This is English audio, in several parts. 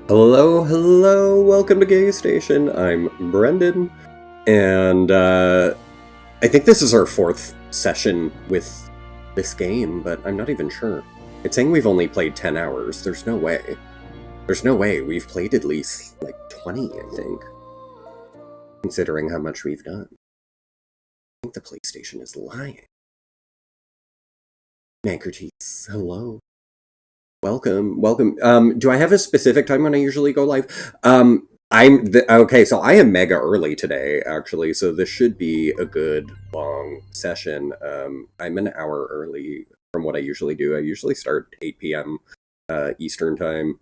Hello, hello, welcome to GayStation. I'm Brendan, and I think this is our fourth session with this game, but I'm not even sure. It's saying we've only played 10 hours. There's no way. There's no way. We've played at least, like, 20, I think. Considering how much we've done. I think the PlayStation is lying. Mankercheese, hello. Welcome. Do I have a specific time when I usually go live? Okay, so I am mega early today, actually, so this should be a good, long session. I'm an hour early from what I usually do. I usually start 8 p.m. Eastern time.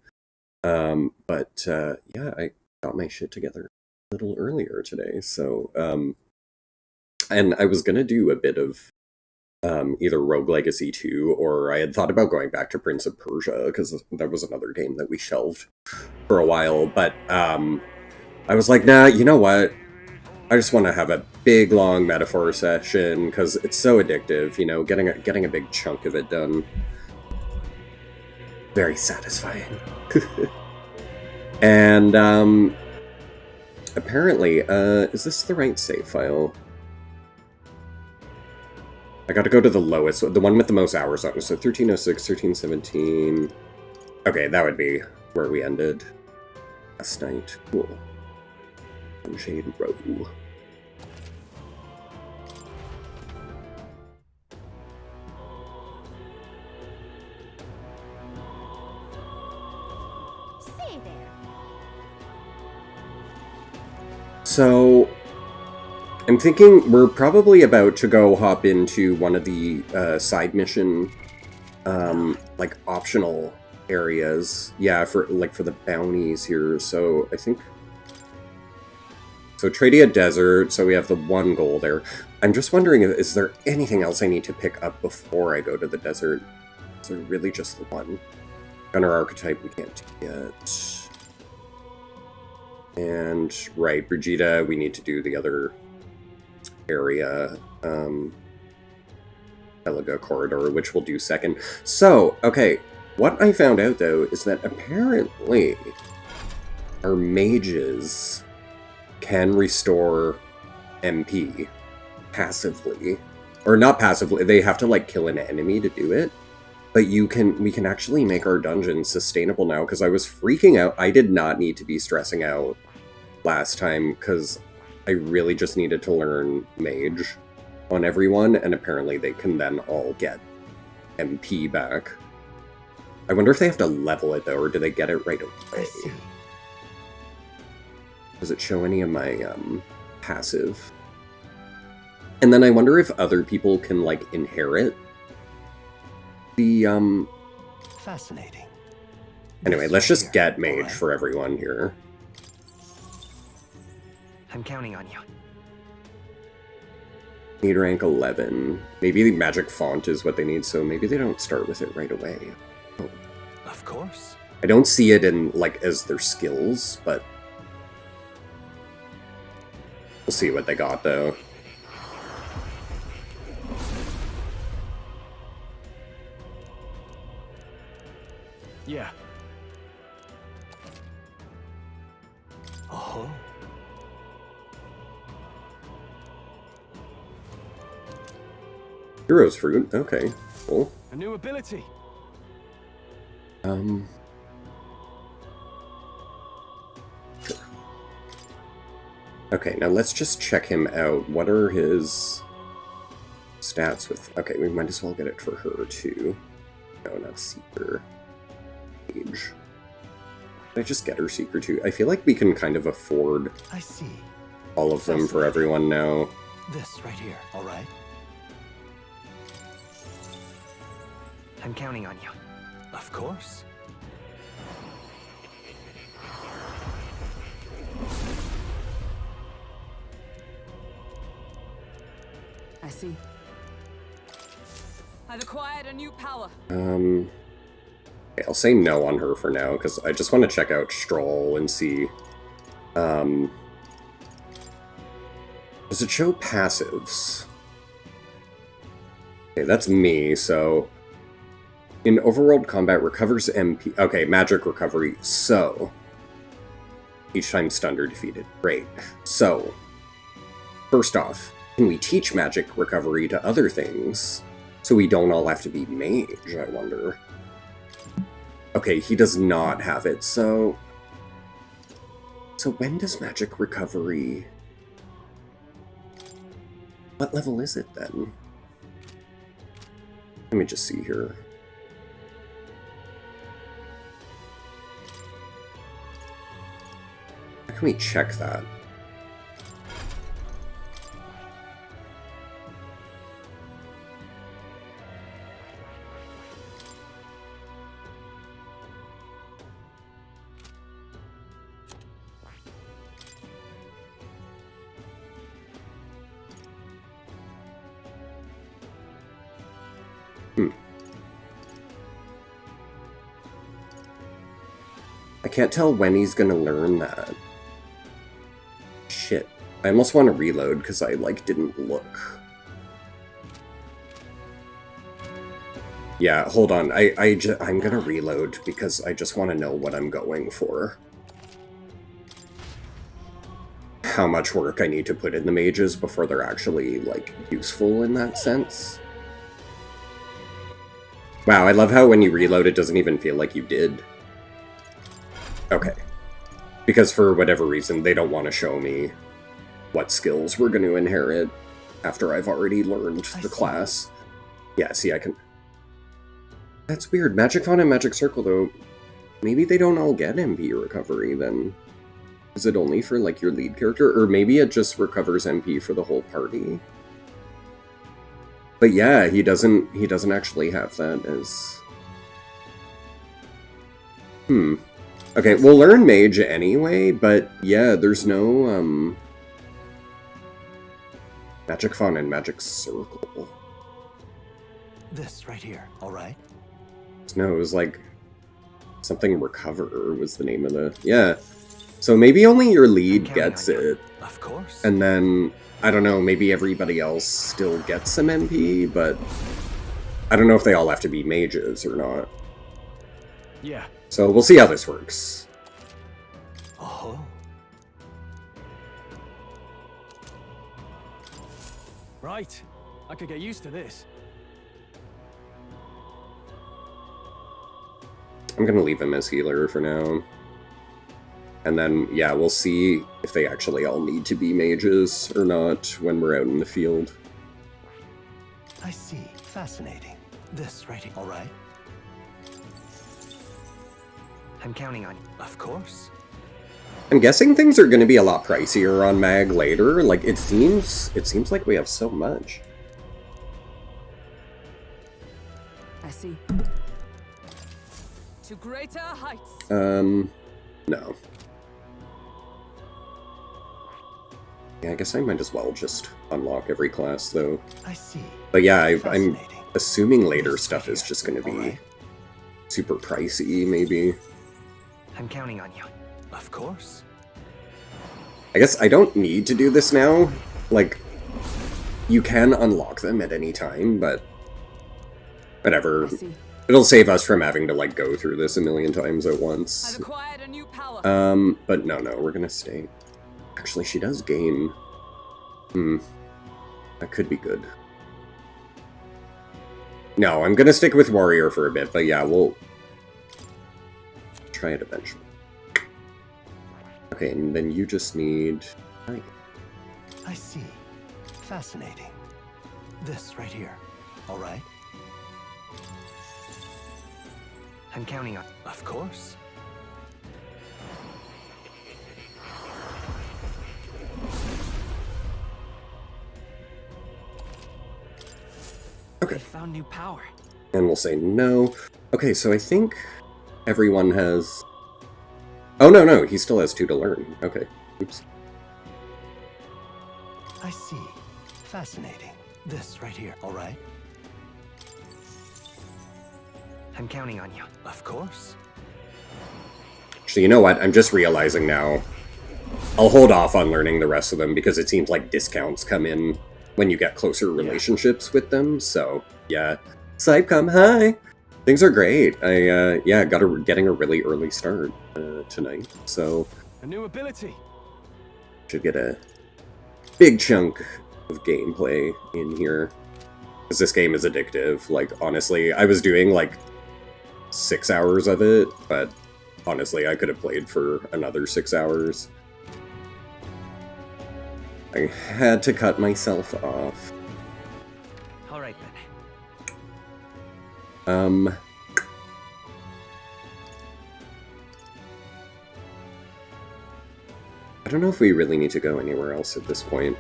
Yeah, I got my shit together a little earlier today, so, and I was gonna do a bit of either Rogue Legacy 2, or I had thought about going back to Prince of Persia, because that was another game that we shelved for a while, but I was like, nah, you know what? I just want to have a big, long metaphor session, because it's so addictive, you know, getting a big chunk of it done. Very satisfying. And, apparently, is this the right save file? I gotta go to the lowest, the one with the most hours on it. So 1306, 1317. Okay, that would be where we ended last night. Cool. Sunshade Row. Say there. So I'm thinking we're probably about to go hop into one of the side mission, like, optional areas. Yeah, for the bounties here. So I think... So Tradia Desert, so we have the one goal there. I'm just wondering, is there anything else I need to pick up before I go to the desert? Is there really just the one? Gunner Archetype we can't do yet. And, right, Brigida, we need to do the other area, Elega Corridor, which we'll do second. So, okay, what I found out, though, is that apparently our mages can restore MP passively. Or not passively, they have to, like, kill an enemy to do it. But we can actually make our dungeons sustainable now, because I was freaking out. I did not need to be stressing out last time, because I really just needed to learn Mage on everyone, and apparently they can then all get MP back. I wonder if they have to level it, though, or do they get it right away? Does it show any of my passive? And then I wonder if other people can, like, inherit the, Fascinating. Anyway, let's just get Mage for everyone here. I'm counting on you. Need rank 11. Maybe the magic font is what they need, so maybe they don't start with it right away. Oh. Of course. I don't see it in, like, as their skills, but we'll see what they got, though. Yeah. Oh. Hero's Fruit, okay, cool. A new ability. Sure. Okay, now let's just check him out. What are his stats with... Okay, we might as well get it for her, too. No, not Seeker. Age. Did I just get her Seeker, too? I feel like we can kind of afford... I see. All of them for everyone now. This right here, all right? I'm counting on you. Of course. I see. I've acquired a new power. Okay, I'll say no on her for now, because I just want to check out Stroll and see... Does it show passives? Okay, that's me, so... In overworld combat, recovers MP... Okay, magic recovery. So, each time stunned or defeated. Great. So, first off, can we teach magic recovery to other things so we don't all have to be mage, I wonder? Okay, he does not have it, so... So when does magic recovery... What level is it, then? Let me just see here. How can we check that? I can't tell when he's gonna learn that. Shit. I almost want to reload because I, like, didn't look. Yeah, hold on. I'm gonna reload because I just want to know what I'm going for. How much work I need to put in the mages before they're actually, like, useful in that sense. Wow, I love how when you reload it doesn't even feel like you did. Okay. Because for whatever reason, they don't want to show me what skills we're going to inherit after I've already learned the class. Yeah, see, I can... That's weird. Magic Font and Magic Circle, though, maybe they don't all get MP recovery, then. Is it only for, like, your lead character? Or maybe it just recovers MP for the whole party? But yeah, he doesn't actually have that as... Okay, we'll learn Mage anyway, but yeah, there's no, Magic Font and Magic Circle. This right here, alright? No, it was like... Something Recover was the name of the... Yeah. So maybe only your lead gets it. Of course. And then, I don't know, maybe everybody else still gets some MP, but... I don't know if they all have to be mages or not. Yeah. So we'll see how this works. Oh. Right. I could get used to this. I'm gonna leave him as healer for now. And then, yeah, we'll see if they actually all need to be mages or not when we're out in the field. I see. Fascinating. This right here, alright? I'm counting on you. Of course. I'm guessing things are going to be a lot pricier on Mag later. Like, it seems like we have so much. I see. To greater heights. No. Yeah, I guess I might as well just unlock every class, though. I see. But yeah, I'm assuming later stuff is just going to be super pricey, maybe. I'm counting on you. Of course. I guess I don't need to do this now. Like, you can unlock them at any time, but whatever. It'll save us from having to, like, go through this a million times at once. I've acquired a new power. But no, we're gonna stay. Actually, she does gain. That could be good. No, I'm gonna stick with Warrior for a bit, but yeah, we'll try it eventually. Okay, and then you just need... I see. Fascinating. This right here. Alright? I'm counting on... Of course. Okay. I found new power. And we'll say no. Okay, so I think everyone has... Oh, no, he still has 2 to learn. Okay, oops. I see. Fascinating. This right here, alright? I'm counting on you. Of course. Actually, you know what? I'm just realizing now. I'll hold off on learning the rest of them because it seems like discounts come in when you get closer relationships with them, so, yeah. Sidecom, hi! Things are great. I, yeah, getting a really early start tonight, so A new ability. Should get a big chunk of gameplay in here. Because this game is addictive. Like, honestly, I was doing, like, 6 hours of it, but honestly, I could have played for another 6 hours. I had to cut myself off. Alright then. I don't know if we really need to go anywhere else at this point.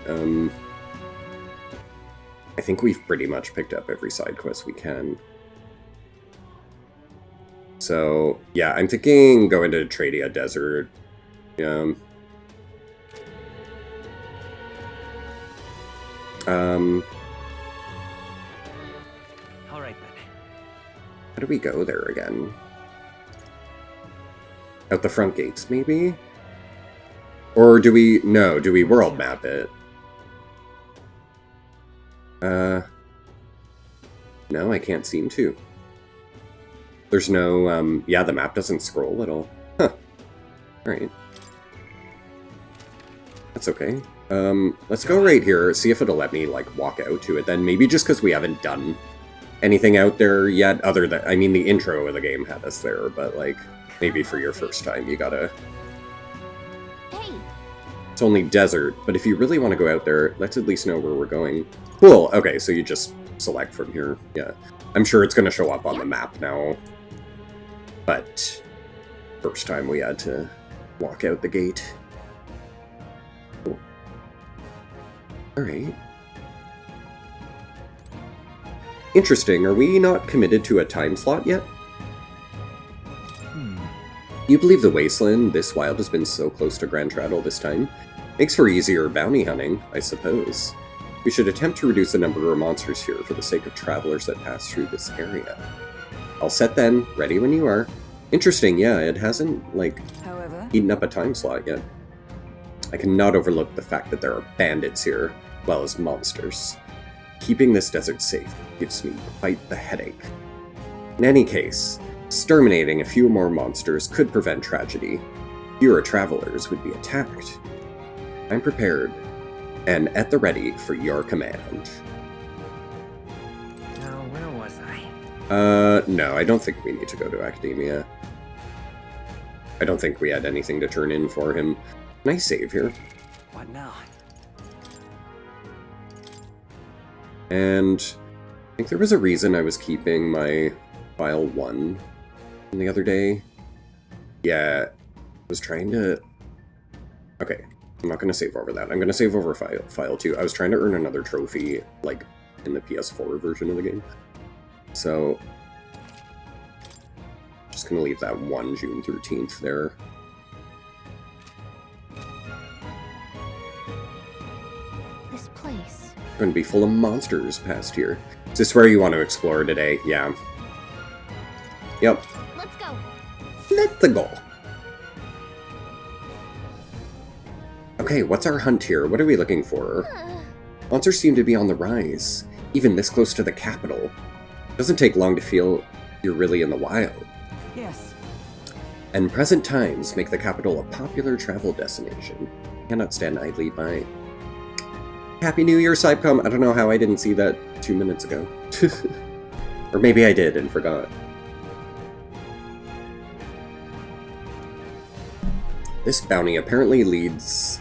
I think we've pretty much picked up every side quest we can. So, yeah, I'm thinking go into Tradia Desert. Alright then. How do we go there again? Out the front gates, maybe? Or do we... No, do we world map it? No, I can't seem to. There's no, yeah, the map doesn't scroll at all. Huh. Alright. That's okay. Let's go right here, see if it'll let me, like, walk out to it then. Maybe just because we haven't done anything out there yet, other than... I mean, the intro of the game had us there, but, like, maybe for your first time, you gotta... It's only desert, but if you really want to go out there, let's at least know where we're going. Cool, okay, so you just select from here, yeah. I'm sure it's going to show up on the map now. But first time we had to walk out the gate. Cool. Alright. Interesting, are we not committed to a time slot yet? You believe the wasteland this wild has been so close to Grand Traddle this time? Makes for easier bounty hunting, I suppose. We should attempt to reduce the number of monsters here for the sake of travelers that pass through this area. All set then, ready when you are. Interesting, yeah, it hasn't, like, eaten up a time slot yet. I cannot overlook the fact that there are bandits here, as well as monsters. Keeping this desert safe gives me quite the headache. In any case, exterminating a few more monsters could prevent tragedy. Fewer travelers would be attacked. I'm prepared, and at the ready for your command. Now, where was I? No, I don't think we need to go to Academia. I don't think we had anything to turn in for him. Can I save here? What now? And I think there was a reason I was keeping my file 1 from the other day. Yeah, I was trying to... Okay, I'm not going to save over that. I'm going to save over file 2. I was trying to earn another trophy, like, in the PS4 version of the game. So, just going to leave that one June 13th there. This place. Going to be full of monsters past here. Is this where you want to explore today? Yeah. Yep. Let's go. Let's go. Okay, what's our hunt here? What are we looking for? Monsters seem to be on the rise, even this close to the capital. It doesn't take long to feel you're really in the wild. Yes. And present times make the capital a popular travel destination. Cannot stand idly by. Happy New Year, Cypcom! I don't know how I didn't see that 2 minutes ago. Or maybe I did and forgot. This bounty apparently leads...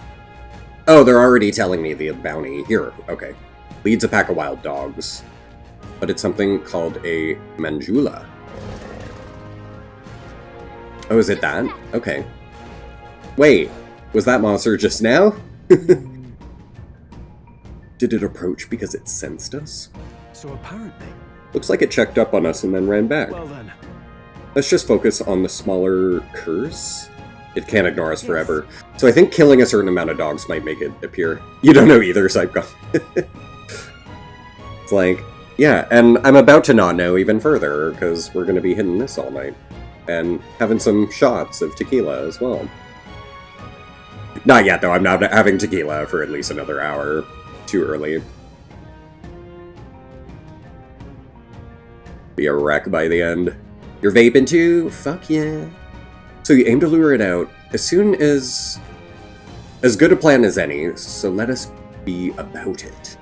Oh, they're already telling me the bounty. Here, okay. Leads a pack of wild dogs. But it's something called a Manjula. Oh, is it that? Okay. Wait, was that monster just now? Did it approach because it sensed us? So apparently... Looks like it checked up on us and then ran back. Well then. Let's just focus on the smaller curs. It can't ignore us forever. So I think killing a certain amount of dogs might make it appear. You don't know either, Cypcom. It's like, yeah, and I'm about to not know even further, because we're going to be hitting this all night. And having some shots of tequila as well. Not yet, though. I'm not having tequila for at least another hour. Too early. Be a wreck by the end. You're vaping too? Fuck yeah. So you aim to lure it out as soon as good a plan as any, so let us be about it.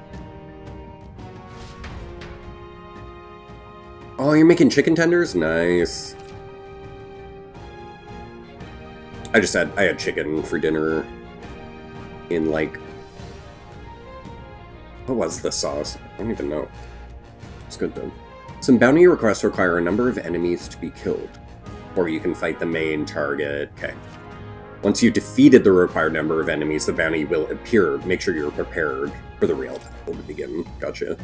Oh, you're making chicken tenders? Nice. I had chicken for dinner in, like, what was the sauce? I don't even know. It's good though. Some bounty requests require a number of enemies to be killed, or you can fight the main target. Okay. Once you've defeated the required number of enemies, the bounty will appear. Make sure you're prepared for the real battle to begin. Gotcha.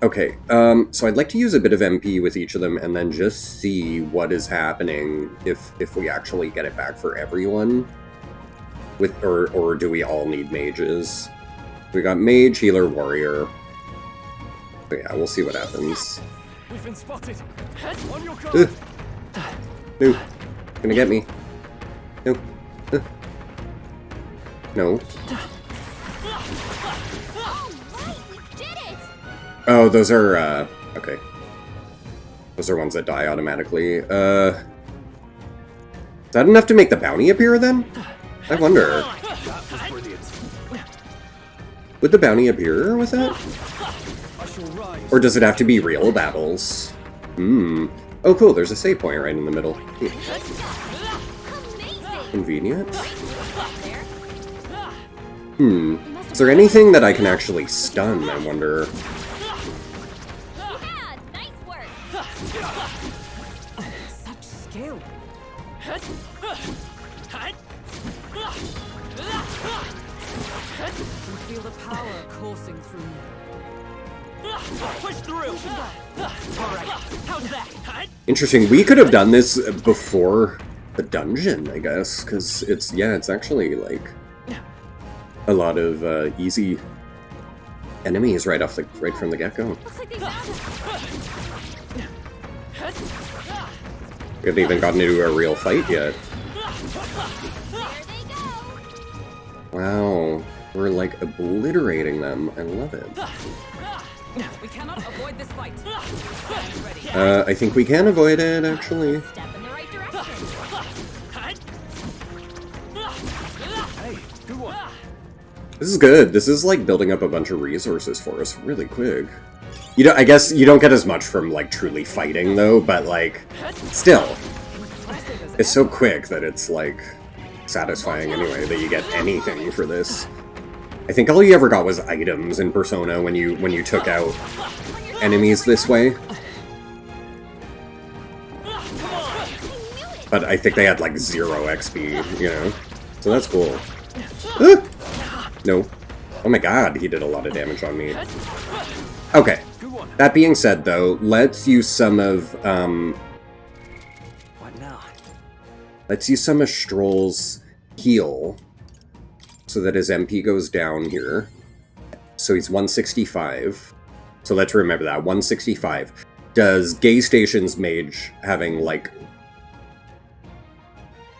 Okay, so I'd like to use a bit of MP with each of them and then just see what is happening if we actually get it back for everyone. Or do we all need mages? We got mage, healer, warrior. But yeah, we'll see what happens. We've been spotted. On your guard. No. Gonna get me. No. No. Oh, those are, okay. Those are ones that die automatically. Is that enough to make the bounty appear, then? I wonder. Would the bounty appear with that? Or does it have to be real battles? Oh, cool, there's a save point right in the middle. Convenient. Is there anything that I can actually stun, I wonder? Nice work. Such skill. I feel the power coursing through me. Push through. All right. How's that? Interesting. We could have done this before the dungeon, I guess, because it's actually like a lot of easy enemies right from the get-go. Looks like they found us. We haven't even gotten into a real fight yet. There they go. Wow, we're like obliterating them. I love it. We cannot avoid this fight. Stand ready. I think we can avoid it, actually. Step in the right direction. Hey, good one. This is good. This is like building up a bunch of resources for us really quick. You know, I guess you don't get as much from like truly fighting though, but like, still, it's so quick that it's like satisfying anyway that you get anything for this. I think all you ever got was items in Persona when you took out enemies this way. But I think they had like 0 XP, you know? So that's cool. Ah! No. Oh my god, he did a lot of damage on me. Okay. That being said though, let's use some of What now? let's use some of Stroll's heal so that his MP goes down here. So he's 165. So let's remember that, 165. Does GayStation's mage having like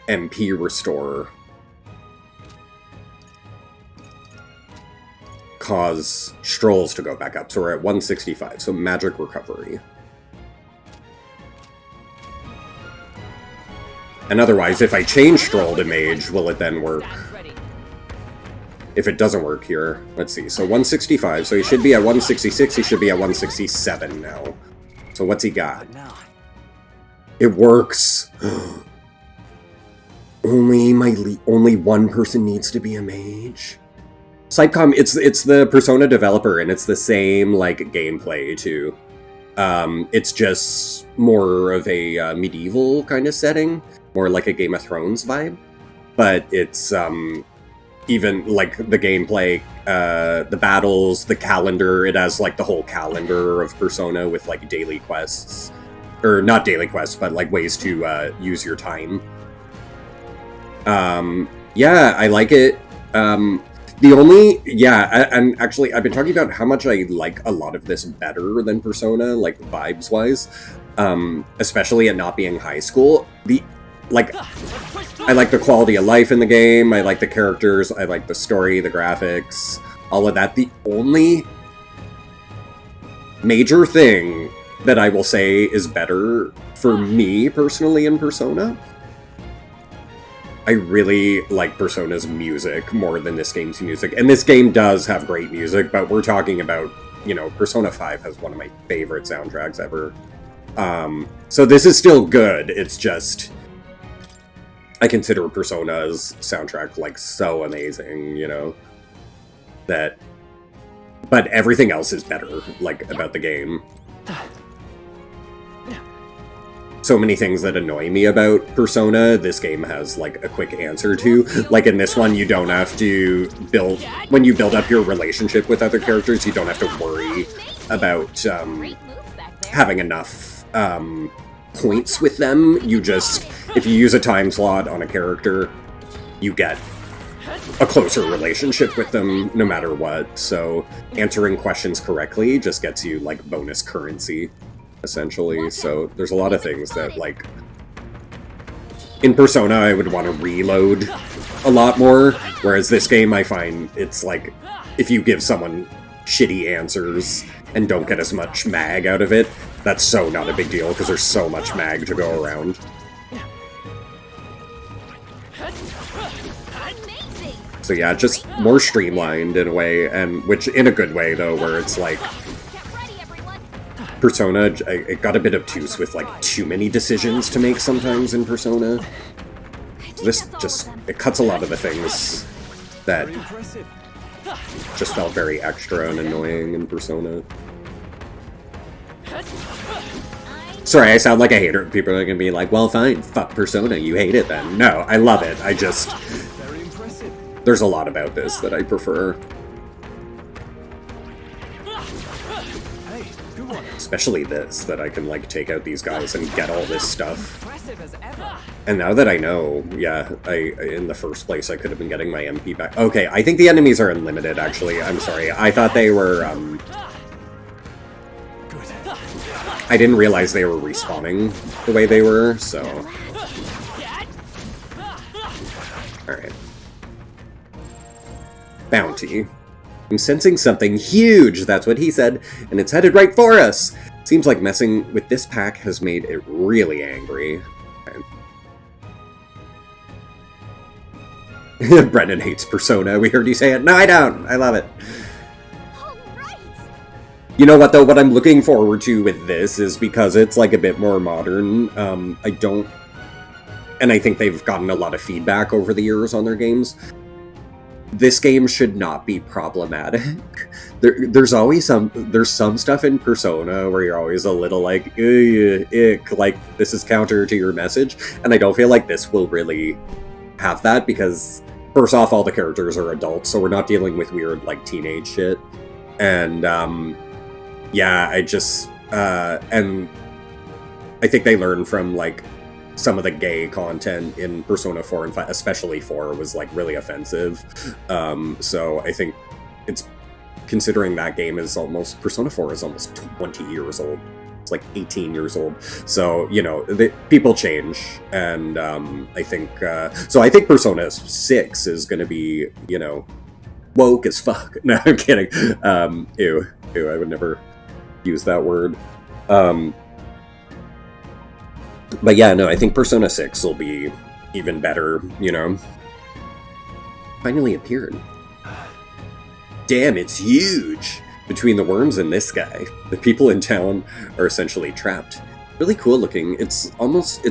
MP restore cause Stroll's to go back up? So we're at 165, so magic recovery. And otherwise, if I change Stroll to mage, will it then work? Stand ready. If it doesn't work here, let's see. So 165, so he should be at 166, he should be at 167 now. So what's he got? What now? It works! Only one person needs to be a mage. Sitecom, it's the Persona developer, and it's the same, like, gameplay, too. It's just more of a medieval kind of setting, more like a Game of Thrones vibe. But it's, even, like, the gameplay, the battles, the calendar, it has, like, the whole calendar of Persona with, like, daily quests. Or, not daily quests, but, like, ways to, use your time. Yeah, I like it. And actually, I've been talking about how much I like a lot of this better than Persona, like, vibes-wise. Especially it not being high school. I like the quality of life in the game, I like the characters, I like the story, the graphics, all of that. The only major thing that I will say is better for me, personally, in Persona I really like Persona's music more than this game's music. And this game does have great music, but we're talking about, you know, Persona 5 has one of my favorite soundtracks ever. So this is still good, it's just... I consider Persona's soundtrack, like, so amazing, you know? That... But everything else is better, like, about the game. So many things that annoy me about Persona, this game has, like, a quick answer to. Like, in this one, you don't have to build... When you build up your relationship with other characters, you don't have to worry about, having enough, points with them. You just... If you use a time slot on a character, you get a closer relationship with them, no matter what. So, answering questions correctly just gets you, like, bonus currency, essentially. So there's a lot of things that, like, in Persona I would want to reload a lot more, whereas this game I find it's like, if you give someone shitty answers and don't get as much mag out of it, that's so not a big deal, because there's so much mag to go around. So yeah, just more streamlined in a way, and which in a good way though, where it's like, Persona, it got a bit obtuse with, like, too many decisions to make sometimes in Persona. So this just, it cuts a lot of the things that just felt very extra and annoying in Persona. Sorry, I sound like a hater. People are gonna be like, well, fine, fuck Persona, you hate it then. No, I love it, I just... There's a lot about this that I prefer. Especially this, that I can, like, take out these guys and get all this stuff. And now that I know, yeah, in the first place I could have been getting my MP back. Okay, I think the enemies are unlimited, actually. I'm sorry. I thought they were, I didn't realize they were respawning the way they were, so... Alright. Bounty. I'm sensing something huge, that's what he said, and it's headed right for us! Seems like messing with this pack has made it really angry. Okay. Brendan hates Persona, we heard you say it. No, I don't! I love it. You know what, though? What I'm looking forward to with this is because it's, like, a bit more modern. I don't... And I think they've gotten a lot of feedback over the years on their games. This game should not be problematic. There's always some stuff in Persona where you're always a little like, ick, like, this is counter to your message, and I don't feel like this will really have that, because, first off, all the characters are adults, so we're not dealing with weird, like, teenage shit, and, yeah, I just, and I think they learn from, like, some of the gay content in Persona 4 and 5, especially 4, was, like, really offensive. So I think it's, considering that game is almost, Persona 4 is almost 20 years old. It's like 18 years old. So, you know, people change. And I think, so I think Persona 6 is going to be, you know, woke as fuck. No, I'm kidding. Ew, I would never use that word. But yeah, no, I think Persona 6 will be even better, you know? Finally appeared. Damn, it's huge! Between the worms and this guy, the people in town are essentially trapped. Really cool looking. It's almost,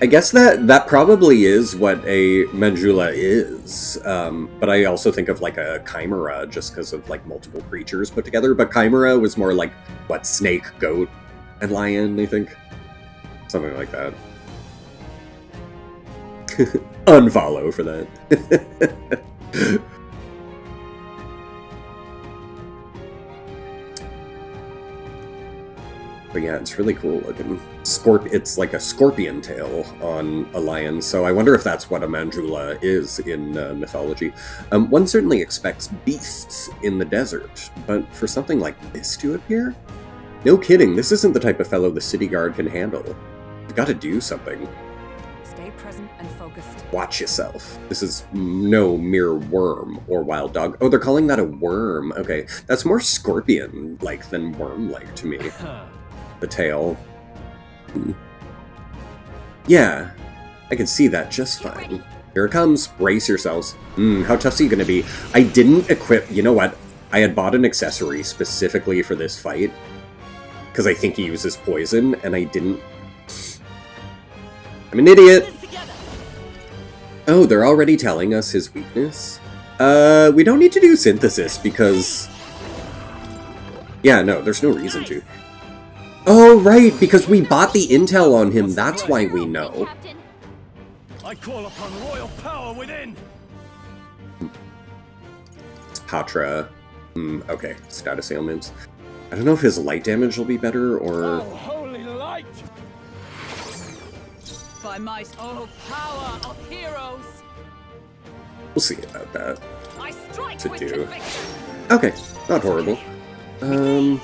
I guess that probably is what a Manjula is, but I also think of, like, a Chimera, just because of, like, multiple creatures put together, but Chimera was more like, what, snake, goat, and lion, I think? Something like that. Unfollow for that. But yeah, it's really cool looking. It's like a scorpion tail on a lion, so I wonder if that's what a Manjula is in mythology. One certainly expects beasts in the desert, but for something like this to appear? No kidding, this isn't the type of fellow the city guard can handle. You've got to do something. Stay present and focused. Watch yourself. This is no mere worm or wild dog. Oh, they're calling that a worm. Okay, that's more scorpion-like than worm-like to me. The tail. Yeah, I can see that just fine. Here it comes. Brace yourselves. How tough's he gonna be? I didn't equip... You know what? I had bought an accessory specifically for this fight. Because I think he uses poison, and I didn't... I'm an idiot! Oh, they're already telling us his weakness? We don't need to do synthesis, because... Yeah, no, there's no reason to. Oh, right, because we bought the intel on him, that's why we know. Captain. I call upon royal power within. It's Patra. Okay, status ailments. I don't know if his light damage will be better, or... Holy light! By might, oh power of heroes! We'll see about that. I strike To with do. conviction! Okay, not horrible. Freeze!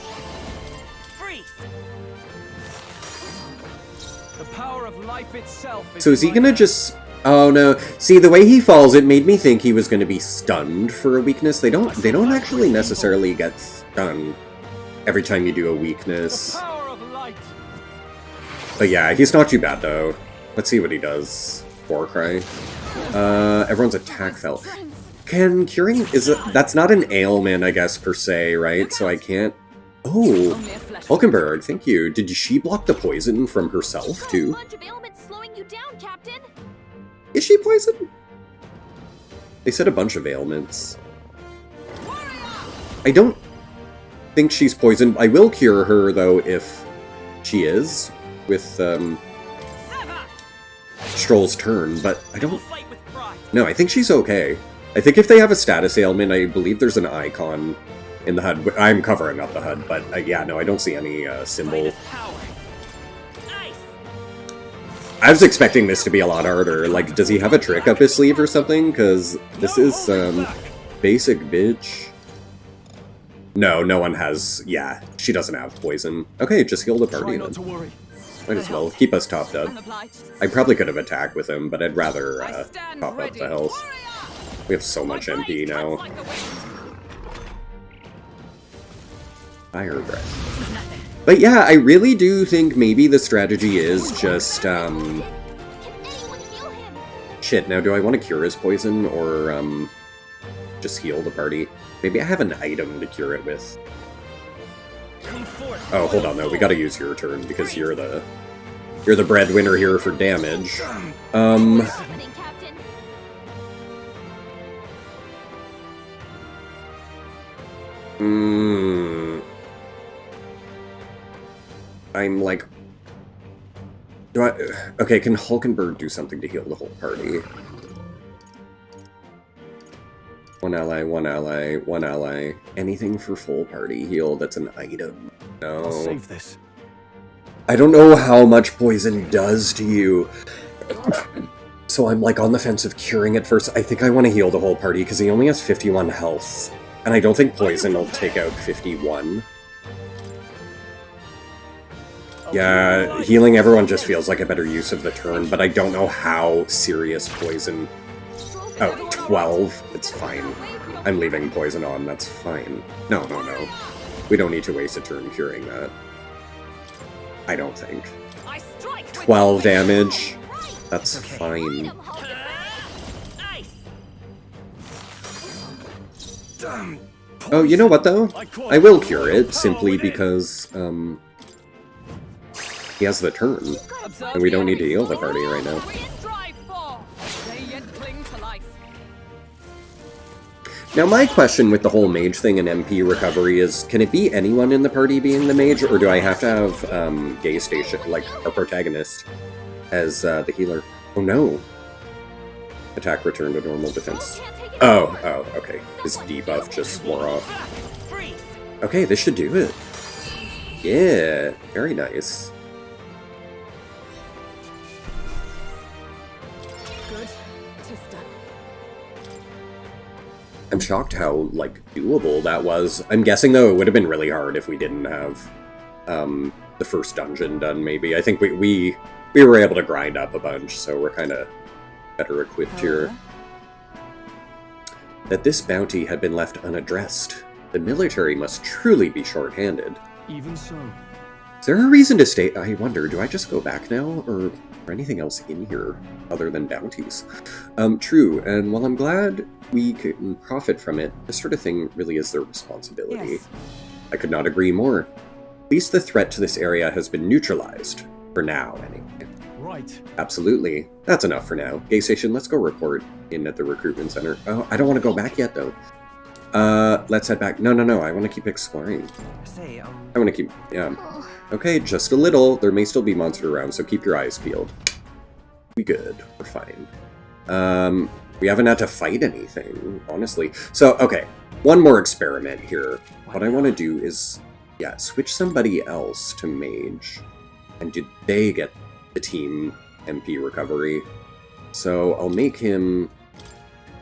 The power of life itself So is he gonna just... Oh no. See, the way he falls, it made me think he was gonna be stunned for a weakness. They don't actually necessarily get stunned every time you do a weakness. power of light? But yeah, he's not too bad though. Let's see what he does. Warcry. Everyone's attack fell. Can curing... That's not an ailment, I guess, per se, right? So I can't... Oh! Only a flesh. Hulkenberg, thank you. Did she block the poison from herself, A too? bunch of ailments slowing you down, Captain. Is she poisoned? They said a bunch of ailments. I don't think she's poisoned. I will cure her, though, if she is, with Sever! Stroll's turn, but I We'll don't... fight with pride. No, I think she's okay. I think if they have a status ailment, I believe there's an icon in the HUD. I'm covering up the HUD, but yeah, no, I don't see any symbol. Minus power. Ice! I was expecting this to be a lot harder. Like, does he have a trick up his sleeve or something? Because this is, basic bitch. No, no one has... Yeah, she doesn't have poison. Okay, just heal the party Try then. not to worry. Might as well. Keep us topped up. Unobliged. I probably could have attacked with him, but I'd rather I stand top up ready. the health. We have so much My MP blade now. cuts like the wind. Fire breath. But yeah, I really do think maybe the strategy is just, Can anyone heal him? shit, now do I want to cure his poison, or, just heal the party? Maybe I have an item to cure it with. Come forth. Oh, hold on, though, we gotta use your turn, because you're the breadwinner here for damage. What's happening, Captain? I'm like... Do I... Okay, can Hulkenberg do something to heal the whole party? One ally, one ally, one ally. Anything for full party heal that's an item. I'll No. save this. I don't know how much poison does to you. So I'm like on the fence of curing it first. I think I want to heal the whole party because he only has 51 health. And I don't think poison will take out 51. Yeah, healing everyone just feels like a better use of the turn, but I don't know how serious poison... Oh, 12. It's fine. I'm leaving poison on, that's fine. No, no, no. We don't need to waste a turn curing that. I don't think. I strike with 12 conviction. damage. Right. That's okay. fine. Ice! Damn. Oh, you know what though? I will cure it, simply because, he has the turn. Observe And we the don't need to enemy. heal the party right now. We strive for. They yet cling to life. Now my question with the whole mage thing and MP recovery is, can it be anyone in the party being the mage, or do I have to have, GayStation, like, our protagonist, as, the healer? Oh no. Attack return to normal defense. Oh, okay. His debuff just wore off. Freeze! Okay, this should do it. Yeah, very nice. Good. Tis done. I'm shocked how, like, doable that was. I'm guessing, though, it would have been really hard if we didn't have, the first dungeon done, maybe. I think we were able to grind up a bunch, so we're kind of better equipped here. That this bounty had been left unaddressed. The military must truly be short-handed. Even so. Is there a reason to stay? I wonder, do I just go back now, or or anything else in here other than bounties. True, and while I'm glad we can profit from it, this sort of thing really is their responsibility. Yes. I could not agree more. At least the threat to this area has been neutralized. For now, anyway. Right. Absolutely. That's enough for now. GayStation, let's go report in at the recruitment center. Oh, I don't want to go back yet, though. Let's head back. No, I want to keep exploring. Say, I want to keep... Yeah. Okay, just a little. There may still be monsters around, so keep your eyes peeled. We good. We're fine. We haven't had to fight anything, honestly. So, okay. One more experiment here. What I want to do is, yeah, switch somebody else to mage. And did they get the team MP recovery? So I'll make him,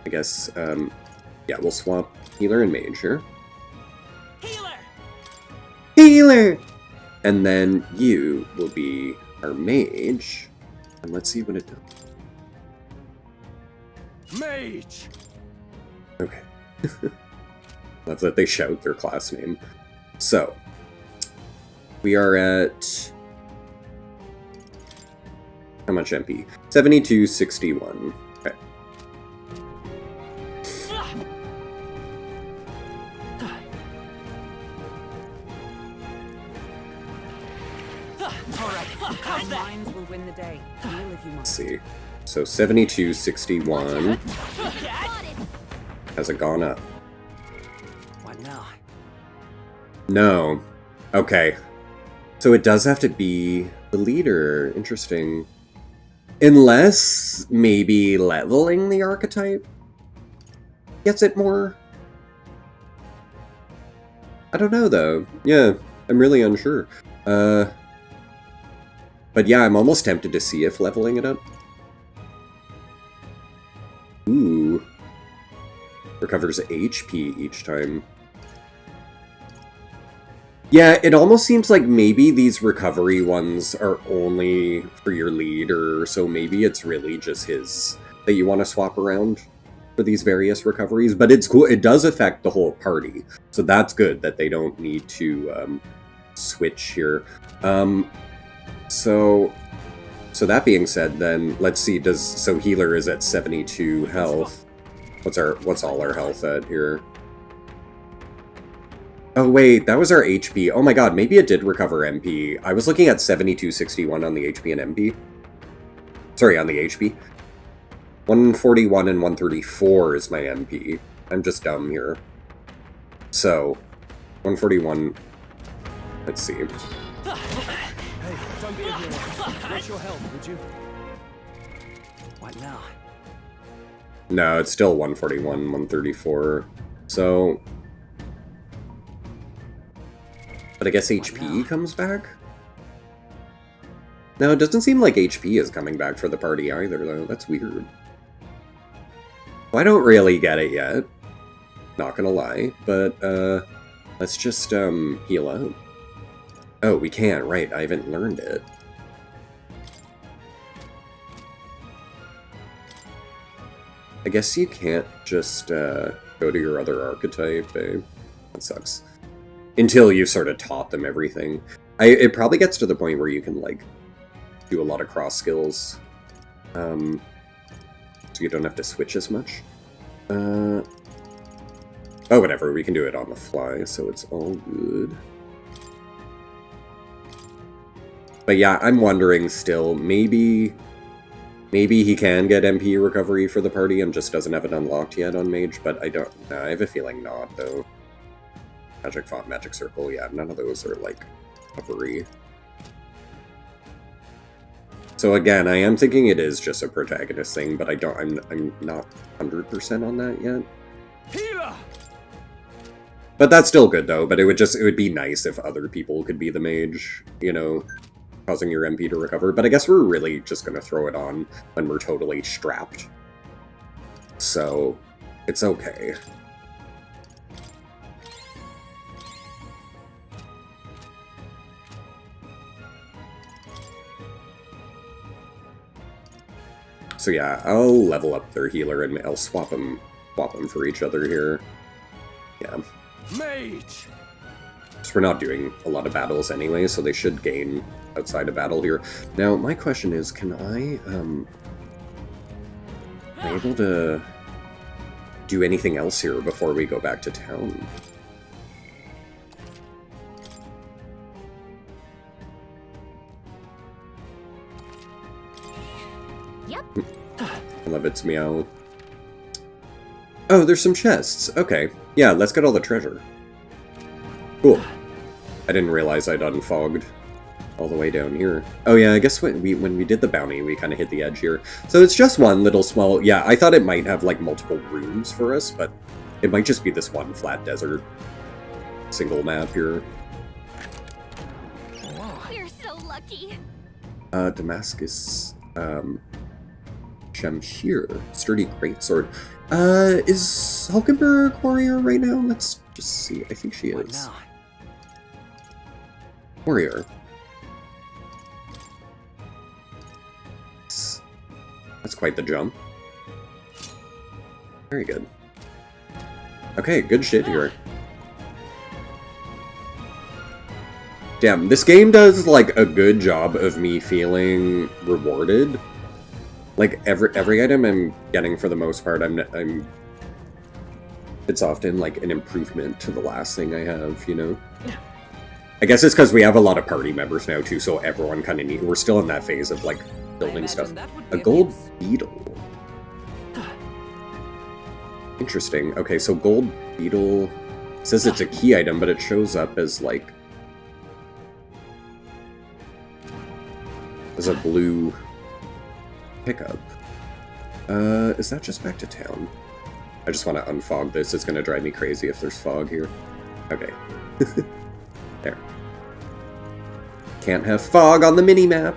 I guess, yeah, we'll swap healer and mage here. Healer! And then you will be our mage. And let's see what it does. Mage! Okay. Love that they shout their class name. So, we are at... How much MP? 7261. Okay. Our minds will win the day. Heal if you Let's must. see. So 7261 has it gone up? What now? No. Okay. So it does have to be the leader. Interesting. Unless maybe leveling the archetype gets it more? I don't know though. Yeah, I'm really unsure. But yeah, I'm almost tempted to see if leveling it up. Ooh. Recovers HP each time. Yeah, it almost seems like maybe these recovery ones are only for your leader, so maybe it's really just his that you want to swap around for these various recoveries. But it's cool. It does affect the whole party, so that's good that they don't need to switch here. So that being said, then let's see. So healer is at 72 health. What's all our health at here? Oh wait, that was our HP. Oh my god, maybe it did recover MP. I was looking at 7261 on the HP and MP. Sorry, on the HP. 141 and 134 is my MP. I'm just dumb here. So, 141. Let's see. Hey, don't be a hero. What's your help, would you? What now? No, it's still 141, 134. So... But I guess HP comes back? No, it doesn't seem like HP is coming back for the party either, though. That's weird. Well, I don't really get it yet. Not gonna lie. But, let's just, heal out. Oh, we can't, right. I haven't learned it. I guess you can't just, go to your other archetype, eh? That sucks. Until you've sort of taught them everything. It probably gets to the point where you can, like, do a lot of cross skills. So you don't have to switch as much. Oh, whatever, we can do it on the fly, so it's all good. But yeah, I'm wondering still, maybe he can get MP recovery for the party and just doesn't have it unlocked yet on Mage, but I have a feeling not, though. Magic Font, Magic Circle, yeah, none of those are, like, recovery. So again, I am thinking it is just a protagonist thing, but I'm not 100% on that yet. Healer! But that's still good, though, but it would be nice if other people could be the mage, you know, causing your MP to recover. But I guess we're really just gonna throw it on when we're totally strapped. So, it's okay. So yeah, I'll level up their healer and I'll swap them for each other here. Yeah. Mage! So we're not doing a lot of battles anyway, so they should gain outside of battle here. Now, my question is, can I, am I able to do anything else here before we go back to town? Yep. I love its meow. Oh, there's some chests. Okay. Yeah, let's get all the treasure. Cool. I didn't realize I'd unfogged all the way down here. Oh yeah, I guess when we did the bounty, we kind of hit the edge here. So it's just one little small... Yeah, I thought it might have, like, multiple rooms for us, but it might just be this one flat desert. Single map here. We're so lucky. Damascus... Shamshir. Sturdy greatsword. Is Hulkenberg warrior right now? Let's just see. I think she is. Warrior. That's quite the jump. Very good. Okay, good shit here. Damn, this game does, like, a good job of me feeling rewarded. Like, every item I'm getting, for the most part, it's often, like, an improvement to the last thing I have, you know? I guess it's because we have a lot of party members now, too, so everyone kind of we're still in that phase of, like, building stuff. A gold beetle. Interesting. Okay, so gold beetle says it's a key item, but it shows up as, like, as a blue pickup. Is that just back to town? I just want to unfog this. It's going to drive me crazy if there's fog here. Okay. There. Can't have fog on the mini-map.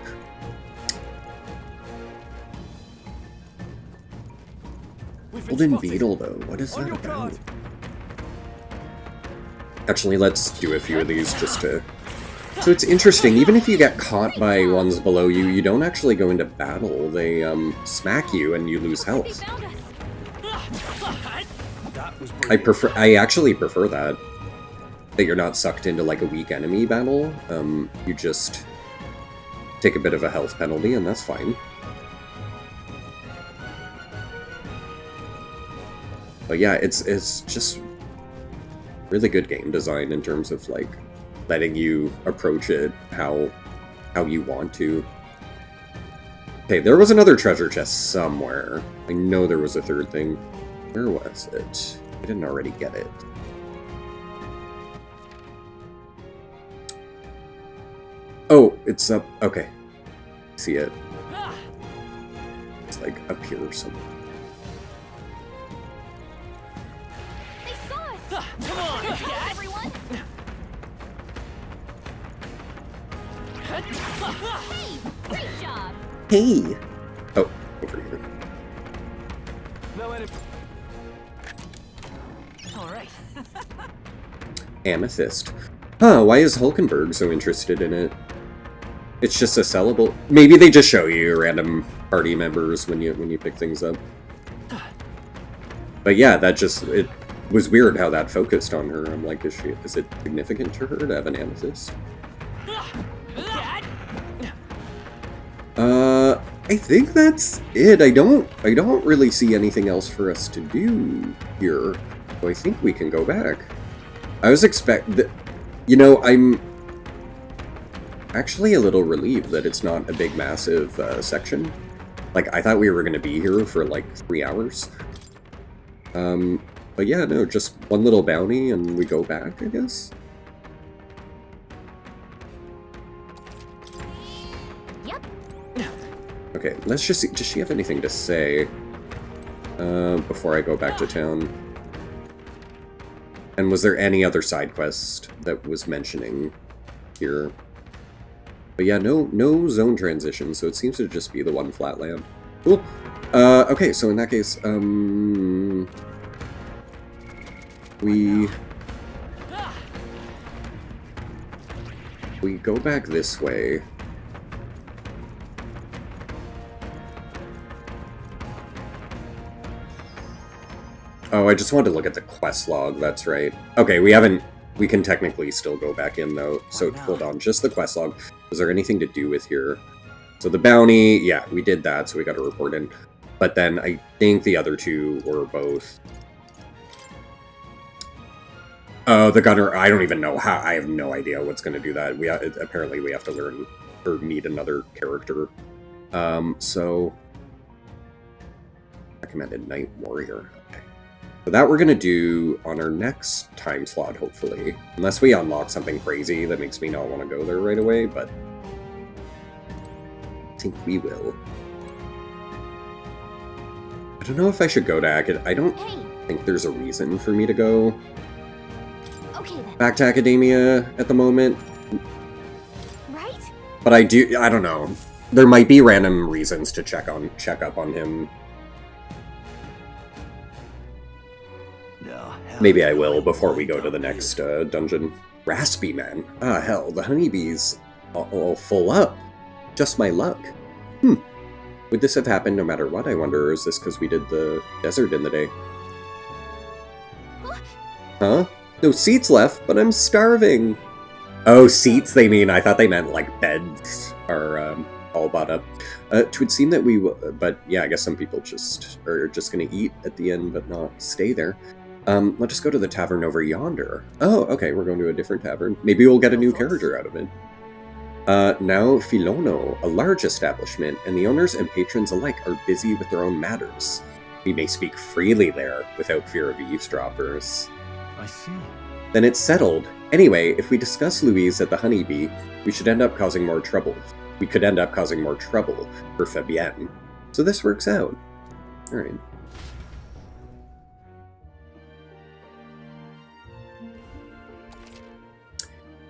Golden beetle, though. What is that about? Actually, let's do a few of these just to... So it's interesting, even if you get caught by ones below you, you don't actually go into battle. They, smack you and you lose health. I actually prefer that. That you're not sucked into, like, a weak enemy battle. You just take a bit of a health penalty, and that's fine. But yeah, it's just really good game design in terms of, like, letting you approach it how you want to. Okay, there was another treasure chest somewhere. I know there was a third thing. Where was it? I didn't already get it. Oh, it's up. Okay. See it. It's like up here or something. They saw us. Come on, everyone. Hey, great job. Hey! Oh, over here. All right. Amethyst. Huh, why is Hulkenberg so interested in it? It's just a sellable... Maybe they just show you random party members when you pick things up. But yeah, that just... It was weird how that focused on her. I'm like, is it significant to her to have an amethyst? I think that's it. I don't really see anything else for us to do here. So I think we can go back. I was you know, I'm actually a little relieved that it's not a big, massive section. Like, I thought we were going to be here for, like, 3 hours. But yeah, no, just one little bounty and we go back, I guess? Yep. Okay, let's just see. Does she have anything to say before I go back to town? And was there any other side quest that was mentioning here? But yeah, no zone transition, so it seems to just be the one flat land. Cool. Okay, so in that case, we go back this way. Oh, I just wanted to look at the quest log, that's right. Okay, we can technically still go back in, though, so hold on, just the quest log. is there anything to do with here? So the bounty, yeah, we did that, so we got to report in. But then I think the other two were both... Oh, the gunner, I don't even know how, I have no idea what's going to do that. Apparently we have to learn, or meet another character. So... Recommended Night Warrior. Okay. So that we're going to do on our next time slot, hopefully. Unless we unlock something crazy that makes me not want to go there right away, but... I think we will. I don't know if I should go to I don't think there's a reason for me to go back to Academia at the moment. Right? But I don't know. There might be random reasons to check up on him. No, Maybe I will before we go to the next dungeon. Raspy Man. Ah, hell, the honeybees all full up. Just my luck. Would this have happened no matter what, I wonder, or is this because we did the desert in the day? Huh? No seats left, but I'm starving! Oh, seats they mean. I thought they meant, like, beds are all bought up. It would seem that we but yeah, I guess some people just are just gonna eat at the end, but not stay there. Let's just go to the tavern over yonder. Oh, okay, we're going to a different tavern. Maybe we'll get a new character out of it. Now Filono, a large establishment, and the owners and patrons alike are busy with their own matters. We may speak freely there, without fear of eavesdroppers. I see. Then it's settled. Anyway, if we discuss Louise at the Honeybee, we should end up causing more trouble. We could end up causing more trouble for Fabienne. So this works out. Alright.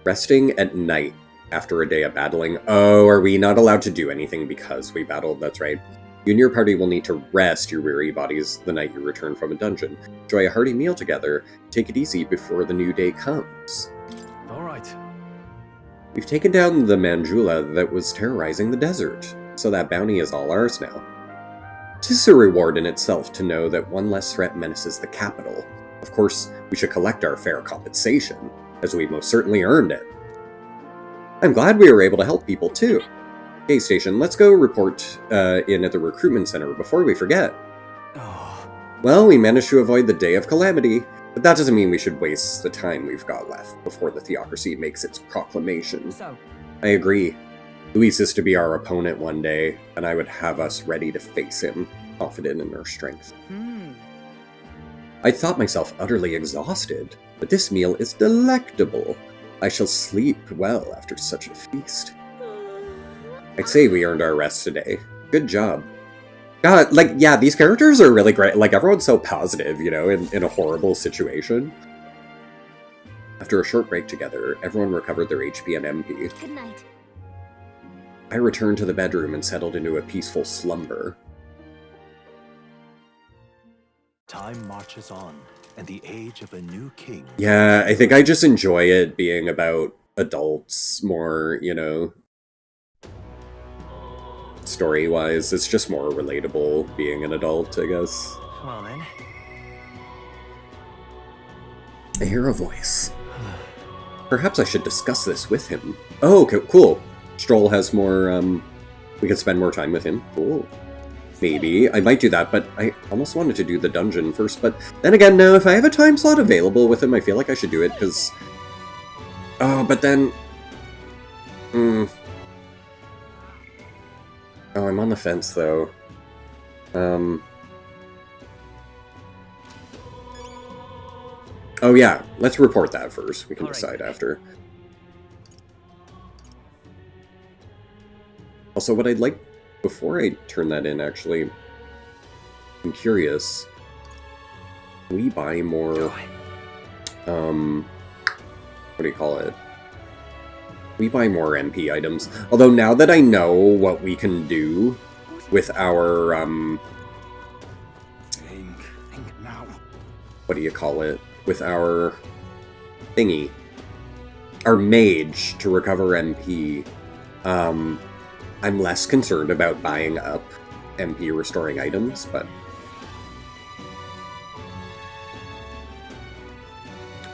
Resting at night. After a day of battling. Oh, are we not allowed to do anything because we battled? That's right. You and your party will need to rest your weary bodies the night you return from a dungeon. Enjoy a hearty meal together. Take it easy before the new day comes. Alright. We've taken down the Manjula that was terrorizing the desert, so that bounty is all ours now. 'Tis a reward in itself to know that one less threat menaces the capital. Of course, we should collect our fair compensation, as we most certainly earned it. I'm glad we were able to help people, too. GayStation, let's go report in at the recruitment center before we forget. Oh. Well, we managed to avoid the day of calamity, but that doesn't mean we should waste the time we've got left before the theocracy makes its proclamation. So, I agree. Luis is to be our opponent one day, and I would have us ready to face him, confident in our strength. I thought myself utterly exhausted, but this meal is delectable. I shall sleep well after such a feast. I'd say we earned our rest today. Good job. God, like, yeah, these characters are really great. Like, everyone's so positive, you know, in a horrible situation. After a short break together, everyone recovered their HP and MP. Good night. I returned to the bedroom and settled into a peaceful slumber. Time marches on, and the age of a new king. Yeah, I think I just enjoy it being about adults more, you know. Story-wise, it's just more relatable being an adult, I guess. Well then. I hear a voice. Perhaps I should discuss this with him. Oh, okay, cool. Stroll has more, we can spend more time with him. Cool. Maybe. I might do that, but I almost wanted to do the dungeon first, but then again, no, if I have a time slot available with him, I feel like I should do it, because... Oh, but then... Oh, I'm on the fence, though. Oh, yeah. Let's report that first. We can decide after. Also, what I'd like... Before I turn that in, actually... I'm curious. Can we buy more... What do you call it? We buy more MP items. Although now that I know what we can do with our, Think now. what do you call it? With our thingy. Our mage to recover MP. I'm less concerned about buying up MP restoring items, but...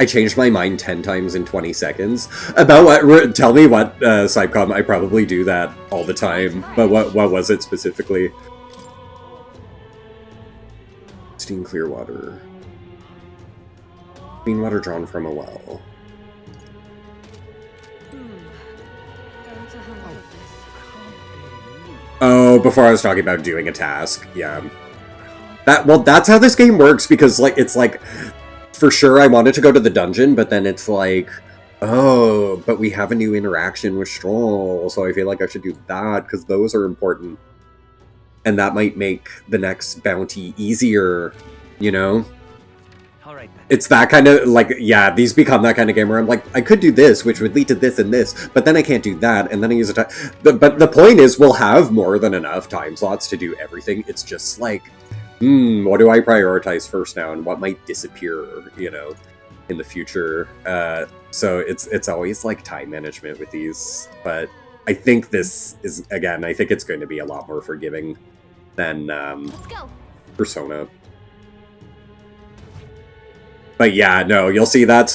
I changed my mind 10 times in 20 seconds. About what? Tell me what, Cycom. I probably do that all the time. But what was it specifically? Steam clear water. Clean water drawn from a well. Oh, before I was talking about doing a task. Yeah. That's how this game works, because, like, it's like, for sure I wanted to go to the dungeon, but then it's like, oh, but we have a new interaction with Stroll, so I feel like I should do that, because those are important. And that might make the next bounty easier, you know? Alright then. It's that kind of, like, yeah, these become that kind of game where I'm like, I could do this, which would lead to this and this, but then I can't do that, and then I use a time. But the point is, we'll have more than enough time slots to do everything. It's just like, what do I prioritize first now, and what might disappear, you know, in the future? So it's always like time management with these, but I think this is, again, I think it's going to be a lot more forgiving than Let's go. Persona. But yeah, no, you'll see that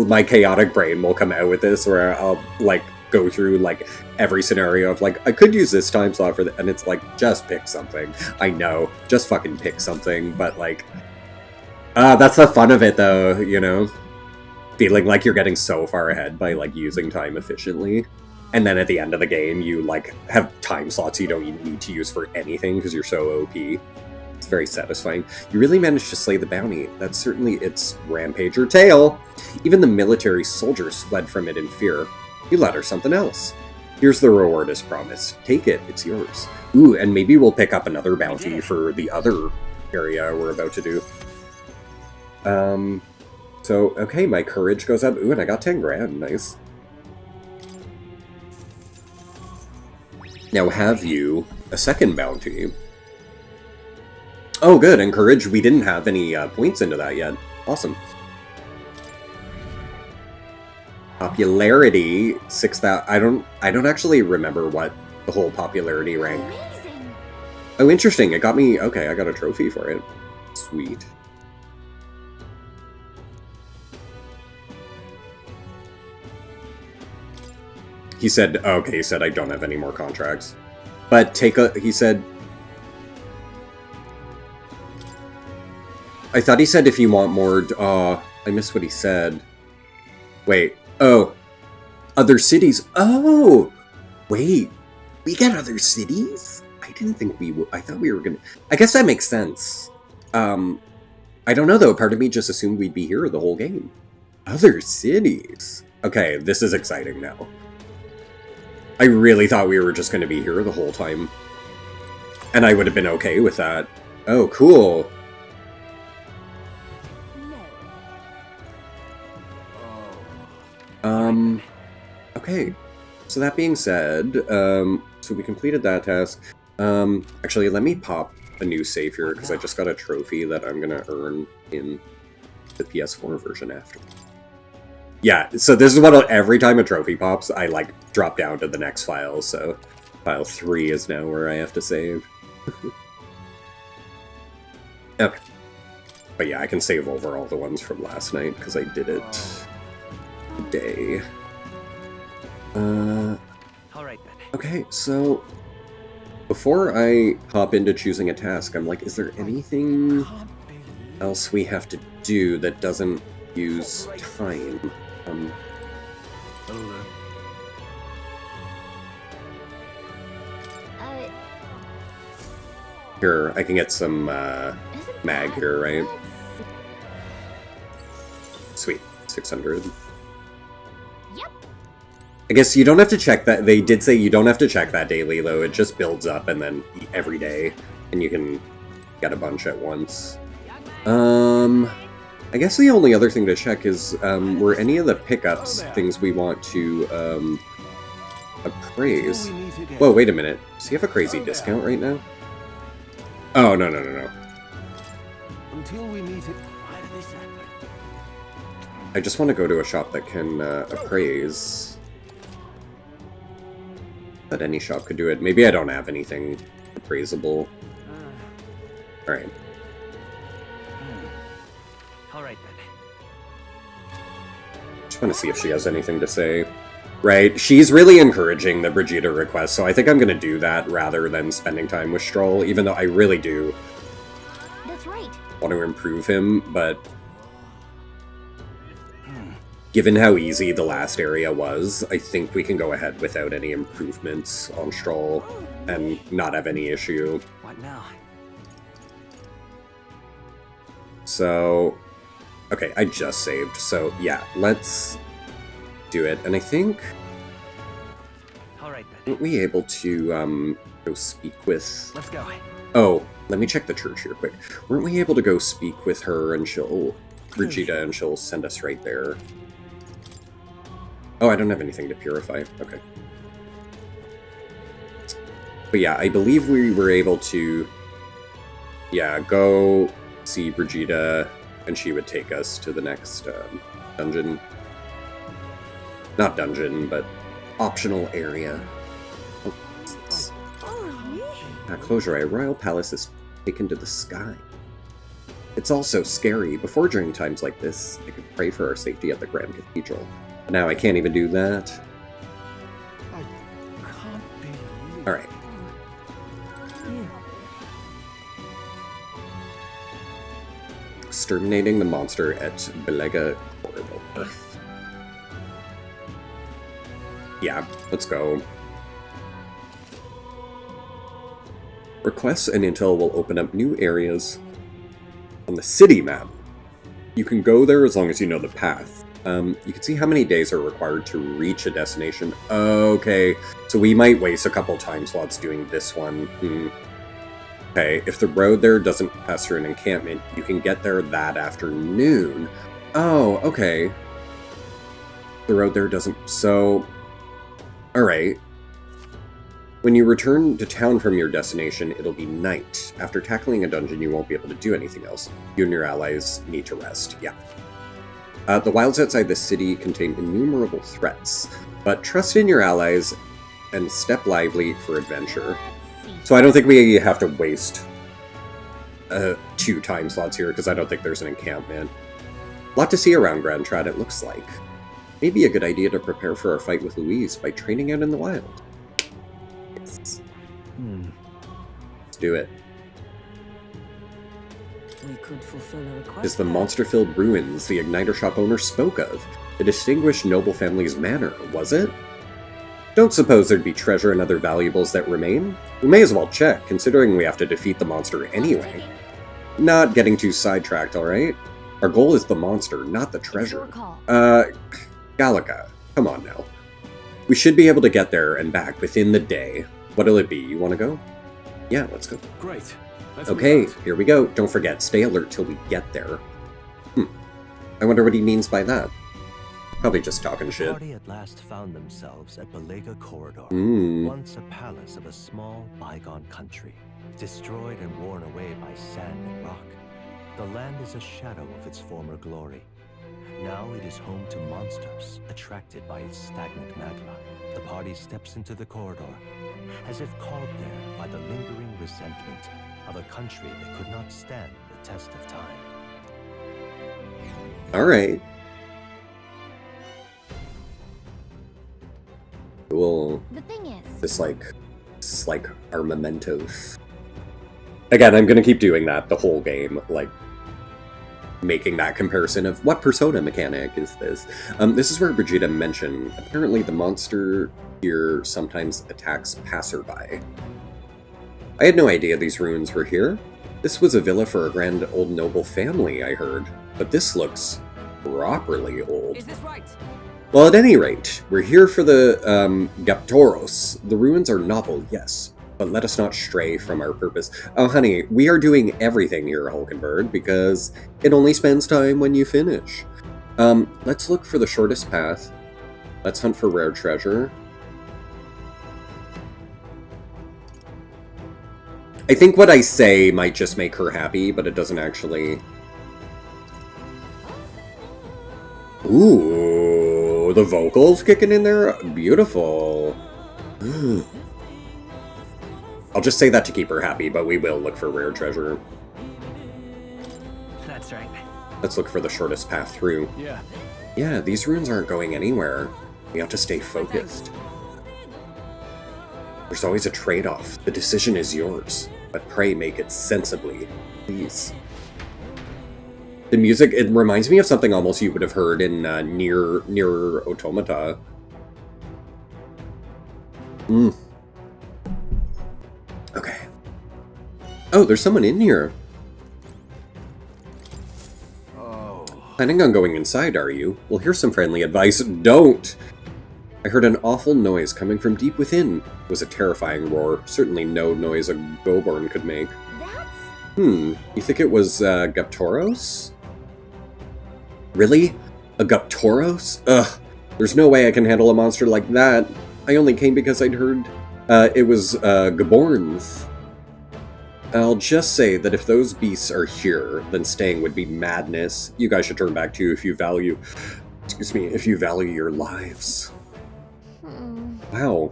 my chaotic brain will come out with this, where I'll, like, go through, like, every scenario of, like, I could use this time slot for that, and it's like, just pick something. I know, just fucking pick something, but, like, that's the fun of it, though, you know? Feeling like you're getting so far ahead by, like, using time efficiently. And then at the end of the game, you, like, have time slots you don't need to use for anything, because you're so OP. It's very satisfying. You really managed to slay the bounty. That's certainly its rampage or tail. Even the military soldiers fled from it in fear. You let her something else. Here's the reward as promised. Take it, it's yours. Ooh, and maybe we'll pick up another bounty for the other area we're about to do. So, okay, my courage goes up. Ooh, and I got 10 grand, nice. Now have you a second bounty. Oh, good, and courage, we didn't have any points into that yet. Awesome. Popularity, 6,000. I don't actually remember what the whole popularity rank. Amazing. Oh, interesting. It got me. Okay, I got a trophy for it. Sweet. He said, oh, okay, he said I don't have any more contracts. But he said, I thought he said if you want more, I missed what he said. Wait, oh, other cities, oh, wait, we got other cities? I didn't think we would, I thought we were gonna, I guess that makes sense. I don't know though, part of me just assumed we'd be here the whole game. Other cities? Okay, this is exciting now. I really thought we were just gonna be here the whole time. And I would have been okay with that. Oh, cool. Okay. So that being said, so we completed that task. Actually, let me pop a new save here, because I just got a trophy that I'm gonna earn in the PS4 version after. Yeah, so this is what, every time a trophy pops, I, like, drop down to the next file, so file 3 is now where I have to save. Okay. But yeah, I can save over all the ones from last night, because I did it today. Alright then. Okay, so before I hop into choosing a task, I'm like, is there anything else we have to do that doesn't use time? Here, I can get some mag here, right? Sweet, 600. Yep. I guess you don't have to check that. They did say you don't have to check that daily, though. It just builds up and then every day, and you can get a bunch at once. I guess the only other thing to check is, were any of the pickups things we want to, appraise? Whoa, wait a minute. Does he have a crazy discount right now? Oh, no. Until we meet it. Why did this happen? I just want to go to a shop that can, appraise. But any shop could do it. Maybe I don't have anything appraisable. Alright. Alright then. Just want to see if she has anything to say. Right, she's really encouraging the Brigida request, so I think I'm going to do that rather than spending time with Stroll, even though I really do That's right. want to improve him, but given how easy the last area was, I think we can go ahead without any improvements on Stroll and not have any issue. What now? So, okay, I just saved, so yeah, let's do it. And I think, All right, then. weren't we able to go speak with... Let's go. Oh, let me check the church here quick. Weren't we able to go speak with her and she'll... Brigida, and she'll send us right there? Oh, I don't have anything to purify. Okay. But yeah, I believe we were able to... Yeah, go see Brigida, and she would take us to the next dungeon. Not dungeon, but optional area. Now, close your eye. Royal Palace is taken to the sky. It's all so scary. Before, during times like this, I could pray for our safety at the Grand Cathedral. But now I can't even do that. I can't believe... Alright. Exterminating the monster at Belega Corridor. Yeah, let's go. Requests and intel will open up new areas on the city map. You can go there as long as you know the path. You can see how many days are required to reach a destination. Okay, so we might waste a couple time slots doing this one. Okay, if the road there doesn't pass through an encampment, you can get there that afternoon. Oh, okay. The road there doesn't... So... Alright. When you return to town from your destination, it'll be night. After tackling a dungeon, you won't be able to do anything else. You and your allies need to rest. Yeah. The wilds outside the city contain innumerable threats, but trust in your allies and step lively for adventure. So I don't think we have to waste 2 time slots here, because I don't think there's an encampment. A lot to see around Grand Trad, it looks like. Maybe a good idea to prepare for our fight with Louise by training out in the wild. Yes. Let's do it. We could fulfill a request. Is the monster-filled ruins the Igniter Shop owner spoke of. The distinguished noble family's manor, was it? Don't suppose there'd be treasure and other valuables that remain? We may as well check, considering we have to defeat the monster anyway. Not getting too sidetracked, alright? Our goal is the monster, not the treasure. Gallica, come on now. We should be able to get there and back within the day. What'll it be? You want to go? Yeah, let's go. Great. Okay, here we go. Don't forget, stay alert till we get there. I wonder what he means by that. Probably just talking The shit. party at last found themselves at Belega Corridor, Mm. once a palace of a small, bygone country, destroyed and worn away by sand and rock. The land is a shadow of its former glory. Now it is home to monsters, attracted by its stagnant magma. The party steps into the corridor, as if called there by the lingering resentment of a country that could not stand the test of time. Alright. Cool. The thing is, This is like our mementos. Again, I'm gonna keep doing that the whole game, like making that comparison of what persona mechanic is this. This is where Brigida mentioned, apparently the monster here sometimes attacks passerby. I had no idea these ruins were here. This was a villa for a grand old noble family, I heard. But this looks properly old. Is this right? Well, at any rate, we're here for the Gaptoros. The ruins are novel, yes, but let us not stray from our purpose. Oh, honey, we are doing everything here, Hulkenberg, because it only spends time when you finish. Let's look for the shortest path. Let's hunt for rare treasure. I think what I say might just make her happy, but it doesn't actually... Ooh, the vocals kicking in there? Beautiful. I'll just say that to keep her happy, but we will look for rare treasure. That's right. Let's look for the shortest path through. Yeah. Yeah, these runes aren't going anywhere. We have to stay focused. There's always a trade-off. The decision is yours, but pray make it sensibly, please. The music, it reminds me of something almost you would have heard in Nier Automata. Okay. Oh, there's someone in here. Planning on going inside, are you? Well, here's some friendly advice. Don't! I heard an awful noise coming from deep within. It was a terrifying roar. Certainly no noise a Goborn could make. That's... You think it was, Guptoros? Really? A Guptoros? Ugh. There's no way I can handle a monster like that. I only came because I'd heard, it was, Goborns. I'll just say that if those beasts are here, then staying would be madness. You guys should turn back too if you value... Excuse me, if you value your lives. Wow.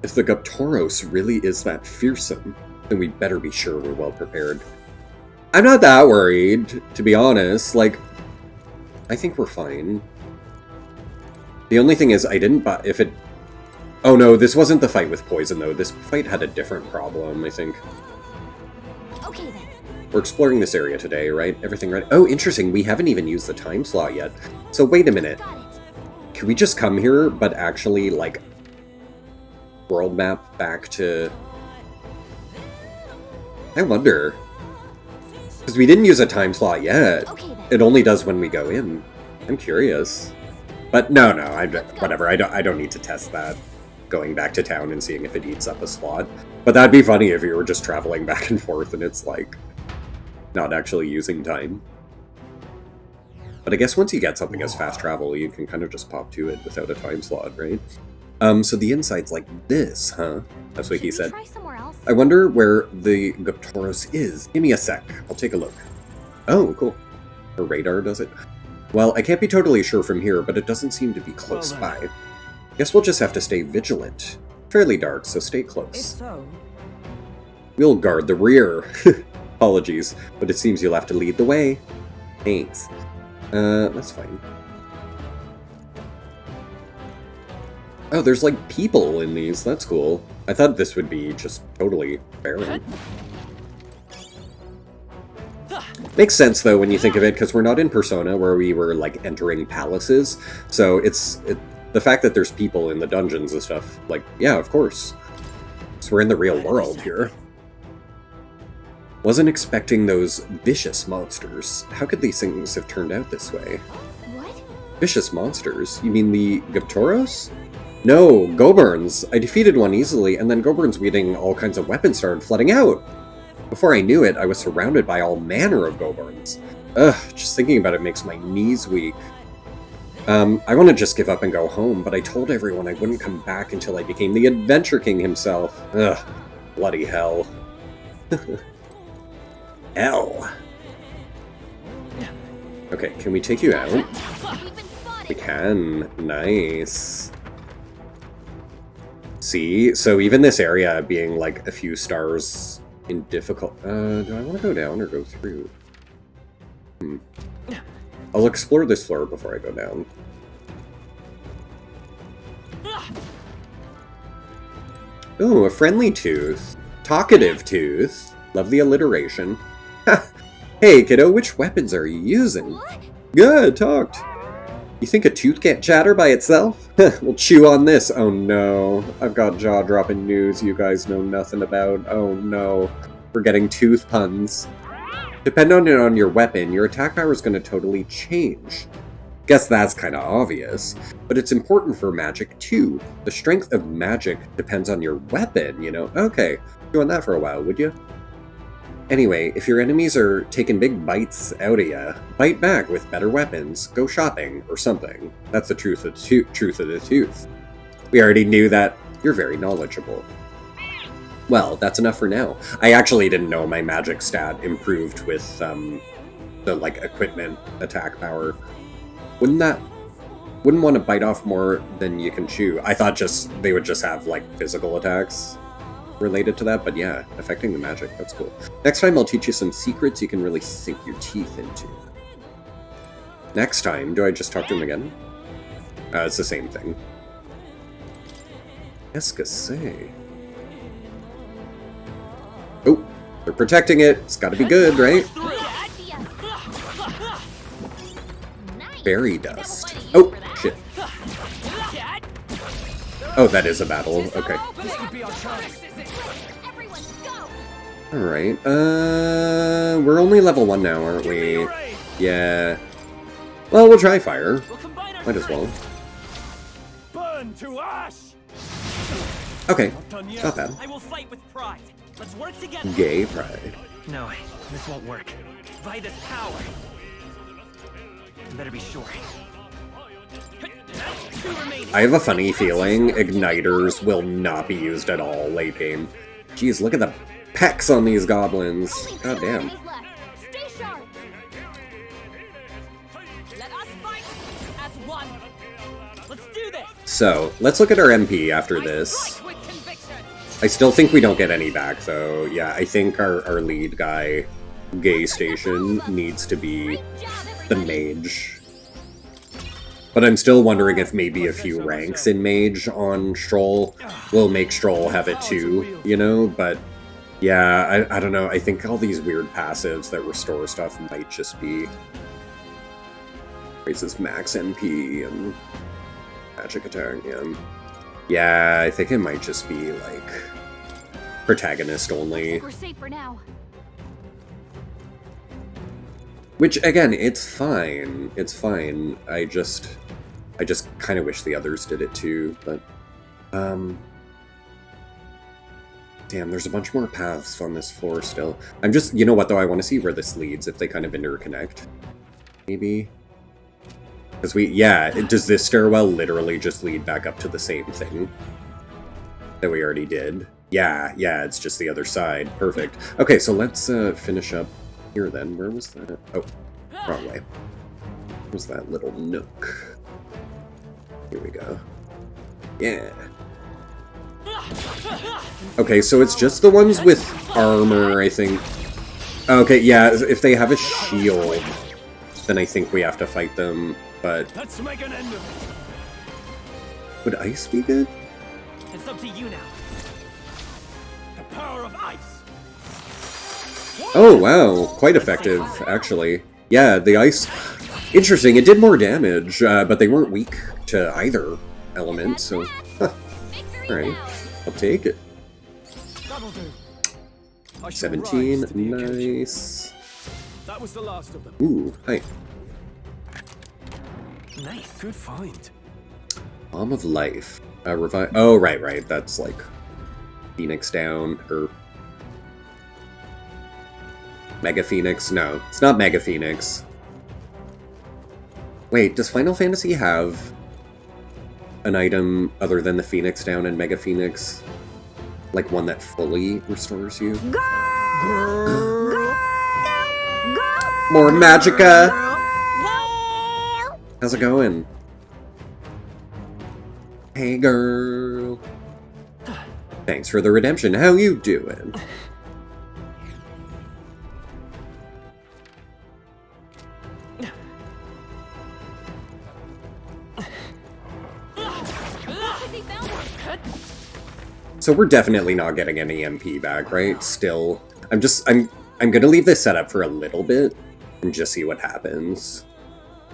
If the Guptoros really is that fearsome, then we'd better be sure we're well prepared. I'm not that worried, to be honest. Like, I think we're fine. The only thing is, I didn't buy... If it... Oh no, this wasn't the fight with poison though. This fight had a different problem, I think. Okay then. We're exploring this area today, right? Everything right? Oh, interesting. We haven't even used the time slot yet. So wait a minute. Got it. Can we just come here, but actually, like, world map back to... I wonder. Because we didn't use a time slot yet. Okay then. It only does when we go in. I'm curious. But no, whatever. I don't need to test that. Going back to town and seeing if it eats up a slot. But that'd be funny if you were just traveling back and forth and it's like not actually using time. But I guess once you get something as fast travel, you can kind of just pop to it without a time slot, right? So the inside's like this, huh? That's what he said. Try somewhere else. I wonder where the Guptoros is. Give me a sec. I'll take a look. Oh, cool. Her radar does it. Well, I can't be totally sure from here, but it doesn't seem to be close by. Guess we'll just have to stay vigilant. Fairly dark, so stay If close. so, We'll guard the rear. Apologies, but it seems you'll have to lead the way. Thanks. That's fine. Oh, there's like people in these. That's cool. I thought this would be just totally barren. Makes sense though when you think of it, because we're not in Persona where we were like entering palaces. So the fact that there's people in the dungeons and stuff, like, yeah, of course. So we're in the real world here. Wasn't expecting those vicious monsters. How could these things have turned out this way? What? Vicious monsters? You mean the Guptoros? No, Goburns. I defeated one easily, and then Goburns wielding all kinds of weapons started flooding out. Before I knew it, I was surrounded by all manner of Goburns. Ugh, just thinking about it makes my knees weak. I want to just give up and go home, but I told everyone I wouldn't come back until I became the Adventure King himself. Ugh, bloody hell. Hell. Okay, can we take you out? We've been spotted. We can. Nice. See? So even this area being like a few stars in difficult... do I want to go down or go through? I'll explore this floor before I go down. Ooh, a friendly tooth. Talkative tooth. Love the alliteration. Hey, kiddo, which weapons are you using? What? Good, talked. You think a tooth can't chatter by itself? We'll chew on this. Oh no. I've got jaw-dropping news you guys know nothing about. Oh no. We're getting tooth puns. Depending on your weapon, your attack power is going to totally change. Guess that's kind of obvious. But it's important for magic too. The strength of magic depends on your weapon, you know? Okay, doing that for a while, would you? Anyway, if your enemies are taking big bites out of ya, bite back with better weapons, go shopping, or something. That's the truth of the tooth. We already knew that. You're very knowledgeable. Well, that's enough for now. I actually didn't know my magic stat improved with, the, like, equipment attack power. Wouldn't want to bite off more than you can chew. I thought they would just have, like, physical attacks related to that, but yeah, affecting the magic, that's cool. Next time I'll teach you some secrets you can really sink your teeth into. Next time, do I just talk to him again? It's the same thing. Escasse. Oh, they're protecting it. It's gotta be good, right? Fairy dust. Oh, shit. Oh, that is a battle. Okay. Alright, we're only level 1 now, aren't we? Yeah. Well, we'll try fire. Might as well. Burn to ash. Okay, not bad. I will fight with pride. Let's work together. Gay pride. No, this won't work. By this power. You better be sure. I have a funny feeling igniters will not be used at all late game. Jeez, look at the pecs on these goblins. God damn. Stay sharp. Let us fight as one. Let's do this. So, let's look at our MP after this. Strike with conviction. I still think we don't get any back, though. Yeah, I think our lead guy, GayStation, needs to be the mage. But I'm still wondering if maybe a few ranks in mage on Stroll will make Stroll have it too, you know? But yeah, I don't know. I think all these weird passives that restore stuff might just be raises max MP and magic attack, yeah. Yeah, I think it might just be like protagonist only. We're safe for now. Which again, it's fine. It's fine. I just kind of wish the others did it too, but damn, there's a bunch more paths on this floor still. I'm just, you know what though, I want to see where this leads, if they kind of interconnect. Maybe? Because does this stairwell literally just lead back up to the same thing that we already did? Yeah, it's just the other side. Perfect. Okay, so let's finish up here then. Where was that? Oh, wrong way. Where's that little nook? Here we go. Yeah. Okay, so it's just the ones with armor, I think. Okay, yeah, if they have a shield, then I think we have to fight them, but... Let's make an end of it. Would ice be good? It's up to you now. The power of ice. Oh, wow. Quite effective, actually. Yeah, the ice... Interesting, it did more damage, but they weren't weak to either element, so... Huh. Alright, I'll take it. 17, nice. That was the last of them. Ooh, hi. Nice. Good find. Bomb of Life. Revive... Oh, right, that's like... Phoenix down, or... Mega Phoenix? No, it's not Mega Phoenix. Wait, does Final Fantasy have an item other than the Phoenix down and Mega Phoenix? Like one that fully restores you? More Magica! How's it going? Hey girl! Thanks for the redemption, how you doing? So we're definitely not getting any MP back, right? Still. I'm gonna leave this set up for a little bit and just see what happens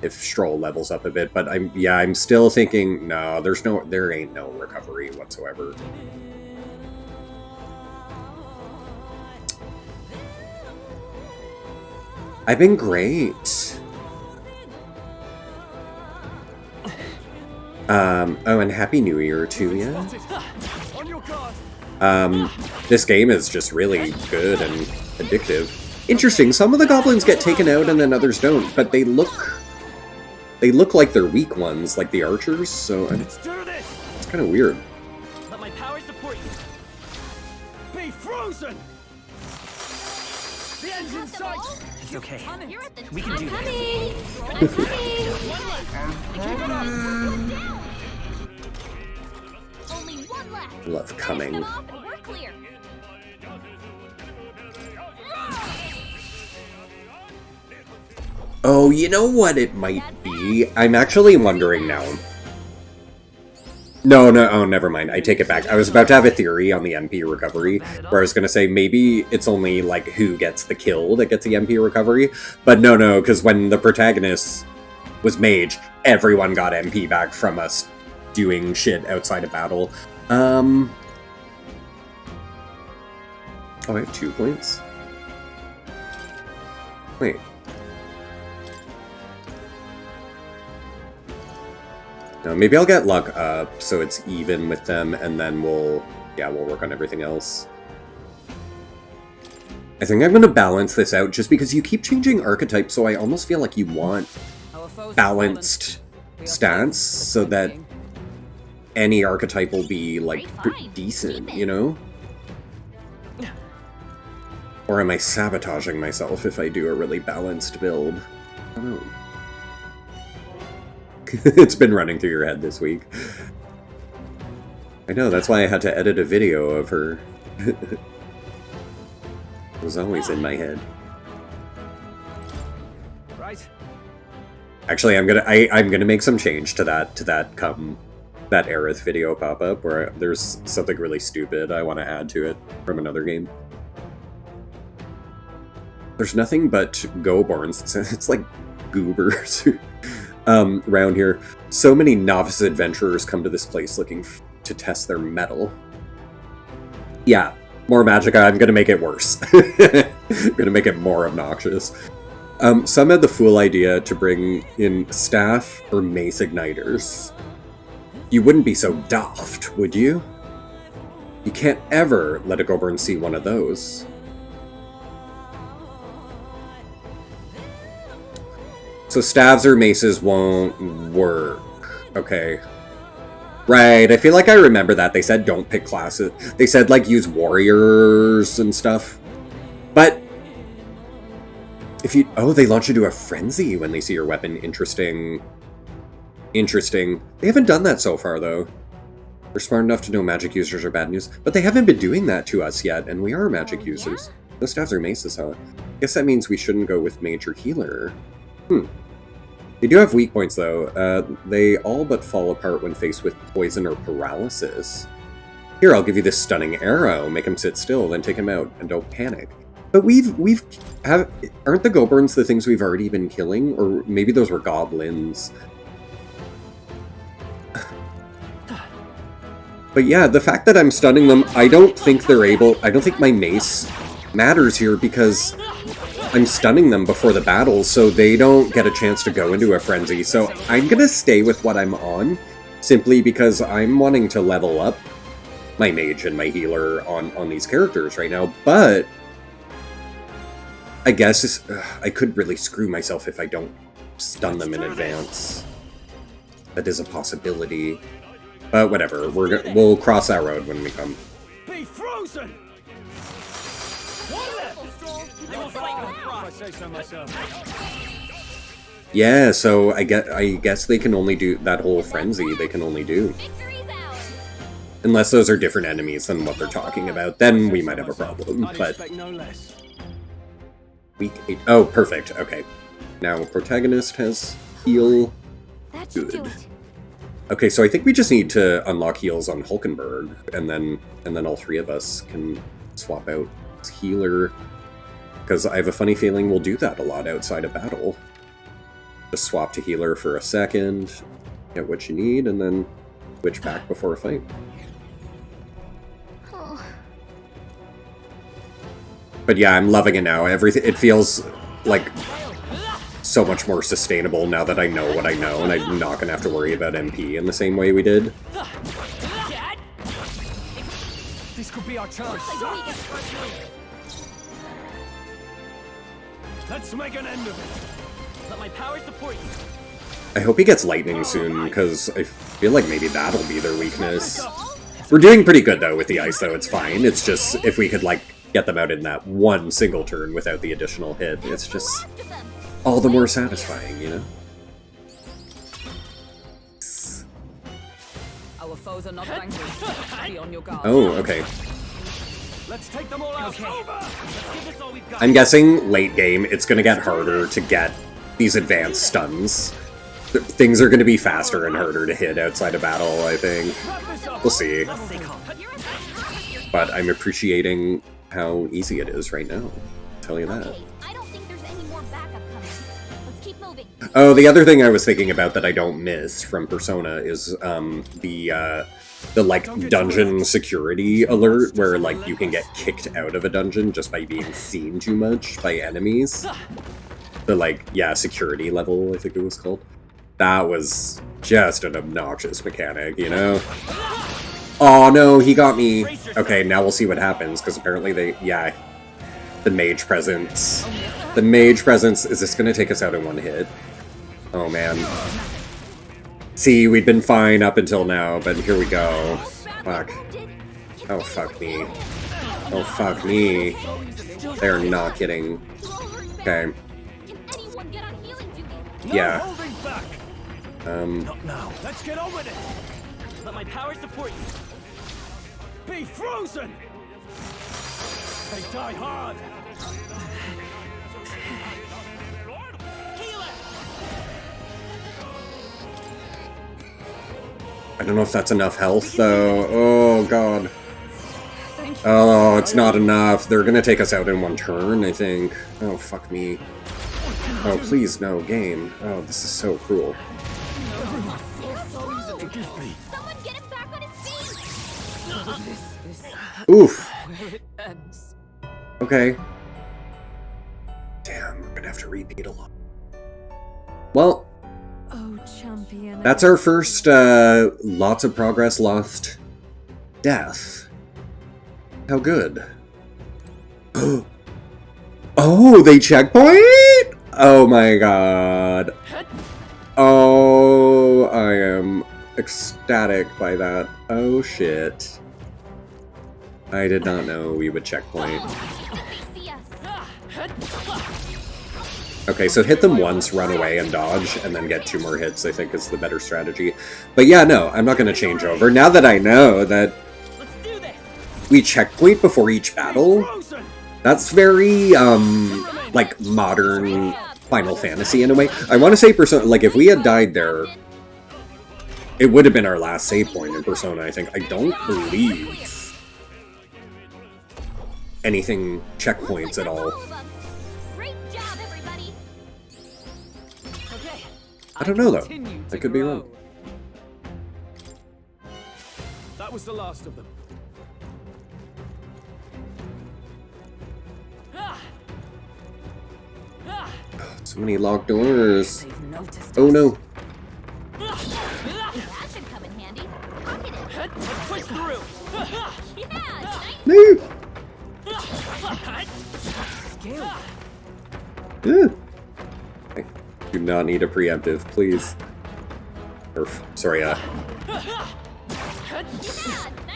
if Stroll levels up a bit, but I'm still thinking, no, there ain't no recovery whatsoever. I've been great. Oh, and Happy New Year to you. This game is just really good and addictive. Interesting, some of the goblins get taken out and then others don't, but they look like they're weak ones, like the archers, so it's kind of weird. Let my power support you. Be frozen! The engine's sight! It's okay. We can do this. Only one left. Love coming. Finish them off and we're clear. Oh, you know what it might be? I'm actually wondering now. No, no, oh, never mind. I take it back. I was about to have a theory on the MP recovery, where I was going to say maybe it's only, like, who gets the kill that gets the MP recovery. But no, because when the protagonist was mage, everyone got MP back from us doing shit outside of battle. Oh, I have 2 points? Wait. No, maybe I'll get luck up so it's even with them, and then we'll work on everything else. I think I'm going to balance this out just because you keep changing archetypes, so I almost feel like you want balanced stats so that any archetype will be, like, decent, you know? Or am I sabotaging myself if I do a really balanced build? I don't know. It's been running through your head this week. I know, that's why I had to edit a video of her. It was always in my head. Right. Actually, I'm gonna make some change to that that Aerith video pop up where there's something really stupid I want to add to it from another game. There's nothing but Goborns. It's like goobers around here. So many novice adventurers come to this place looking to test their mettle. Yeah, more Magicka. I'm gonna make it worse. I'm gonna make it more obnoxious. Some had the fool idea to bring in staff or mace igniters. You wouldn't be so daft, would you? You can't ever let a Goburn see one of those. So staves or maces won't work. Okay. Right, I feel like I remember that. They said don't pick classes. They said, like, use warriors and stuff. But if you... Oh, they launch into a frenzy when they see your weapon. Interesting. Interesting. They haven't done that so far, though. They're smart enough to know magic users are bad news. But they haven't been doing that to us yet, and we are magic users. No staves or maces, huh? Guess that means we shouldn't go with mage or healer. They do have weak points, though. They all but fall apart when faced with poison or paralysis. Here, I'll give you this stunning arrow. Make him sit still, then take him out, and don't panic. But aren't the Goburns the things we've already been killing? Or maybe those were goblins. But yeah, the fact that I'm stunning them, I don't think my mace matters here because I'm stunning them before the battle, so they don't get a chance to go into a frenzy. So I'm gonna stay with what I'm on, simply because I'm wanting to level up my mage and my healer on these characters right now. But I guess I could really screw myself if I don't stun them in advance. That is a possibility. But whatever, we'll cross that road when we come. Be frozen. Yeah, so I guess they can only do that whole frenzy. They can only do, unless those are different enemies than what they're talking about. Then we might have a problem. But week 8. Oh, perfect. Okay, now protagonist has heal. Good. Okay, so I think we just need to unlock heals on Hulkenberg, and then all three of us can swap out healer. Because I have a funny feeling we'll do that a lot outside of battle. Just swap to healer for a second, get what you need, and then switch back before a fight. But yeah, I'm loving it now. It feels like so much more sustainable now that I know what I know, and I'm not going to have to worry about MP in the same way we did. This could be our chance. Let's make an end of it. Let my power support you. I hope he gets lightning soon, because I feel like maybe that'll be their weakness. We're doing pretty good, though, with the ice, though. It's fine. It's just, if we could, like, get them out in that one single turn without the additional hit, it's just all the more satisfying, you know? Our foes are not vanquished. Be on your guard. Oh, okay. Let's take them all out. Let's give this all we've got. I'm guessing late game, it's going to get harder to get these advanced stuns. things are going to be faster and harder to hit outside of battle, I think. We'll see. Let's stay calm. But I'm appreciating how easy it is right now. I'll tell you that. Okay, I don't think there's any more backup coming. Let's keep moving. Oh, the other thing I was thinking about that I don't miss from Persona is the like dungeon security alert where like you can get kicked out of a dungeon just by being seen too much by enemies. The like, yeah, security level, I think it was called. That was just an obnoxious mechanic, you know? Oh no, he got me. Okay, now we'll see what happens, because apparently they, yeah, the mage presence. The mage presence, is this gonna take us out in one hit? Oh man. See, we'd been fine up until now, but here we go. Fuck. Oh, fuck me. Oh, fuck me. They're not kidding. Okay. Can anyone get on healing duty? Yeah. Holding back. Not now. Let's get on with it. Let my power support you. Be frozen. They die hard. I don't know if that's enough health, though. Oh, God. Oh, it's not enough. They're gonna take us out in one turn, I think. Oh, fuck me. Oh, please, no, game. Oh, this is so cruel. Someone get him back on his feet! Oof. Where it ends. Okay. Damn, we're gonna have to repeat a lot. Well, Oh, champion. that's our first, lots of progress, lost death. How good. Oh, they checkpoint? Oh my god. Oh, I am ecstatic by that. Oh shit. I did not know we would checkpoint. They see us. Okay, so hit them once, run away, and dodge, and then get 2 more hits, I think is the better strategy. But yeah, no, I'm not going to change over. Now that I know that Let's do this. we checkpoint before each battle, Frozen. that's very, like, modern Final Fantasy in a way. I want to say Persona, like, if we had died there, it would have been our last save point in Persona, I think. I don't believe anything checkpoints at all. Great job, everybody! Okay. I don't know, though. Continue I to could be grow. wrong. That was the last of them. So many locked doors. They've noticed Oh us. no. That should come in handy. Pocket it. Let's push through. Yeah, nice. No. Scale. Ugh. I do not need a preemptive, please. Or, sorry, Yeah, nice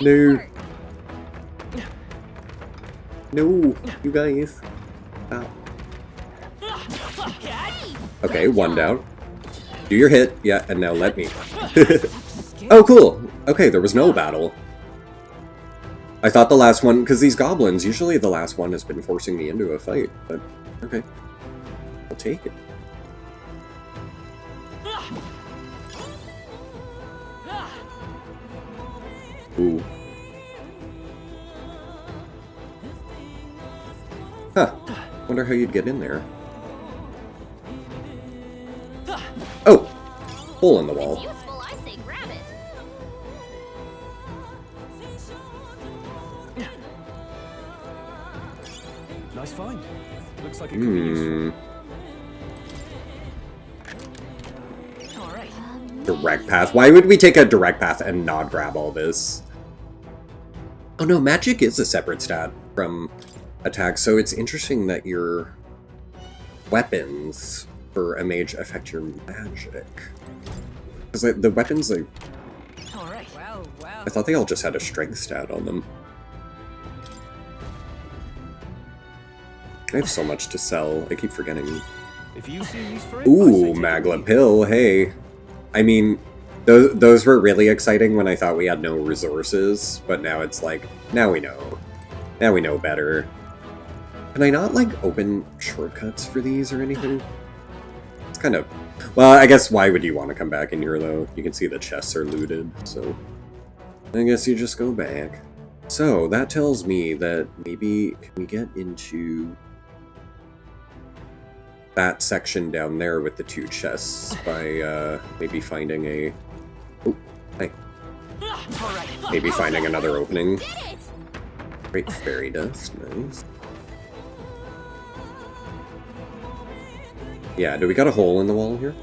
No. work. no, you guys. Ow. Okay, one down. Do your hit, yeah, and now let me. Oh, cool. Okay, there was no battle. I thought the last one, because these goblins, usually the last one has been forcing me into a fight, but okay. I'll take it. Ooh. Huh. Wonder how you'd get in there. Oh! Hole in the wall. Useful, I say grab it. Nice find. Looks like it could be useful. All right. Direct path. Why would we take a direct path and not grab all this? Oh no, magic is a separate stat from attack, so it's interesting that your weapons for a mage affect your magic. Because the weapons, like, All right. Well, well. I thought they all just had a strength stat on them. I have so much to sell, I keep forgetting. If you see use for it, I say Ooh, take a Magla leap. Pill, hey. I mean, those were really exciting when I thought we had no resources, but now it's like, now we know. Now we know better. Can I not, like, open shortcuts for these or anything? It's kind of Well, I guess why would you want to come back in here, though? You can see the chests are looted, so... I guess you just go back. So, that tells me that maybe... Can we get into... that section down there with the 2 chests by, maybe finding a... Oh, hey. Maybe finding another opening. Great fairy dust, nice. Yeah, do we got a hole in the wall here?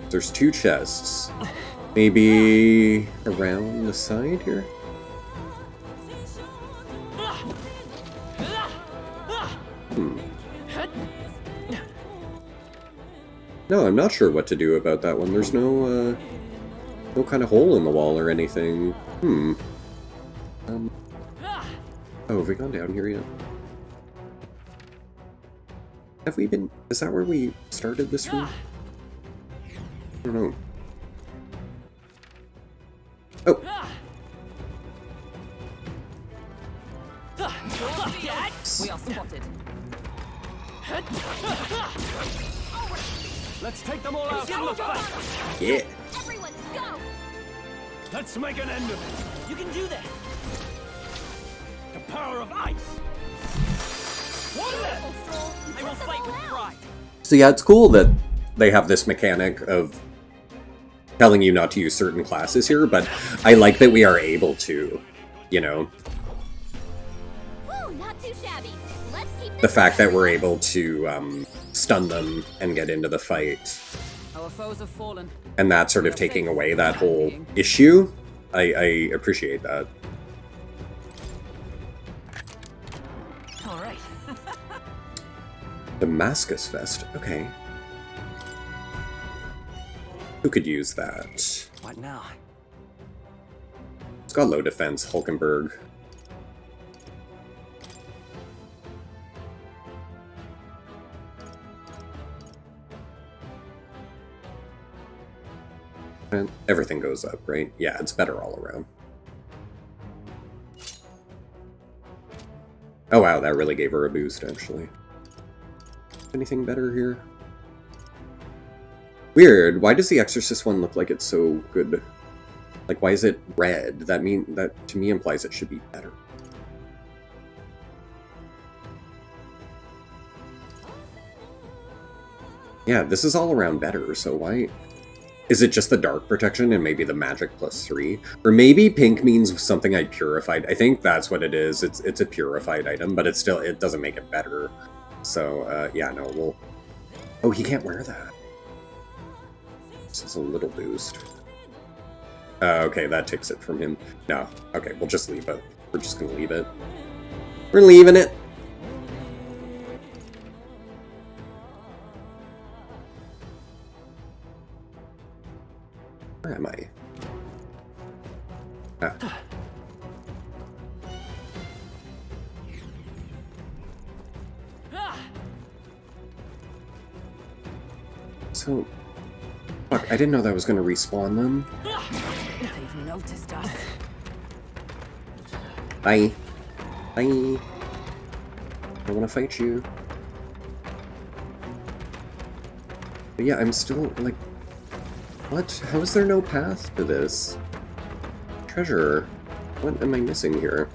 There's 2 chests. Maybe around the side here? No, I'm not sure what to do about that one. There's no kind of hole in the wall or anything. Oh, have we gone down here yet? Have we been... Is that where we started this room? I don't know. Oh! We are spotted. Let's take them all out in the fight. Yeah! Everyone, go! Let's make an end of it. You can do this. The power of ice. I will fight with pride. So yeah, it's cool that they have this mechanic of telling you not to use certain classes here, but I like that we are able to, you know. Woo, not too shabby. Let's keep The fact that we're able to stun them and get into the fight. Our foes have fallen. And that sort of taking away that whole issue, I appreciate that. All right. Damascus Vest, okay. Who could use that? What now? It's got low defense, Hulkenberg. And everything goes up, right? Yeah, it's better all around. Oh wow, that really gave her a boost, actually. Anything better here? Weird, why does the Exorcist one look like it's so good? Like, why is it red? That to me implies it should be better. Yeah, this is all around better, so why... Is it just the dark protection and maybe the magic +3? Or maybe pink means something I purified. I think that's what it is. It's a purified item, but it doesn't make it better. So, yeah, no, we'll... Oh, he can't wear that. This is a little boost. Okay, that takes it from him. No, okay, we'll just leave it. We're just gonna leave it. We're leaving it! Where am I? Ah. So... Fuck, I didn't know that was gonna respawn them. They've noticed us. Bye. Bye. I wanna fight you. But yeah, I'm still, like... What? How is there no path to this? Treasure. What am I missing here?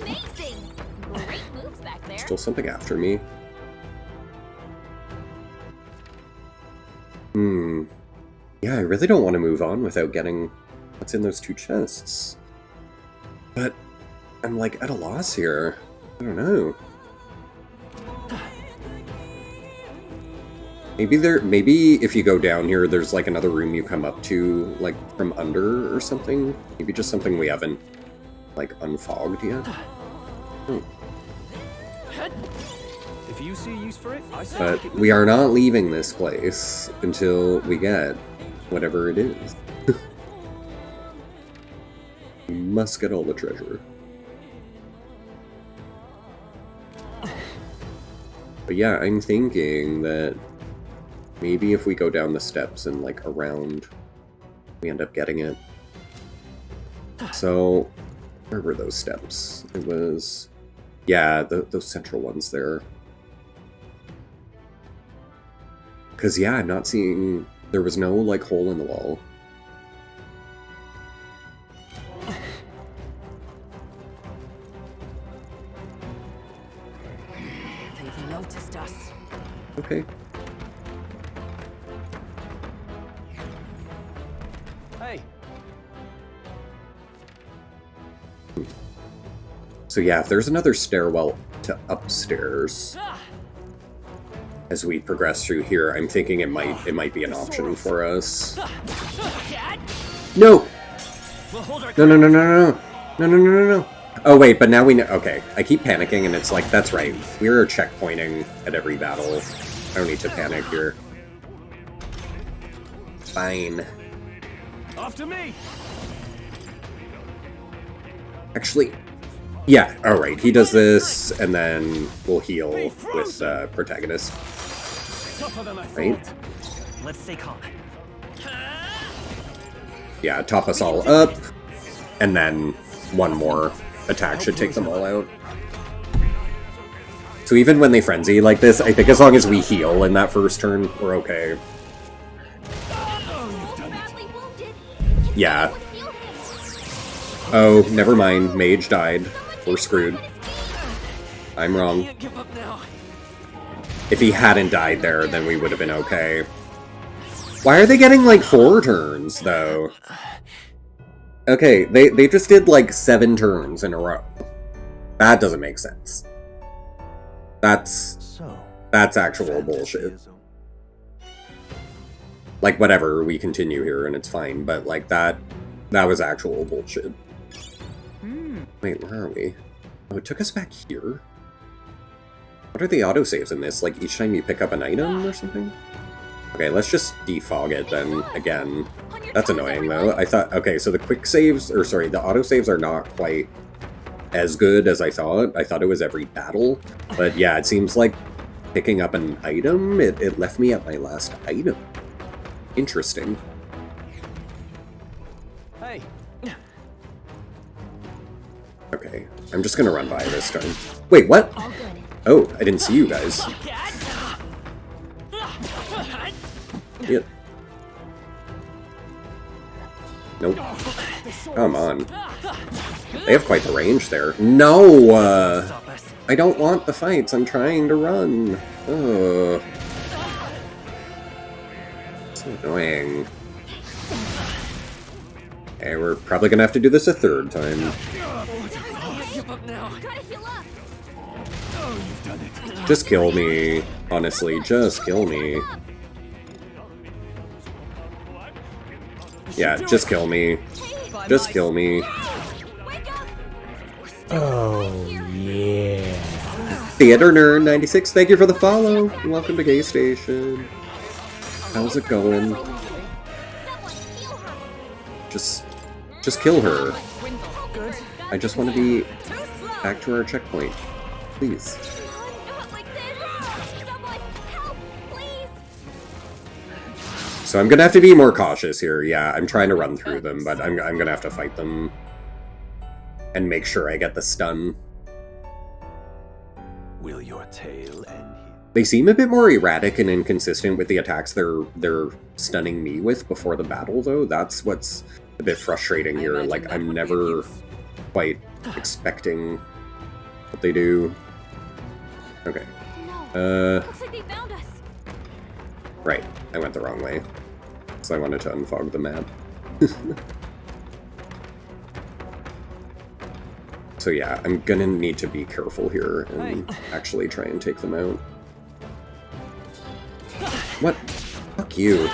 Amazing! Great moves back there. Still something after me. Yeah, I really don't want to move on without getting what's in those 2 chests. But I'm like at a loss here. I don't know. Maybe if you go down here, there's like another room you come up to, like from under or something. Maybe just something we haven't like unfogged yet. Oh. If you see use for it, I say. But we are not leaving this place until we get whatever it is. We must get all the treasure. But yeah, I'm thinking that maybe if we go down the steps and, like, around, we end up getting it. So, where were those steps? It was... Yeah, those central ones there. Because, yeah, I'm not seeing... There was no, like, hole in the wall. They've noticed us. Okay. Hey, So yeah, if there's another stairwell to upstairs as we progress through here, I'm thinking it might be an option for us. No! No, no, no, no, no, no, no, no, no, no. Oh wait, but now we know. Okay, I keep panicking, and it's like, that's right. We're checkpointing at every battle. I don't need to panic here. Fine. after me. Actually, yeah, alright, he does this, and then we'll heal with protagonist. Tougher than I Right? thought. Let's stay calm. Yeah, top us all up, and then one more attack should take them all out. So even when they frenzy like this, I think as long as we heal in that first turn, we're okay. Badly wounded. Can Yeah. someone heal him? Oh, never mind. Mage died. We're screwed. I'm wrong. Can't give up now. If he hadn't died there, then we would have been okay. Why are they getting, like, 4 turns, though? Okay, they just did, like, 7 turns in a row. That doesn't make sense. That's actual bullshit. Like, whatever, we continue here and it's fine, but, like, that was actual bullshit. Wait, where are we? Oh, it took us back here? What are the autosaves in this? Like, each time you pick up an item or something? Okay, let's just defog it then, again. That's annoying, though. I thought... Okay, so the quick saves... Or, sorry, the autosaves are not quite as good as I thought. I thought it was every battle. But, yeah, it seems like picking up an item, it left me at my last item. Interesting. Hey, Okay, I'm just gonna run by this time. Wait, what? All good. Oh, I didn't see you guys. Yeah. Nope. Come on. They have quite the range there. No! Stop us. I don't want the fights. I'm trying to run. Ugh. So annoying. Okay, we're probably gonna have to do this a 3rd time. give up now. Gotta heal up. Oh, you've done it. Just kill me. Honestly, just kill me. Yeah, just kill me. Hey, Just kill me. wake up. Oh, yeah. Theater Nerd 96, thank you for the follow. Welcome to GayStation. How's it going? Someone heal her. Just kill her. Good. I just want to be back to our checkpoint. Please. Not like this. Someone help, please. So I'm gonna have to be more cautious here. Yeah, I'm trying to run through them, but I'm gonna have to fight them. And make sure I get the stun. Will your tale end here? They seem a bit more erratic and inconsistent with the attacks they're stunning me with before the battle, though. That's what's a bit frustrating here. Like, I'm never quite expecting what they do. Okay. No. Looks like they found us. Right. I went the wrong way. So I wanted to unfog the map. So yeah, I'm gonna need to be careful here and actually try and take them out. What? Fuck you.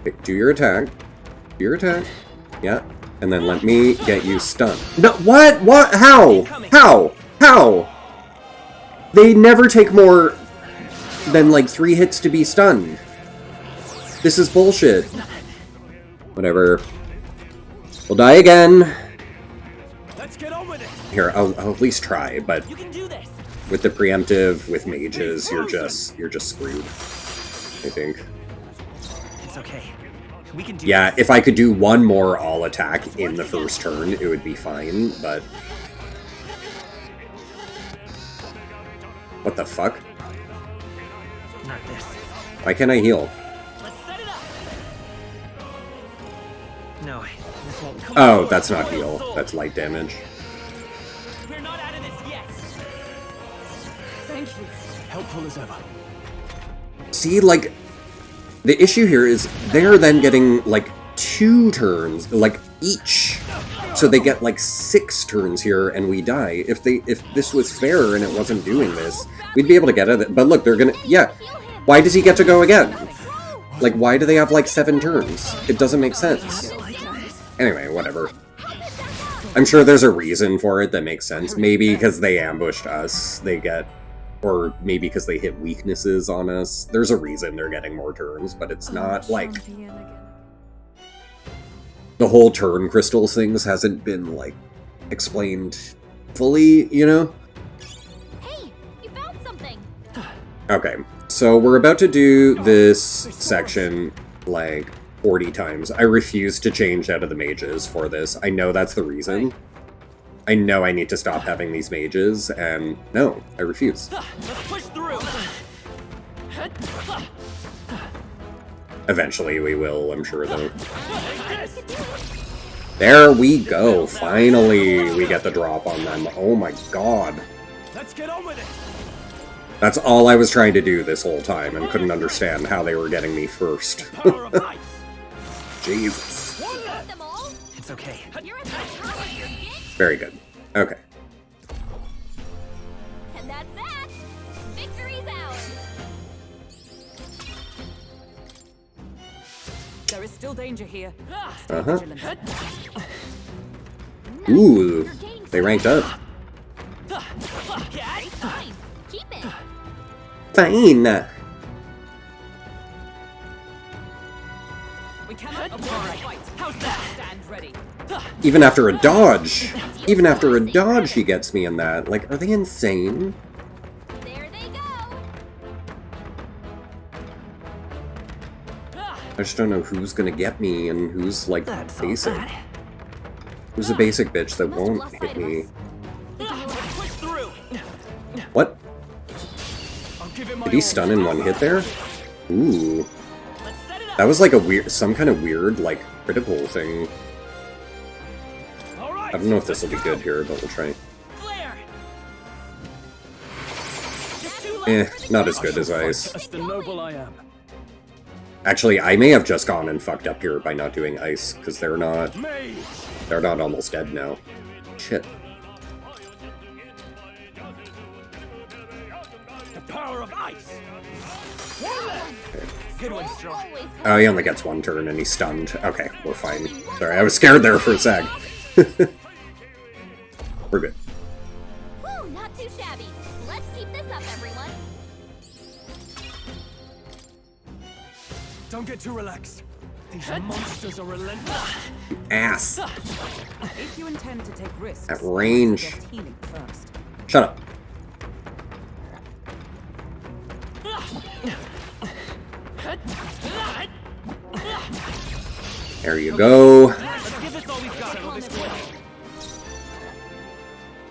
Okay, do your attack. Do your attack. Yeah. And then let me get you stunned. No, what? What? How? How? How? They never take more than like 3 hits to be stunned. This is bullshit. Whatever. We'll die again. Let's get on with it. Here, I'll at least try, but You can do this. with the preemptive, with mages, you're just screwed. I think. It's okay. We can do Yeah, this. if I could do one more all attack in the first turn, it would be fine, but... What the fuck? Not this. Why can't I heal? Let's set it up. No, this won't come. Oh, that's not heal. That's light damage. We're not out of this yet. Thank you. Helpful as ever. See, like, the issue here is they're then getting, like, 2 turns, like, each. So they get, like, 6 turns here, and we die. If this was fair and it wasn't doing this, we'd be able to get it. But look, they're gonna... Yeah. Why does he get to go again? Like, why do they have, like, 7 turns? It doesn't make sense. Anyway, whatever. I'm sure there's a reason for it that makes sense. Maybe because they ambushed us, they get... Or maybe because they hit weaknesses on us. There's a reason they're getting more turns, but it's not, like... The whole turn crystals things hasn't been, like, explained fully, you know? Hey, you found something. Okay, so we're about to do this section, like, 40 times. I refuse to change out of the mages for this. I know that's the reason. I know I need to stop having these mages, and no, I refuse. Let's push through. Eventually we will, I'm sure, though. There we go! Finally, we get the drop on them. Oh my god. Let's get on with it. That's all I was trying to do this whole time, and couldn't understand how they were getting me first. Power of ice. Jesus. Got them all. It's okay. You're a power, you bitch. Very good. Okay. And that's that. Victory's ours. There is still danger here. Uh-huh. Vigilant. Ooh, they ranked up. Fine. Keep it. Fine. We cannot avoid the fight. How's that? Stand ready. Even after a dodge. Even after a dodge, he gets me in that. Like, are they insane? There they go. I just don't know who's gonna get me and who's, like, basic. Who's a basic bitch that won't hit me? Let's push through. What? I'll give it my Did he all. stun in one hit there? Ooh. Let's set it up. That was like a weird, some kind of weird, like, critical thing. All right. I don't know if this will be good here, but we'll try. Flare. Not as good as ice. As the noble I am. Actually, I may have just gone and fucked up here by not doing ice, because they're not almost dead now. Shit. The power of ice. Good one, Straw. Always Oh, he only gets 1 turn and he's stunned. Okay, we're fine. Sorry, I was scared there for a sec. We're good. Whew, not too shabby. Let's keep this up, everyone. Don't get too relaxed. These monsters are relentless. Ass. If you intend to take risks, At range. I suggest healing first. Shut up. There you go. Let's give this all we've got. Settle this way.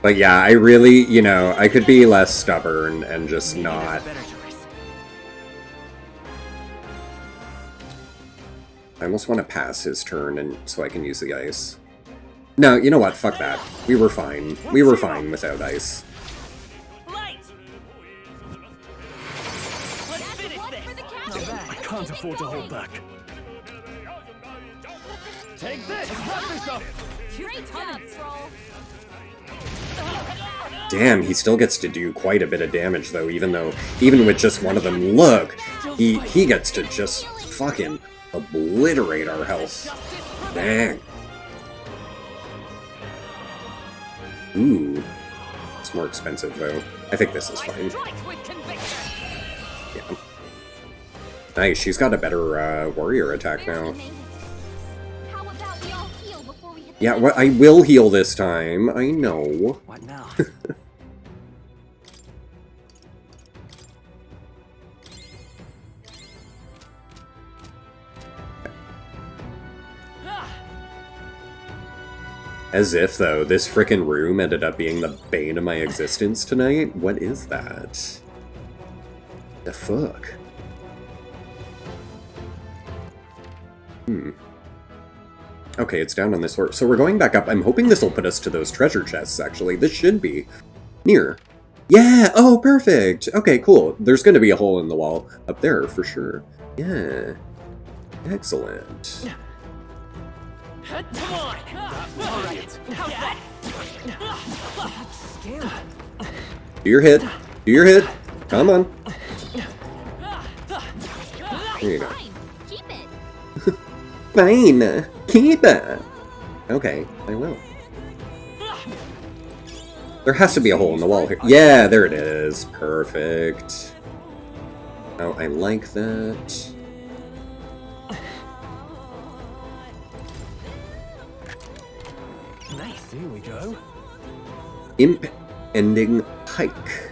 But yeah, I really, you know, I could be less stubborn and just not. Better choice. I almost want to pass his turn and so I can use the ice. No, you know what? Fuck that. We were fine. We were fine without ice. Light. Let's finish One this. for the captain. I can't afford to hold back. Take this. Wrap this up. Great job, Stroll. Damn, he still gets to do quite a bit of damage though, even with just one of them. Look, he gets to just fucking obliterate our health. Dang. Ooh. It's more expensive though. I think this is fine. Strike with conviction. Yeah. Nice, she's got a better warrior attack now. How about we all heal before we hit the Yeah, well, I will heal this time. I know. What now? As if, though, this frickin' room ended up being the bane of my existence tonight? What is that? The fuck? Okay, it's down on this floor. So we're going back up. I'm hoping this will put us to those treasure chests, actually. This should be near. Yeah! Oh, perfect! Okay, cool. There's gonna be a hole in the wall up there, for sure. Yeah. Excellent. Come on! All right. Do your hit. Do your hit. Come on. There you go. fine. Keep it. Fine. Keep it. Okay, I will. There has to be a hole in the wall here. Yeah, there it is. Perfect. Oh, I like that. Nice. Here we go. Imp Ending Pike.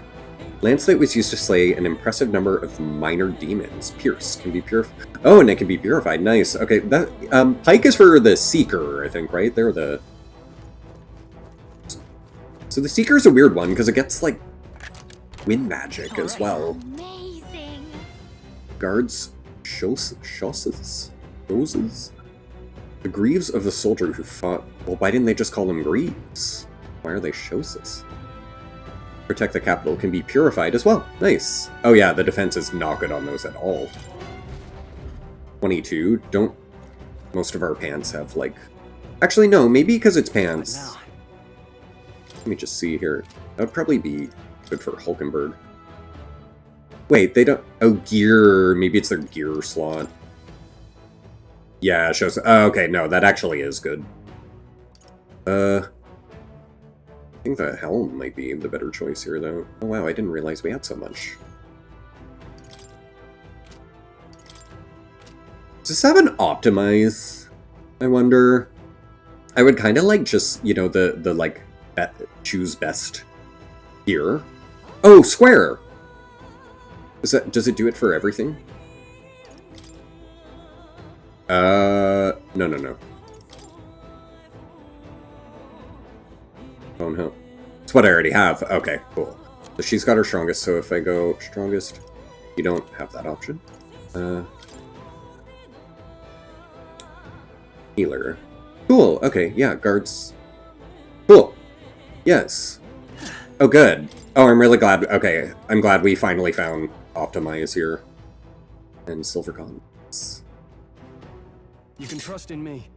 Lancelight was used to slay an impressive number of minor demons. Pierce can be purified. Oh, and it can be purified. Nice. Okay, that Pike is for the Seeker, I think, right? They're the... So the Seeker's a weird one, because it gets, like, wind magic as well. Amazing. Guards... Shosses? The Greaves of the soldier who fought... Well, why didn't they just call them Greaves? Why are they Shosses? Protect the capital can be purified as well. Nice. Oh yeah, the defense is not good on those at all. 22. Don't... Most of our pants have, like... Actually, no, maybe because it's pants. Let me just see here. That would probably be good for Hulkenberg. Wait, they don't... Oh, gear. Maybe it's their gear slot. Yeah, it shows... Oh, okay, no, that actually is good. I think the helm might be the better choice here, though. Oh wow, I didn't realize we had so much. Does this have an optimize? I wonder. I would kind of like just, you know, the like, choose best here. Oh, square! Does it do it for everything? No. Oh no. It's what I already have. Okay, cool. So she's got her strongest, so if I go strongest, you don't have that option. Healer. Cool, okay, yeah, guards. Cool. Yes. Oh, good. Oh, I'm really glad. Okay, I'm glad we finally found Optimize here. And silver gauntlets. You can trust in me.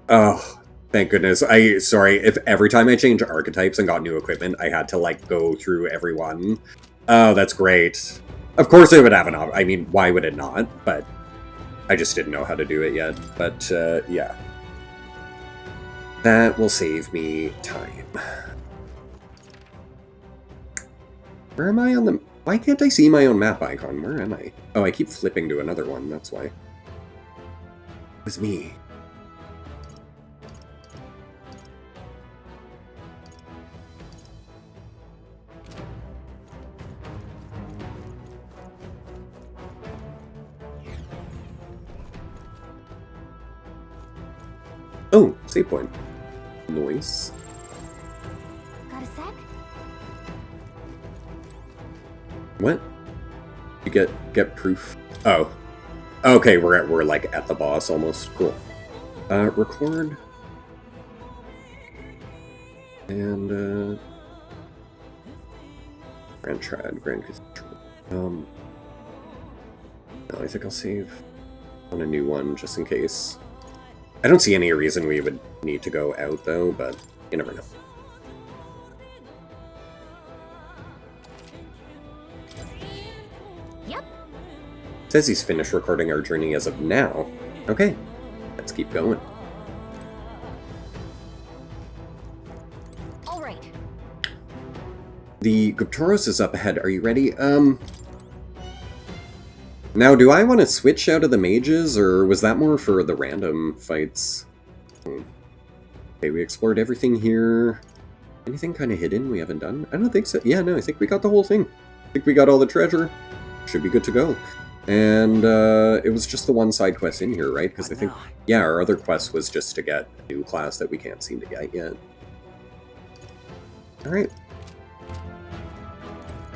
Oh, thank goodness. Sorry, if every time I changed archetypes and got new equipment, I had to, like, go through every one. Oh, that's great. Of course it would have an I mean, why would it not? But I just didn't know how to do it yet. But, yeah. That will save me time. Where am I on the... Why can't I see my own map icon? Where am I? Oh, I keep flipping to another one, that's why. It was me. Oh, save point. Noise. Got a sec? What? You get proof? Oh. Okay, we're like at the boss almost. Cool. Record. And Grand Trad, Grand Cathedral. No, I think I'll save on a new one just in case. I don't see any reason we would need to go out though, but you never know. Yep. Says he's finished recording our journey as of now. Okay, let's keep going. All right. The Guptoros is up ahead. Are you ready? Now, do I want to switch out of the mages, or was that more for the random fights? Okay, we explored everything here. Anything kind of hidden we haven't done? I don't think so. Yeah, no, I think we got the whole thing. I think we got all the treasure. Should be good to go. And it was just the one side quest in here, right? Because I think, yeah, our other quest was just to get a new class that we can't seem to get yet. Alright.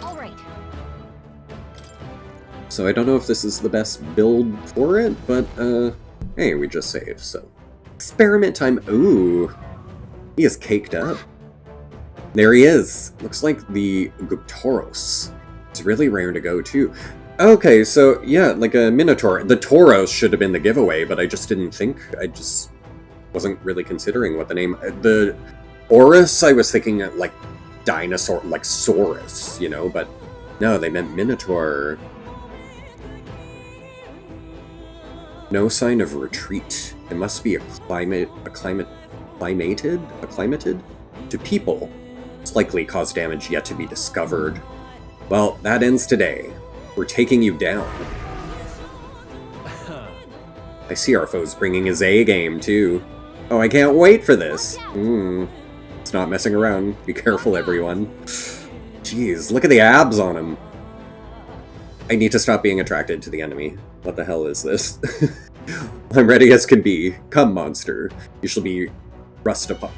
Alright. So I don't know if this is the best build for it, but, hey, we just saved, so. Experiment time. Ooh. He is caked up. There he is. Looks like the Tauros. It's really rare to go, too. Okay, so, yeah, like a Minotaur. The Tauros should have been the giveaway, but I just didn't think. I just wasn't really considering what the name... The Orus, I was thinking, like, dinosaur, like Saurus, you know, but no, they meant Minotaur. No sign of retreat. It must be acclimated to people. It's likely caused damage yet to be discovered. Well, that ends today. We're taking you down. I see our foe's bringing his A game, too. Oh, I can't wait for this. It's not messing around. Be careful, everyone. Jeez, look at the abs on him. I need to stop being attracted to the enemy. What the hell is this? I'm ready as can be. Come, monster. You shall be rust upon.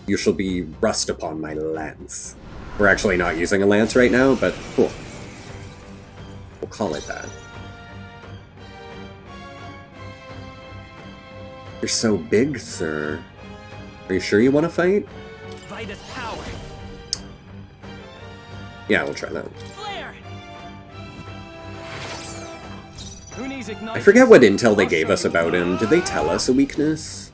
You shall be rust upon my lance. We're actually not using a lance right now, but cool. We'll call it that. You're so big, sir. Are you sure you want to fight? Vitus power. Yeah, we'll try that. Flare. Who needs ignite? I forget what intel they gave us about him. Did they tell us a weakness?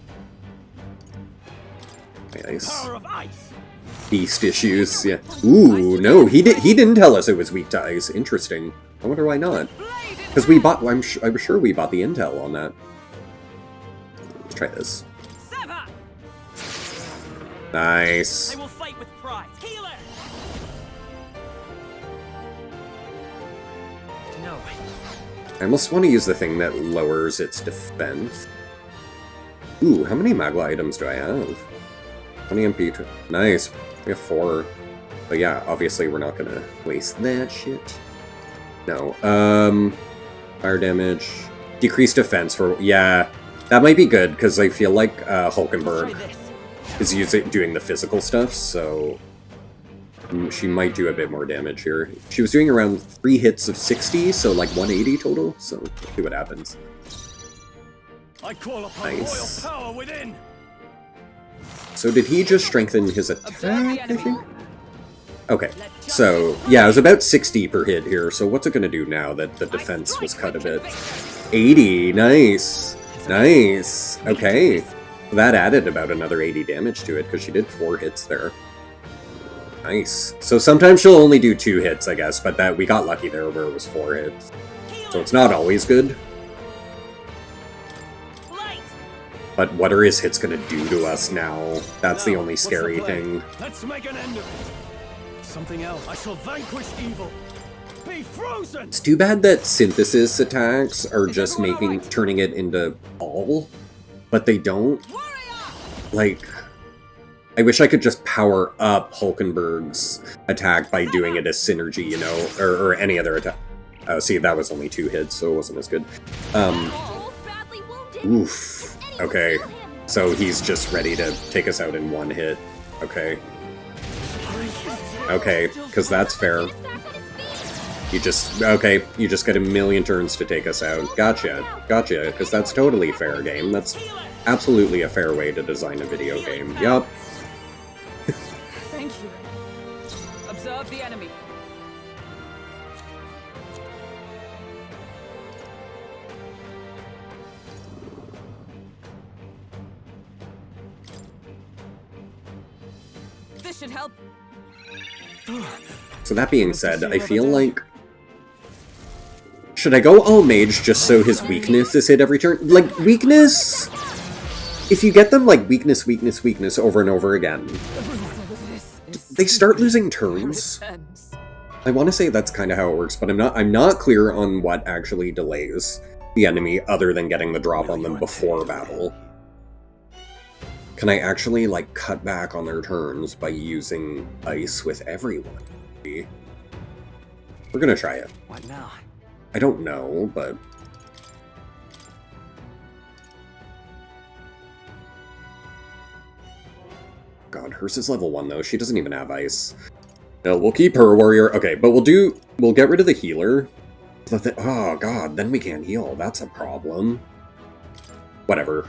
Nice. Power of ice. Beast issues, yeah. Ooh, no, he didn't tell us it was weak to ice. Interesting. I wonder why not. Because we bought, I'm sure we bought the intel on that. Let's try this. Sever. Nice. I will fight with pride. Healer. No. I almost want to use the thing that lowers its defense. Ooh, how many Magla items do I have? 20 MP. Nice. We have 4. But yeah, obviously we're not gonna waste that shit. No. Fire damage. Decreased defense for... Yeah, that might be good, because I feel like Hulkenberg is doing the physical stuff, so... she might do a bit more damage here. She was doing around 3 hits of 60, so like 180 total, so let's see what happens. I call upon royal power within. So did he just strengthen his attack, I think? Okay, so, yeah, it was about 60 per hit here, so what's it gonna do now that the defense was cut a bit? 80, nice! Nice! Okay. That added about another 80 damage to it, because she did 4 hits there. Nice. So sometimes she'll only do 2 hits, I guess, but that we got lucky there where it was 4 hits. So it's not always good. But what are his hits gonna do to us now? That's the only scary thing. Let's make an end of it. Something else. I shall vanquish evil. Be frozen. It's too bad that synthesis attacks are just turning it into all, but they don't. Like, I wish I could just power up Hulkenberg's attack by doing it as synergy, you know, or any other attack. See, that was only 2 hits, so it wasn't as good. Oof. Okay, so he's just ready to take us out in 1 hit. Okay. Okay, because that's fair. You just get a million turns to take us out. Gotcha, because that's totally fair game. That's absolutely a fair way to design a video game. Yup. Thank you. Observe the enemy. This should help. So that being said, I feel like... Should I go all mage just so his weakness is hit every turn? Like, weakness... If you get them, like, weakness, weakness, weakness over and over again, they start losing turns. I want to say that's kind of how it works, but I'm not clear on what actually delays the enemy other than getting the drop on them before battle. Can I actually, like, cut back on their turns by using ice with everyone? We're gonna try it. What now? I don't know, but... God, hers is level 1 though. She doesn't even have ice. No, we'll keep her warrior. Okay, but we'll get rid of the healer. Oh god, then we can't heal. That's a problem. Whatever.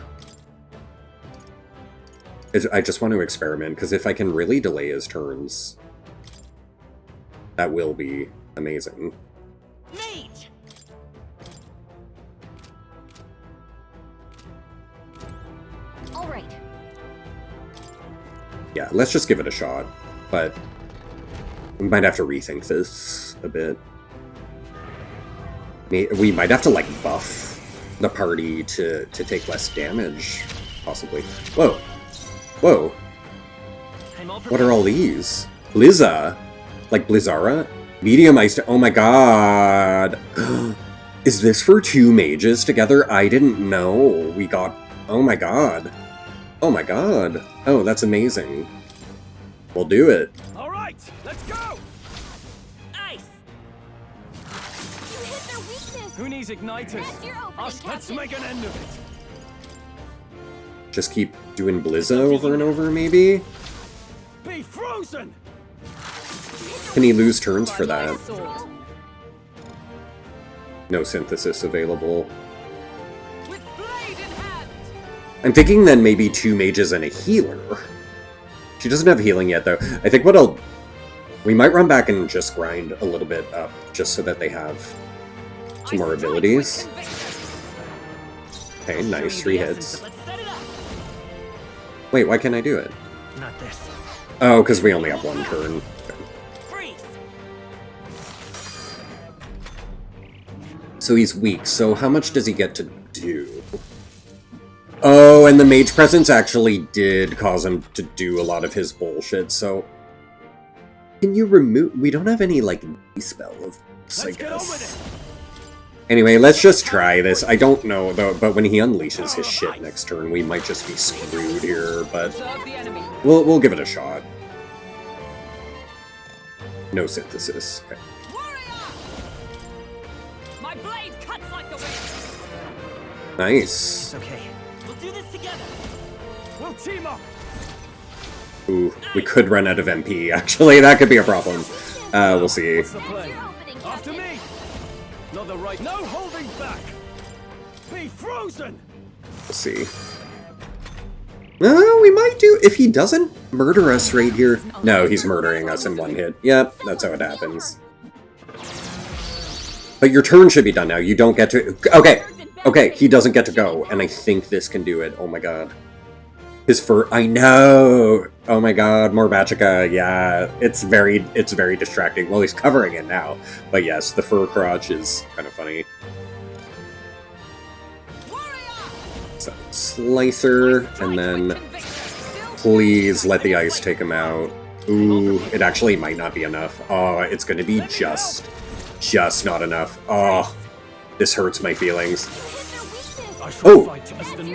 I just want to experiment, because if I can really delay his turns, that will be amazing. Mage! All right. Yeah, let's just give it a shot, but we might have to rethink this a bit. We might have to, like, buff the party to take less damage, possibly. Whoa. Whoa. What are all these? Blizza? Like Blizzara? Medium ice... Oh my god. Is this for 2 mages together? I didn't know. We got... Oh my god. Oh my god. Oh, that's amazing. We'll do it. All right, let's go! Ice! You hit their weakness. Who needs igniters? That's your opening, Let's Captain. make an end of it. Just keep doing Blizza over and over, maybe? Be frozen! Can he lose turns for My that? sword. No synthesis available. With blade in hand! I'm thinking then maybe 2 mages and a healer. She doesn't have healing yet, though. I think what I'll... We might run back and just grind a little bit up, just so that they have some more abilities. Okay, nice. 3 hits. Let's set it up. Wait, why can't I do it? Not this. Oh, because we only have 1 turn. Freeze! So he's weak, so how much does he get to do? Oh, and the mage presence actually did cause him to do a lot of his bullshit, so... Can you remove... We don't have any, like, spell of this, I Let's get on with guess. it! Anyway, let's just try this. I don't know, though, but when he unleashes his shit next turn, we might just be screwed here, but... Serve the enemy. We'll give it a shot. No synthesis. Okay. Warrior! My blade cuts like the wind! Nice. It's okay. We'll do this together. We'll team up. Ooh, we could run out of MP, actually. That could be a problem. We'll see. What's the That's plan? your opening, After Captain. me! Not the right... No holding back! Be frozen! We'll see. We might do... If he doesn't murder us right here... No, he's murdering us in 1 hit. Yep, that's how it happens. But your turn should be done now. You don't get to... Okay, okay, he doesn't get to go. And I think this can do it. Oh my god. His fur... I know! Oh my god, more Magica. Yeah, it's very distracting. Well, he's covering it now. But yes, the fur crotch is kind of funny. So, Slicer, and then please let the ice take him out. Ooh, it actually might not be enough. Oh, it's going to be just not enough. Oh, this hurts my feelings. Oh,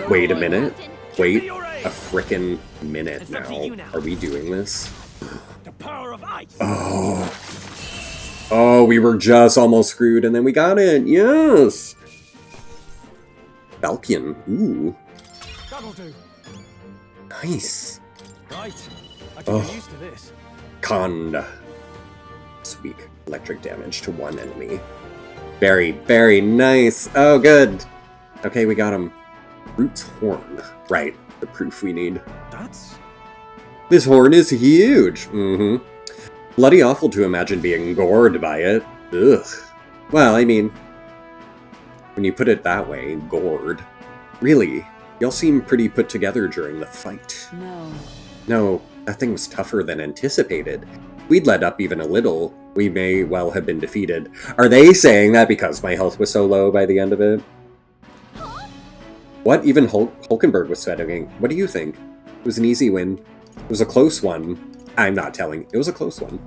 wait a minute. Wait a frickin' minute now. Are we doing this? The power of ice! Oh. Oh, we were just almost screwed, and then we got it. Yes! Falcon. Ooh. That'll do. Nice. Right. I can get used to this. Conda. Sweet. Electric damage to 1 enemy. Very, very nice. Oh, good. Okay, we got him. Root's horn. Right. The proof we need. That's... This horn is huge. Mm-hmm. Bloody awful to imagine being gored by it. Ugh. Well, I mean... When you put it that way, gored. Really, y'all seem pretty put together during the fight. No. No, that thing was tougher than anticipated. We'd let up even a little. We may well have been defeated. Are they saying that because my health was so low by the end of it? What? Even Hulkenberg was sweating. What do you think? It was an easy win. It was a close one. I'm not telling. It was a close one.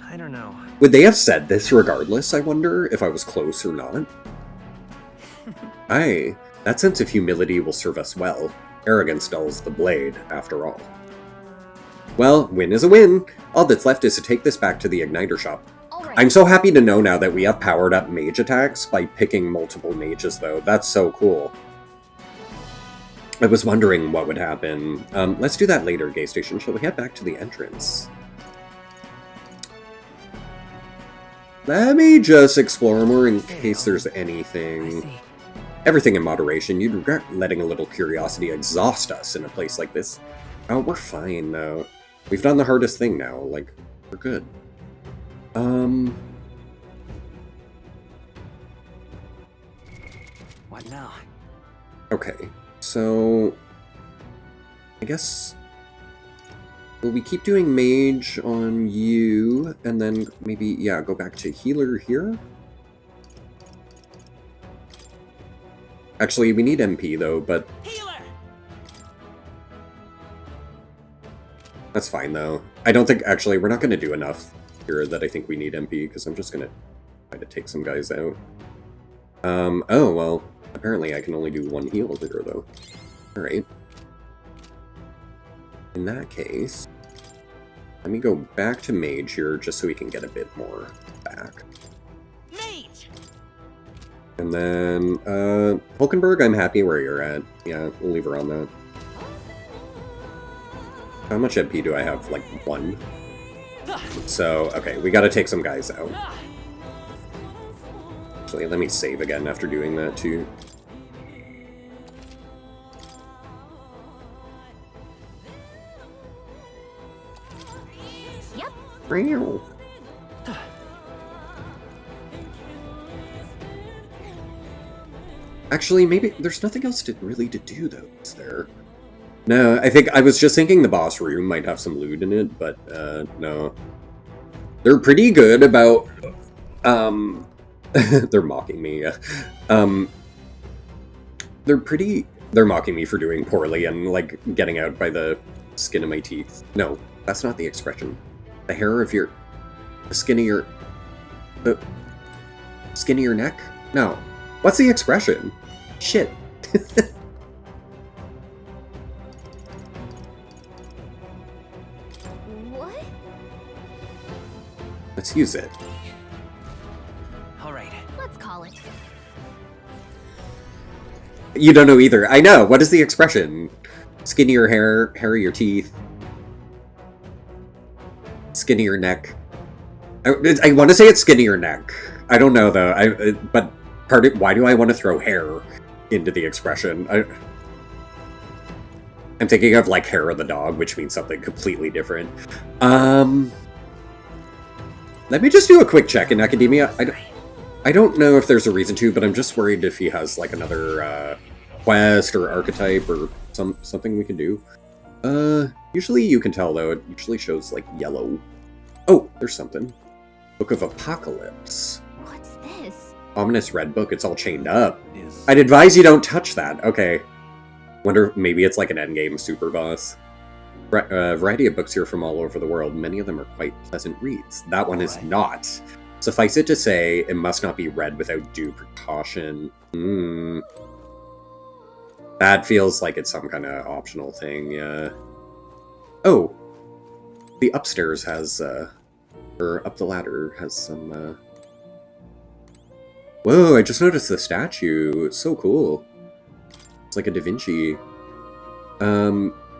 I I don't know. Would they have said this regardless, I wonder, if I was close or not? Aye, that sense of humility will serve us well. Arrogance dulls the blade, after all. Well, win is a win. All that's left is to take this back to the Igniter shop. Alright. I'm so happy to know now that we have powered up mage attacks by picking multiple mages, though. That's so cool. I was wondering what would happen. Let's do that later, GayStation. Shall we head back to the entrance? Let me just explore more in case there's anything. Everything in moderation. You'd regret letting a little curiosity exhaust us in a place like this. Oh, we're fine, though. We've done the hardest thing now. Like, we're good. What now? Okay, so I guess will we keep doing mage on you, and then maybe, yeah, go back to healer here? Actually, we need MP, though, but Healer! that's fine, though. I don't think, actually, we're not going to do enough here that I think we need MP, because I'm just going to try to take some guys out. Oh, well, apparently I can only do one heal here, though. Alright. In that case, let me go back to mage here, just so we can get a bit more back. Mage! And then, Hulkenberg, I'm happy where you're at. Yeah, we'll leave her on that. How much MP do I have? Like, 1? So, okay, we gotta take some guys out. Actually, let me save again after doing that, too. Yep. Meow. Actually, maybe there's nothing else really to do, though, is there? No, I think I was just thinking the boss room might have some loot in it, but no. They're pretty good about they're mocking me. They're mocking me for doing poorly and like getting out by the skin of my teeth. No, that's not the expression. The hair of your the skin of your neck? No. What's the expression? Shit. What? Let's use it. Alright. Let's call it. You don't know either. I know. What is the expression? Skin of your hair, hair of your teeth, skin of your neck. I want to say it's skin of your neck. I don't know though. But why do I want to throw hair into the expression? I'm thinking of like hair of the dog, which means something completely different. Let me just do a quick check in Academia. I don't know if there's a reason to, but I'm just worried if he has like another quest or archetype or something we can do. Usually you can tell though. It usually shows like yellow. Oh, there's something. Book of Apocalypse. What's this? Ominous red book. It's all chained up. I'd advise you don't touch that. Okay. Wonder if maybe it's like an endgame super boss. Variety of books here from all over the world. Many of them are quite pleasant reads. That one is not. Suffice it to say, it must not be read without due precaution. That feels like it's some kind of optional thing, yeah. Oh! The upstairs has, or up the ladder has some, Whoa, I just noticed the statue. It's so cool. It's like a Da Vinci.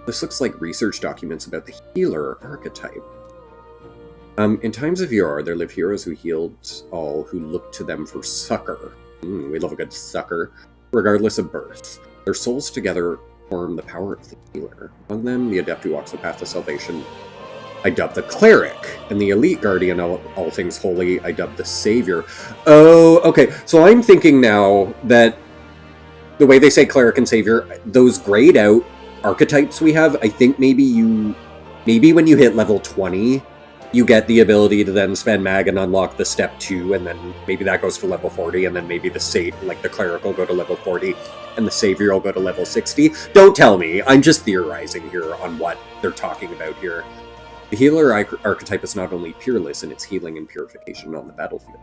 This looks like research documents about the healer archetype. In times of yore, there live heroes who healed all who looked to them for succor. We love a good succor. Regardless of birth. Their souls together form the power of the healer. Among them, the adept who walks the path to salvation, I dub the cleric. And the elite guardian of all things holy, I dub the savior. Oh, okay. So I'm thinking now that the way they say cleric and savior, those grayed out archetypes we have, I think maybe when you hit level 20, you get the ability to then spend mag and unlock the step 2, and then maybe that goes to level 40, and then maybe the cleric will go to level 40, and the savior will go to level 60. Don't tell me. I'm just theorizing here on what they're talking about here. The healer archetype is not only peerless in its healing and purification on the battlefield,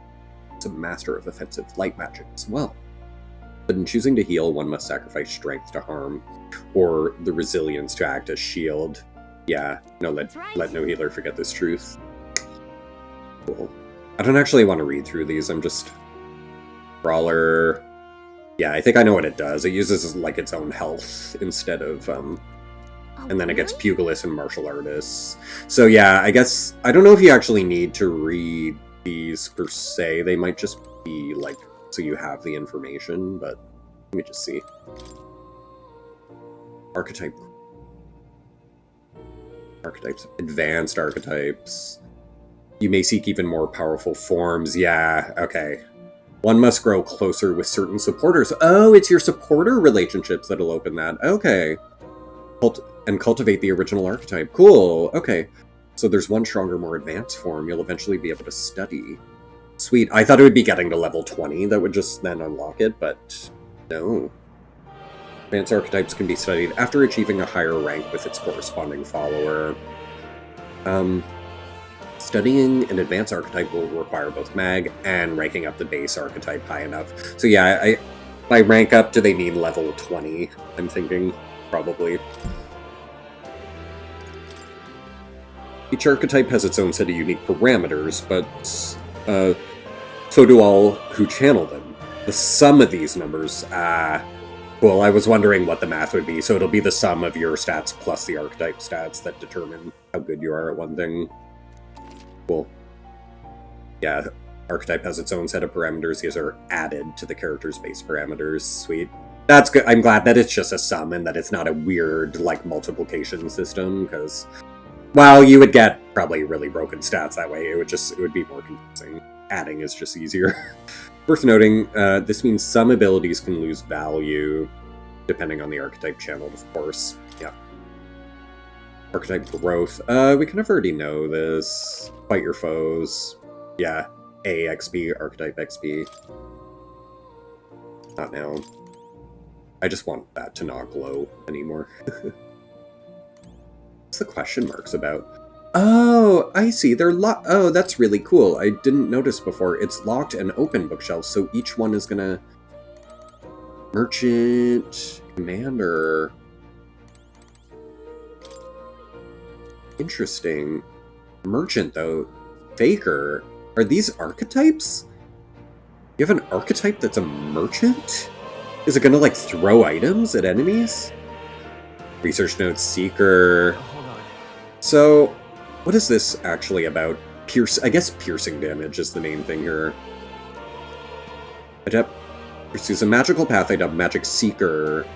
it's a master of offensive light magic as well. But in choosing to heal, one must sacrifice strength to harm, or the resilience to act as shield. Yeah, no, let no healer forget this truth. Cool. I don't actually want to read through these, I'm just... Brawler... Yeah, I think I know what it does. It uses, like, its own health instead of, and then it gets Pugilists and Martial Artists. So yeah, I guess... I don't know if you actually need to read these per se. They might just be, like... so you have the information, but let me just see. Archetypes. Advanced archetypes. You may seek even more powerful forms. Yeah, okay. One must grow closer with certain supporters. Oh, it's your supporter relationships that'll open that. Okay. And cultivate the original archetype. Cool, okay. So there's one stronger, more advanced form you'll eventually be able to study. Sweet. I thought it would be getting to level 20 that would just then unlock it, but no. Advanced archetypes can be studied after achieving a higher rank with its corresponding follower. Studying an advanced archetype will require both mag and ranking up the base archetype high enough. So yeah, by rank up, do they mean level 20? I'm thinking, probably. Each archetype has its own set of unique parameters, but so do all who channel them. The sum of these numbers, well, I was wondering what the math would be, so it'll be the sum of your stats plus the archetype stats that determine how good you are at one thing. Cool. Yeah, archetype has its own set of parameters. These are added to the character's base parameters. Sweet. That's good. I'm glad that it's just a sum and that it's not a weird, like, multiplication system, because, well, you would get probably really broken stats that way. It would be more confusing. Adding is just easier. Worth noting, this means some abilities can lose value, depending on the archetype channeled, of course. Yeah. Archetype growth. We kind of already know this. Fight your foes. Yeah. AXP, archetype XP. Not now. I just want that to not glow anymore. What's the question marks about? Oh, I see. They're locked. Oh, that's really cool. I didn't notice before. It's locked and open bookshelves, so each one is gonna... Merchant... Commander... Interesting. Merchant, though. Faker. Are these archetypes? You have an archetype that's a merchant? Is it gonna, like, throw items at enemies? Research notes, Seeker... So... What is this actually about? I guess piercing damage is the main thing here. Adept pursues a magical path, I dub Magic Seeker.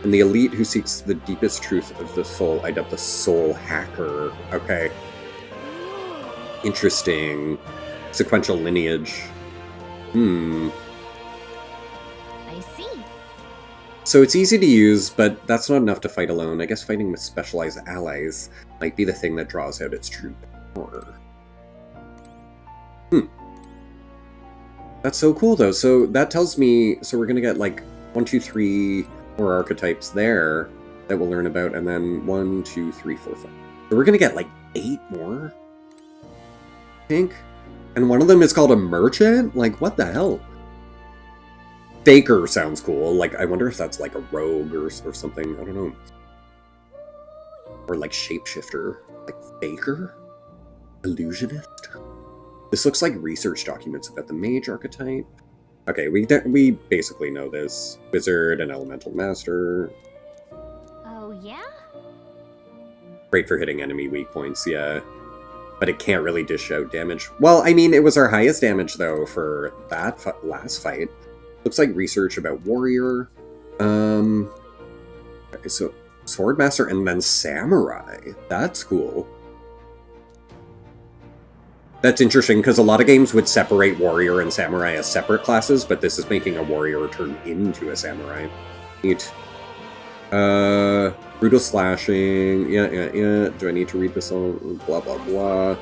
And the elite who seeks the deepest truth of the soul, I dub the Soul Hacker. Okay. Interesting. Sequential lineage. I see. So it's easy to use, but that's not enough to fight alone. I guess fighting with specialized allies might be the thing that draws out its true power. That's so cool, though. So that tells me... So we're gonna get, like, 1, 2, 3 more archetypes there that we'll learn about, and then 1, 2, 3, 4, 5. So we're gonna get, like, 8 more? I think? And one of them is called a merchant? Like, what the hell? Faker sounds cool. Like, I wonder if that's like a rogue or something. I don't know. Or like shapeshifter. Like Faker? Illusionist? This looks like research documents about the mage archetype. Okay, we basically know this. Wizard and elemental master. Oh, yeah? Great for hitting enemy weak points, yeah. But it can't really dish out damage. Well, I mean, it was our highest damage, though, for that last fight. Looks like research about warrior. Okay, so swordmaster and then samurai. That's cool. That's interesting, because a lot of games would separate warrior and samurai as separate classes, but this is making a warrior turn into a samurai. Neat. Brutal slashing. Yeah. Do I need to read this all? Blah, blah, blah.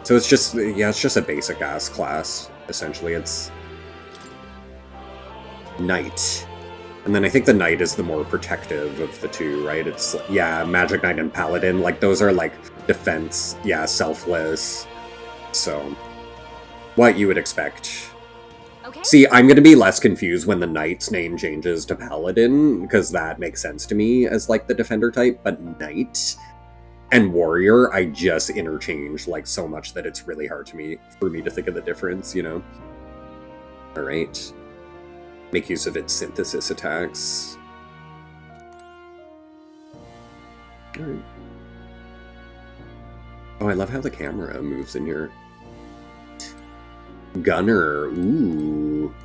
So it's just, yeah, it's just a basic ass class, essentially. It's Knight. And then I think the knight is the more protective of the two, right? It's, yeah, magic knight and paladin, like, those are, like, defense, yeah, selfless. So, what you would expect. Okay. See, I'm gonna be less confused when the knight's name changes to paladin, because that makes sense to me as, like, the defender type, but knight and warrior, I just interchange, like, so much that it's really hard for me to think of the difference, you know? Alright. Make use of its synthesis attacks. Alright. Oh, I love how the camera moves in here. Gunner, ooh.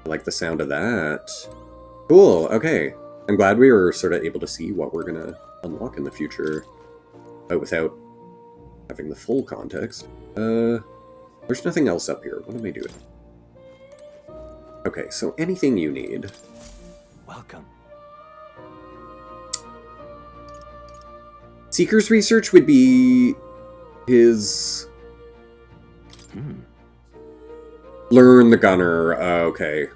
I like the sound of that. Cool, okay. I'm glad we were sort of able to see what we're gonna unlock in the future, but without having the full context. There's nothing else up here. What am I doing? Okay, so anything you need. Welcome. Seeker's research would be his... Learn the gunner. Okay.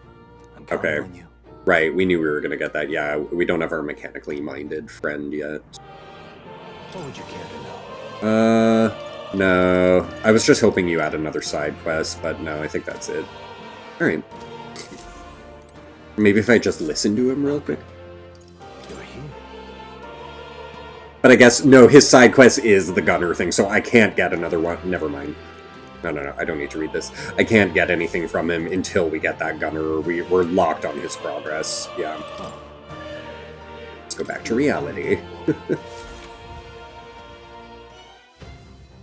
I'm counting Okay. on you. Right, we knew we were gonna get that. Yeah, we don't have our mechanically minded friend yet. What would you care to know? No. I was just hoping you had another side quest, but no, I think that's it. Alright. Maybe if I just listen to him real quick. You're here. But I guess, no, his side quest is the gunner thing, so I can't get another one. Never mind. No, I don't need to read this. I can't get anything from him until we get that gunner. We're locked on his progress. Yeah. Let's go back to reality.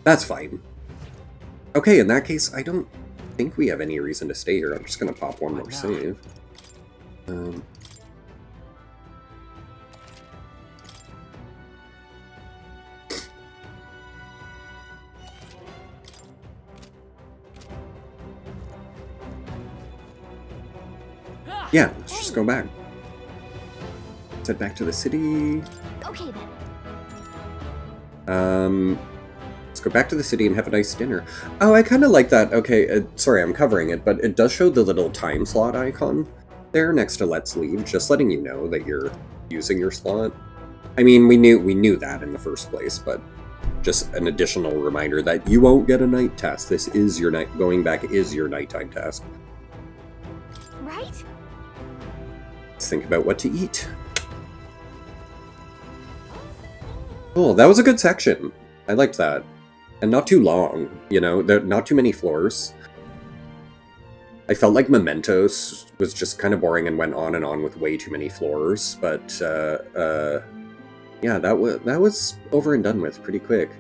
That's fine. Okay, in that case, I don't think we have any reason to stay here. I'm just gonna pop one more save. Yeah, let's just go back. Let's head back to the city. Okay then. Let's go back to the city and have a nice dinner. Oh, I kind of like that. Okay, sorry, I'm covering it, but it does show the little time slot icon there next to Let's Leave, just letting you know that you're using your slot. I mean, we knew that in the first place, but just an additional reminder that you won't get a night task. This is your night. Going back is your nighttime task. Right? Let's think about what to eat. Oh, that was a good section. I liked that. And not too long, you know? There not too many floors. I felt like Mementos was just kind of boring and went on and on with way too many floors, but yeah, that was over and done with pretty quick.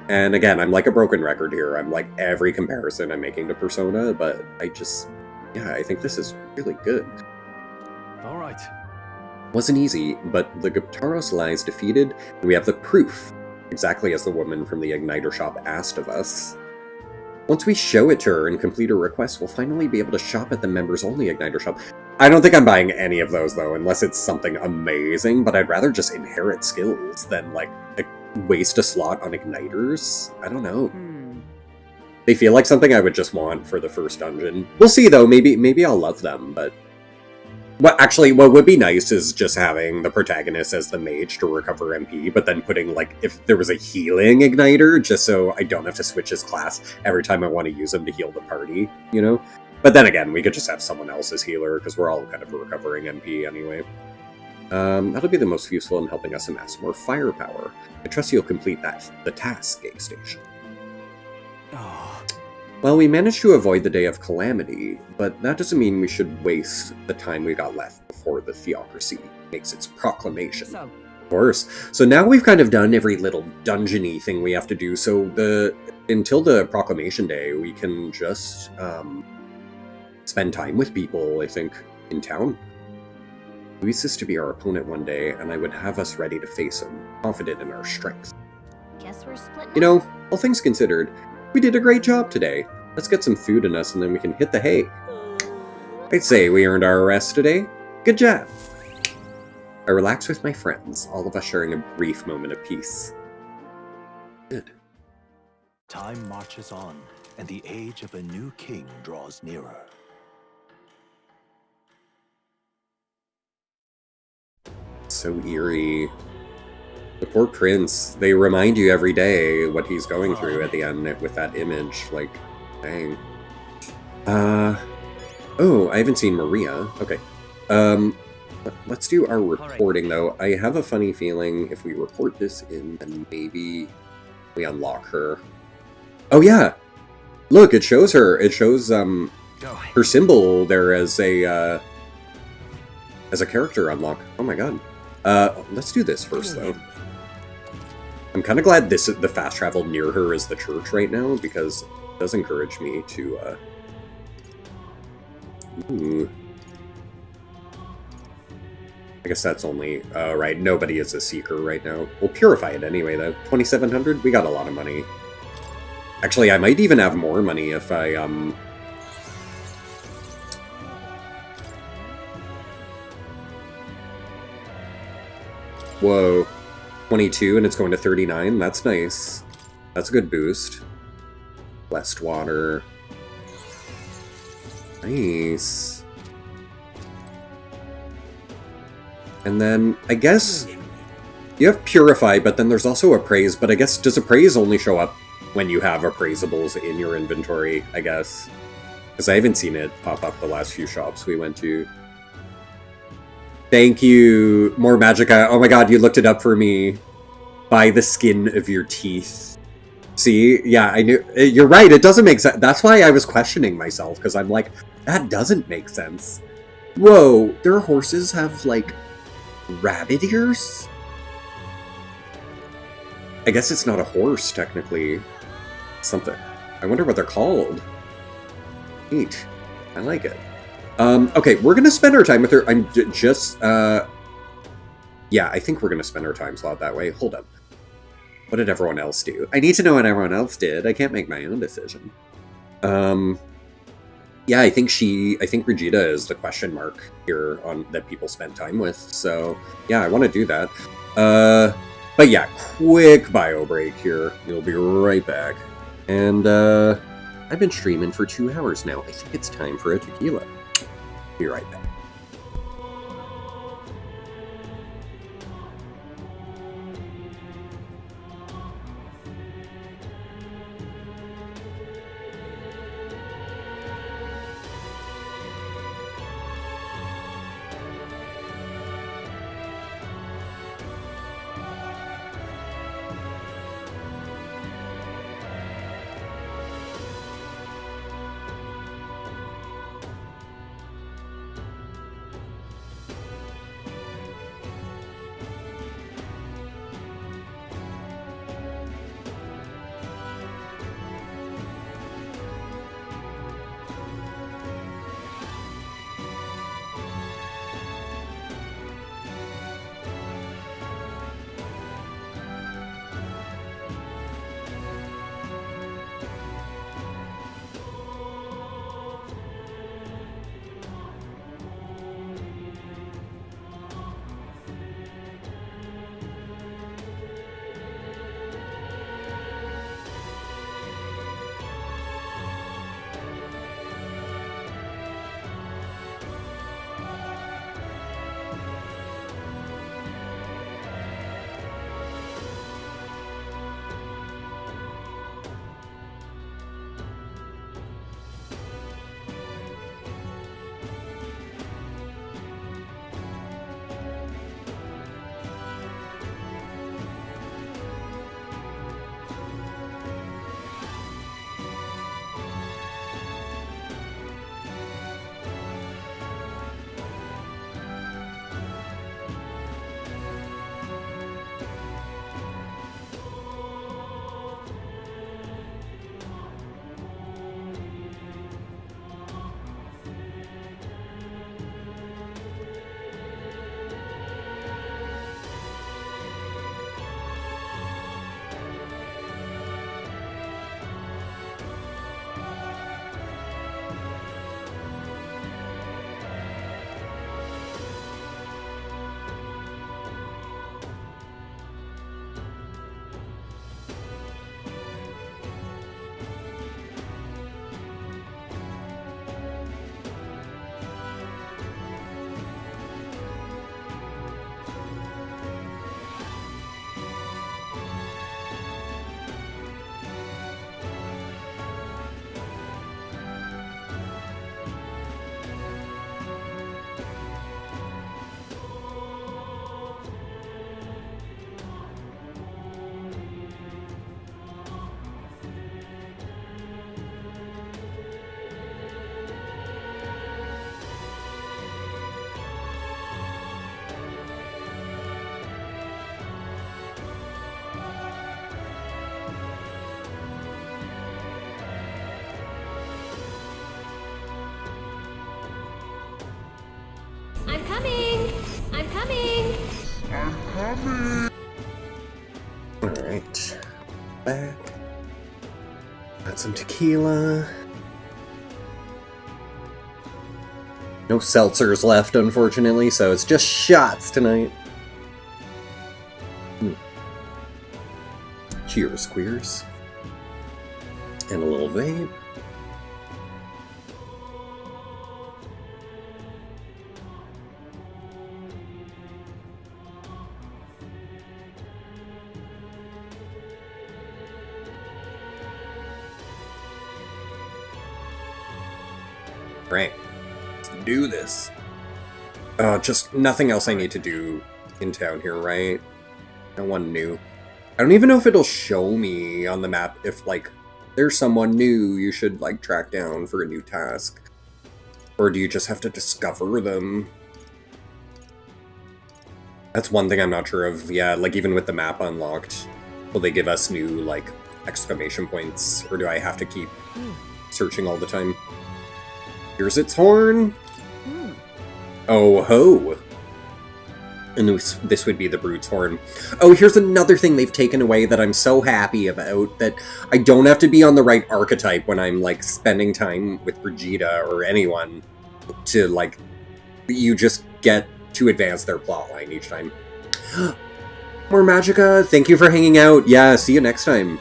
And again, I'm like a broken record here. I'm like every comparison I'm making to Persona, but yeah, I think this is really good. All right. Wasn't easy, but the Gitaros lies defeated, and we have the proof, exactly as the woman from the Igniter shop asked of us. Once we show it to her and complete her request, we'll finally be able to shop at the members-only Igniter shop. I don't think I'm buying any of those, though, unless it's something amazing, but I'd rather just inherit skills than, like, waste a slot on Igniters. I don't know. They feel like something I would just want for the first dungeon. We'll see, though. Maybe I'll love them, but... what would be nice is just having the protagonist as the mage to recover MP, but then putting, like, if there was a healing igniter, just so I don't have to switch his class every time I want to use him to heal the party, you know? But then again, we could just have someone else's healer, because we're all kind of recovering MP anyway. That'll be the most useful in helping us amass more firepower. I trust you'll complete the task, GayStation. Well, we managed to avoid the Day of Calamity, but that doesn't mean we should waste the time we got left before the Theocracy makes its proclamation. So, Of course. So now we've kind of done every little dungeon-y thing we have to do, so until the Proclamation Day, we can just spend time with people, I think, in town. Luis is to be our opponent one day, and I would have us ready to face him, confident in our strength. Guess we're splitting. You know, all things considered, we did a great job today. Let's get some food in us and then we can hit the hay. I'd say we earned our rest today. Good job. I relax with my friends, all of us sharing a brief moment of peace. Good. Time marches on, and the age of a new king draws nearer. So eerie. The poor prince. They remind you every day what he's going through at the end with that image. Like, dang. Oh, I haven't seen Maria. Okay. Let's do our reporting, though. I have a funny feeling if we report this in, then maybe we unlock her. Oh, yeah! Look, it shows her. It shows, her symbol there as a character unlock. Oh my god. Let's do this first, though. I'm kind of glad the fast travel near her is the church right now, because it does encourage me to, Ooh. I guess that's only... right, nobody is a seeker right now. We'll purify it anyway, though. 2,700? We got a lot of money. Actually, I might even have more money if I, Whoa. 22 and it's going to 39? That's nice. That's a good boost. Blessed water. Nice. And then, I guess, you have Purify, but then there's also Appraise, but I guess, does Appraise only show up when you have appraisables in your inventory, I guess? Because I haven't seen it pop up the last few shops we went to. Thank you, More Magica. Oh my god, you looked it up for me. By the skin of your teeth. See? Yeah, I knew. You're right, it doesn't make sense. That's why I was questioning myself, because I'm like, that doesn't make sense. Whoa, their horses have, like, rabbit ears? I guess it's not a horse, technically. Something. I wonder what they're called. Neat. I like it. Okay, we're gonna spend our time with her. I'm just, yeah, I think we're gonna spend our time slot that way. Hold up. What did everyone else do? I need to know what everyone else did. I can't make my own decision. Yeah, I think Regita is the question mark here on that people spend time with. So, yeah, I want to do that. But yeah, quick bio break here. We'll be right back. And, I've been streaming for 2 hours now. I think it's time for a tequila. Be right back. I'm coming! I'm coming! Alright. Back. Got some tequila. No seltzers left, unfortunately, so it's just shots tonight. Cheers, queers. And a little vape. Right. Let's do this. Just nothing else I need to do in town here, right? No one new. I don't even know if it'll show me on the map if, like, there's someone new you should, like, track down for a new task. Or do you just have to discover them? That's one thing I'm not sure of. Yeah, like, even with the map unlocked, will they give us new, like, exclamation points? Or do I have to keep searching all the time? Here's its horn! Oh ho! And this would be the Brute's horn. Oh, here's another thing they've taken away that I'm so happy about, that I don't have to be on the right archetype when I'm, like, spending time with Brigida or anyone to, like, you just get to advance their plotline each time. More Magica, thank you for hanging out. Yeah, see you next time.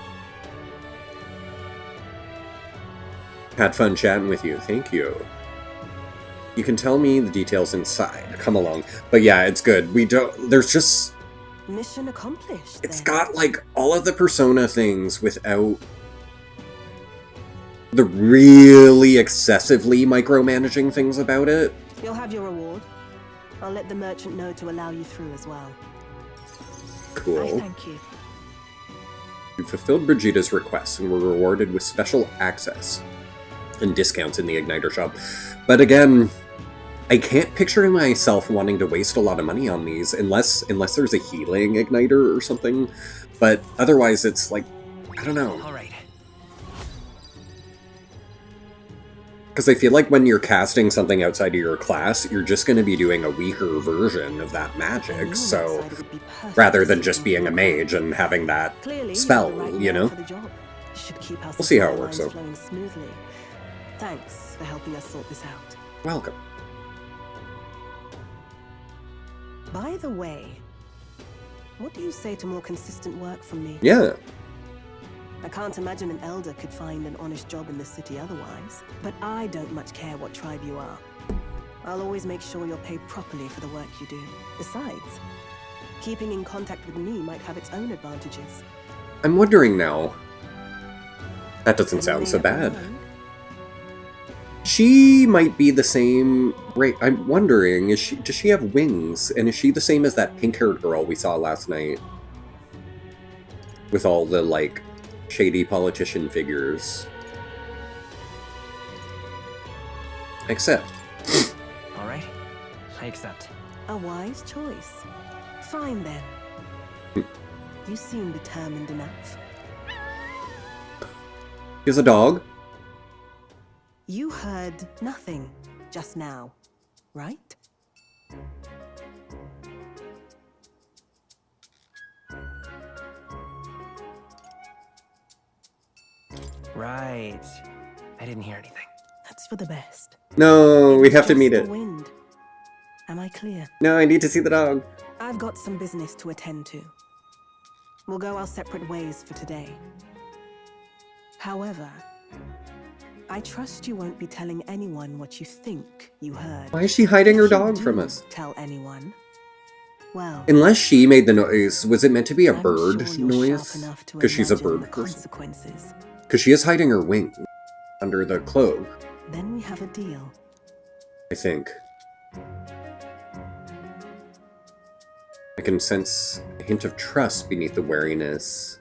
Had fun chatting with you, thank you. You can tell me the details inside. Come along. But yeah, it's good. We don't... There's just... Mission accomplished. It's got, like, all of the Persona things without the really excessively micromanaging things about it. You'll have your reward. I'll let the merchant know to allow you through as well. Cool. I thank you. You fulfilled Brigida's request and were rewarded with special access and discounts in the Igniter shop. But again, I can't picture myself wanting to waste a lot of money on these unless there's a healing Igniter or something. But otherwise, it's like, I don't know. All right. Because I feel like when you're casting something outside of your class, you're just going to be doing a weaker version of that magic, so rather than just being a mage and having that spell, you know? We'll see how it works, though. Thanks for helping us sort this out. Welcome. By the way, what do you say to more consistent work from me? Yeah. I can't imagine an elder could find an honest job in the city otherwise. But I don't much care what tribe you are. I'll always make sure you're paid properly for the work you do. Besides, keeping in contact with me might have its own advantages. I'm wondering now. That doesn't sound so bad. She might be the same... Right, I'm wondering, does she have wings? And is she the same as that pink-haired girl we saw last night? With all the, like, shady politician figures. Accept. Alright, I accept. A wise choice. Fine then. You seem determined enough. Here's a dog. You heard nothing just now, right? Right. I didn't hear anything. That's for the best. No, we have to meet it. Wind. Am I clear? No, I need to see the dog. I've got some business to attend to. We'll go our separate ways for today. However, I trust you won't be telling anyone what you think you heard. Why is she hiding her If you dog do from us? Tell anyone. Well, Unless she made the noise, was it meant to be a I'm bird sure you're noise? sharp enough to Because she's a imagine bird the person. consequences. Because she is hiding her wing under the cloak, Then we have a deal. I think. I can sense a hint of trust beneath the wariness.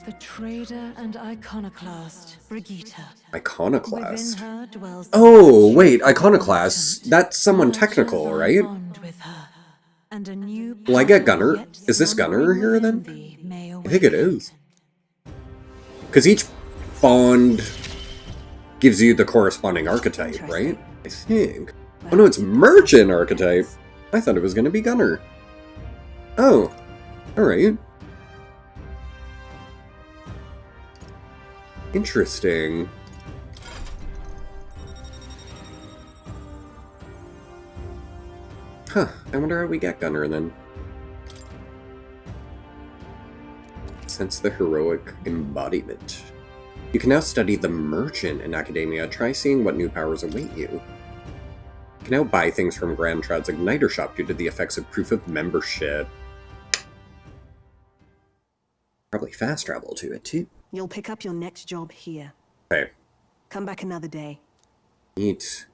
The trader and iconoclast, Brigitte. Iconoclast? Within her dwells Oh, wait, iconoclast. That's someone technical, right? Will I get Gunner? Is this Gunner here, then? I think it is. Because each bond gives you the corresponding archetype, right? I think. Oh no, it's Merchant archetype! I thought it was gonna be Gunner. Oh, alright. Interesting. Huh, I wonder how we get Gunner then. Sense the heroic embodiment. You can now study the Merchant in Academia. Try seeing what new powers await you. You can now buy things from Grand Trad's Igniter shop due to the effects of proof of membership. Probably fast travel to it too. You'll pick up your next job here. Okay. Come back another day. Neat.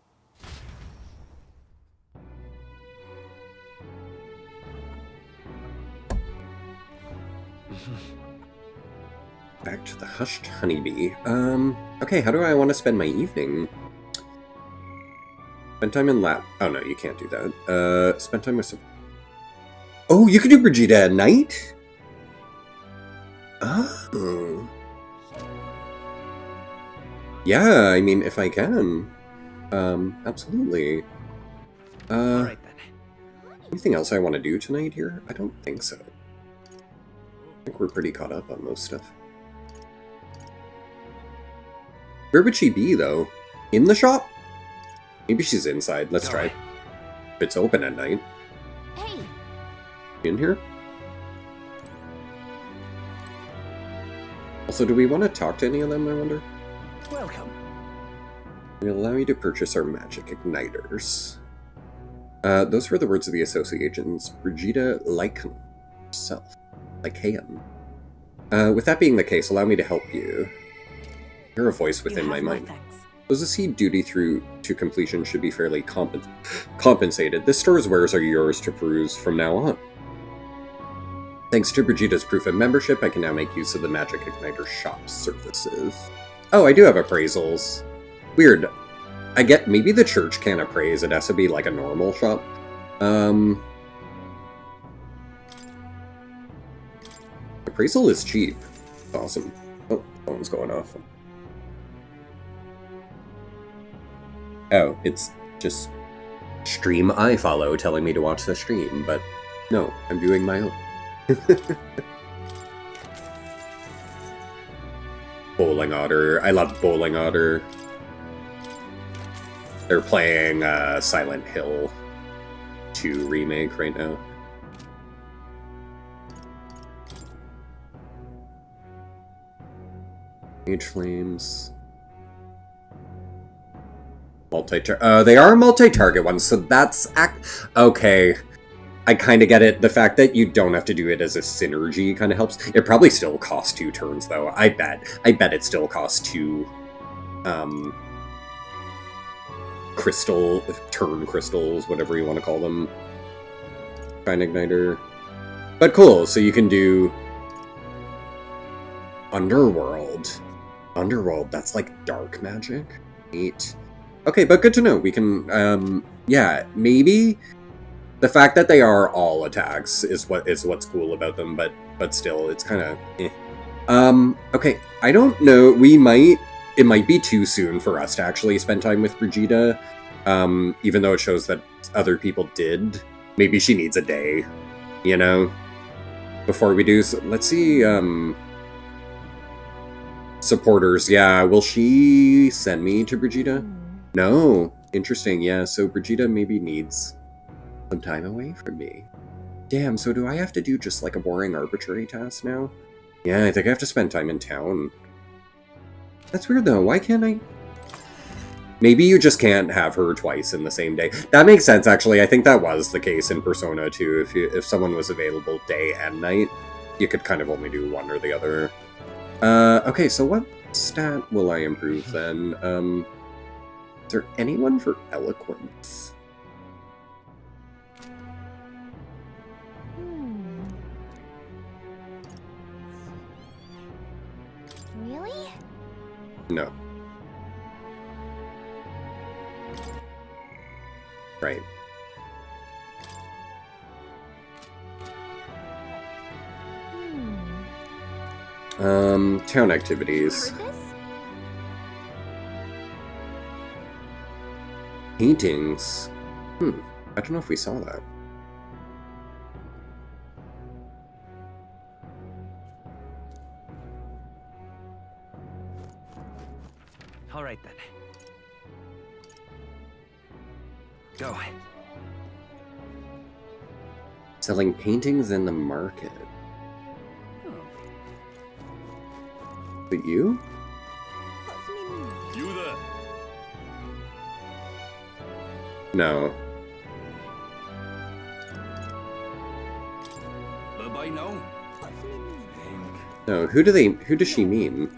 Back to the Hushed Honeybee. Okay, how do I want to spend my evening? Spend time in lab. Oh no, you can't do that. Spend time with some... Oh, you can do Brigida at night? Oh. Yeah, I mean, if I can. Absolutely. Alright then. Anything else I want to do tonight here? I don't think so. I think we're pretty caught up on most stuff. Where would she be, though? In the shop? Maybe she's inside. Let's try. If it's open at night. Hey, In here? Also, do we want to talk to any of them, I wonder? Welcome. We allow you to purchase our magic igniters. Those were the words of the associations. Brigida Lycan herself. Lycaeum. With that being the case, allow me to help you. Hear a voice within You my have mind. thanks. Those who see duty through to completion should be fairly compensated. This store's wares are yours to peruse from now on. Thanks to Brigida's proof of membership, I can now make use of the Magic Igniter shop services. Oh, I do have appraisals. Weird. I get maybe the church can't appraise, it has to be like a normal shop. Appraisal is cheap. Awesome. Oh, phone's going off. Oh, it's just stream I follow telling me to watch the stream, but no, I'm doing my own. Bowling Otter. I love Bowling Otter. They're playing Silent Hill 2 remake right now. Mage Flames. They are multi-target ones, so that's okay. I kind of get it. The fact that you don't have to do it as a synergy kind of helps. It probably still costs 2 turns, though. I bet it still costs 2 turn crystals, whatever you want to call them. Fine Igniter. But cool, so you can do Underworld. Underworld, that's like dark magic. Neat. Okay, but good to know. We can, yeah, maybe the fact that they are all attacks is what's cool about them, but still, it's kind of eh. Okay, I don't know. It might be too soon for us to actually spend time with Brigida, even though it shows that other people did. Maybe she needs a day, you know, before we do. So let's see, supporters. Yeah, will she send me to Brigida? No. Interesting, yeah, so Brigida maybe needs some time away from me. Damn, so do I have to do just like a boring arbitrary task now? Yeah, I think I have to spend time in town. That's weird though, why can't I? Maybe you just can't have her twice in the same day. That makes sense, actually. I think that was the case in Persona 2. If someone was available day and night, you could kind of only do one or the other. Okay, so what stat will I improve then? Is there anyone for Eloquence? really? No. Right. Town activities. Heard this? Paintings. I don't know if we saw that. All right then. Go. Selling paintings in the market. But you? You there? No. By now? No, who does she mean?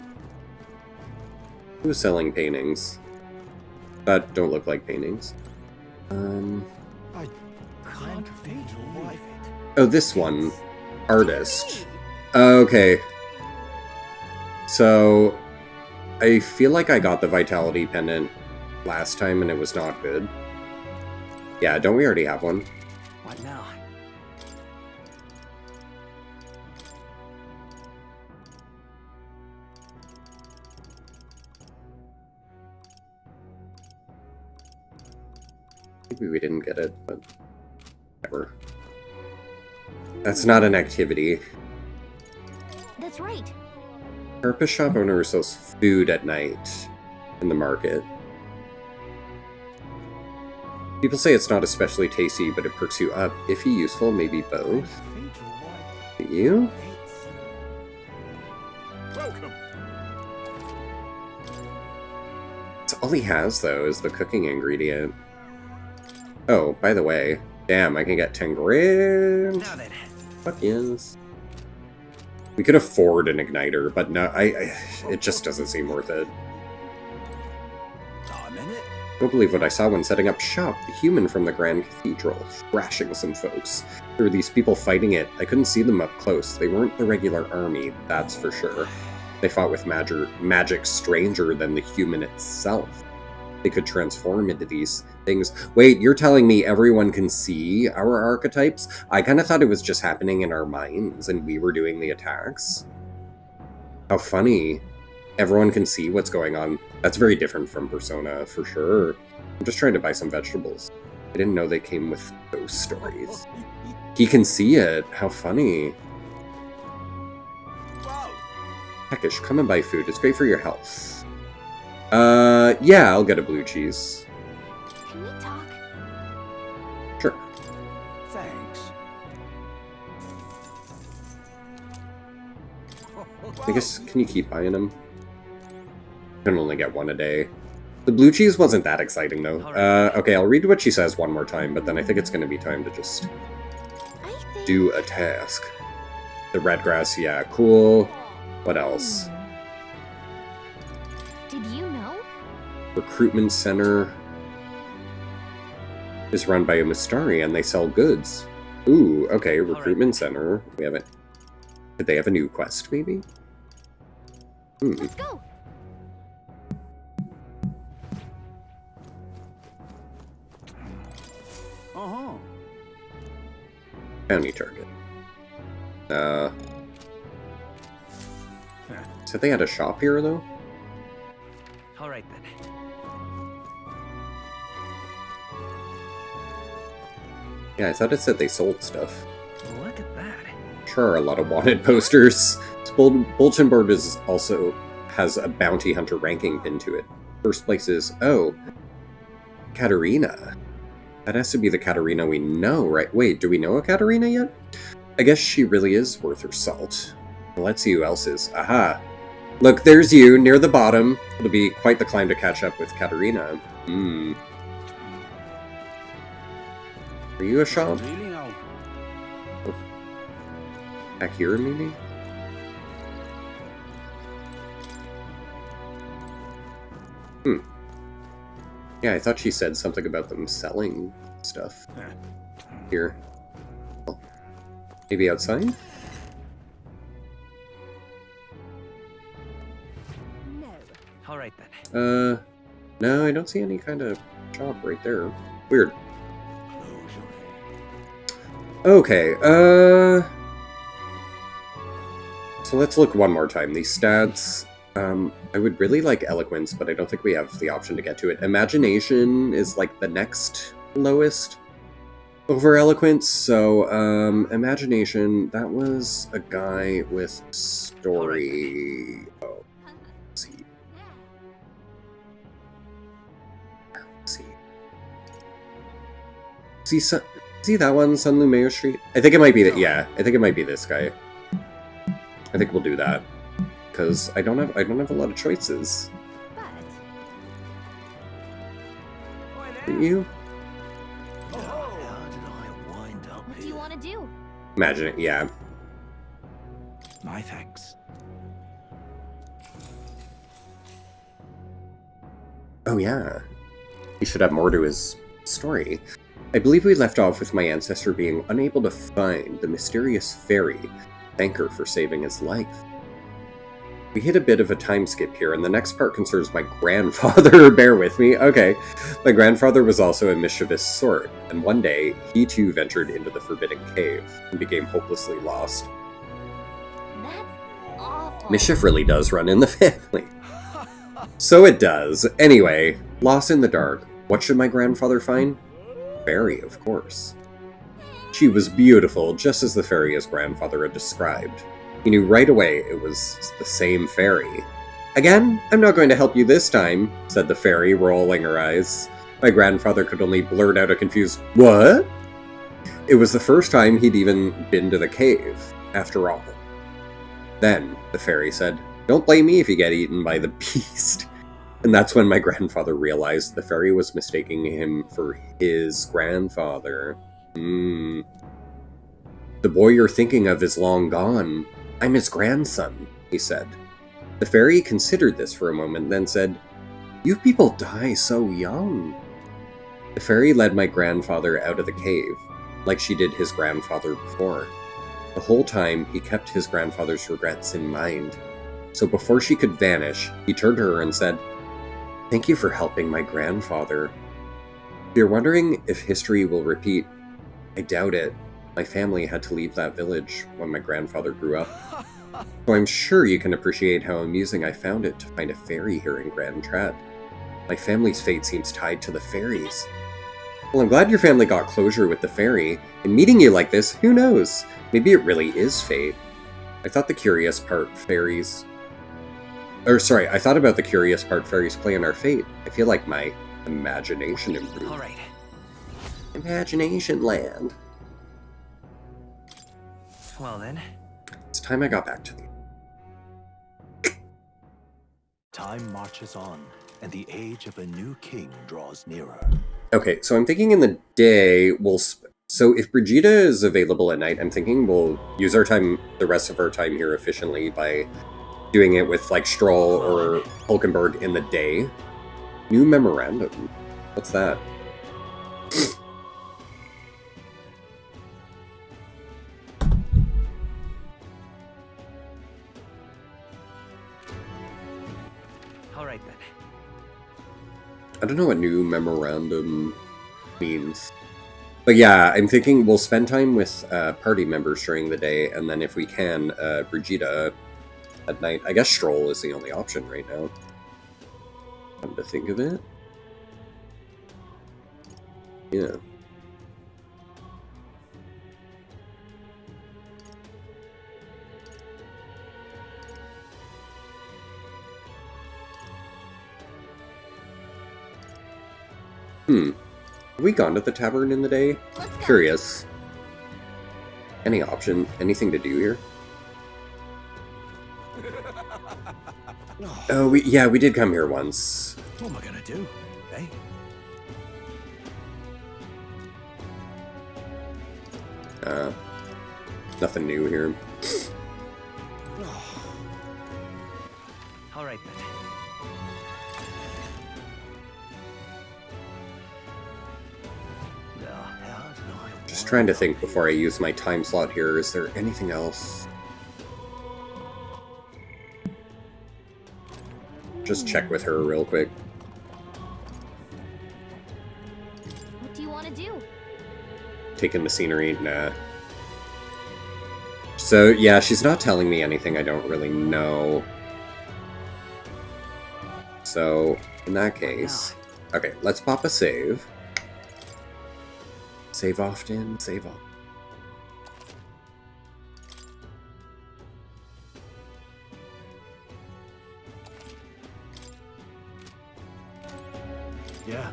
Who's selling paintings? That don't look like paintings. I can't believe it. Oh, this one. Artist. Okay. So, I feel like I got the Vitality Pendant last time and it was not good. Yeah, don't we already have one? What now? Maybe we didn't get it, but whatever. That's not an activity. That's right. Purpose shop owner sells food at night in the market. People say it's not especially tasty, but it perks you up. Iffy, useful, maybe both. You? Welcome. That's all he has, though, is the cooking ingredient. Oh, by the way, damn, I can get 10 grand. Now then. Fuck yes. We could afford an igniter, but no, it just doesn't seem worth it. A minute. Don't believe what I saw when setting up shop. The human from the Grand Cathedral, thrashing some folks. There were these people fighting it. I couldn't see them up close. They weren't the regular army, that's for sure. They fought with magic stranger than the human itself. They could transform into these things. Wait, you're telling me everyone can see our archetypes? I kind of thought it was just happening in our minds and we were doing the attacks. How funny. Everyone can see what's going on. That's very different from Persona, for sure. I'm just trying to buy some vegetables. I didn't know they came with ghost stories. He can see it. How funny. Wow. Peckish, come and buy food. It's great for your health. Yeah, I'll get a blue cheese. Can we talk? Sure. Thanks. I guess, can you keep buying them? You can only get one a day. The blue cheese wasn't that exciting, though. Okay, I'll read what she says one more time, but then I think it's going to be time to just I think... do a task. The red grass, yeah, cool. What else? Did you know? Recruitment center is run by a Mistari, and they sell goods. Ooh, okay, recruitment center. We have it. Did they have a new quest, maybe? Let's go. Uh-huh. Bounty target. Said they had a shop here, though? All right then. Yeah, I thought it said they sold stuff. Look at that. Sure, a lot of wanted posters. This bulletin board is also has a bounty hunter ranking pinned to it. First place is, oh, Katarina. That has to be the Katarina we know, right? Wait, do we know a Katarina yet? I guess she really is worth her salt. Let's see who else is. Aha. Look, there's you, near the bottom. It'll be quite the climb to catch up with Katarina. Are you a shop? Really now? Back here, maybe? Yeah, I thought she said something about them selling stuff. Here. Oh. Maybe outside? No. All right then. No, I don't see any kind of shop right there. Weird. Okay, so let's look one more time. These stats, I would really like Eloquence, but I don't think we have the option to get to it. Imagination is like the next lowest over eloquence. So, imagination, that was a guy with story. Oh, let's see. See that one, San Lumeo Street? I think it might be that. Yeah, I think it might be this guy. I think we'll do that because I don't have a lot of choices. You? What do you want to do? Imagine it, yeah. My thanks. Oh yeah. He should have more to his story. I believe we left off with my ancestor being unable to find the mysterious fairy. Thank her for saving his life. We hit a bit of a time skip here, and the next part concerns my grandfather. Bear with me. Okay. My grandfather was also a mischievous sort, and one day, he too ventured into the Forbidden Cave, and became hopelessly lost. That's awful. Mischief really does run in the family. So it does. Anyway, lost in the dark. What should my grandfather find? Fairy, of course. She was beautiful, just as the fairy his grandfather had described. He knew right away it was the same fairy. Again, I'm not going to help you this time, said the fairy, rolling her eyes. My grandfather could only blurt out a confused, "What?" It was the first time he'd even been to the cave, after all. Then, the fairy said, "Don't blame me if you get eaten by the beast." And that's when my grandfather realized the fairy was mistaking him for his grandfather. The boy you're thinking of is long gone. I'm his grandson, he said. The fairy considered this for a moment, then said, "You people die so young." The fairy led my grandfather out of the cave, like she did his grandfather before. The whole time, he kept his grandfather's regrets in mind. So before she could vanish, he turned to her and said, "Thank you for helping my grandfather. If you're wondering if history will repeat, I doubt it. My family had to leave that village when my grandfather grew up. So I'm sure you can appreciate how amusing I found it to find a fairy here in Grand Trad. My family's fate seems tied to the fairies." Well, I'm glad your family got closure with the fairy, and meeting you like this, who knows? Maybe it really is fate. I thought about the curious part fairies play in our fate. I feel like my imagination improved. All right. Imagination land. Well then. It's time I got back to the... Time marches on, and the age of a new king draws nearer. Okay, so I'm thinking in the day, so if Brigida is available at night, I'm thinking we'll use the rest of our time here efficiently by doing it with, like, Stroll or Hulkenberg in the day. New memorandum. What's that? All right then. I don't know what new memorandum means. But yeah, I'm thinking we'll spend time with party members during the day, and then if we can, Brigida at night. I guess Stroll is the only option right now. Come to think of it. Yeah. Have we gone to the tavern in the day? Curious. Any option? Anything to do here? Oh, we did come here once. What am I gonna do, eh? Nothing new here. All right then. Just trying to think before I use my time slot here. Is there anything else? Just check with her real quick. What do you want to do? Taking the scenery? Nah. So, yeah, she's not telling me anything I don't really know. So, in that case... Okay, let's pop a save. Save often, save often. Yeah.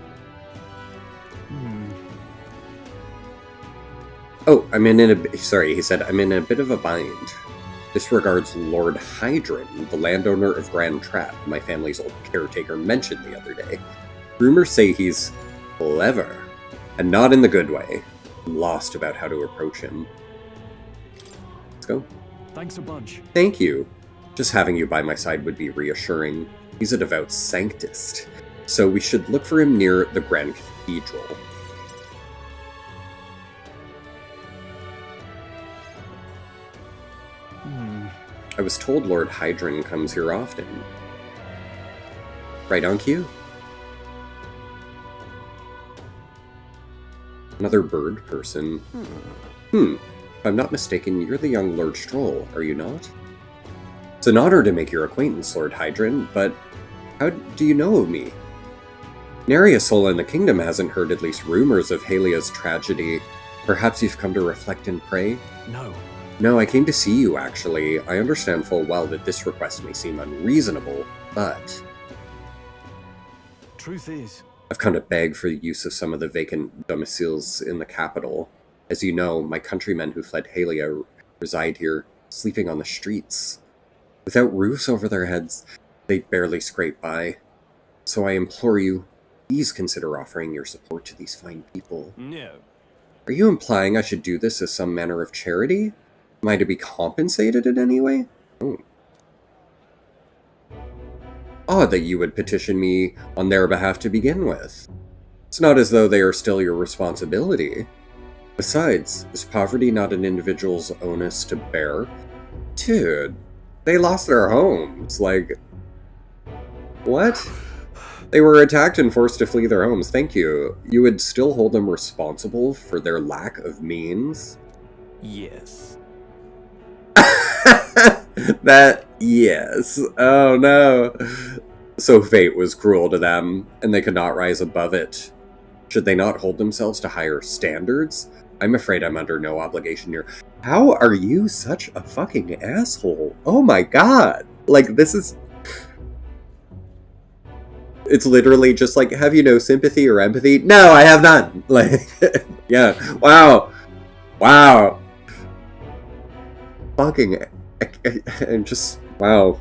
Oh, sorry, he said, I'm in a bit of a bind. This regards Lord Hydron, the landowner of Grand Trap, my family's old caretaker mentioned the other day. Rumors say he's clever, and not in the good way. I'm lost about how to approach him. Let's go. Thanks a bunch. Thank you. Just having you by my side would be reassuring. He's a devout sanctist, so we should look for him near the Grand Cathedral. I was told Lord Hydron comes here often. Right on cue. Another bird person. If I'm not mistaken, you're the young Lord Stroll, are you not? It's an honor to make your acquaintance, Lord Hydron, but how do you know of me? Nary a soul in the kingdom hasn't heard at least rumors of Halia's tragedy. Perhaps you've come to reflect and pray? No. No, I came to see you, actually. I understand full well that this request may seem unreasonable, but Truth is, I've come to beg for the use of some of the vacant domiciles in the capital. As you know, my countrymen who fled Halia reside here, sleeping on the streets. Without roofs over their heads, they barely scrape by. So I implore you, please consider offering your support to these fine people. no. Are you implying I should do this as some manner of charity? Am I to be compensated in any way? Oh. Odd that you would petition me on their behalf to begin with. It's not as though they are still your responsibility. Besides, is poverty not an individual's onus to bear? Dude, they lost their homes. Like, what? They were attacked and forced to flee their homes. Thank you. You would still hold them responsible for their lack of means? Yes. Yes. Oh no. So fate was cruel to them, and they could not rise above it. Should they not hold themselves to higher standards? I'm afraid I'm under no obligation here. How are you such a fucking asshole? Oh my god. Like, this is... It's literally just like, have you no sympathy or empathy? No, I have none. Like, yeah. Wow. Wow. Fucking... I'm just... Wow.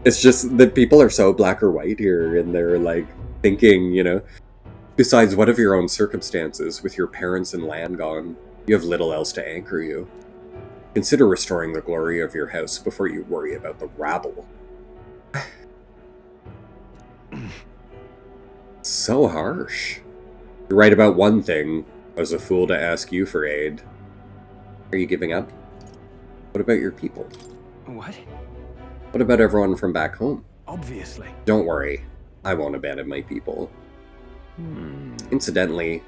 It's just that people are so black or white here, and they're, like, thinking, you know... Besides, what of your own circumstances, with your parents and land gone? You have little else to anchor you. Consider restoring the glory of your house before you worry about the rabble. So harsh. You're right about one thing. I was a fool to ask you for aid. Are you giving up? What about your people? What? What about everyone from back home? Obviously. Don't worry. I won't abandon my people. Incidentally,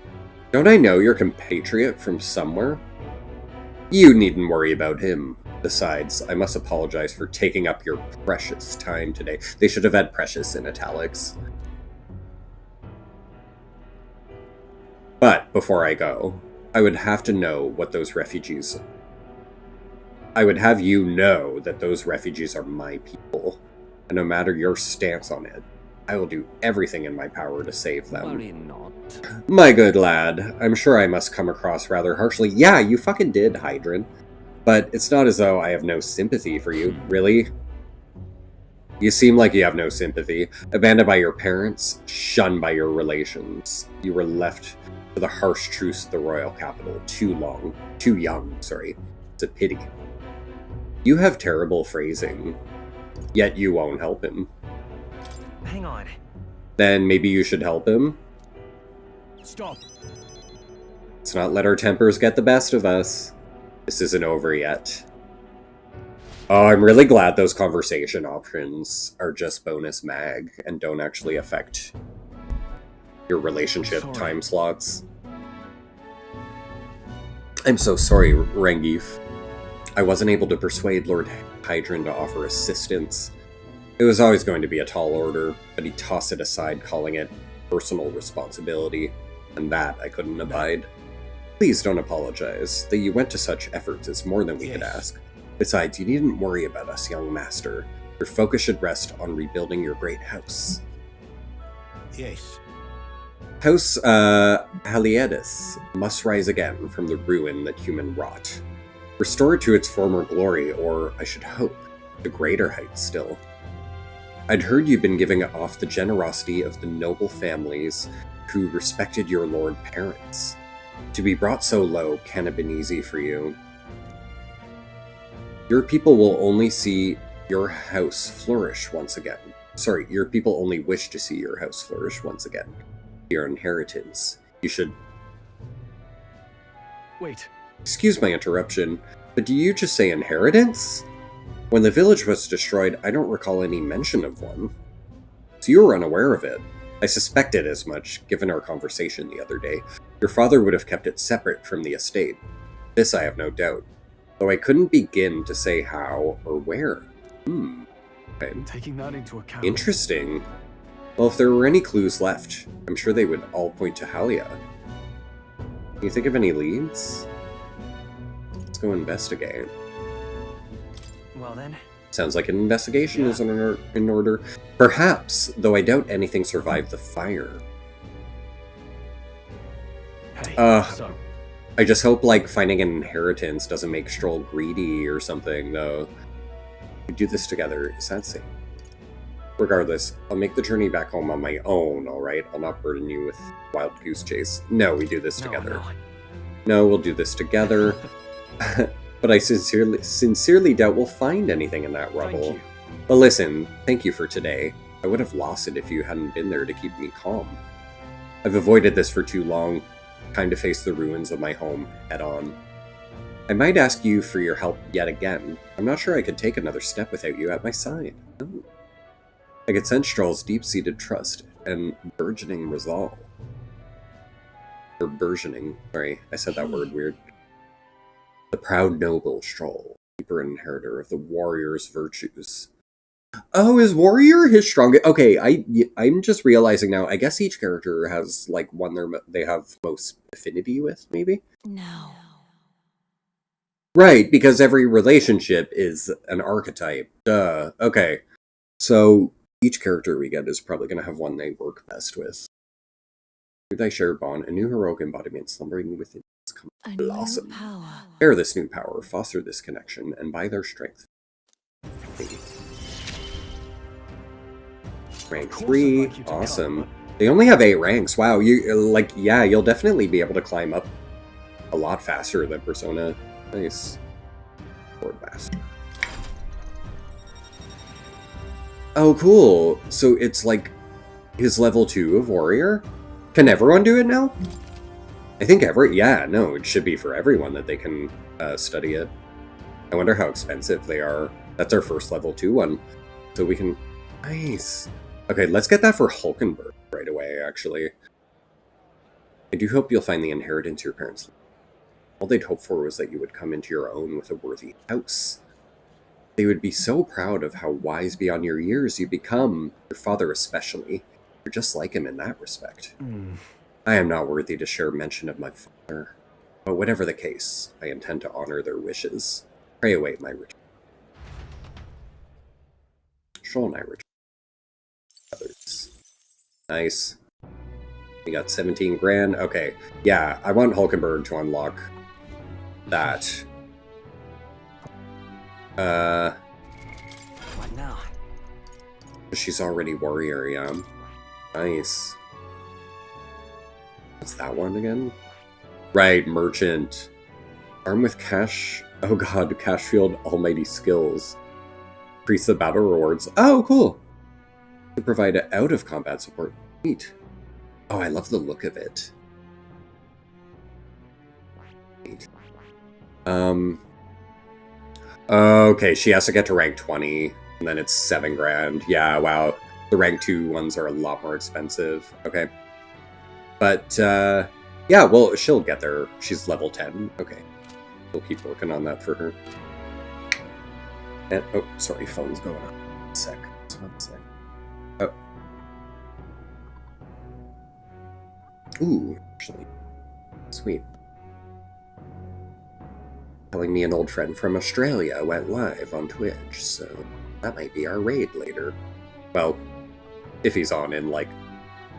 don't I know your compatriot from somewhere? You needn't worry about him. Besides, I must apologize for taking up your precious time today. They should have had precious in italics. But before I go, I would have to know what those refugees... I would have you know that those refugees are my people. And no matter your stance on it, I will do everything in my power to save them. Worry not. My good lad, I'm sure I must come across rather harshly. Yeah, you fucking did, Hydron. But it's not as though I have no sympathy for you, really. You seem like you have no sympathy. Abandoned by your parents, shunned by your relations. You were left to the harsh truths of the royal capital too young, sorry. It's a pity. You have terrible phrasing, yet you won't help him. Hang on. Then maybe you should help him? Stop. Let's not let our tempers get the best of us. This isn't over yet. Oh, I'm really glad those conversation options are just bonus mag and don't actually affect your relationship time slots. I'm so sorry, Rengif. I wasn't able to persuade Lord Hydron to offer assistance. It was always going to be a tall order, but he tossed it aside, calling it personal responsibility. and that I couldn't abide. Please don't apologize. That you went to such efforts is more than we could ask. Besides, you needn't worry about us, young master. Your focus should rest on rebuilding your great house. Yes. House Haliadis must rise again from the ruin that human wrought. Restore it to its former glory, or, I should hope, to greater heights still. I'd heard you'd been giving off the generosity of the noble families who respected your lord parents. To be brought so low can't have been easy for you. Your people will only see your house flourish once again. Sorry, your people only wish to see your house flourish once again. Your inheritance. You should... Wait. Excuse my interruption, but do you just say inheritance? When the village was destroyed, I don't recall any mention of one. So you were unaware of it. I suspected as much, given our conversation the other day. Your father would have kept it separate from the estate. This I have no doubt. Though I couldn't begin to say how or where. Okay. Taking that into account. Interesting. Well, if there were any clues left, I'm sure they would all point to Halia. Can you think of any leads? Let's go investigate. Well then. Sounds like an investigation is in order. Perhaps, though I doubt anything survived the fire. Hey, so I just hope, like, finding an inheritance doesn't make Stroll greedy or something, though. We do this together. Is that safe? Regardless, I'll make the journey back home on my own, alright? I'll not burden you with Wild Goose Chase. No, we do this together. No, we'll do this together. But I sincerely doubt we'll find anything in that rubble. But listen, thank you for today. I would have lost it if you hadn't been there to keep me calm. I've avoided this for too long. Time to face the ruins of my home head on. I might ask you for your help yet again. I'm not sure I could take another step without you at my side. Oh. I could sense Stroll's deep-seated trust and burgeoning resolve. Or burgeoning. Sorry, I said that word weird. The proud noble Stroll, keeper and inheritor of the warrior's virtues. Oh, is warrior his strongest? Okay, I'm just realizing now. I guess each character has like one they have most affinity with, maybe. No. Right, because every relationship is an archetype. Duh. Okay, so each character we get is probably going to have one they work best with. Through thy shared bond, a new heroic embodiment slumbering within its come blossom. Bear this new power, foster this connection, and by their strength. Rank 3, awesome. They only have 8 ranks. Wow, you'll definitely be able to climb up a lot faster than Persona. Nice. Lord Master. Oh, cool. So it's like his level 2 of warrior? Can everyone do it now? I think it should be for everyone that they can study it. I wonder how expensive they are. That's our first level 2 one. So we can... Nice. Okay, let's get that for Hulkenberg right away, actually. I do hope you'll find the inheritance your parents left. All they'd hoped for was that you would come into your own with a worthy house. They would be so proud of how wise beyond your years you become, your father especially. You're just like him in that respect. I am not worthy to share mention of my father, but whatever the case, I intend to honor their wishes. Pray await my return. Stroll and I return. Others. Nice. We got 17 grand. Okay, yeah, I want Hulkenberg to unlock that. What now? She's already warrior, yeah. Nice. What's that one again? Right, merchant. Armed with cash. Oh god, cash field almighty skills. Increase the battle rewards. Oh, cool. To provide out of combat support. Neat. Oh, I love the look of it. Neat. Okay, she has to get to rank 20, and then it's 7 grand. Yeah, wow. The rank 2 ones are a lot more expensive. Okay. But, yeah, well, she'll get there. She's level 10. Okay. We'll keep working on that for her. And, oh, sorry, phone's going on. 1 sec. 1 sec. Oh. Ooh, actually. Sweet. Telling me an old friend from Australia went live on Twitch, so that might be our raid later. Well, if he's on in like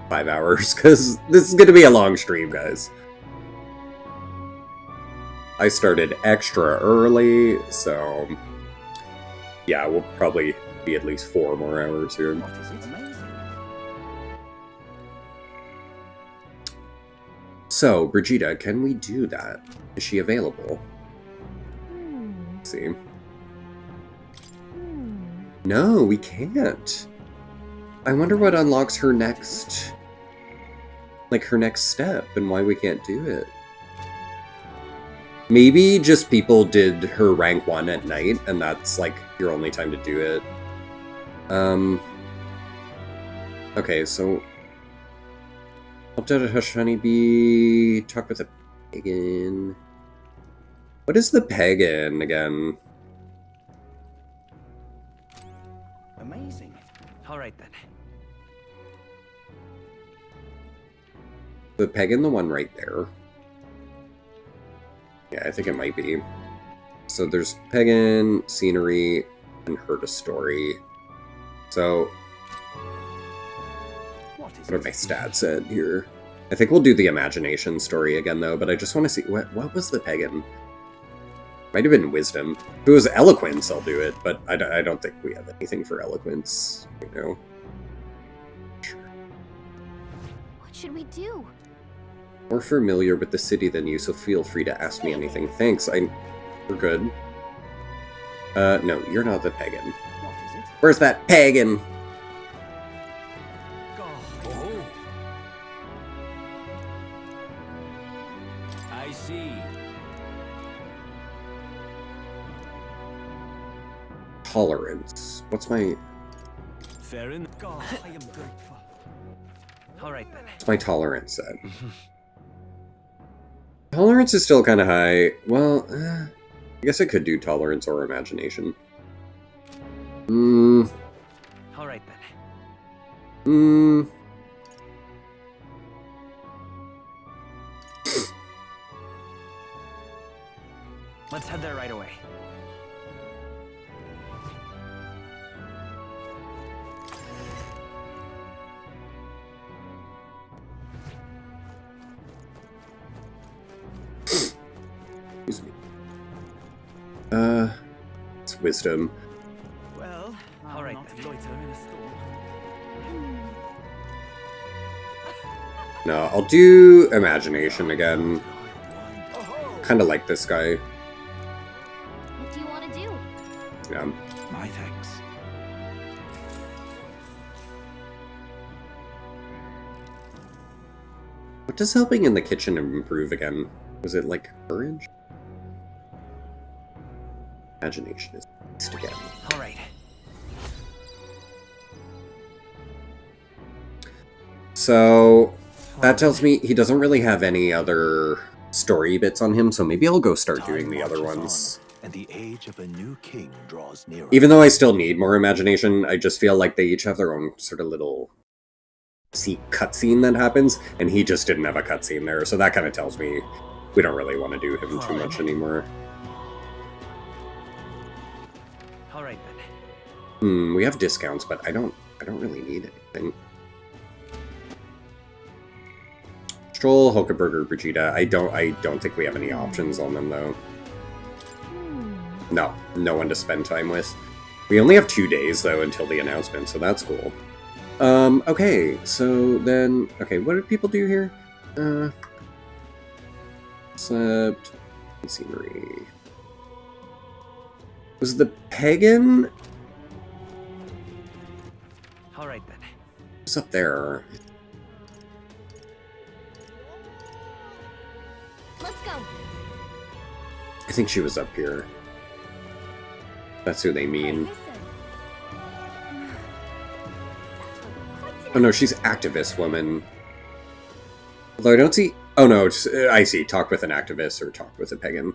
5 hours, because this is going to be a long stream, guys. I started extra early, so yeah, we'll probably be at least 4 more hours here. What is it? Amazing. So, Brigida, can we do that? Is she available? Let's see. No, we can't. I wonder what unlocks her next... like, her next step, and why we can't do it. Maybe just people did her rank 1 at night, and that's, like, your only time to do it. Okay, so... Helped out a hush honeybee, talk with a pagan... What is the pagan, again? Amazing. All right then. The pagan, the one right there. Yeah, I think it might be. So there's pagan, scenery, and heard a story. So... What are my stats at here? I think we'll do the imagination story again, though, but I just want to see... What was the pagan? Might have been wisdom. If it was eloquence, I'll do it, but I don't think we have anything for eloquence, you know? Sure. What should we do? More familiar with the city than you, so feel free to ask me anything. Thanks, we're good. No, you're not the pagan. What is it? Where's that pagan? Oh. I see. Tolerance. What's my... Fair enough. God, I am grateful. All right then. What's my tolerance at? Tolerance is still kind of high. Well, I guess I could do tolerance or imagination. All right then. Let's head there right away. Excuse me. It's wisdom. Well, all right then. Loiter in a storm. No, I'll do imagination again. Kind of like this guy. What do you want to do? Yeah. My thanks. What does helping in the kitchen improve again? Was it like courage? Imagination is next again. All right. So that tells me he doesn't really have any other story bits on him, so maybe I'll go start doing the other ones. And the age of a new king draws nearer. Even though I still need more imagination, I just feel like they each have their own sort of little cutscene that happens, and he just didn't have a cutscene there, so that kind of tells me we don't really want to do him too much anymore. All right then. We have discounts, but I don't really need anything. Stroll, Hulkenberger, Brigida. I don't think we have any options on them though. No one to spend time with. We only have 2 days though until the announcement, so that's cool. Okay, so then, okay, what did people do here? Except scenery. Was the pagan? All right then. What's up there? Let's go. I think she was up here. That's who they mean. Oh no, she's activist woman. Although I don't see... Oh no, I see. Talk with an activist or talk with a pagan.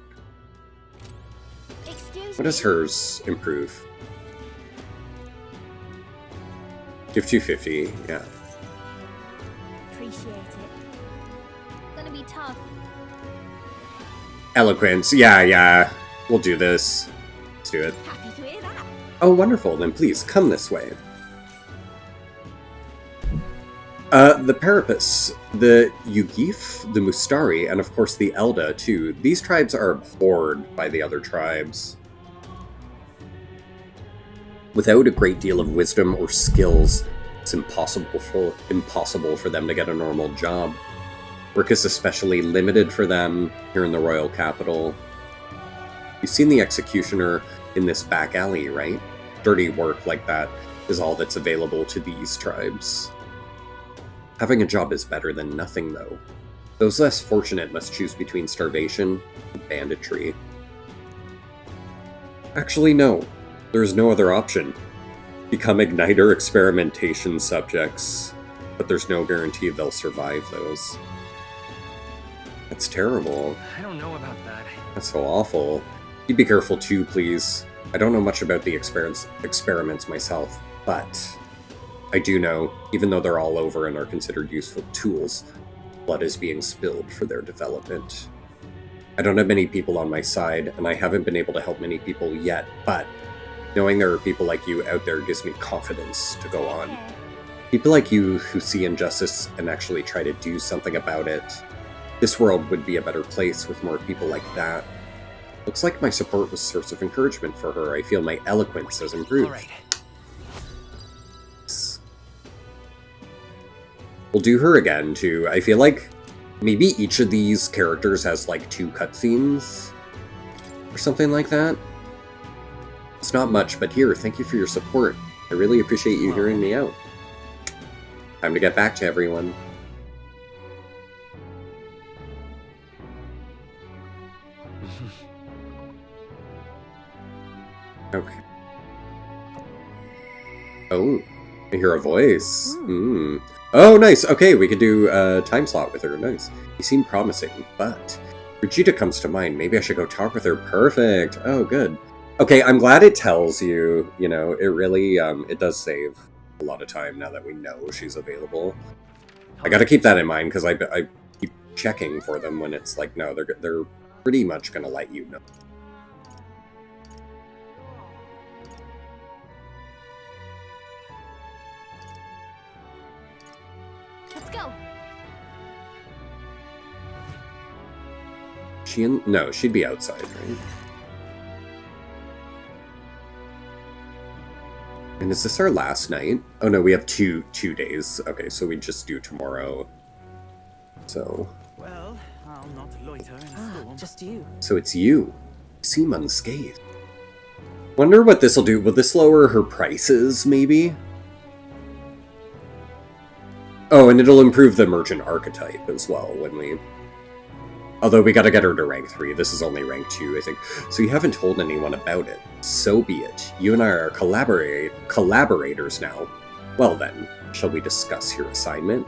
What does hers improve? Give 250, yeah. Appreciate it. gonna be tough. Eloquence. Yeah. We'll do this. Let's do it. Happy to hear that. Oh, wonderful. Then please, come this way. The Parapus, the Yugif, the Mustari, and of course the Elda, too. These tribes are abhorred by the other tribes. Without a great deal of wisdom or skills, it's impossible for them to get a normal job. Work is especially limited for them here in the royal capital. You've seen the executioner in this back alley, right? Dirty work like that is all that's available to these tribes. Having a job is better than nothing, though. Those less fortunate must choose between starvation and banditry. Actually, no. There's no other option. Become Igniter experimentation subjects, but there's no guarantee they'll survive those. That's terrible. I don't know about that. That's so awful. You be careful too, please. I don't know much about the experiments myself, but I do know, even though they're all over and are considered useful tools, blood is being spilled for their development. I don't have many people on my side, and I haven't been able to help many people yet, but knowing there are people like you out there gives me confidence to go on. People like you who see injustice and actually try to do something about it. This world would be a better place with more people like that. Looks like my support was a source of encouragement for her. I feel my eloquence has improved. All right. We'll do her again, too. I feel like maybe each of these characters has, like, 2 cutscenes or something like that. It's not much, but here, thank you for your support. I really appreciate you hearing me out. Time to get back to everyone. Okay. Oh, I hear a voice. Oh, nice. Okay, we could do a time slot with her. Nice. You seem promising, but Vegeta comes to mind. Maybe I should go talk with her. Perfect. Oh, good. Okay, I'm glad it tells you. You know, it really, it does save a lot of time now that we know she's available. I gotta keep that in mind, because I keep checking for them when it's like, no, they're pretty much gonna let you know. Let's go. No, she'd be outside, right? And is this our last night? Oh no, we have two days. Okay, so we just do tomorrow. So. Well, I'll not loiter in a storm. Just you. So it's you. You seem unscathed. Wonder what this will do. Will this lower her prices, maybe? Oh, and it'll improve the merchant archetype as well when we... Although we gotta get her to rank 3. This is only rank 2, I think. So you haven't told anyone about it. So be it. You and I are collaborators now. Well then, shall we discuss your assignment?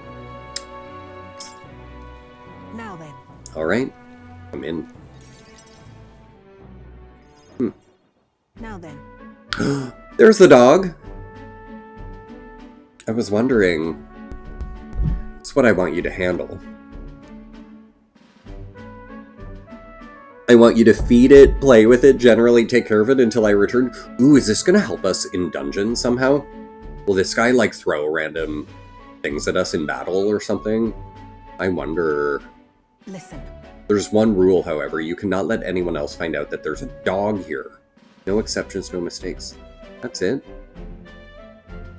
Now then. Alright. I'm in. Now then. There's the dog! I was wondering... It's what I want you to handle. I want you to feed it, play with it, generally take care of it until I return. Ooh, is this gonna help us in dungeon somehow? Will this guy, like, throw random things at us in battle or something? I wonder... Listen. There's one rule, however. You cannot let anyone else find out that there's a dog here. No exceptions, no mistakes. That's it.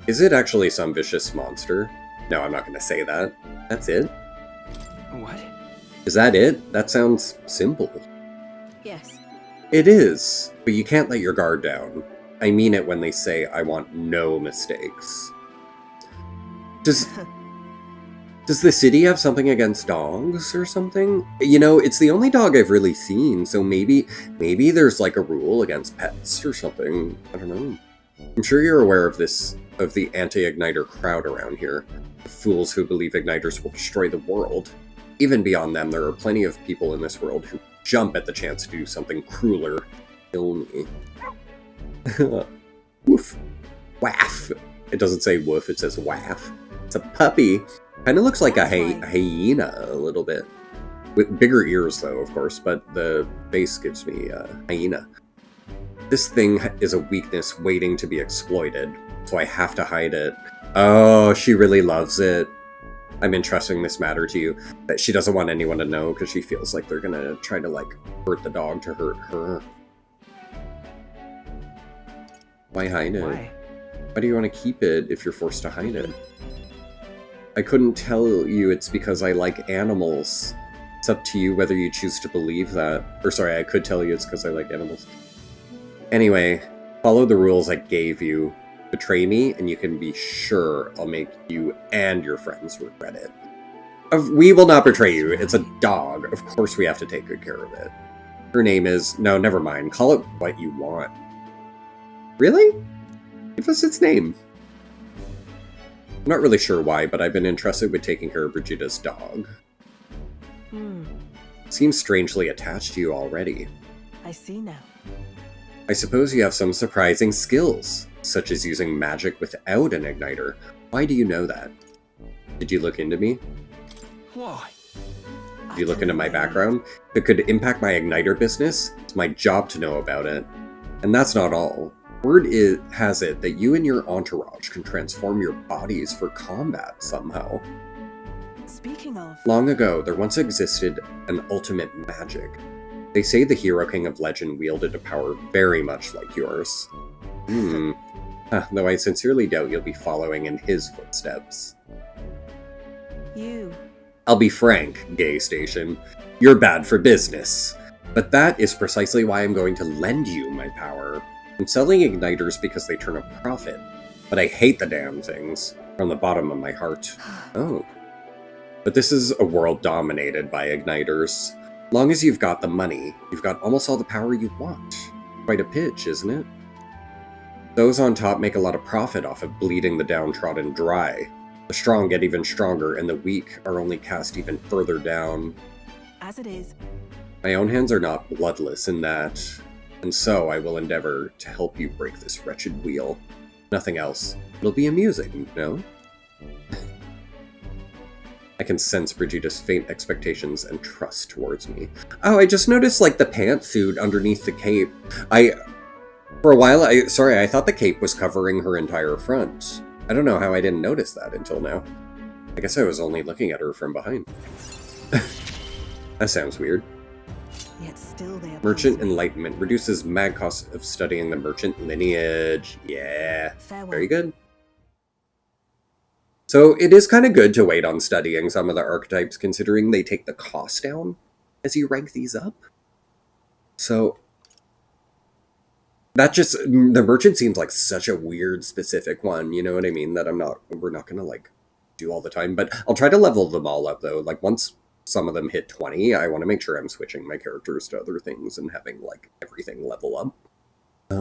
Is it actually some vicious monster? No, I'm not gonna say that. That's it? What? Is that it? That sounds simple. Yes. It is, but you can't let your guard down. I mean it when they say, I want no mistakes. Does the city have something against dogs or something? You know, it's the only dog I've really seen, so maybe there's like a rule against pets or something. I don't know. I'm sure you're aware of this, of the anti-Igniter crowd around here. The fools who believe Igniters will destroy the world. Even beyond them, there are plenty of people in this world who jump at the chance to do something crueler. Kill me. Woof. Waff. It doesn't say woof, it says waff. It's a puppy. Kind of looks like a hyena a little bit. With bigger ears, though, of course, but the base gives me hyena. This thing is a weakness waiting to be exploited, so I have to hide it. Oh, she really loves it. I'm entrusting this matter to you. That she doesn't want anyone to know because she feels like they're gonna try to, like, hurt the dog to hurt her. Why hide it? Why do you want to keep it if you're forced to hide it? I couldn't tell you it's because I like animals. It's up to you whether you choose to believe that. Or sorry, I could tell you it's because I like animals. Anyway, follow the rules I gave you. Betray me, and you can be sure I'll make you and your friends regret it. We will not betray you. It's a dog. Of course we have to take good care of it. Her name is... No, never mind. Call it what you want. Really? Give us its name. I'm not really sure why, but I've been entrusted with taking care of Brigida's dog. Seems strangely attached to you already. I see now. I suppose you have some surprising skills, such as using magic without an igniter. Why do you know that? Did you look into me? Why? Did you look into my background? If it could impact my igniter business, it's my job to know about it. And that's not all. Word has it that you and your entourage can transform your bodies for combat somehow. Speaking of... Long ago, there once existed an ultimate magic. They say the Hero King of Legend wielded a power very much like yours. Though I sincerely doubt you'll be following in his footsteps. You... I'll be frank, GayStation. You're bad for business. But that is precisely why I'm going to lend you my power. I'm selling igniters because they turn a profit. But I hate the damn things. From the bottom of my heart. Oh. But this is a world dominated by igniters. Long as you've got the money, you've got almost all the power you want. Quite a pitch, isn't it? Those on top make a lot of profit off of bleeding the downtrodden dry. The strong get even stronger, and the weak are only cast even further down. As it is. My own hands are not bloodless in that, and so I will endeavor to help you break this wretched wheel. Nothing else. It'll be amusing, no? I can sense Brigida's faint expectations and trust towards me. Oh, I just noticed, like, the pantsuit underneath the cape. For a while, I thought the cape was covering her entire front. I don't know how I didn't notice that until now. I guess I was only looking at her from behind. That sounds weird. Yet still they Merchant Enlightenment reduces mad cost of studying the merchant lineage. Yeah, Farewell. Very good. So it is kind of good to wait on studying some of the archetypes, considering they take the cost down as you rank these up. So that just, the merchant seems like such a weird specific one, you know what I mean? That we're not gonna like do all the time, but I'll try to level them all up though. Like once some of them hit 20, I want to make sure I'm switching my characters to other things and having like everything level up. I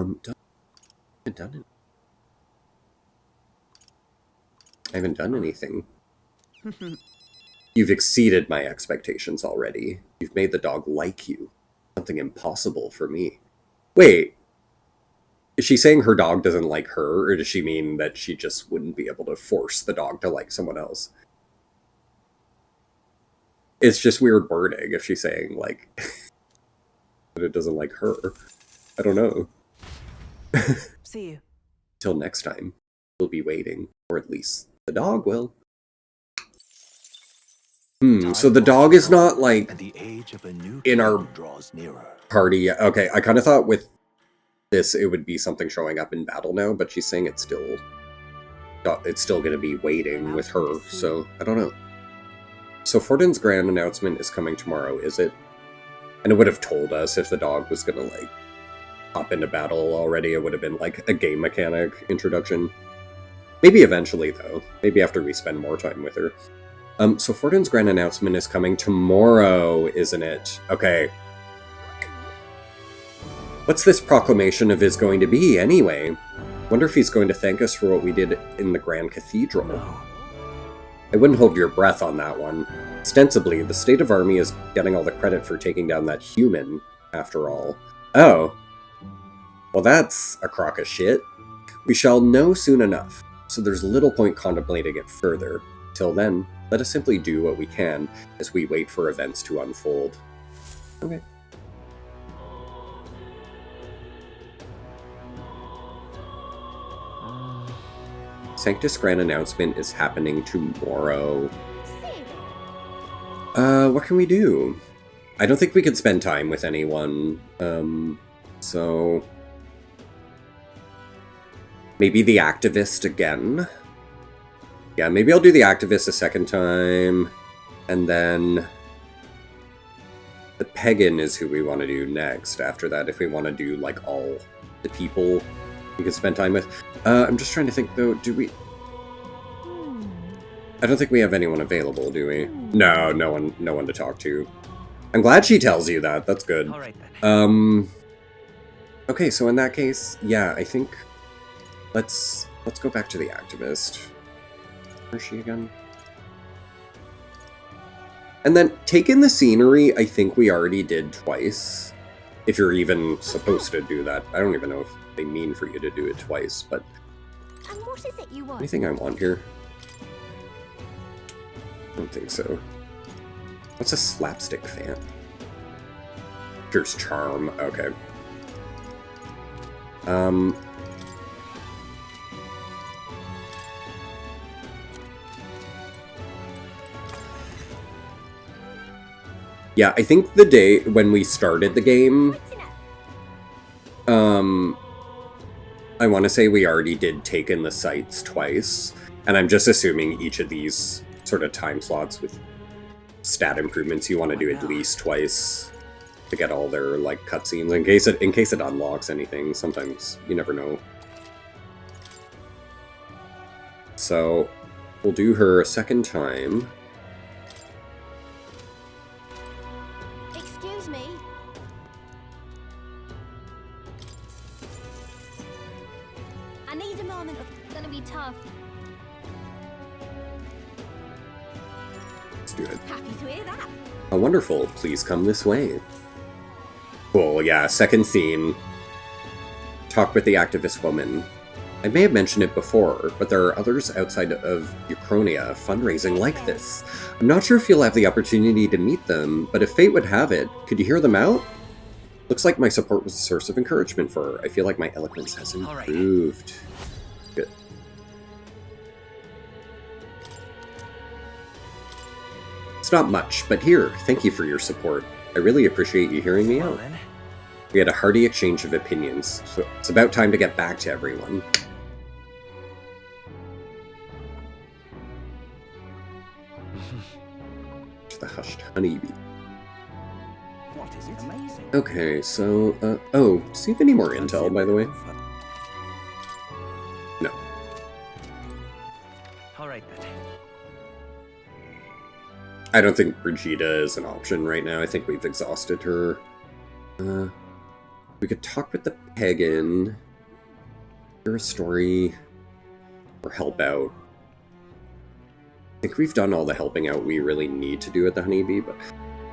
haven't done anything. You've exceeded my expectations already. You've made the dog like you. Something impossible for me. Wait. Is she saying her dog doesn't like her, or does she mean that she just wouldn't be able to force the dog to like someone else? It's just weird wording if she's saying, like, that it doesn't like her. I don't know. See you. Till next time, we'll be waiting, or at least the dog will. So the dog is not, like, and the age of a new in our draws nearer. party. Okay, I kind of thought with this it would be something showing up in battle now, but she's saying it's still going to be waiting with her, so I don't know. So Fortin's grand announcement is coming tomorrow, is it? And it would have told us if the dog was going to, like, hop into battle already. It would have been, like, a game mechanic introduction. Maybe eventually, though. Maybe after we spend more time with her. So Fortin's grand announcement is coming tomorrow, isn't it? Okay. What's this proclamation of his going to be, anyway? Wonder if he's going to thank us for what we did in the Grand Cathedral. I wouldn't hold your breath on that one. Ostensibly, the State of Army is getting all the credit for taking down that human, after all. Oh. Well, that's a crock of shit. We shall know soon enough, so there's little point contemplating it further. Till then, Let us simply do what we can as we wait for events to unfold. Okay. Sanctus Grand announcement is happening tomorrow. What can we do? I don't think we could spend time with anyone, so... Maybe the activist again? Yeah, maybe I'll do the activist a second time, and then... The pagan is who we want to do next after that, if we want to do, like, all the people we can spend time with. I'm just trying to think, though, do we... I don't think we have anyone available, do we? No, no one to talk to. I'm glad she tells you that. That's good. All right, then. Okay, so in that case, yeah, I think let's go back to the activist. Where's she again? And then take in the scenery. I think we already did twice. If you're even supposed to do that, I don't even know if they mean for you to do it twice. But And what is it you want? anything I want here? I don't think so. What's a slapstick fan? Here's charm. Okay. Yeah, I think the day when we started the game, I want to say we already did take in the sights twice, and I'm just assuming each of these sort of time slots with stat improvements you want to do at least twice to get all their like cutscenes in case it unlocks anything. Sometimes you never know. So we'll do her a second time. Excuse me. I need a moment. It's gonna be tough. Let's do it. Happy to hear that. Oh, wonderful. Please come this way. Cool, yeah, second scene. Talk with the activist woman. I may have mentioned it before, but there are others outside of Uchronia fundraising like this. I'm not sure if you'll have the opportunity to meet them, but if fate would have it, could you hear them out? Looks like my support was a source of encouragement for her. I feel like my eloquence has improved. Good. It's not much, but here, thank you for your support. I really appreciate you hearing me out. We had a hearty exchange of opinions, so it's about time to get back to everyone. The hushed honeybee. What is it? Amazing. Okay, so, oh, do you have any more intel, by the way? No. All right, then. I don't think Brigida is an option right now. I think we've exhausted her. We could talk with the pagan, hear a story, or help out. I think we've done all the helping out we really need to do at the honeybee, but...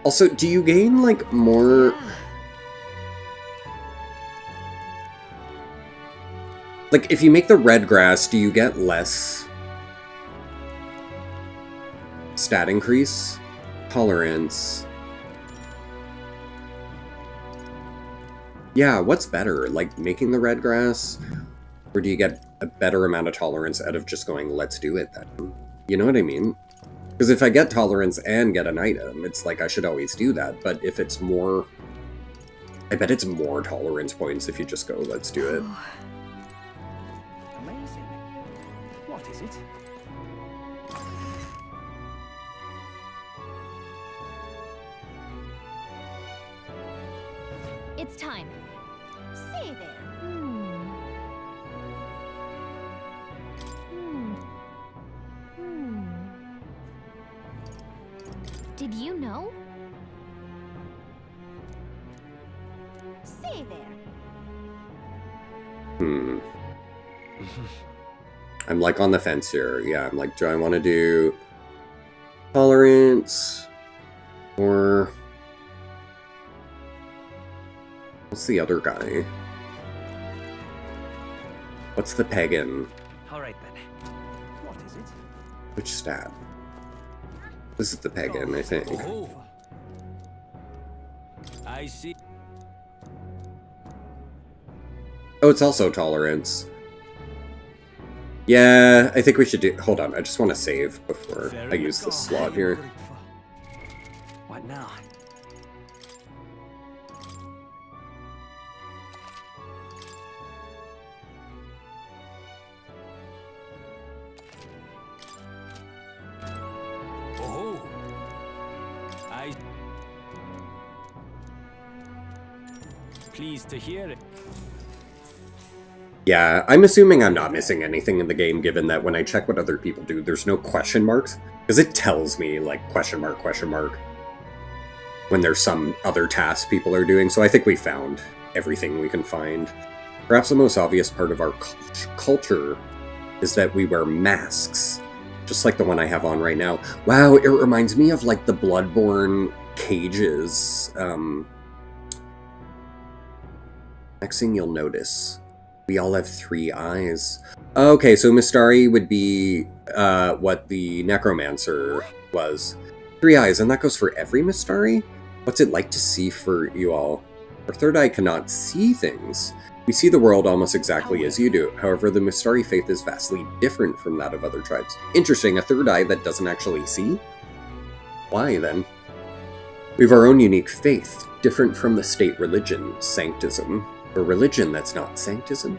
Also, do you gain, like, more... Like, if you make the red grass, do you get less... stat increase? Tolerance... Yeah, what's better? Like, making the red grass? Or do you get a better amount of tolerance out of just going, let's do it then? You know what I mean? Because if I get tolerance and get an item, it's like I should always do that. But if it's more... I bet it's more tolerance points if you just go, let's do it. Amazing. What is it? It's time. Say there. Did you know? Say there. I'm like on the fence here. Yeah, I'm like, do I want to do tolerance? Or... What's the other guy? What's the pagan? All right, then. What is it? Which stat? This is the pagan, I think. Oh. I see. Oh, it's also tolerance. Yeah, I think we should do... Hold on, I just want to save before I use this slot here. What now? Oh. Pleased to hear it. Yeah, I'm assuming I'm not missing anything in the game, given that when I check what other people do, there's no question marks. Because it tells me, like, question mark, when there's some other task people are doing, so I think we found everything we can find. Perhaps the most obvious part of our culture is that we wear masks, just like the one I have on right now. Wow, it reminds me of, like, the Bloodborne cages. Next thing you'll notice, we all have 3 eyes. Okay, so Mystari would be what the Necromancer was. 3 eyes, and that goes for every Mystari? What's it like to see for you all? Our third eye cannot see things. We see the world almost exactly as you do. However, the Mystari faith is vastly different from that of other tribes. Interesting, a third eye that doesn't actually see? Why, then? We have our own unique faith, different from the state religion, Sanctism. A religion that's not Sanctism?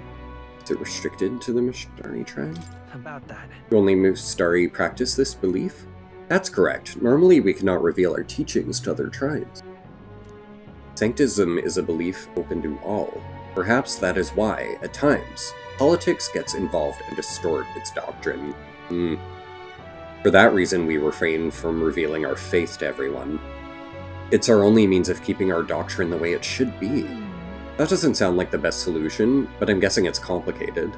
Is it restricted to the Mystari tribe? About that. Do only Mystari practice this belief? That's correct. Normally we cannot reveal our teachings to other tribes. Sanctism is a belief open to all. Perhaps that is why, at times, politics gets involved and distort its doctrine. For that reason we refrain from revealing our faith to everyone. It's our only means of keeping our doctrine the way it should be. That doesn't sound like the best solution, but I'm guessing it's complicated.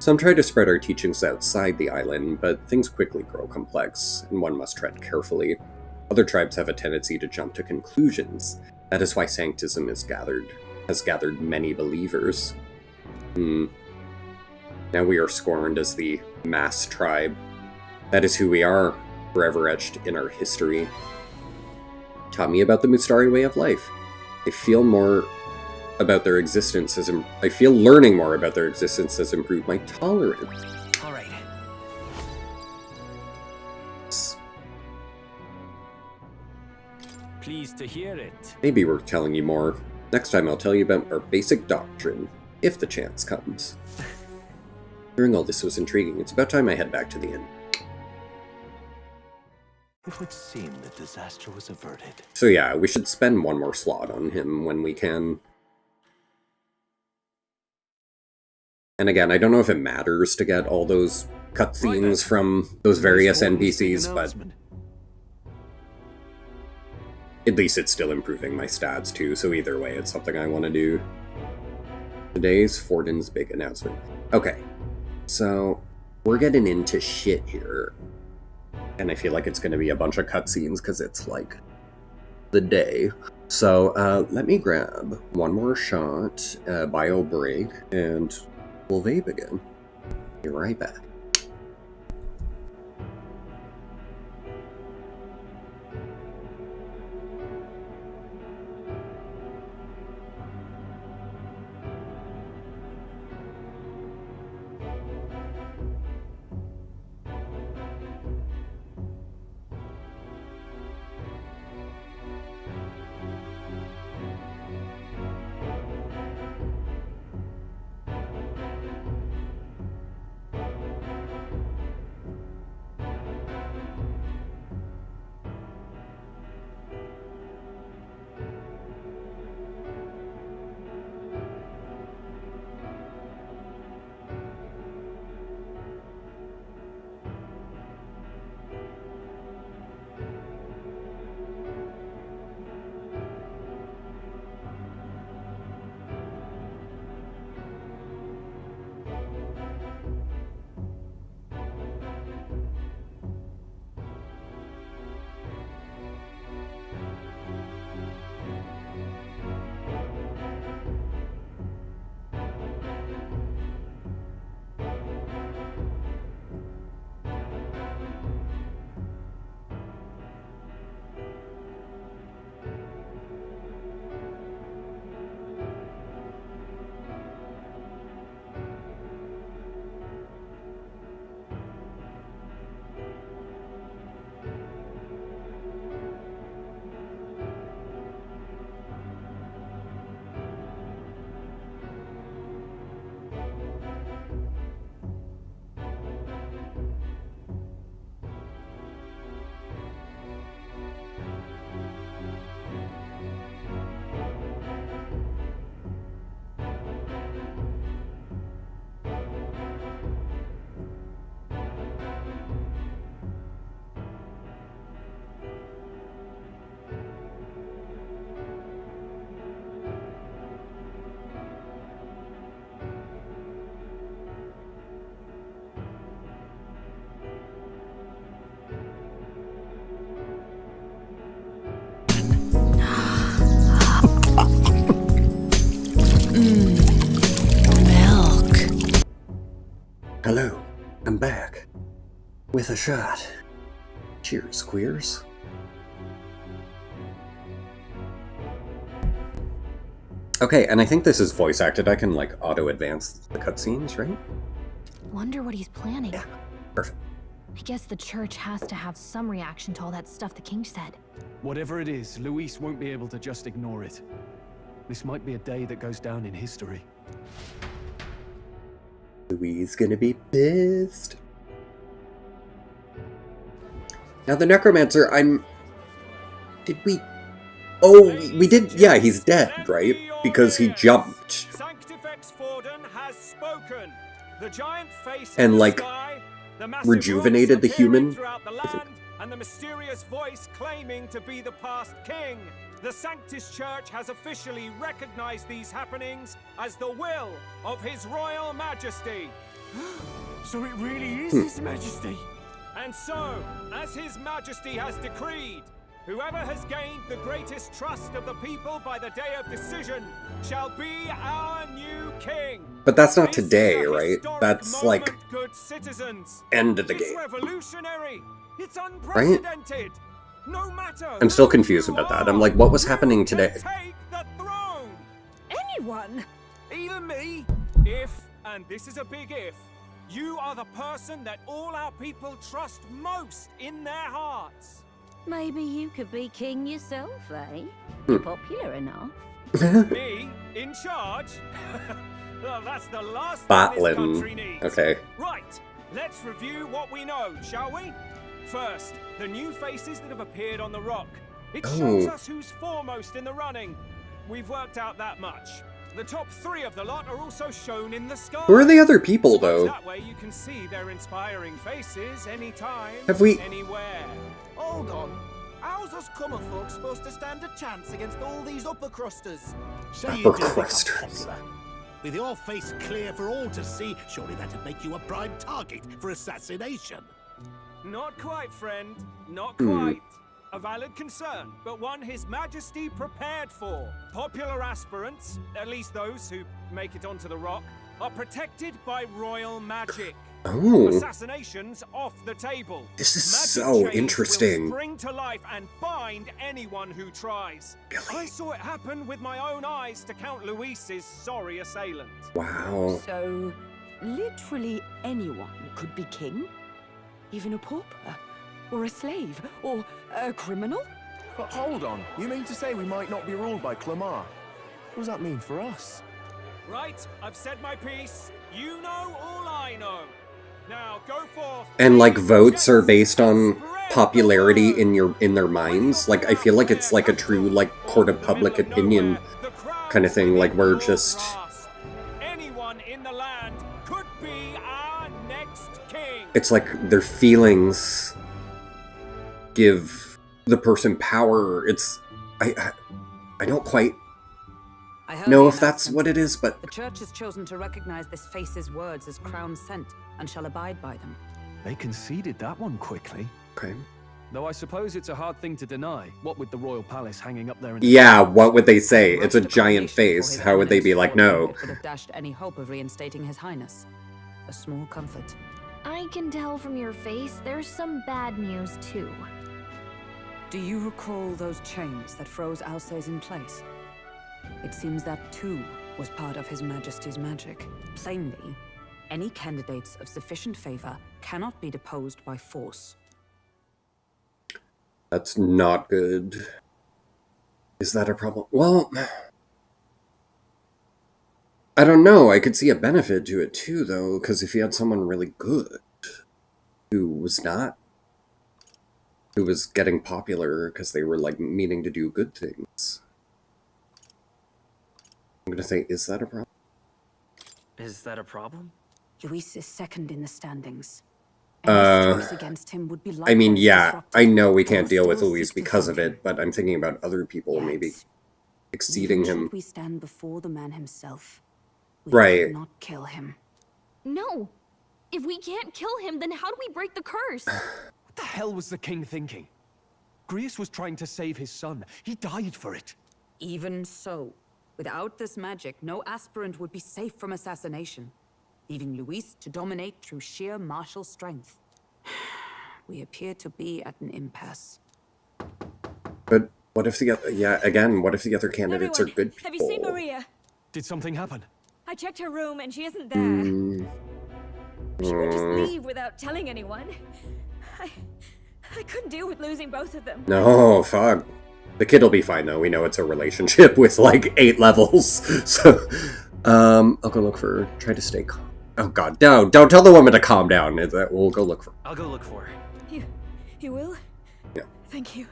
Some try to spread our teachings outside the island, but things quickly grow complex, and one must tread carefully. Other tribes have a tendency to jump to conclusions. That is why Sanctism has gathered many believers. Now we are scorned as the mass tribe. That is who we are, forever etched in our history. Taught me about the Mystari way of life. I feel learning more about their existence has improved my tolerance. All right. Pleased to hear it. Maybe we're telling you more. Next time I'll tell you about our basic doctrine, if the chance comes. Hearing all this was intriguing. It's about time I head back to the inn. It would seem the disaster was averted. So yeah, we should spend one more slot on him when we can. And again, I don't know if it matters to get all those cutscenes from those various NPCs, but at least it's still improving my stats too, so either way, it's something I want to do. Today's Fortin's big announcement. Okay, so we're getting into shit here. And I feel like it's going to be a bunch of cutscenes because it's like the day. So let me grab one more shot, bio break, and we'll vape again. Be right back. with a shot. Cheers, queers. Okay, and I think this is voice acted. I can, like, auto-advance the cutscenes, right? Wonder what he's planning. Yeah, perfect. I guess the church has to have some reaction to all that stuff the king said. Whatever it is, Luis won't be able to just ignore it. This might be a day that goes down in history. Louis gonna be pissed. Now the necromancer, did we... Oh, we did... Yeah, he's dead, right? Because he jumped. Sanctifex Forden has spoken. The giant face And, in the like, sky, the massive rejuvenated the rocks appearing human. throughout the land, and the mysterious voice claiming to be the past king. The Sanctus Church has officially recognized these happenings as the will of His Royal Majesty. So it really is His Majesty. And so, as His Majesty has decreed, whoever has gained the greatest trust of the people by the day of decision shall be our new king. But that's not This today, is a right? historic That's, moment, like, good citizens. end of the It's game. revolutionary. It's unprecedented. No matter. I'm still who confused you about that. are, I'm like, what was you happening can today? Take the throne. Anyone? Even me. If, and this is a big if, you are the person that all our people trust most in their hearts. Maybe you could be king yourself, eh? You're popular enough. Me in charge? Well, that's the last thing this country Scotland. needs. Okay. Right, let's review what we know, shall we? First, the new faces that have appeared on the rock. It shows us who's foremost in the running. We've worked out that much. The top 3 of the lot are also shown in the sky. Who are the other people, Suppose though? that way you can see their inspiring faces anytime, Have we- anywhere. Hold on. How's us common folk supposed to stand a chance against all these upper crusters? So you do become Upper-crusters. popular. With your face clear for all to see, surely that'd make you a prime target for assassination. Not quite, friend. Not quite. A valid concern, but one His Majesty prepared for. Popular aspirants, at least those who make it onto the rock, are protected by royal magic. Oh. Assassinations off the table. This is Magic so chains interesting. Will spring to life and bind anyone who tries. Really? I saw it happen with my own eyes to Count Luis's sorry assailant. Wow. So, literally anyone could be king? Even a pauper? Or a slave? Or a criminal? But hold on, you mean to say we might not be ruled by Clamar? What does that mean for us? Right, I've said my piece. You know all I know. Now go forth. And, like, votes are based on popularity in their minds. Like, I feel like it's like a true, like, court of public opinion kind of thing. Like, we're just... Anyone in the land could be our next king. It's like their feelings give the person power. It's... I don't quite I heard know the if that's announcement. what it is, but... The church has chosen to recognize this face's words as crown sent and shall abide by them. They conceded that one quickly. Okay. Though I suppose it's a hard thing to deny, what with the royal palace hanging up there in Yeah, what would they say? It's a Rushed giant accommodation face. for His How would they be Eminence like, Forden no? would have dashed any hope of reinstating His Highness. A small comfort. I can tell from your face there's some bad news too. Do you recall those chains that froze Alsace in place? It seems that too was part of His Majesty's magic. Plainly, any candidates of sufficient favor cannot be deposed by force. That's not good. Is that a problem? Well... I don't know. I could see a benefit to it too, though, because if you had someone really good who was not... who was getting popular because they were, like, meaning to do good things. I'm gonna say, is that a problem? Is that a problem? Luis is second in the standings. Any strikes against him would be I mean, likewise yeah, disruptive. I know we can't Both deal with still Luis seek to because of thank him. it, but I'm thinking about other people maybe Yet, exceeding even him. should we stand before the man himself, we Right. cannot kill him. No! If we can't kill him, then how do we break the curse? What the hell was the king thinking? Grius was trying to save his son. He died for it. Even so, without this magic, no aspirant would be safe from assassination, leaving Luis to dominate through sheer martial strength. We appear to be at an impasse. But what if the other... Yeah, again, what if the other candidates are good people? Have you seen Maria? Did something happen? I checked her room and she isn't there. She would just leave without telling anyone. I couldn't deal with losing both of them. No, fuck. The kid will be fine, though. We know it's a relationship with, like, 8 levels. So, I'll go look for her. Try to stay calm. Oh, God, no. Don't tell the woman to calm down. We'll go look for her. I'll go look for her. You will? Yeah. Thank you.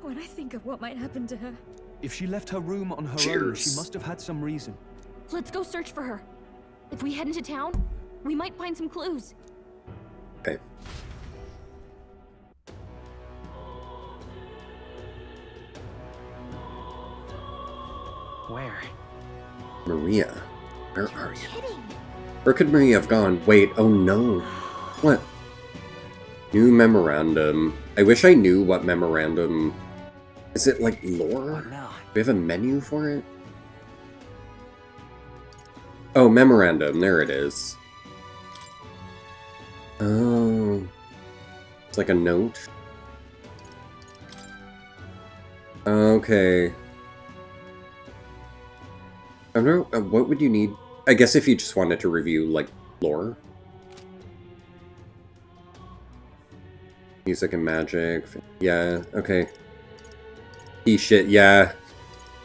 When I think of what might happen to her... If she left her room on her own, she must have had some reason. Let's go search for her. If we head into town, we might find some clues. Okay. Where? Maria. Where are you? Where could Maria have gone? Wait, oh no. What? New memorandum. I wish I knew what memorandum... Is it like lore? What now? Do we have a menu for it? Oh, memorandum. There it is. Oh. It's like a note. Okay. I don't know. What would you need? I guess if you just wanted to review, like, lore. Music and magic. Yeah, okay. Shit, yeah.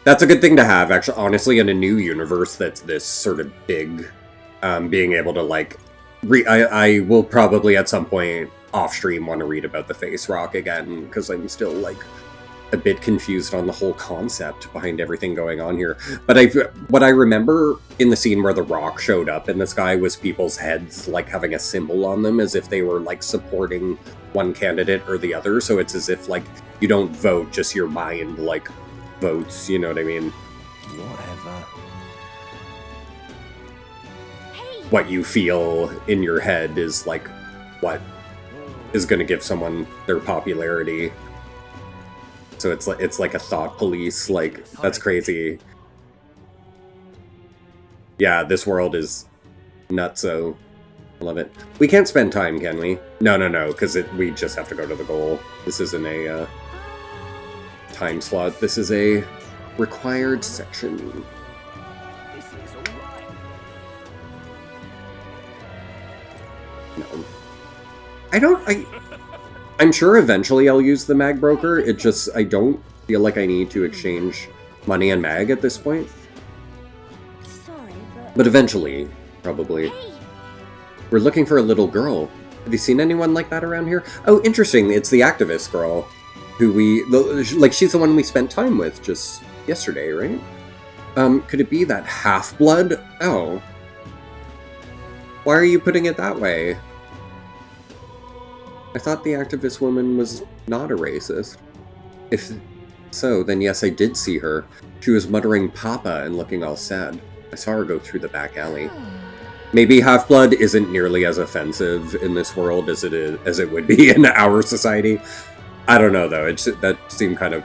That's a good thing to have, actually, honestly, in a new universe that's this sort of big. Being able to, like... I will probably, at some point, off-stream, want to read about the Face Rock again, because I'm still, like, a bit confused on the whole concept behind everything going on here. But what I remember in the scene where the rock showed up in the sky was people's heads, like, having a symbol on them, as if they were, like, supporting one candidate or the other. So it's as if, like, you don't vote, just your mind, like, votes, you know what I mean? Whatever. What you feel in your head is, like, what is going to give someone their popularity. So it's like a thought police, like, that's crazy. Yeah, this world is nutso. I love it. We can't spend time, can we? No, because we just have to go to the goal. This isn't a time slot. This is a required section. No. I'm sure eventually I'll use the mag broker. It just, I don't feel like I need to exchange money and mag at this point. But eventually, probably. We're looking for a little girl. Have you seen anyone like that around here? Oh, interesting. It's the activist girl. Who she's the one we spent time with just yesterday, right? Could it be that half-blood? Oh. Why are you putting it that way? I thought the activist woman was not a racist. If so, then yes, I did see her. She was muttering Papa and looking all sad. I saw her go through the back alley. Maybe half-blood isn't nearly as offensive in this world as it would be in our society. I don't know, though. That seemed kind of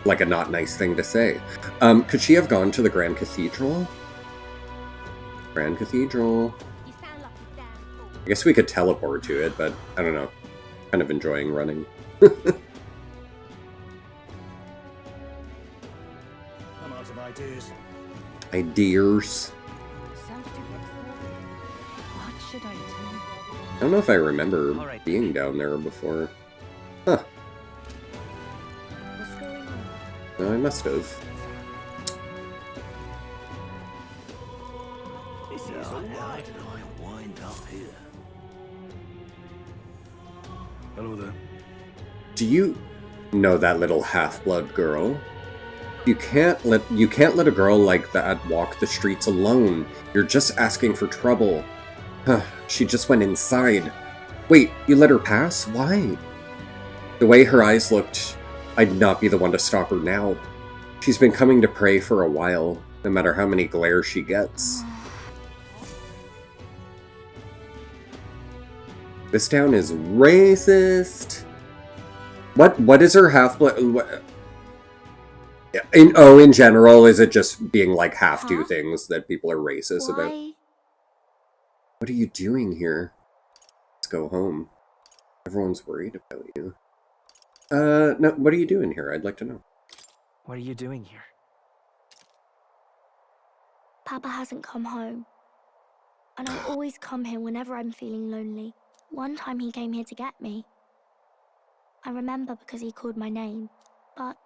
like a not nice thing to say. Could she have gone to the Grand Cathedral? Grand Cathedral. I guess we could teleport to it, but I don't know. Kind of enjoying running. I'm out of ideas. Ideas. What should I do? I don't know if I remember being down there before. Huh. What's going on? No, I must have. This is all right. I wind up here. Hello there. Do you know that little half-blood girl? You can't let a girl like that walk the streets alone. You're just asking for trouble. Huh, she just went inside. Wait, you let her pass? Why? The way her eyes looked, I'd not be the one to stop her now. She's been coming to pray for a while, no matter how many glares she gets. This town is racist. What is her half-blood? In general, is it just being like have-to things that people are racist about? What are you doing here? Let's go home. Everyone's worried about you. No, what are you doing here? I'd like to know. What are you doing here? Papa hasn't come home. And I always come here whenever I'm feeling lonely. One time he came here to get me. I remember because he called my name. But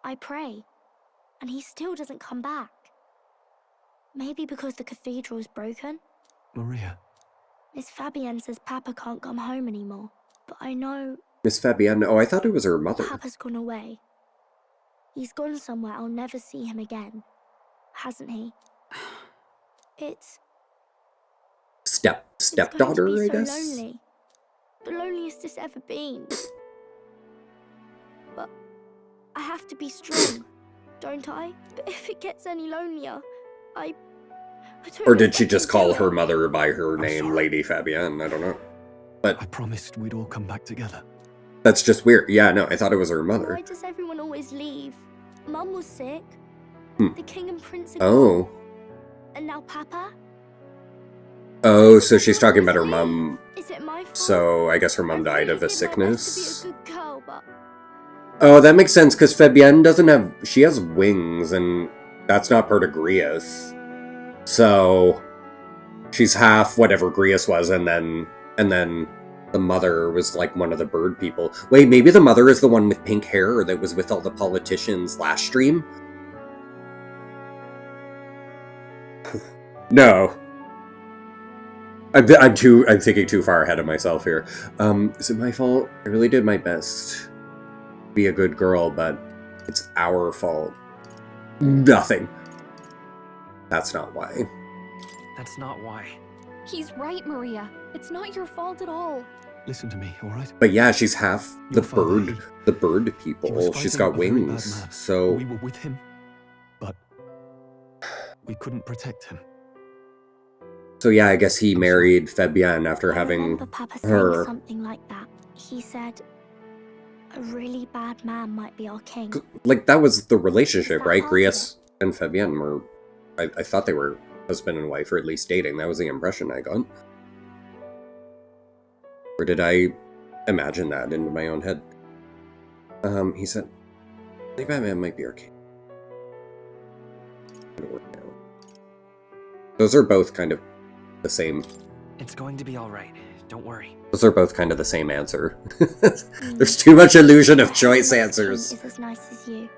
I pray. And he still doesn't come back. Maybe because the cathedral's broken? Maria. Miss Fabienne says Papa can't come home anymore. But I know... Miss Fabienne? Oh, I thought it was her mother. Papa's gone away. He's gone somewhere I'll never see him again. Hasn't he? It's stepdaughter, going to be I guess? so lonely. The loneliest it's ever been. But I have to be strong, don't I? But if it gets any lonelier, I don't Or know did if she I just can call do her it. mother by her name, Lady Fabienne? I don't know. But I promised we'd all come back together. that's just weird. Yeah, no, I thought it was her mother. Why does everyone always leave? Mum was sick. Hmm. The king and prince are Oh. gone. And now Papa? Oh, so she's talking about her mum. Is it my fault? So I guess her mum I died really of a did my sickness. best to be a good girl, but Oh, that makes sense, because Fabienne doesn't have... She has wings, and that's not part of Grius. So she's half whatever Grius was, and then the mother was like one of the bird people. Wait, maybe the mother is the one with pink hair that was with all the politicians last stream? No. I'm thinking too far ahead of myself here. Is it my fault? I really did my best to be a good girl, but it's our fault. Nothing. That's not why. That's not why. He's right, Maria. It's not your fault at all. Listen to me, all right? But yeah, she's half the Your father, bird he was people. She's fighting got a very bad wings, man. so... We were with him, but we couldn't protect him. So yeah, I guess he married Fabienne after I having remember Papa saying her. something like that. He said, a really bad man might be our king. Like, that was the relationship, Is that right? part of Grius and Fabienne were... I thought they were husband and wife, or at least dating. That was the impression I got. Or did I imagine that into my own head? He said, I think Fabienne might be our king. Those are both kind of the same. It's going to be all right. Don't worry. Those are both kind of the same answer. There's too much illusion of choice King answers. is as nice as you.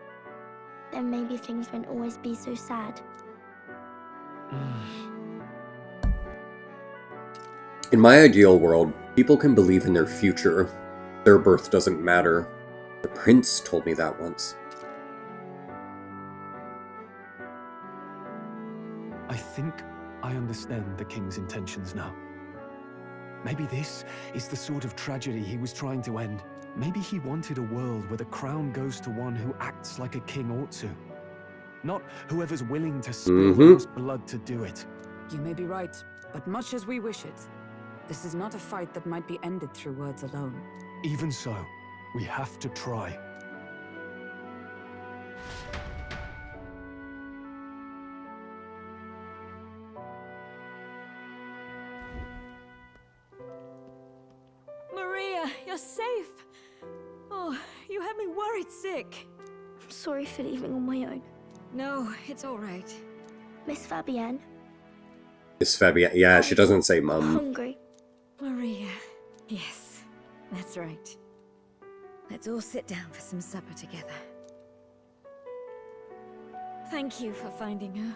Then maybe things won't always be so sad. In my ideal world, people can believe in their future. Their birth doesn't matter. The prince told me that once. I think I understand the king's intentions now. Maybe this is the sort of tragedy he was trying to end. Maybe he wanted a world where the crown goes to one who acts like a king ought to. Not whoever's willing to spill the most blood to do it. You may be right, but much as we wish it, this is not a fight that might be ended through words alone. Even so, we have to try. Maria, you're safe. Oh, you had me worried sick. I'm sorry for leaving on my own. No, it's all right. Miss Fabienne, Miss Fabienne, yeah, she doesn't say I'm mum. hungry. Maria. Yes, that's right. Let's all sit down for some supper together. Thank you for finding her.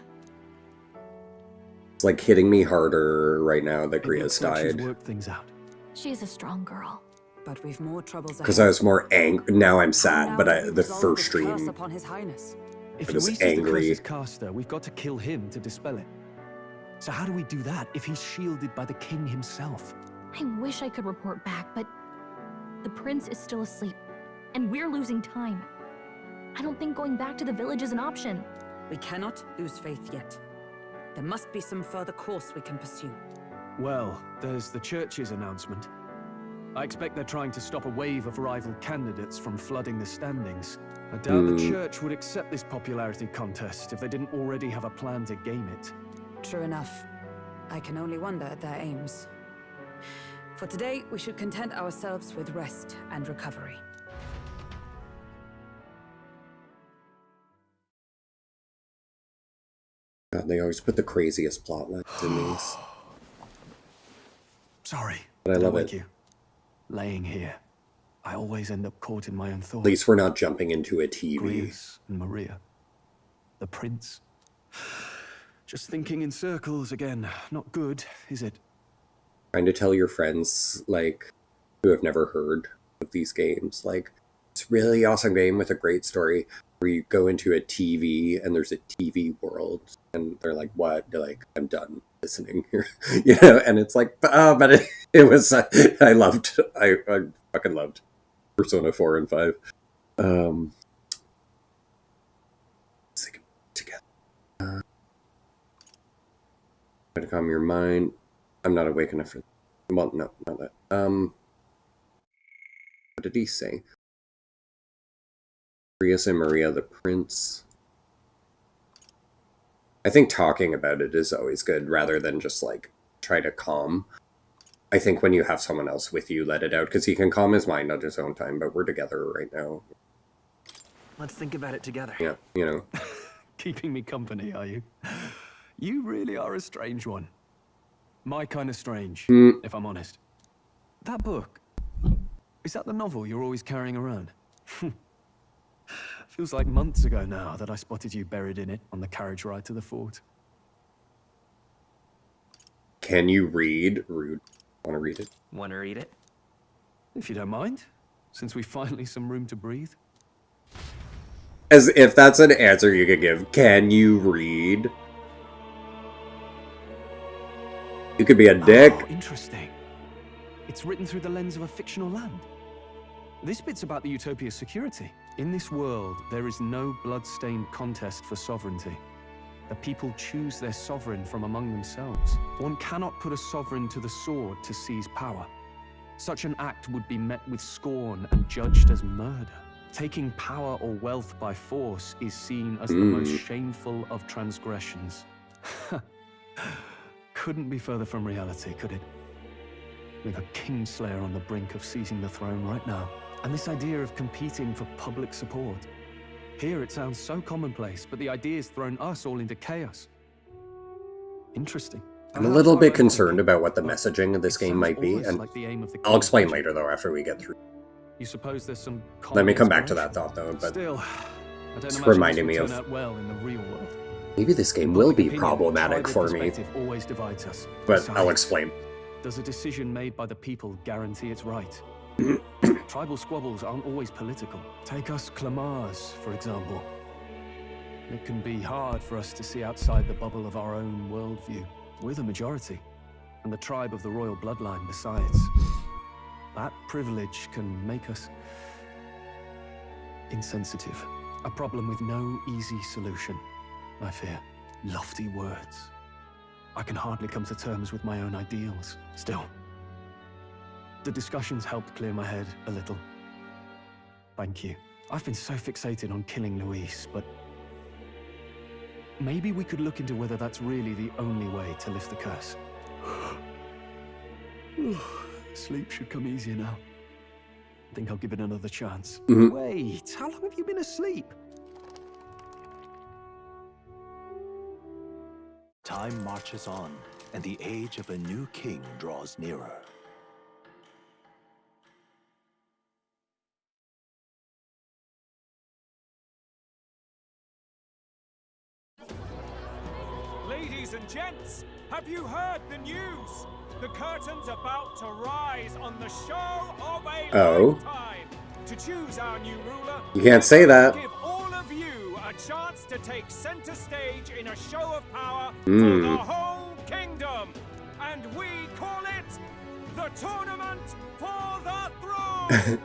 It's like hitting me harder right now that It looks Grius like she's died. worked things out. She's a strong girl. But we've more troubles Because I was more angry. Now I'm How sad, now but will we the resolve first this curse stream... upon His Highness? If I was Luis is the angry. curse's caster, we've got to kill him to dispel it. So how do we do that if he's shielded by the king himself? I wish I could report back, but the prince is still asleep, and we're losing time. I don't think going back to the village is an option. We cannot lose faith yet. There must be some further course we can pursue. Well, there's the church's announcement. I expect they're trying to stop a wave of rival candidates from flooding the standings. I doubt the church would accept this popularity contest if they didn't already have a plan to game it. True enough. I can only wonder at their aims. For today, we should content ourselves with rest and recovery. God, they always put the craziest plot lines in these. Sorry. But I love it. You. Laying here, I always end up caught in my own thoughts. At least we're not jumping into a TV. Grius and Maria. The prince. Just thinking in circles again. Not good, is it? Trying to tell your friends, like, who have never heard of these games, like, it's a really awesome game with a great story where you go into a TV and there's a TV world and they're like, what? You're like, I'm done listening here. You know, and it's like, but it was, I fucking loved Persona 4 and 5. Together. Try to calm your mind. I'm not awake enough for... Well, no, not that. What did he say? Grius and Maria the Prince. I think talking about it is always good, rather than just, like, try to calm. I think when you have someone else with you, let it out, because he can calm his mind on his own time, but we're together right now. Let's think about it together. Yeah, you know. Keeping me company, are you? You really are a strange one. My kind of strange, if I'm honest. That book, is that the novel you're always carrying around? Feels like months ago now that I spotted you buried in it on the carriage ride to the fort. Can you read? Rude. Want to read it? Want to read it? If you don't mind, since we finally some room to breathe. As if that's an answer you could give. Can you read? You could be a dick. Oh, interesting. It's written through the lens of a fictional land. This bit's about the Utopia's security. In this world, there is no blood-stained contest for sovereignty. The people choose their sovereign from among themselves. One cannot put a sovereign to the sword to seize power. Such an act would be met with scorn and judged as murder. Taking power or wealth by force is seen as the most shameful of transgressions. Couldn't be further from reality, could it? With a Kingslayer on the brink of seizing the throne right now. And this idea of competing for public support. Here it sounds so commonplace, but the idea's thrown us all into chaos. Interesting. I'm a little bit concerned about what the messaging of this game might be, and I'll explain later, though, after we get through. You suppose there's some... Let me come back to that thought, though, but still, it's reminding me of... well in the real world. Maybe this game will be problematic for me, always divides us. But Besides, I'll explain. Does a decision made by the people guarantee it's right? Tribal squabbles aren't always political. Take us Clamars, for example. It can be hard for us to see outside the bubble of our own worldview. We're the majority, and the tribe of the royal bloodline besides. That privilege can make us insensitive. A problem with no easy solution, I fear. Lofty words. I can hardly come to terms with my own ideals. Still, the discussions helped clear my head a little. Thank you. I've been so fixated on killing Luis, but maybe we could look into whether that's really the only way to lift the curse. Sleep should come easier now. I think I'll give it another chance. Wait, how long have you been asleep? Time marches on, and the age of a new king draws nearer. Ladies and gents, have you heard the news? The curtain's about to rise on the show of a lifetime. To choose our new ruler, you can't say that. Give all of you a chance to take center stage in a show of power for the whole kingdom. And we call it the Tournament for the Throne.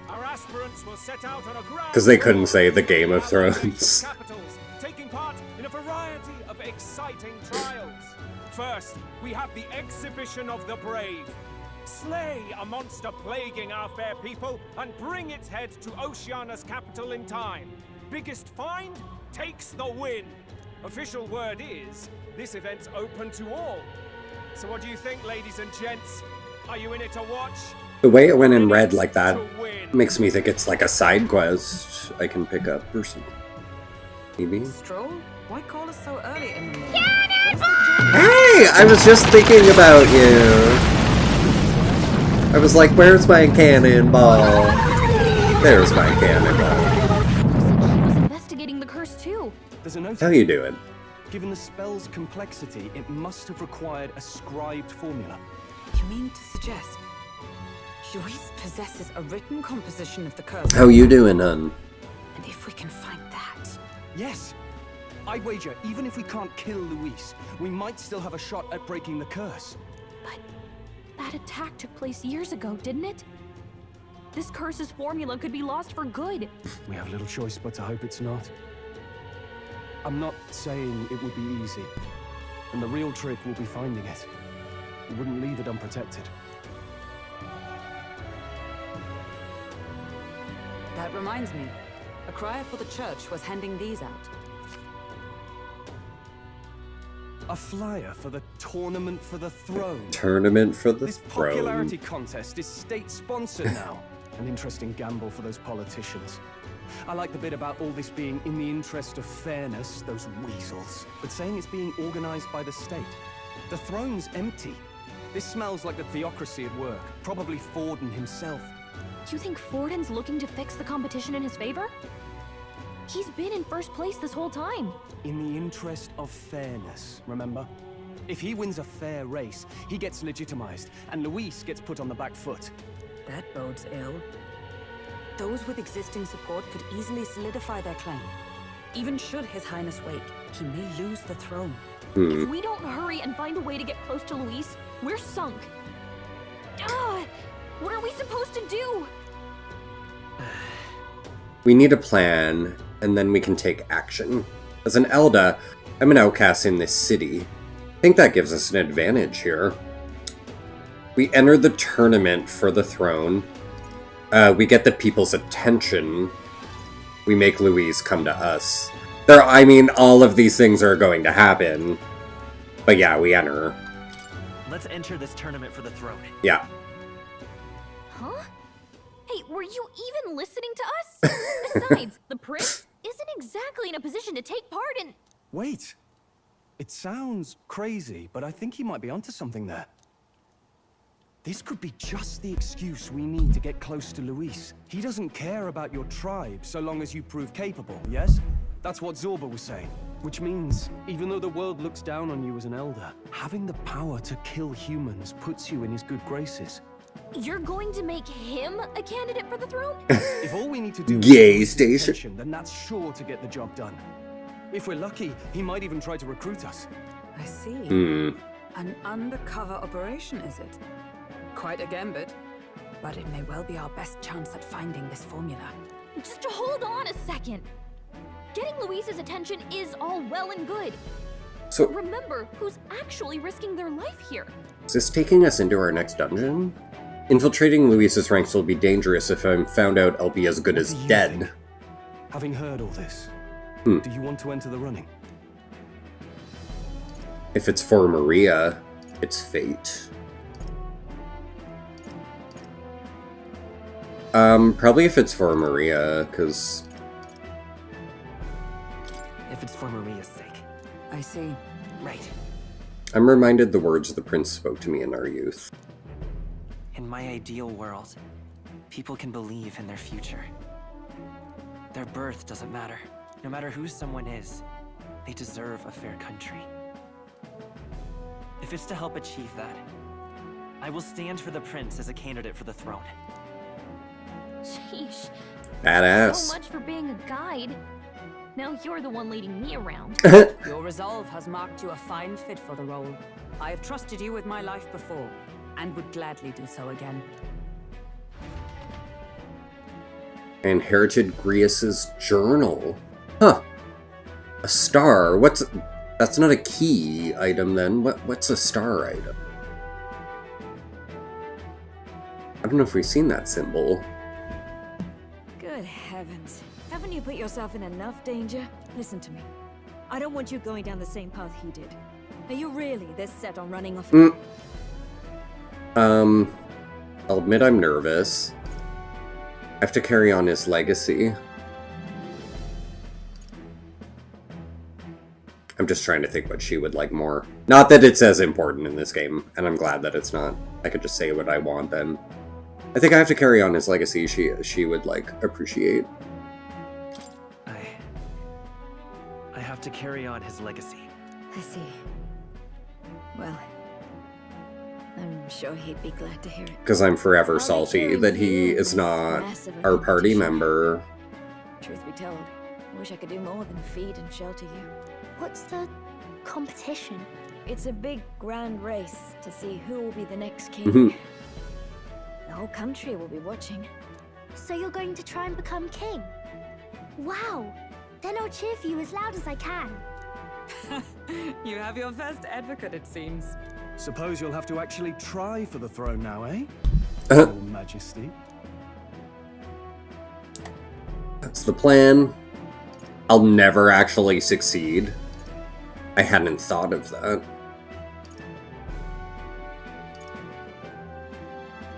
Our aspirants will set out on a grand... Because they couldn't say the Game of Thrones. Capitals, taking part in a variety of exciting trials. First, we have the exhibition of the brave. Slay a monster plaguing our fair people and bring its head to Oceania's capital in time. Biggest find takes the win. Official word is, this event's open to all. So what do you think, ladies and gents? Are you in it to watch? The way it went in red like that makes me think it's like a side quest I can pick up or something. Maybe? Stroll? Why call us so early in the morning? Hey! I was just thinking about you. I was like, where's my cannonball? There's my cannonball. Looks like he was investigating the curse too. There's a note. How you doing? Given the spell's complexity, it must have required a scribed formula. You mean to suggest Luis possesses a written composition of the curse? How you doing, hun? And if we can find that... Yes! I wager, even if we can't kill Luis, we might still have a shot at breaking the curse. But that attack took place years ago, didn't it? This curse's formula could be lost for good. We have little choice but to hope it's not. I'm not saying it would be easy. And the real trick will be finding it. We wouldn't leave it unprotected. That reminds me. A crier for the church was handing these out. A flyer for the Tournament for the Throne. Tournament for the This Throne. popularity contest is state-sponsored now. An interesting gamble for those politicians. I like the bit about all this being in the interest of fairness, those weasels. But saying it's being organized by the state. The throne's empty. This smells like the theocracy at work. Probably Forden himself. You think Forden's looking to fix the competition in his favor? He's been in first place this whole time. In the interest of fairness, remember? If he wins a fair race, he gets legitimized, and Luis gets put on the back foot. That bodes ill. Those with existing support could easily solidify their claim. Even should His Highness wake, he may lose the throne. If we don't hurry and find a way to get close to Luis, we're sunk. What are we supposed to do? We need a plan, and then we can take action. As an Elda, I'm an outcast in this city. I think that gives us an advantage here. We enter the tournament for the throne. We get the people's attention. We make Luis come to us. I mean, all of these things are going to happen. But yeah, we enter. Let's enter this tournament for the throne. Yeah. Huh? Hey, were you even listening to us? Besides, the prince isn't exactly in a position to take part in... Wait. It sounds crazy, but I think he might be onto something there. This could be just the excuse we need to get close to Luis. He doesn't care about your tribe so long as you prove capable, yes? That's what Zorba was saying. Which means, even though the world looks down on you as an elder, having the power to kill humans puts you in his good graces. You're going to make him a candidate for the throne? If all we need to do is GayStation. attention, then that's sure to get the job done. If we're lucky, he might even try to recruit us. I see. An undercover operation, is it? Quite a gambit. But it may well be our best chance at finding this formula. Just hold on a second. Getting Luis's attention is all well and good. So, remember who's actually risking their life here. is this taking us into our next dungeon? Infiltrating Luis's ranks will be dangerous if I'm found out I'll be as good as dead. Think? Having heard all this, do you want to enter the running? If it's for Maria, it's fate. Probably if it's for Maria, because... If it's for Maria's sake. I see. Right. I'm reminded the words the prince spoke to me in our youth. In my ideal world, people can believe in their future. Their birth doesn't matter. No matter who someone is, they deserve a fair country. If it's to help achieve that, I will stand for the prince as a candidate for the throne. Sheesh. Badass. So much for being a guide. Now you're the one leading me around. Your resolve has marked you a fine fit for the role. I have trusted you with my life before, and would gladly do so again. I inherited Grius's journal. Huh. A star. That's not a key item then. What's a star item? I don't know if we've seen that symbol. Good heavens. Haven't you put yourself in enough danger? Listen to me. I don't want you going down the same path he did. Are you really this set on running off? I'll admit I'm nervous. I have to carry on his legacy. I'm just trying to think what she would like more. Not that it's as important in this game, and I'm glad that it's not. I could just say what I want then. I think I have to carry on his legacy. She would, like, appreciate. I have to carry on his legacy. I see. Well, I'm sure he'd be glad to hear it. Because I'm forever salty that he is not our party member. Truth be told, I wish I could do more than feed and shelter you. What's the competition? It's a big, grand race to see who will be the next king. Mhm. The whole country will be watching. So you're going to try and become king? Wow! Then I'll cheer for you as loud as I can. You have your first advocate, it seems. Suppose you'll have to actually try for the throne now, eh? Uh-huh. Your Majesty. That's the plan. I'll never actually succeed. I hadn't thought of that.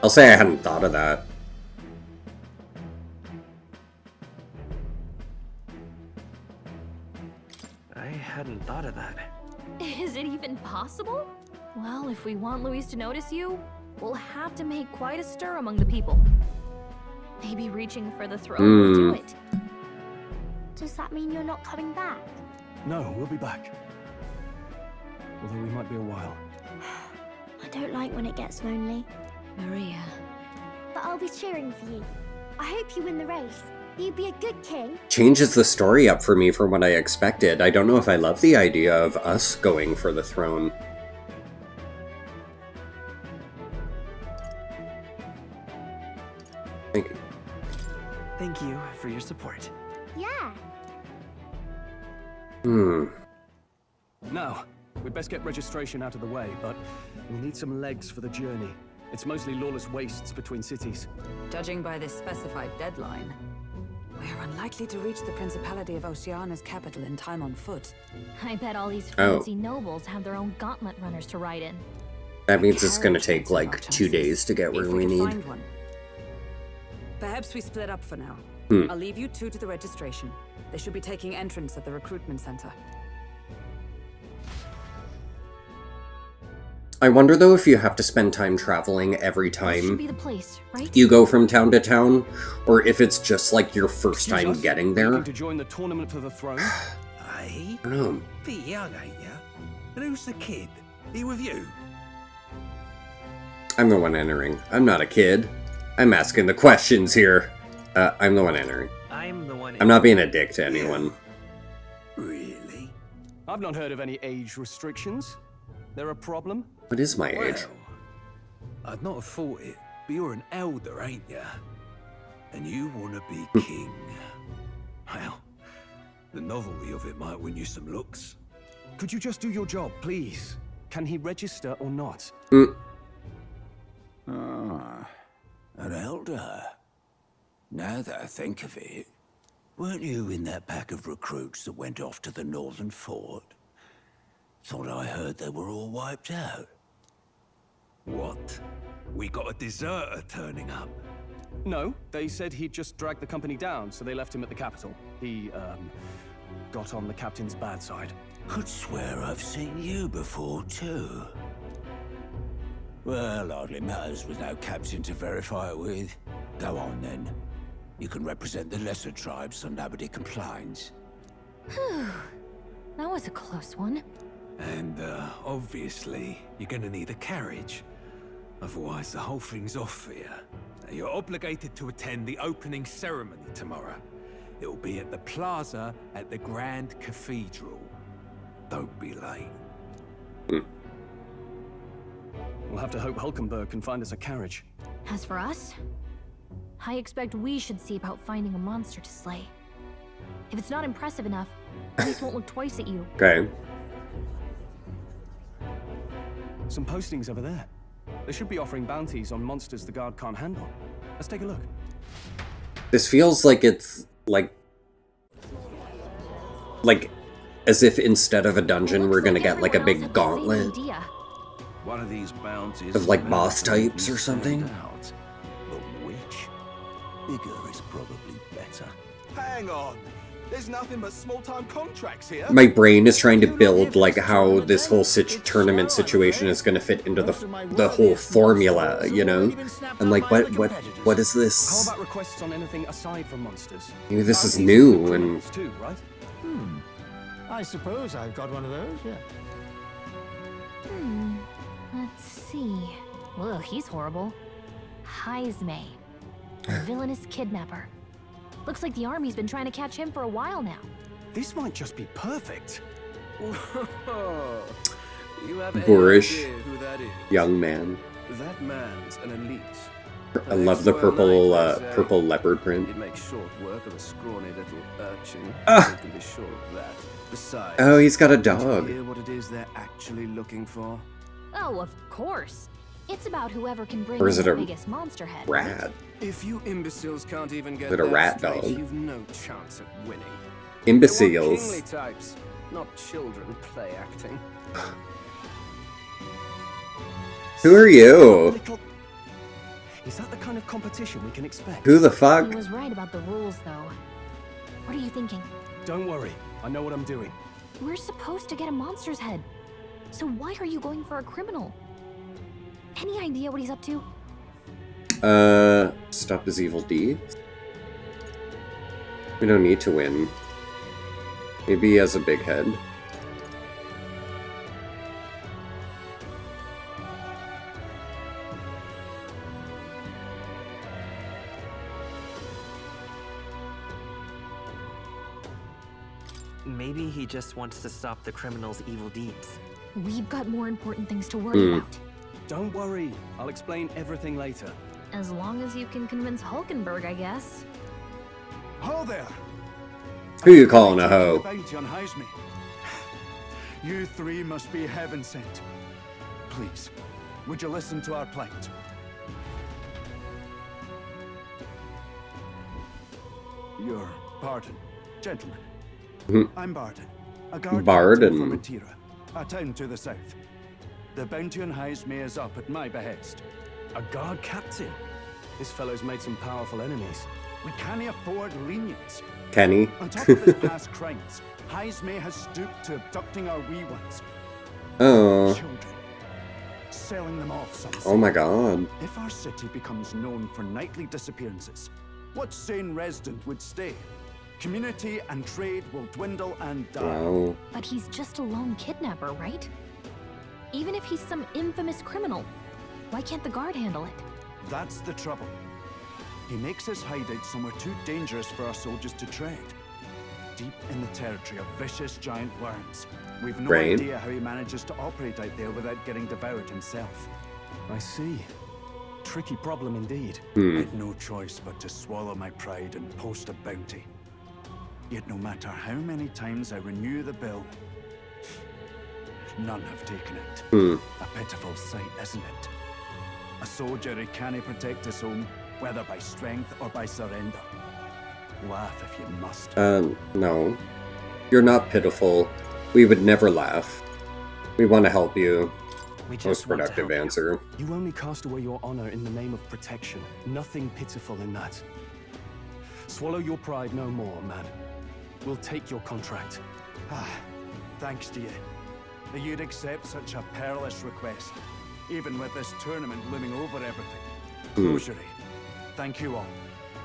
I'll say I hadn't thought of that. I hadn't thought of that. Is it even possible? Well, if we want Luis to notice you, we'll have to make quite a stir among the people. Maybe reaching for the throne will do it. Does that mean you're not coming back? No, we'll be back. Although we might be a while. I don't like when it gets lonely. Maria. But I'll be cheering for you. I hope you win the race. You'd be a good king. Changes the story up for me from what I expected. I don't know if I love the idea of us going for the throne. Thank you. Thank you for your support. Yeah. Now, we'd best get registration out of the way, but we'll need some legs for the journey. It's mostly lawless wastes between cities. Judging by this specified deadline, we're unlikely to reach the Principality of Oceana's capital in time on foot. I bet all these fancy nobles have their own gauntlet runners to ride in. That means it's gonna take like 2 days to get where we need. Find one. Perhaps we split up for now. I'll leave you two to the registration. They should be taking entrance at the recruitment center. I wonder though if you have to spend time traveling every This should time be the place, right? you go from town to town, or if it's just like your first time Excuse us? getting Looking there. to join the tournament for the throne? Aye? I don't know. Bit young, ain't ya? And who's the kid? He with you? I'm the one entering. I'm not a kid. I'm asking the questions here. I'm the one entering. I'm the one. I'm not being a dick to anyone. Really? I've not heard of any age restrictions. There a problem? What is my age? Well, I'd not have thought it, but you're an elder, ain't ya? And you want to be king. Well, the novelty of it might win you some looks. Could you just do your job, please? Can he register or not? Ah, an elder. Now that I think of it, weren't you in that pack of recruits that went off to the northern fort? Thought I heard they were all wiped out. What? We got a deserter turning up? No, they said he'd just dragged the company down, so they left him at the capital. He, got on the captain's bad side. Could swear I've seen you before, too. Well, hardly matters with no captain to verify it with. Go on, then. You can represent the lesser tribes so nobody complains. Whew. That was a close one. And, obviously, you're gonna need a carriage. Otherwise, the whole thing's off for you. You're obligated to attend the opening ceremony tomorrow. It'll be at the plaza at the Grand Cathedral. Don't be late. We'll have to hope Hulkenberg can find us a carriage. As for us, I expect we should see about finding a monster to slay. If it's not impressive enough, police won't look twice at you. Okay. Some postings over there. They should be offering bounties on monsters the guard can't handle. Let's take a look. This feels like it's like as if instead of a dungeon, we're gonna get like a big gauntlet. One of these bounties Of like boss types or something? Out. But which? Bigger is probably better. Hang on. There's nothing but small-time contracts here. My brain is trying to build like how this whole tournament situation is going to fit into the whole formula, you know? And like what is How this? about requests on anything aside from monsters? Maybe this is new and Too, right? I suppose I've got one of those, yeah. Let's see. Ugh, he's horrible. Heisme. A villainous kidnapper. Looks like the army's been trying to catch him for a while now. This might just be perfect. You have any boorish idea who that is? young man. That man's an elite. I love the purple leopard print. It makes short work of a scrawny little urchin. Ah. You can be sure of that. Besides, Oh, he's got a did you dog. hear what it is they're actually looking for? Oh, of course. It's about whoever can bring Or is in it the a biggest monster head. rat? If you imbeciles can't even get Is it a that rat straight, dog? you've no chance at winning. Imbeciles. They want kingly types, not children play acting. Who are you? Is that the kind of competition we can expect? Who the fuck? He was right about the rules, though. What are you thinking? Don't worry, I know what I'm doing. We're supposed to get a monster's head. So why are you going for a criminal? Any idea what he's up to? Stop his evil deeds? We don't need to win. Maybe he has a big head. Maybe he just wants to stop the criminal's evil deeds. We've got more important things to worry about. Don't worry, I'll explain everything later. As long as you can convince Hulkenberg, I guess. Ho there! Who you calling a hoe? Bounty on Heisme. You three must be heaven sent. Please, would you listen to our plight? Your pardon, gentlemen. I'm Barden, a guard Barden. captain from Matira, a town to the south. The bounty on Heisme is up at my behest. A guard captain? This fellow's made some powerful enemies. We can't afford lenience. Kenny. On top of his past crimes, Heisme has stooped to abducting our wee ones. Oh. Children. Selling them off some Oh my god. If our city becomes known for nightly disappearances, what sane resident would stay? Community and trade will dwindle and die. Wow. But he's just a lone kidnapper, right? Even if he's some infamous criminal, why can't the guard handle it? That's the trouble. He makes his hideout somewhere too dangerous for our soldiers to tread. Deep in the territory of vicious giant worms. We've no Right. idea how he manages to operate out there without getting devoured himself. I see. Tricky problem indeed. I'd no choice but to swallow my pride and post a bounty. Yet no matter how many times I renew the bill, none have taken it. A pitiful sight, isn't it? A soldier who can't protect his home, whether by strength or by surrender. Laugh if you must. No. You're not pitiful. We would never laugh. We want to help you. We just Most want to productive help you. answer. You only cast away your honor in the name of protection. Nothing pitiful in that. Swallow your pride no more, man. We'll take your contract. Thanks to you. That you'd accept such a perilous request, even with this tournament looming over everything. Closure. Thank you all.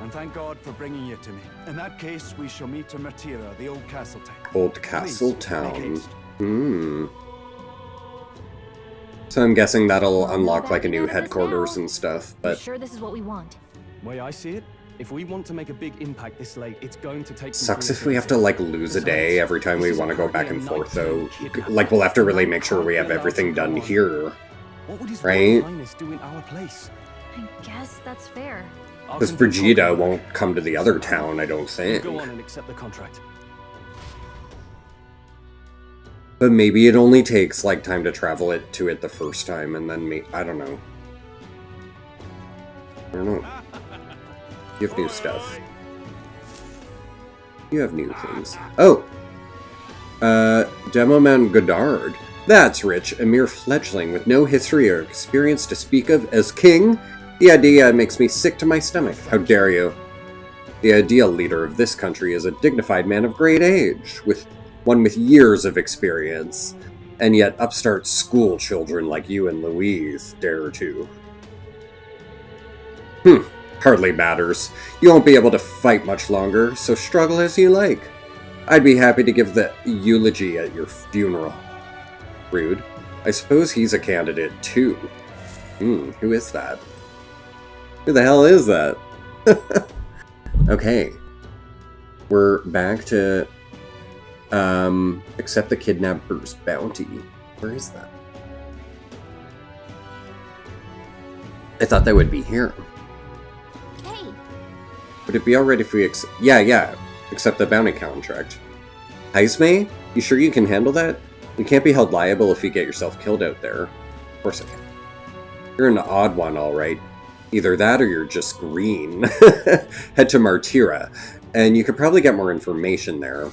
And thank God for bringing you to me. In that case, we shall meet in Matira, the old castle town. Old Castle Please, Town. make haste. So I'm guessing that'll unlock back like a new into this headquarters now. and stuff, You but sure this is what we want? Way I see it, if we want to make a big impact this late, it's going to take some sucks if we have to like lose a day every time we want to go back and forth though. Like we'll have to really make sure we have everything done here. What would His Right? Royal Highness do in our place? I guess that's fair. Because Brigida won't come to the other town, I don't think. Go on and accept the contract. But maybe it only takes like time to travel it to it the first time, and then I don't know. I don't know. You have new stuff. You have new things. Oh! Demo Man Godard. That's rich, a mere fledgling with no history or experience to speak of as king? The idea makes me sick to my stomach. How dare you? The ideal leader of this country is a dignified man of great age, one with years of experience, and yet upstart school children like you and Louise dare to. Hardly matters. You won't be able to fight much longer, so struggle as you like. I'd be happy to give the eulogy at your funeral. Rude. I suppose he's a candidate, too. Who is that? Who the hell is that? Okay. We're back to, accept the kidnapper's bounty. Where is that? I thought that would be here. Hey. Would it be alright if we yeah. Accept the bounty contract. Heisme? You sure you can handle that? You can't be held liable if you get yourself killed out there. Of course I can. You're an odd one, alright. Either that or you're just green. Head to Martira, and you could probably get more information there.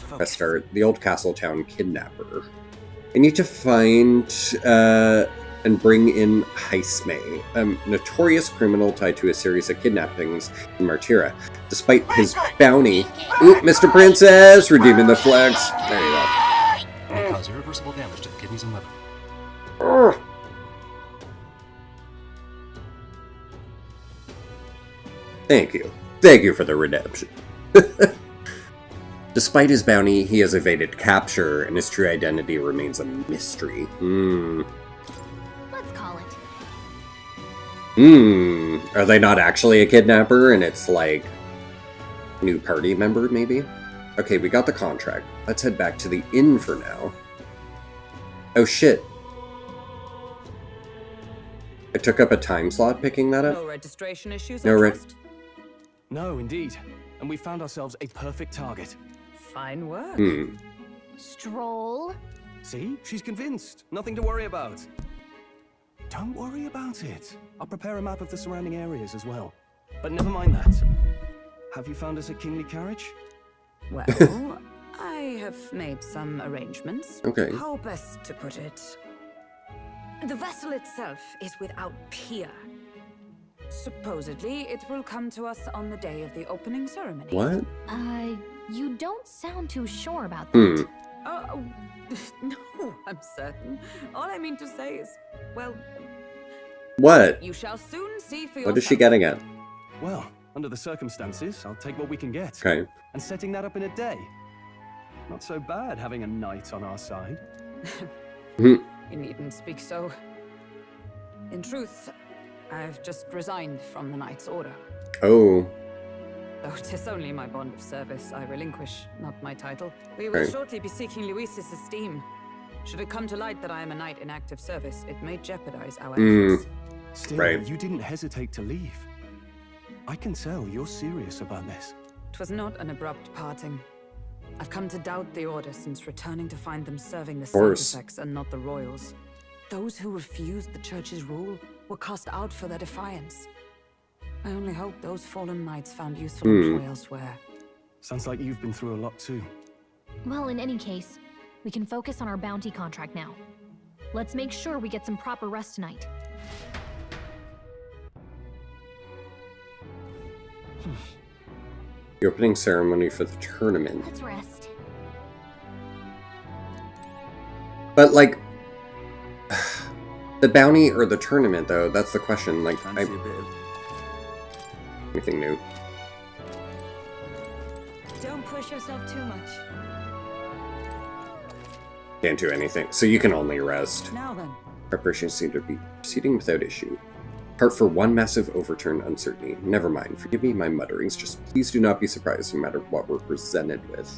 Press start. The old Castletown kidnapper. I need to find and bring in Heisme, a notorious criminal tied to a series of kidnappings in Martira. Despite his bounty... Ooh, Mr. Princess! Redeeming the flags. There you go. May cause irreversible damage to the kidneys and liver. Urgh. Thank you. Thank you for the redemption. Despite his bounty, he has evaded capture, and his true identity remains a mystery. Let's call it. Are they not actually a kidnapper, and it's like... new party member, maybe? Okay, we got the contract. Let's head back to the inn for now. Oh shit. I took up a time slot picking that up? No registration issues, No I trust? No, indeed. And we found ourselves a perfect target. Fine work. Stroll. See? She's convinced. Nothing to worry about. Don't worry about it. I'll prepare a map of the surrounding areas as well. But never mind that. Have you found us a kingly carriage? Well, I have made some arrangements. Okay. How best to put it? The vessel itself is without peer. Supposedly, it will come to us on the day of the opening ceremony. What? You don't sound too sure about that. No, I'm certain. All I mean to say is, well... What? You shall soon see for yourself. What is she getting at? Well, under the circumstances, I'll take what we can get. Okay. And setting that up in a day. Not so bad having a knight on our side. You needn't speak so. In truth, I've just resigned from the Knight's Order. Oh. Though 'tis only my bond of service I relinquish, not my title. We will shortly be seeking Luis's esteem. Should it come to light that I am a knight in active service, it may jeopardize our efforts. Still, you didn't hesitate to leave. I can tell you're serious about this. 'Twas not an abrupt parting. I've come to doubt the Order since returning to find them serving the side effects and not the royals. Those who refused the Church's rule were cast out for their defiance. I only hope those fallen knights found useful employ elsewhere. Sounds like you've been through a lot too. Well, in any case, we can focus on our bounty contract now. Let's make sure we get some proper rest tonight. The opening ceremony for the tournament. Let's rest. But, like... the bounty or the tournament, though, that's the question. Like, anything new? Don't push yourself too much. Can't do anything. So you can only rest. Now then. Preparations seem to be proceeding without issue. Apart for one massive overturn uncertainty. Never mind. Forgive me my mutterings. Just please do not be surprised no matter what we're presented with.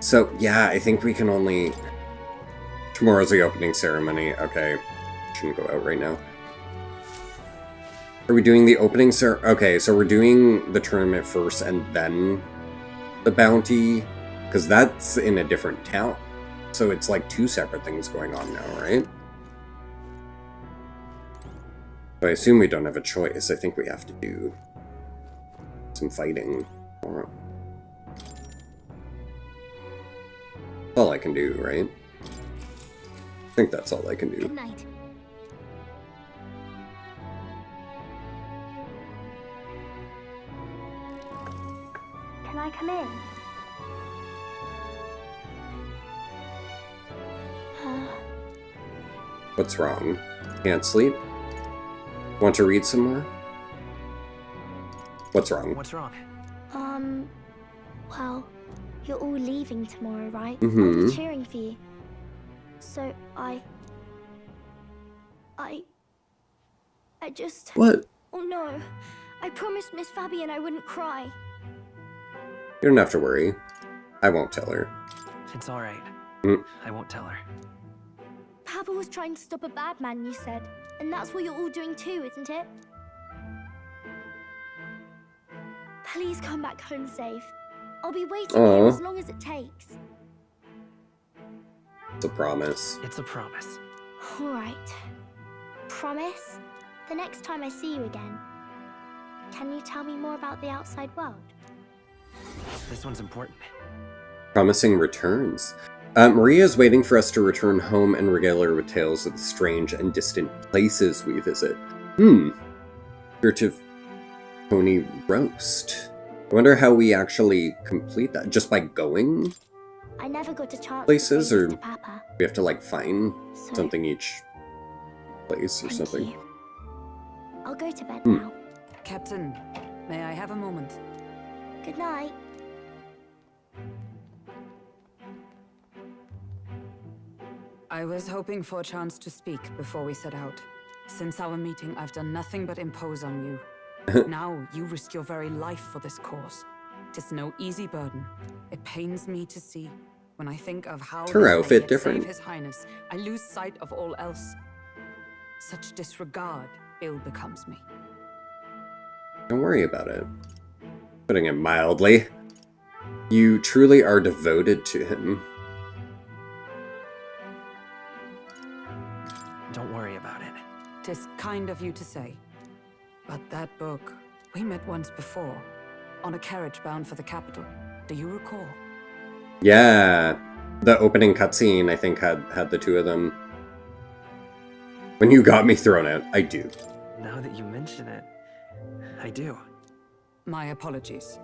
So, yeah, I think we can only... Tomorrow's the opening ceremony. Okay. Shouldn't go out right now. Are we doing the opening Okay, so we're doing the tournament first and then the bounty, because that's in a different town. So it's like two separate things going on now, right? But I assume we don't have a choice. I think we have to do some fighting tomorrow. That's all I can do, right? I think that's all I can do. Good night. Can I come in? What's wrong? Can't sleep? Want to read some more? What's wrong? What's wrong? Well, you're all leaving tomorrow, right? Mm-hmm. I'll be cheering for you. So I just... What? Oh no. I promised Miss Fabian I wouldn't cry. You don't have to worry. I won't tell her. It's all right. I won't tell her. Papa was trying to stop a bad man, you said. And that's what you're all doing too, isn't it? Please come back home safe. I'll be waiting here as long as it takes. It's a promise. It's a promise. All right. Promise? The next time I see you again, can you tell me more about the outside world? This one's important. Promising returns. Maria is waiting for us to return home and regale her with tales of the strange and distant places we visit. Church of Pony Roast. I wonder how we actually complete that. Just by going I never got a chance places, to say or this to Papa. we have to like find something each place or something? You. I'll go to bed now. Captain, may I have a moment? Good night. I was hoping for a chance to speak before we set out. Since our meeting, I've done nothing but impose on you. Now, you risk your very life for this cause. 'Tis no easy burden. It pains me to see. When I think of how her outfit different. Save His Highness, I lose sight of all else. Such disregard ill becomes me. Don't worry about it. Putting it mildly. You truly are devoted to him. Don't worry about it. 'Tis kind of you to say. But that book, we met once before, on a carriage bound for the capital. Do you recall? Yeah. The opening cutscene, I think, had the two of them. When you got me thrown out, I do. Now that you mention it, I do. My apologies.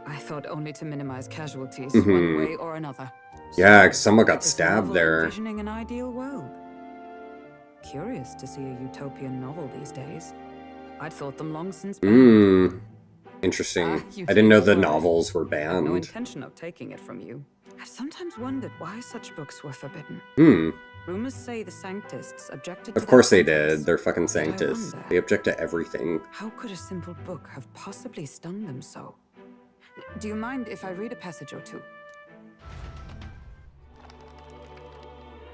I thought only to minimize casualties one way or another. Yeah, 'cause someone got stabbed there. Envisioning an ideal world. Curious to see a utopian novel these days. I'd thought them long since banned. Interesting. I didn't know the novels were I had no banned. intention of taking it from you. I've sometimes wondered why such books were forbidden. Rumors say the Sanctists objected to Of course they their did. They're fucking But I Sanctists. wonder, They object to everything. how could a simple book have possibly stung them so? Do you mind if I read a passage or two?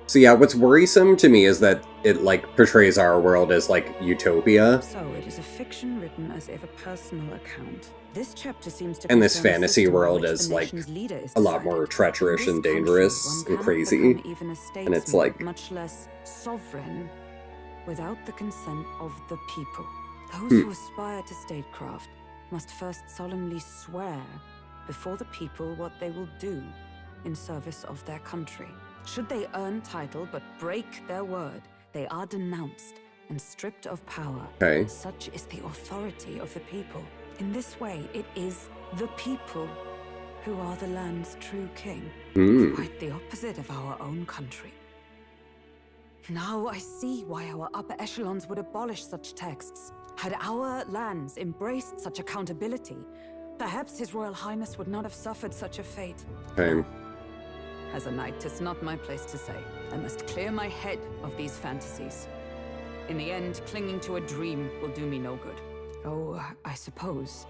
So yeah, what's worrisome to me is that it, like, portrays our world as, like, utopia. So it is a fiction written as if a personal account. This chapter seems to And this concern a fantasy system in world which is, the like, nation's leader is a lot decided. more treacherous In and this dangerous country, and one crazy. cannot become even a And it's statesman, like... much less sovereign, without the consent of the people. Those who aspire to statecraft must first solemnly swear before the people what they will do in service of their country. Should they earn title but break their word, they are denounced and stripped of power. Okay. Such is the authority of the people. In this way, it is the people who are the land's true king. Quite the opposite of our own country. Now I see why our upper echelons would abolish such texts. Had our lands embraced such accountability, perhaps His Royal Highness would not have suffered such a fate. Okay. As a knight, 'tis not my place to say. I must clear my head of these fantasies. In the end, clinging to a dream will do me no good. Oh, I suppose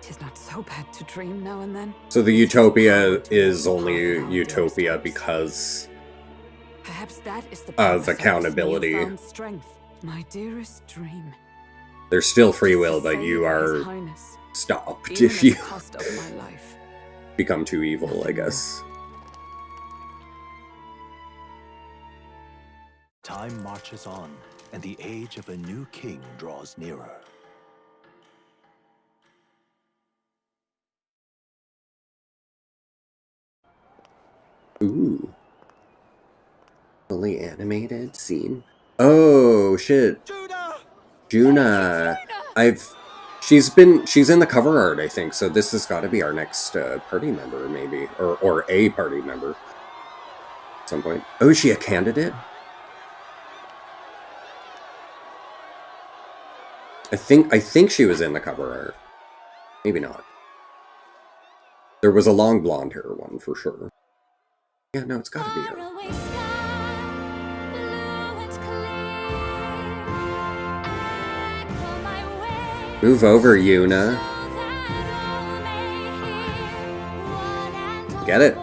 'tis not so bad to dream now and then. So the utopia is only utopia because Perhaps that is the of purpose accountability. This newfound strength. My dearest dream. There's still free will, To but you save are His Highness, stopped even if at you the cost of my life. become too evil, I guess. Time marches on, and the age of a new king draws nearer. Ooh. A fully animated scene. Oh shit. Juna. She's in the cover art, I think, so this has got to be our next party member, maybe, or a party member at some point. Oh, is she a candidate? I think she was in the cover art. Maybe not. There was a long blonde hair one for sure. Yeah, no, it's got to be her. Move over, Yuna. Get it?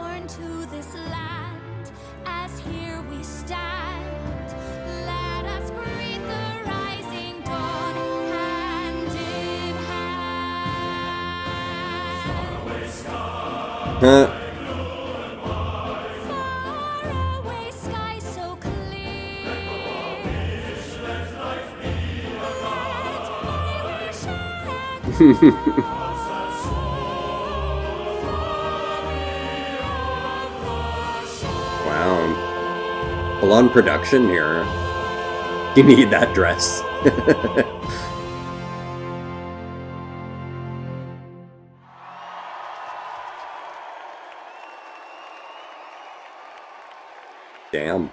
Wow. Full on production here. You need that dress. Damn.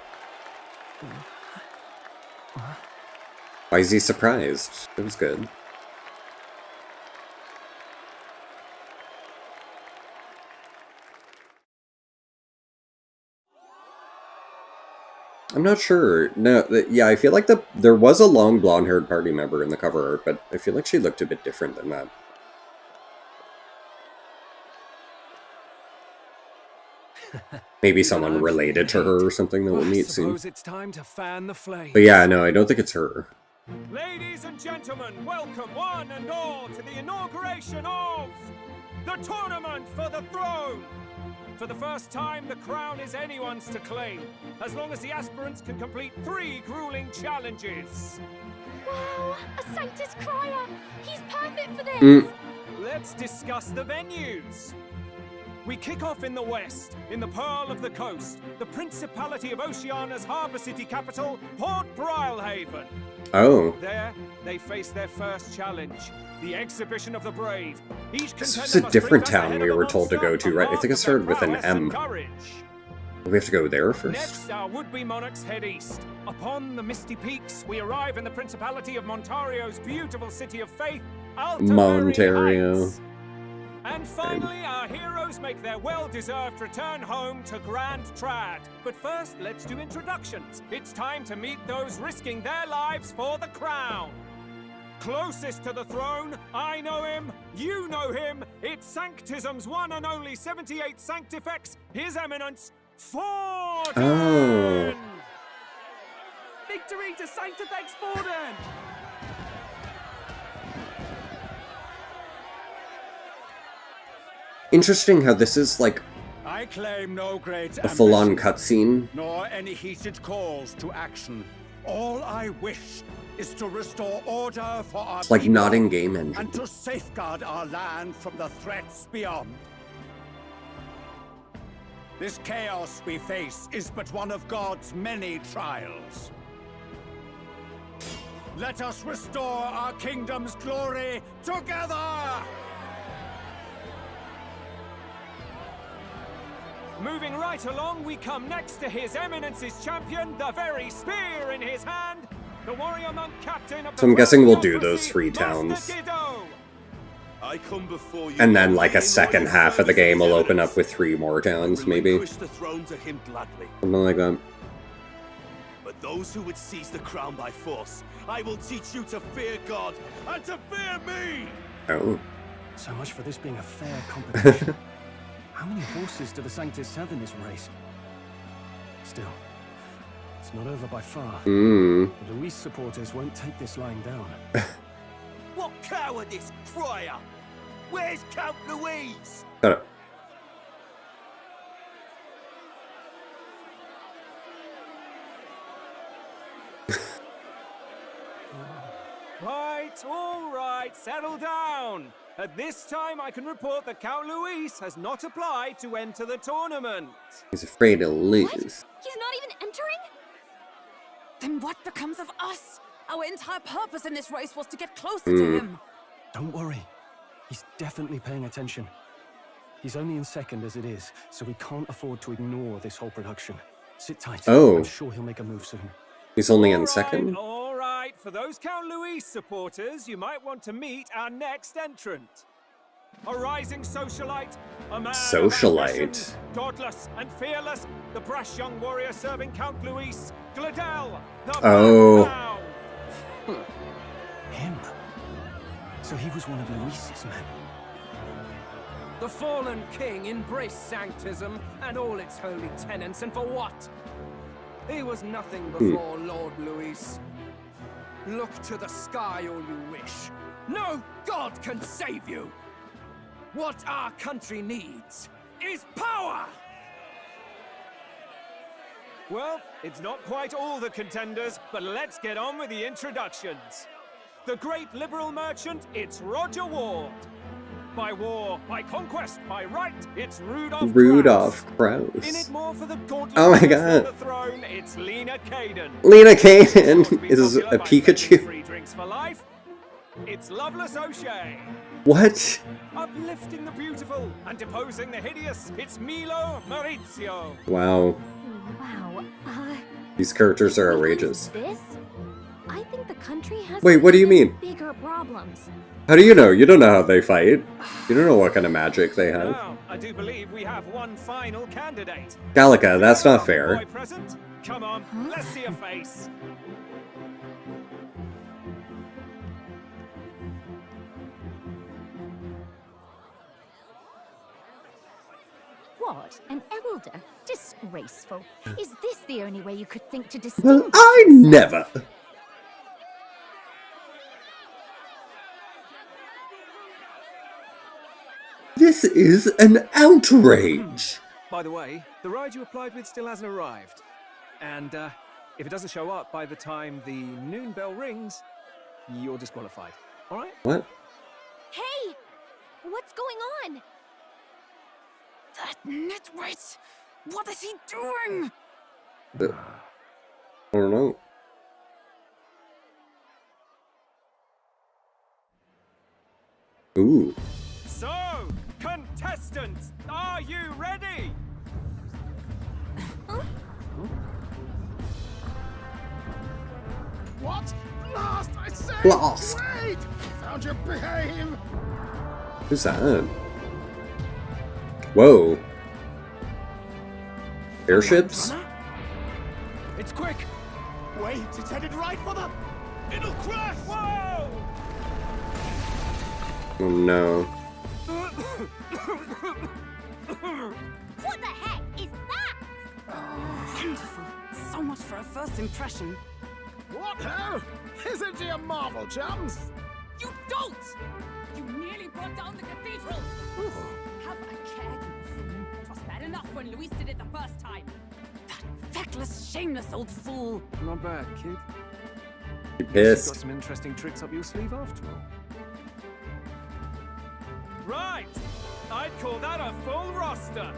Why is he surprised? It was good. I'm not sure. No, yeah, I feel like there was a long blonde-haired party member in the cover art, but I feel like she looked a bit different than that. Maybe someone related to her or something that we'll meet soon. It's time to fan the flames. But yeah, no, I don't think it's her. Ladies and gentlemen, welcome one and all to the inauguration of the Tournament for the Throne. For the first time, the crown is anyone's to claim, as long as the aspirants can complete 3 grueling challenges. Wow, a Sanctus Crier! He's perfect for this! Let's discuss the venues. We kick off in the west, in the Pearl of the Coast, the Principality of Oceania's harbour city capital, Port Brilehaven. Oh. There, they face their first challenge, the Exhibition of the Brave. This was a different town we were told to go to, right? I think it started with an M. We have to go there first? Next, our would-be monarchs head east. Upon the misty peaks, we arrive in the Principality of Montario's beautiful city of faith, Montario. Heights. And finally, our heroes make their well-deserved return home to Grand Trad. But first, let's do introductions. It's time to meet those risking their lives for the crown. Closest to the throne, I know him, you know him. It's Sanctism's one and only 78th Sanctifex, His Eminence, Forden! Oh. Victory to Sanctifex Forden! Interesting how this is like I claim no great a full-on cutscene. Nor any heated calls to action. All I wish is to restore order for our It's like people not in-game engine. and to safeguard our land from the threats beyond. This chaos we face is but one of God's many trials. Let us restore our kingdom's glory together! Moving right along, we come next to His Eminence's champion, the very spear in his hand, the warrior monk captain of the So I'm guessing we'll do Royal those 3 Master towns. Giddo. I come before you, And then like a second half of the game will open up with 3 more towns, maybe. relinquish the throne to him gladly. Something like that. But those who would seize the crown by force, I will teach you to fear God and to fear me! Oh. So much for this being a fair competition. How many horses do the Sanctus have in this race? Still, it's not over by far. Mm. The Luis supporters won't take this lying down. What cowardice, Crier! Where's Count Louise? Shut up. All right, settle down. At this time, I can report that Count Luis has not applied to enter the tournament. He's afraid to lose. He's not even entering? Then what becomes of us? Our entire purpose in this race was to get closer to him. Don't worry. He's definitely paying attention. He's only in second as it is, so we can't afford to ignore this whole production. Sit tight. Oh. I'm sure he'll make a move soon. He's only in second? All right. For those Count Louis supporters, you might want to meet our next entrant. A rising socialite, a man Socialite? of ambition, godless and fearless, the brash young warrior serving Count Louis, Gladel, the Oh. Black Him? So he was one of Luis's men. The fallen king embraced sanctism and all its holy tenets, and for what? He was nothing before Lord Louis. Look to the sky all you wish. No god can save you! What our country needs is power! Well, it's not quite all the contenders, but let's get on with the introductions. The great liberal merchant, it's Roger Ward. By war, by conquest, by right, it's Rudolph Krauss. In it more for the gauntlet Oh my than god. the throne, it's Lena Kaden. Lena Kaden is a Pikachu. Free drinks for life. It's Loveless O'Shea. What? Uplifting the beautiful and deposing the hideous, it's Milo Maurizio. Wow. Wow. These characters are outrageous. This? I think the country has Wait, what do you mean? bigger problems. How do you know? You don't know how they fight. You don't know what kind of magic they have. Now, I do believe we have one final candidate. Gallica, that's not fair. Boy present? Come on, let's see a face. What? An elder? Disgraceful. Is this the only way you could think to Well, distinguish I never. This is an outrage. By the way, the ride you applied with still hasn't arrived. And if it doesn't show up by the time the noon bell rings, you're disqualified. All right? What? Hey! What's going on? That nitwit! What is he doing? I don't know. Ooh. So, contestants, are you ready? What? Blast, I say! Blast! Wait! Found your behave! Who's that? Whoa. Airships? It's quick! Wait, it's headed right for them! It'll crash! Whoa! Oh no. What the heck is that? Wonderful. So much for a first impression. What ho? Isn't she a marvel, chums? You don't! You nearly brought down the cathedral! Have a care, you fool. It was bad enough when Luis did it the first time. That feckless, shameless old fool. Not bad, kid. You You've pissed. got some interesting tricks up your sleeve after all. Right! I'd call that a full roster.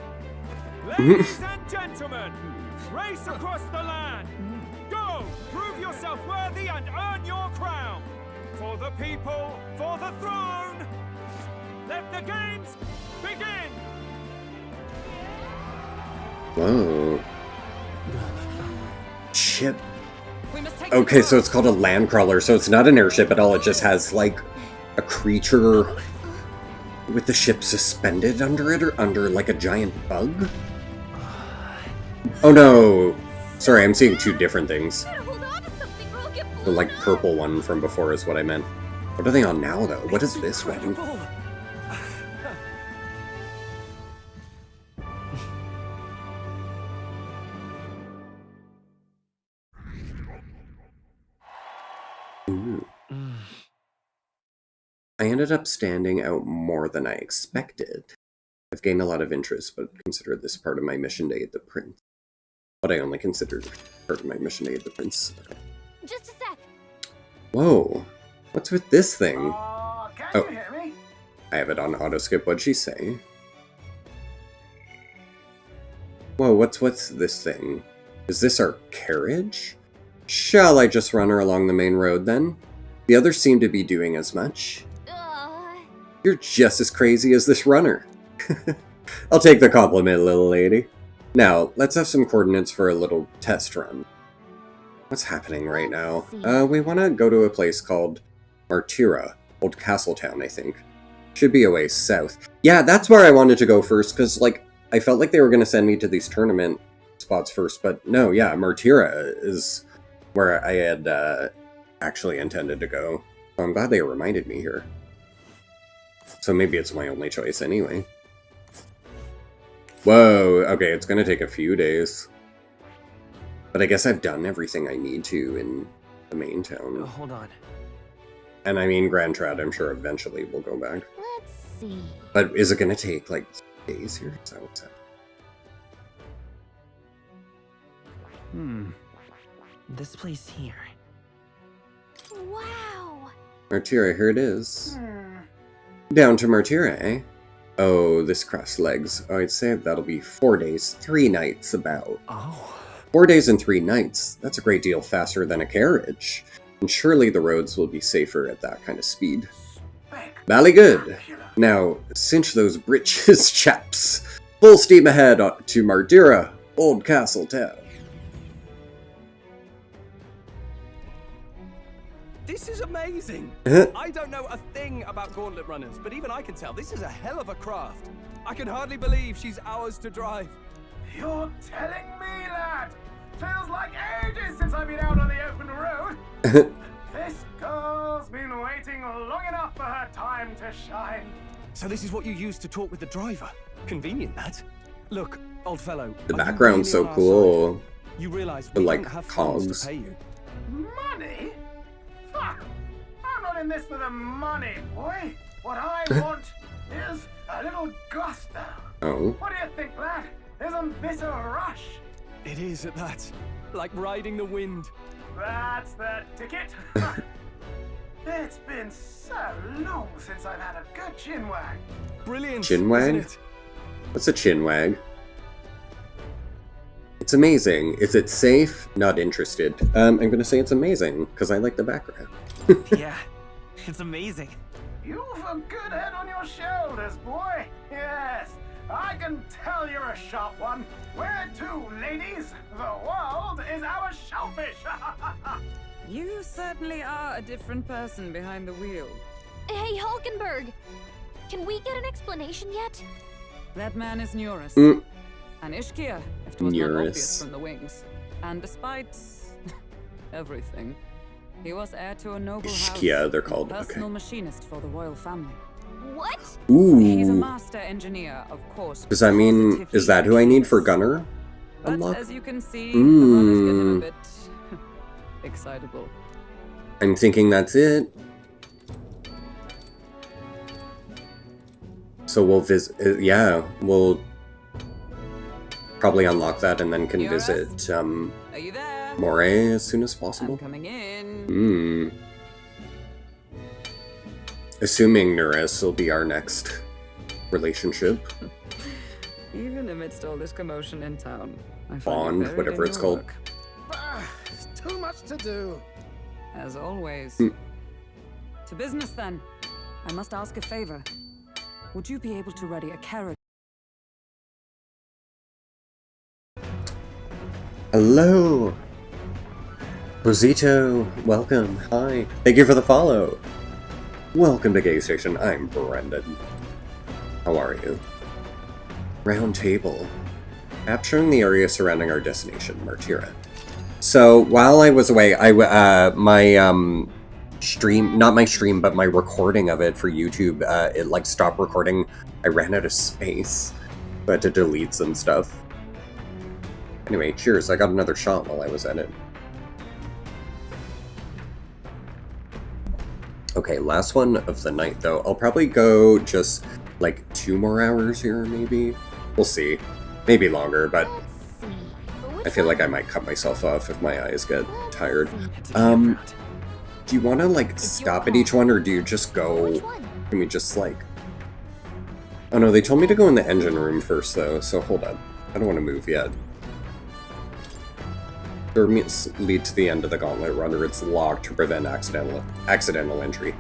Ladies and gentlemen, race across the land. Go! Prove yourself worthy and earn your crown. For the people, for the throne. Let the games begin! Whoa. Ship. We must take Okay, so it's called a land crawler, so it's not an airship at all. It just has, like, a creature with the ship suspended under it, or under, like, a giant bug? Oh no! Sorry, I'm seeing two different things. The, like, purple one from before is what I meant. What are they on now, though? What is this one? Ooh. I ended up standing out more than I expected. I've gained a lot of interest, but consider this part of my mission to aid the prince. But I only considered part of my mission to aid the prince. Okay. Just a sec. Whoa! What's with this thing? Can you hear me? I have it on auto skip. What'd she say? Whoa, what's this thing? Is this our carriage? Shall I just run her along the main road then? The others seem to be doing as much. You're just as crazy as this runner. I'll take the compliment, little lady. Now, let's have some coordinates for a little test run. What's happening right now? We want to go to a place called Martira, Old Castletown, I think. Should be a ways south. Yeah, that's where I wanted to go first, because, like, I felt like they were going to send me to these tournament spots first, but no, yeah, Martira is where I had actually intended to go. So I'm glad they reminded me here. So maybe it's my only choice anyway. Whoa, okay, it's gonna take a few days. But I guess I've done everything I need to in the main town. Oh, hold on. And I mean, Grand Trad, I'm sure eventually we'll go back. Let's see. But is it gonna take, like, days here? Is that what's happening? This place here. Wow. Martira, here it is. Down to Martira, eh? Oh, this crossed legs. Oh, I'd say that'll be 4 days, 3 nights about. Oh. 4 days and 3 nights. That's a great deal faster than a carriage. And surely the roads will be safer at that kind of speed. Bally good. Now, cinch those britches, chaps. Full steam ahead to Martira, Old Castletown. This is amazing! I don't know a thing about gauntlet runners, but even I can tell this is a hell of a craft. I can hardly believe she's ours to drive. You're telling me, lad? Feels like ages since I've been out on the open road. This girl's been waiting long enough for her time to shine. So this is what you use to talk with the driver. Convenient, that. Look, old fellow. The background's so cool. You realize the, we like, don't have cogs. funds to pay you. Money? Fuck! I'm not in this for the money, boy. What I want is a little gusto. Oh. What do you think, lad? Isn't this a rush? It is at that. Like riding the wind. That's the ticket. It's been so long since I've had a good chinwag. Brilliant. Chinwag? What's a chinwag? It's amazing. Is it safe? Not interested. I'm gonna say it's amazing, because I like the background. Yeah, it's amazing. You've a good head on your shoulders, boy. Yes, I can tell you're a sharp one. Where to, ladies? The world is our shellfish. You certainly are a different person behind the wheel. Hey, Hulkenberg! Can we get an explanation yet? That man is Nuris. An Ishkia, if it was not obvious from the wings. And despite everything, he was heir to a noble Ishkia, house. they're called. Personal machinist for the royal family. What? Ooh. He's a master engineer, of course. Does that mean, is that who I need for Gunner? But Unlock? as you can see, the runners get him a bit excitable. I'm thinking that's it. So we'll visit, yeah, we'll probably unlock that and then can visit Are you there? Moray as soon as possible. I'm coming in. Assuming Nuris will be our next relationship. Even amidst all this commotion in town, I find Bond, you buried whatever in it's your called. work. Too much to do. As always. To business then. I must ask a favor. Would you be able to ready a carriage? Hello! Rosito, welcome. Hi. Thank you for the follow. Welcome to GayStation. I'm Brendan. How are you? Round table. Capturing the area surrounding our destination, Martira. So, while I was away, my stream, not my stream, but my recording of it for YouTube, it like stopped recording. I ran out of space. I had to delete some stuff. Anyway, cheers. I got another shot while I was at it. Okay, last one of the night, though. I'll probably go just, like, 2 more hours here, maybe? We'll see. Maybe longer, but I feel like I might cut myself off if my eyes get tired. Do you want to, like, stop at each one, or do you just go... Can we just, like... Oh, no, they told me to go in the engine room first, though, so hold on. I don't want to move yet. Doors lead to the end of the Gauntlet Runner. It's locked to prevent accidental entry.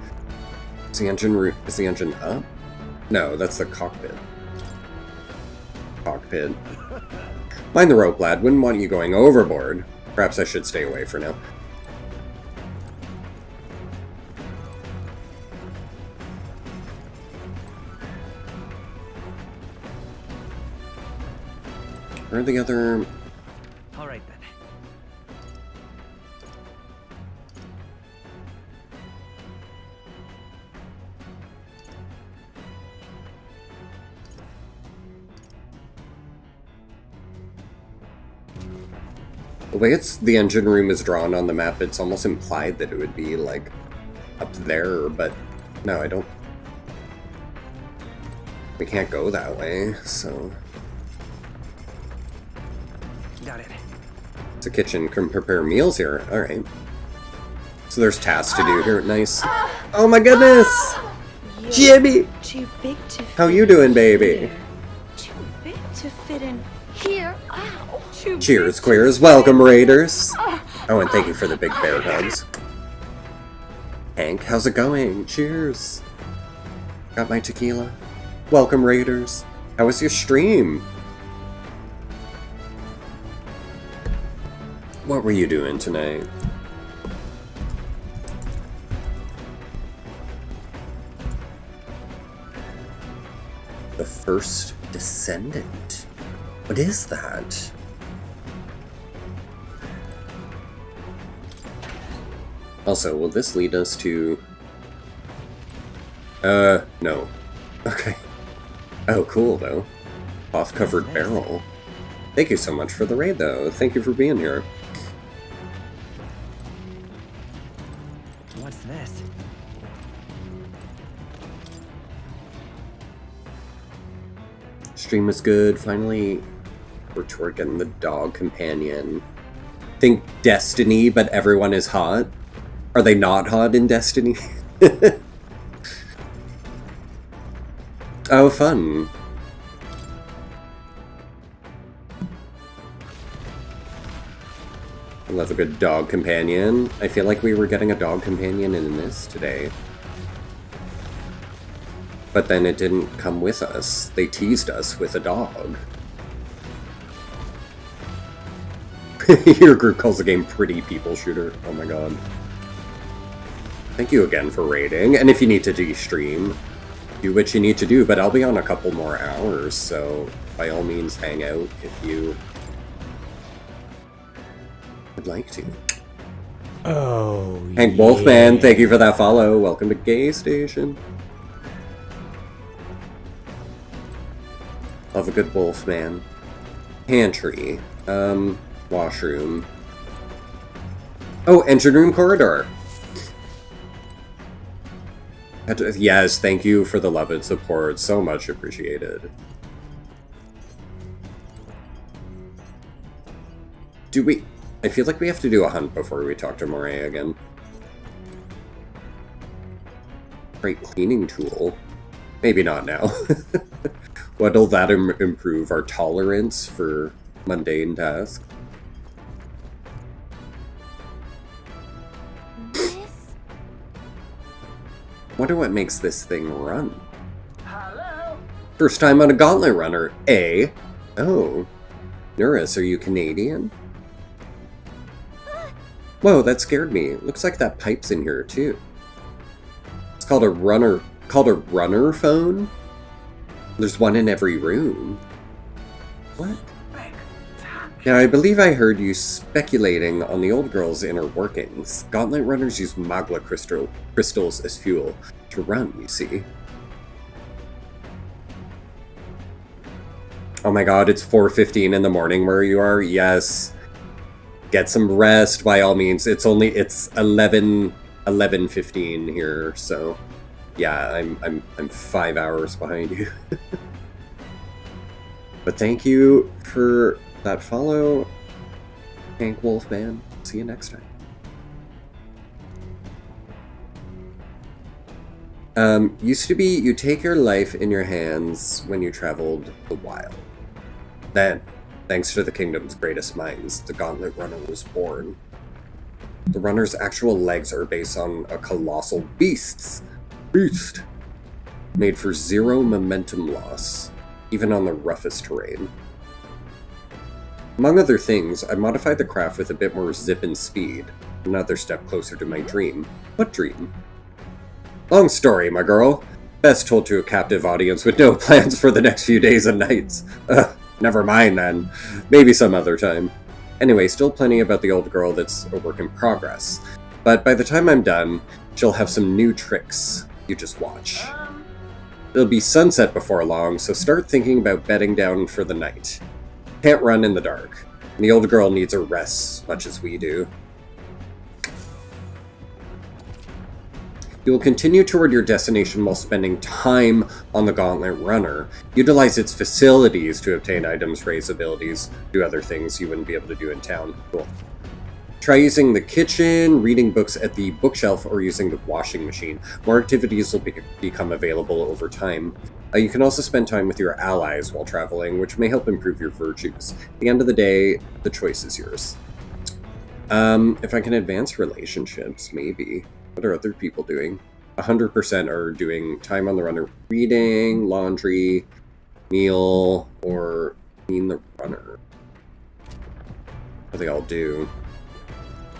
Is the engine up? No, that's the cockpit. Cockpit. Mind the rope, lad. Wouldn't want you going overboard. Perhaps I should stay away for now. Where are the other... All right, then. The way the engine room is drawn on the map, it's almost implied that it would be, like, up there, but no, I don't... We can't go that way, so... Got it. It's a kitchen, can prepare meals here. Alright. So there's tasks to do here. Nice. Oh my goodness! Jimmy! Too big to How you doing, baby? Too big to fit in here. Ow. Too Cheers, queers. Welcome, Raiders. Oh, and thank you for the big bear hugs. Hank, how's it going? Cheers. Got my tequila. Welcome, Raiders. How was your stream? What were you doing tonight? The first descendant. What is that? Also, will this lead us to... no. Okay. Oh, cool, though. Cloth-covered barrel. Thank you so much for the raid, though. Thank you for being here. What's this? Stream is good. Finally, we're toward getting the dog companion. Think Destiny, but everyone is hot. Are they not hot in Destiny? Oh, fun. I love a good dog companion. I feel like we were getting a dog companion in this today. But then it didn't come with us. They teased us with a dog. Your group calls the game Pretty People Shooter. Oh my god. Thank you again for raiding. And if you need to de-stream, do what you need to do. But I'll be on a couple more hours, so by all means hang out if you would like to. Oh, Hank Wolfman, thank you for that follow. Welcome to GayStation. Love a good Wolfman. Pantry. Washroom. Oh, engine room corridor. Yes, thank you for the love and support. So much appreciated. Do we... I feel like we have to do a hunt before we talk to Moray again. Great cleaning tool. Maybe not now. What'll that improve? Our tolerance for mundane tasks? Wonder what makes this thing run. Hello? First time on a Gauntlet Runner, eh? Oh. Nuris, are you Canadian? Whoa, that scared me. Looks like that pipe's in here too. It's called a runner phone? There's one in every room. What? Now, I believe I heard you speculating on the old girl's inner workings. Gauntlet runners use magma crystals as fuel to run, you see. Oh my god, it's 4:15 in the morning where you are? Yes. Get some rest, by all means. It's 11:15 here, so yeah, I'm 5 hours behind you. But thank you for that follow, Hank Wolfman. See you next time. Used to be you take your life in your hands when you traveled the wild. Then Thanks to the kingdom's greatest minds, the Gauntlet Runner was born. The runner's actual legs are based on a colossal beast, made for 0 momentum loss, even on the roughest terrain. Among other things, I modified the craft with a bit more zip and speed, another step closer to my dream. What dream? Long story, my girl. Best told to a captive audience with no plans for the next few days and nights. Never mind then. Maybe some other time. Anyway, still plenty about the old girl that's a work in progress. But by the time I'm done, she'll have some new tricks. You just watch. It'll be sunset before long, so start thinking about bedding down for the night. Can't run in the dark. And the old girl needs a rest as much as we do. You will continue toward your destination while spending time on the Gauntlet Runner. Utilize its facilities to obtain items, raise abilities, do other things you wouldn't be able to do in town. Cool. Try using the kitchen, reading books at the bookshelf, or using the washing machine. More activities will become available over time. You can also spend time with your allies while traveling, which may help improve your virtues. At the end of the day, the choice is yours. If I can advance relationships, maybe. What are other people doing? 100% are doing time on the runner, reading, laundry, meal, or clean the runner. What do they all do?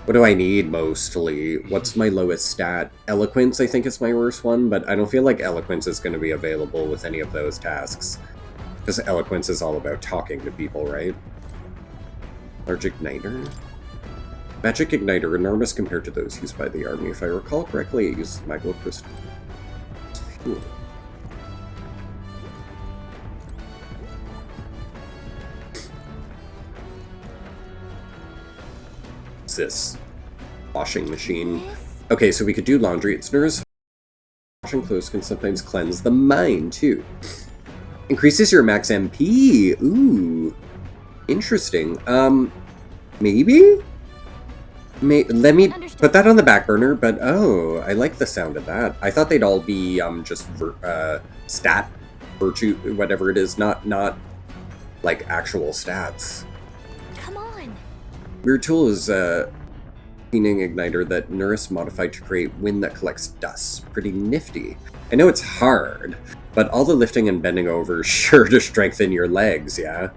What do I need mostly? What's my lowest stat? Eloquence, I think, is my worst one, but I don't feel like Eloquence is going to be available with any of those tasks. Because Eloquence is all about talking to people, right? Large Igniter? Magic Igniter, enormous compared to those used by the army. If I recall correctly, it uses Magma Crystal. Fuel. What's this? Washing machine. Okay, so we could do laundry. It's nurse. Washing clothes can sometimes cleanse the mind, too. Increases your max MP. Ooh. Interesting. Maybe? Let me put that on the back burner, but oh, I like the sound of that. I thought they'd all be just stat, virtue, whatever it is, not like actual stats. Come on. Weird tool is cleaning igniter that Nurse modified to create wind that collects dust. Pretty nifty. I know it's hard, but all the lifting and bending over is sure to strengthen your legs, yeah?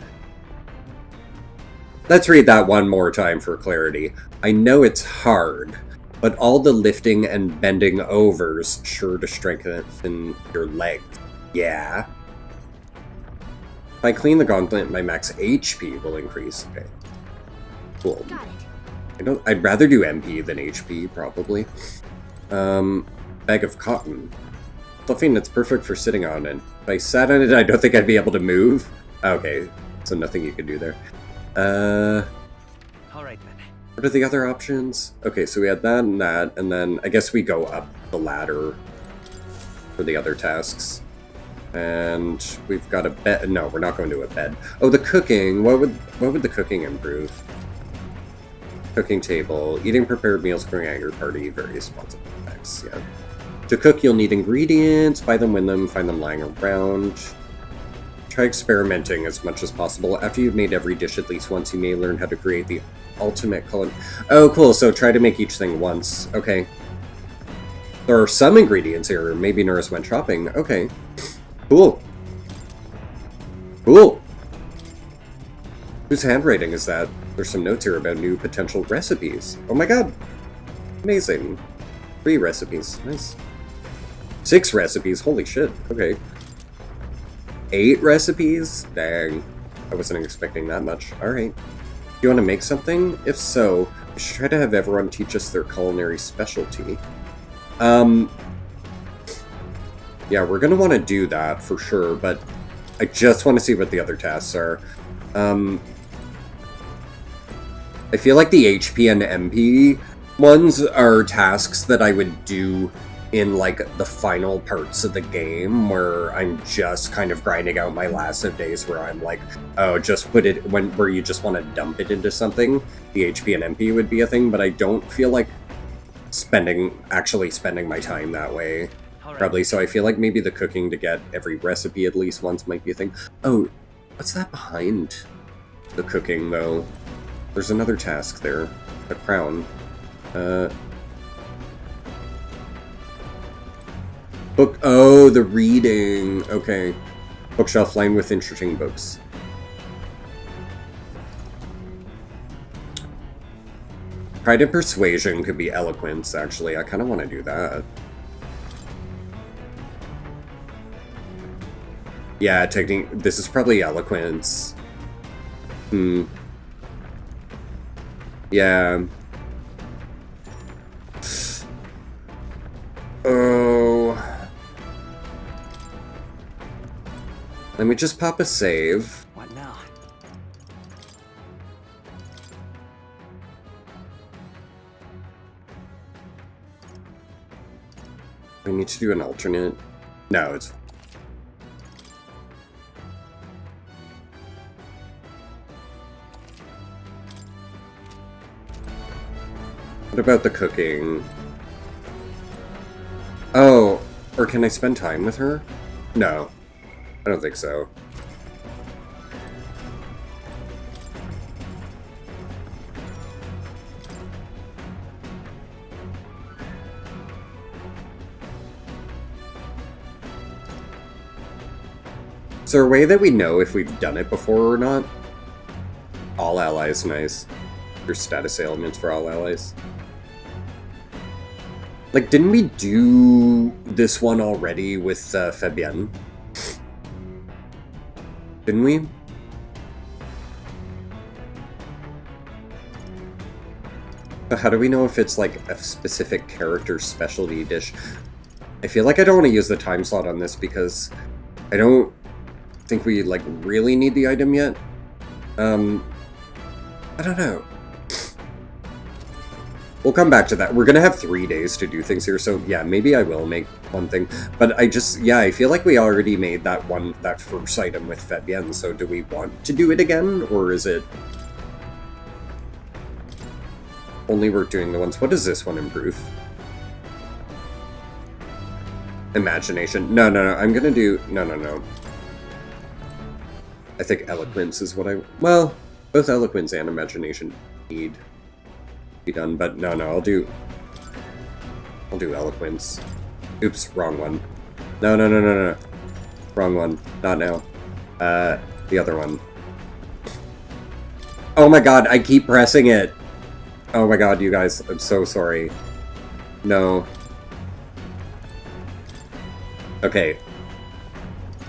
Let's read that one more time for clarity. I know it's hard, but all the lifting and bending over's sure to strengthen your legs. Yeah. If I clean the gauntlet, my max HP will increase. Okay. Cool. Got it. I'd rather do MP than HP, probably. Bag of cotton. Fluffy, it's perfect for sitting on it. If I sat on it, I don't think I'd be able to move. Okay, so nothing you can do there. Alright then. What are the other options? Okay, so we had that, and then I guess we go up the ladder for the other tasks. And we've got a bed. No, we're not going to a bed. Oh, the cooking. What would the cooking improve? Cooking table, eating prepared meals during anger party, various responsible effects. Yeah. To cook, you'll need ingredients. Buy them, win them, find them lying around. Try experimenting as much as possible. After you've made every dish at least once, you may learn how to create the ultimate culinary. Oh, cool. So try to make each thing once. Okay. There are some ingredients here. Maybe Nurse went shopping. Okay. Cool. Cool. Whose handwriting is that? There's some notes here about new potential recipes. Oh my god. Amazing. 3 recipes. Nice. 6 recipes. Holy shit. Okay. 8 recipes? Dang. I wasn't expecting that much. Alright. You want to make something? If so, we should try to have everyone teach us their culinary specialty. Yeah, we're gonna want to do that for sure, but I just want to see what the other tasks are. I feel like the HP and MP ones are tasks that I would do in, like, the final parts of the game, where I'm just kind of grinding out my last of days, where I'm like, oh, just put it, where you just want to dump it into something. The HP and MP would be a thing, but I don't feel like actually spending my time that way. Probably, so I feel like maybe the cooking to get every recipe at least once might be a thing. Oh, what's that behind? the cooking, though. There's another task there. A crown. Book. Oh, the reading. Okay. Bookshelf lined with interesting books. Pride and Persuasion could be Eloquence, actually. I kind of want to do that. Yeah, this is probably Eloquence. Yeah. Oh. Let me just pop a save. What now? I need to do an alternate. No, it's... What about the cooking? Oh, or can I spend time with her? No, I don't think so. Is there a way that we know if we've done it before or not? All allies, nice. Your status ailments for all allies. Like, didn't we do this one already with Fabienne? Didn't we? But how do we know if it's like a specific character specialty dish? I feel like I don't want to use the time slot on this because I don't think we like really need the item yet. I don't know. We'll come back to that. We're gonna have 3 days to do things here, so yeah, maybe I will make one thing. But I feel like we already made that first item with Fabienne, so do we want to do it again, or is it only worth doing the ones? What does this one improve? Imagination. No, I'm gonna do... No. I think Eloquence is what I... Well, both Eloquence and Imagination need to be done, but no, I'll do Eloquence. Oops, wrong one. No. Wrong one. Not now. The other one. Oh my god, I keep pressing it! Oh my god, you guys, I'm so sorry. No. Okay.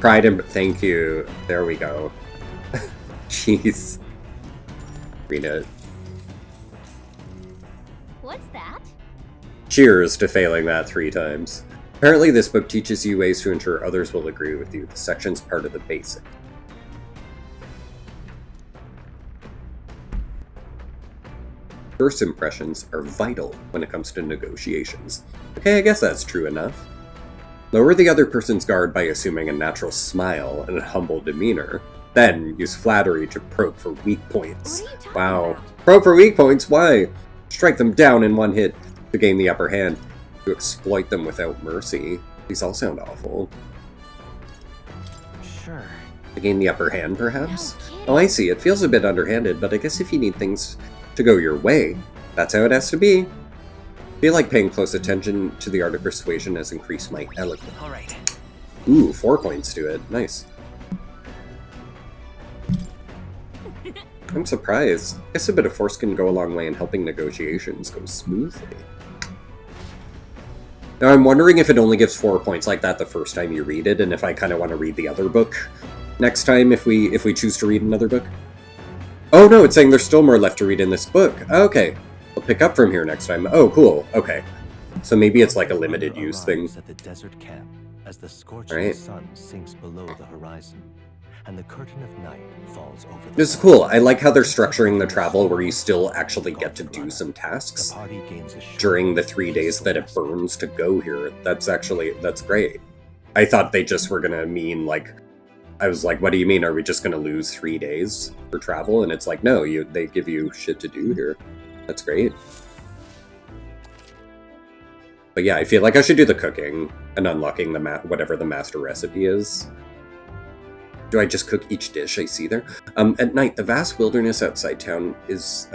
Pride and... Thank you. There we go. Jeez. Read it. What's that? Cheers to failing that 3 times. Apparently this book teaches you ways to ensure others will agree with you. The section's part of the basic. First impressions are vital when it comes to negotiations. Okay, I guess that's true enough. Lower the other person's guard by assuming a natural smile and a humble demeanor. Then use flattery to probe for weak points. Wow. Probe for weak points? Why? Strike them down in one hit to gain the upper hand. To exploit them without mercy. These all sound awful. Sure. To gain the upper hand, perhaps? Oh, I see. It feels a bit underhanded, but I guess if you need things to go your way, that's how it has to be. I feel like paying close attention to the art of persuasion has increased my eloquence. Alright. Ooh, 4 points to it. Nice. I'm surprised. I guess a bit of force can go a long way in helping negotiations go smoothly. Now I'm wondering if it only gives 4 points like that the first time you read it, and if I kind of want to read the other book next time if we choose to read another book. Oh no, it's saying there's still more left to read in this book. Okay. We'll pick up from here next time. Oh, cool. Okay. So maybe it's like a limited use thing. At the desert camp as the scorching sun sinks below the horizon and the curtain of night falls over the This is cool. I like how they're structuring the travel where you still actually get to do some tasks during the 3 days that it burns to go here. That's great. I thought they just were gonna mean like, I was like, what do you mean? Are we just gonna lose 3 days for travel? And it's like, no, they give you shit to do here. That's great. But yeah, I feel like I should do the cooking and unlocking the whatever the master recipe is do I just cook each dish I see there? At night, the vast wilderness outside town is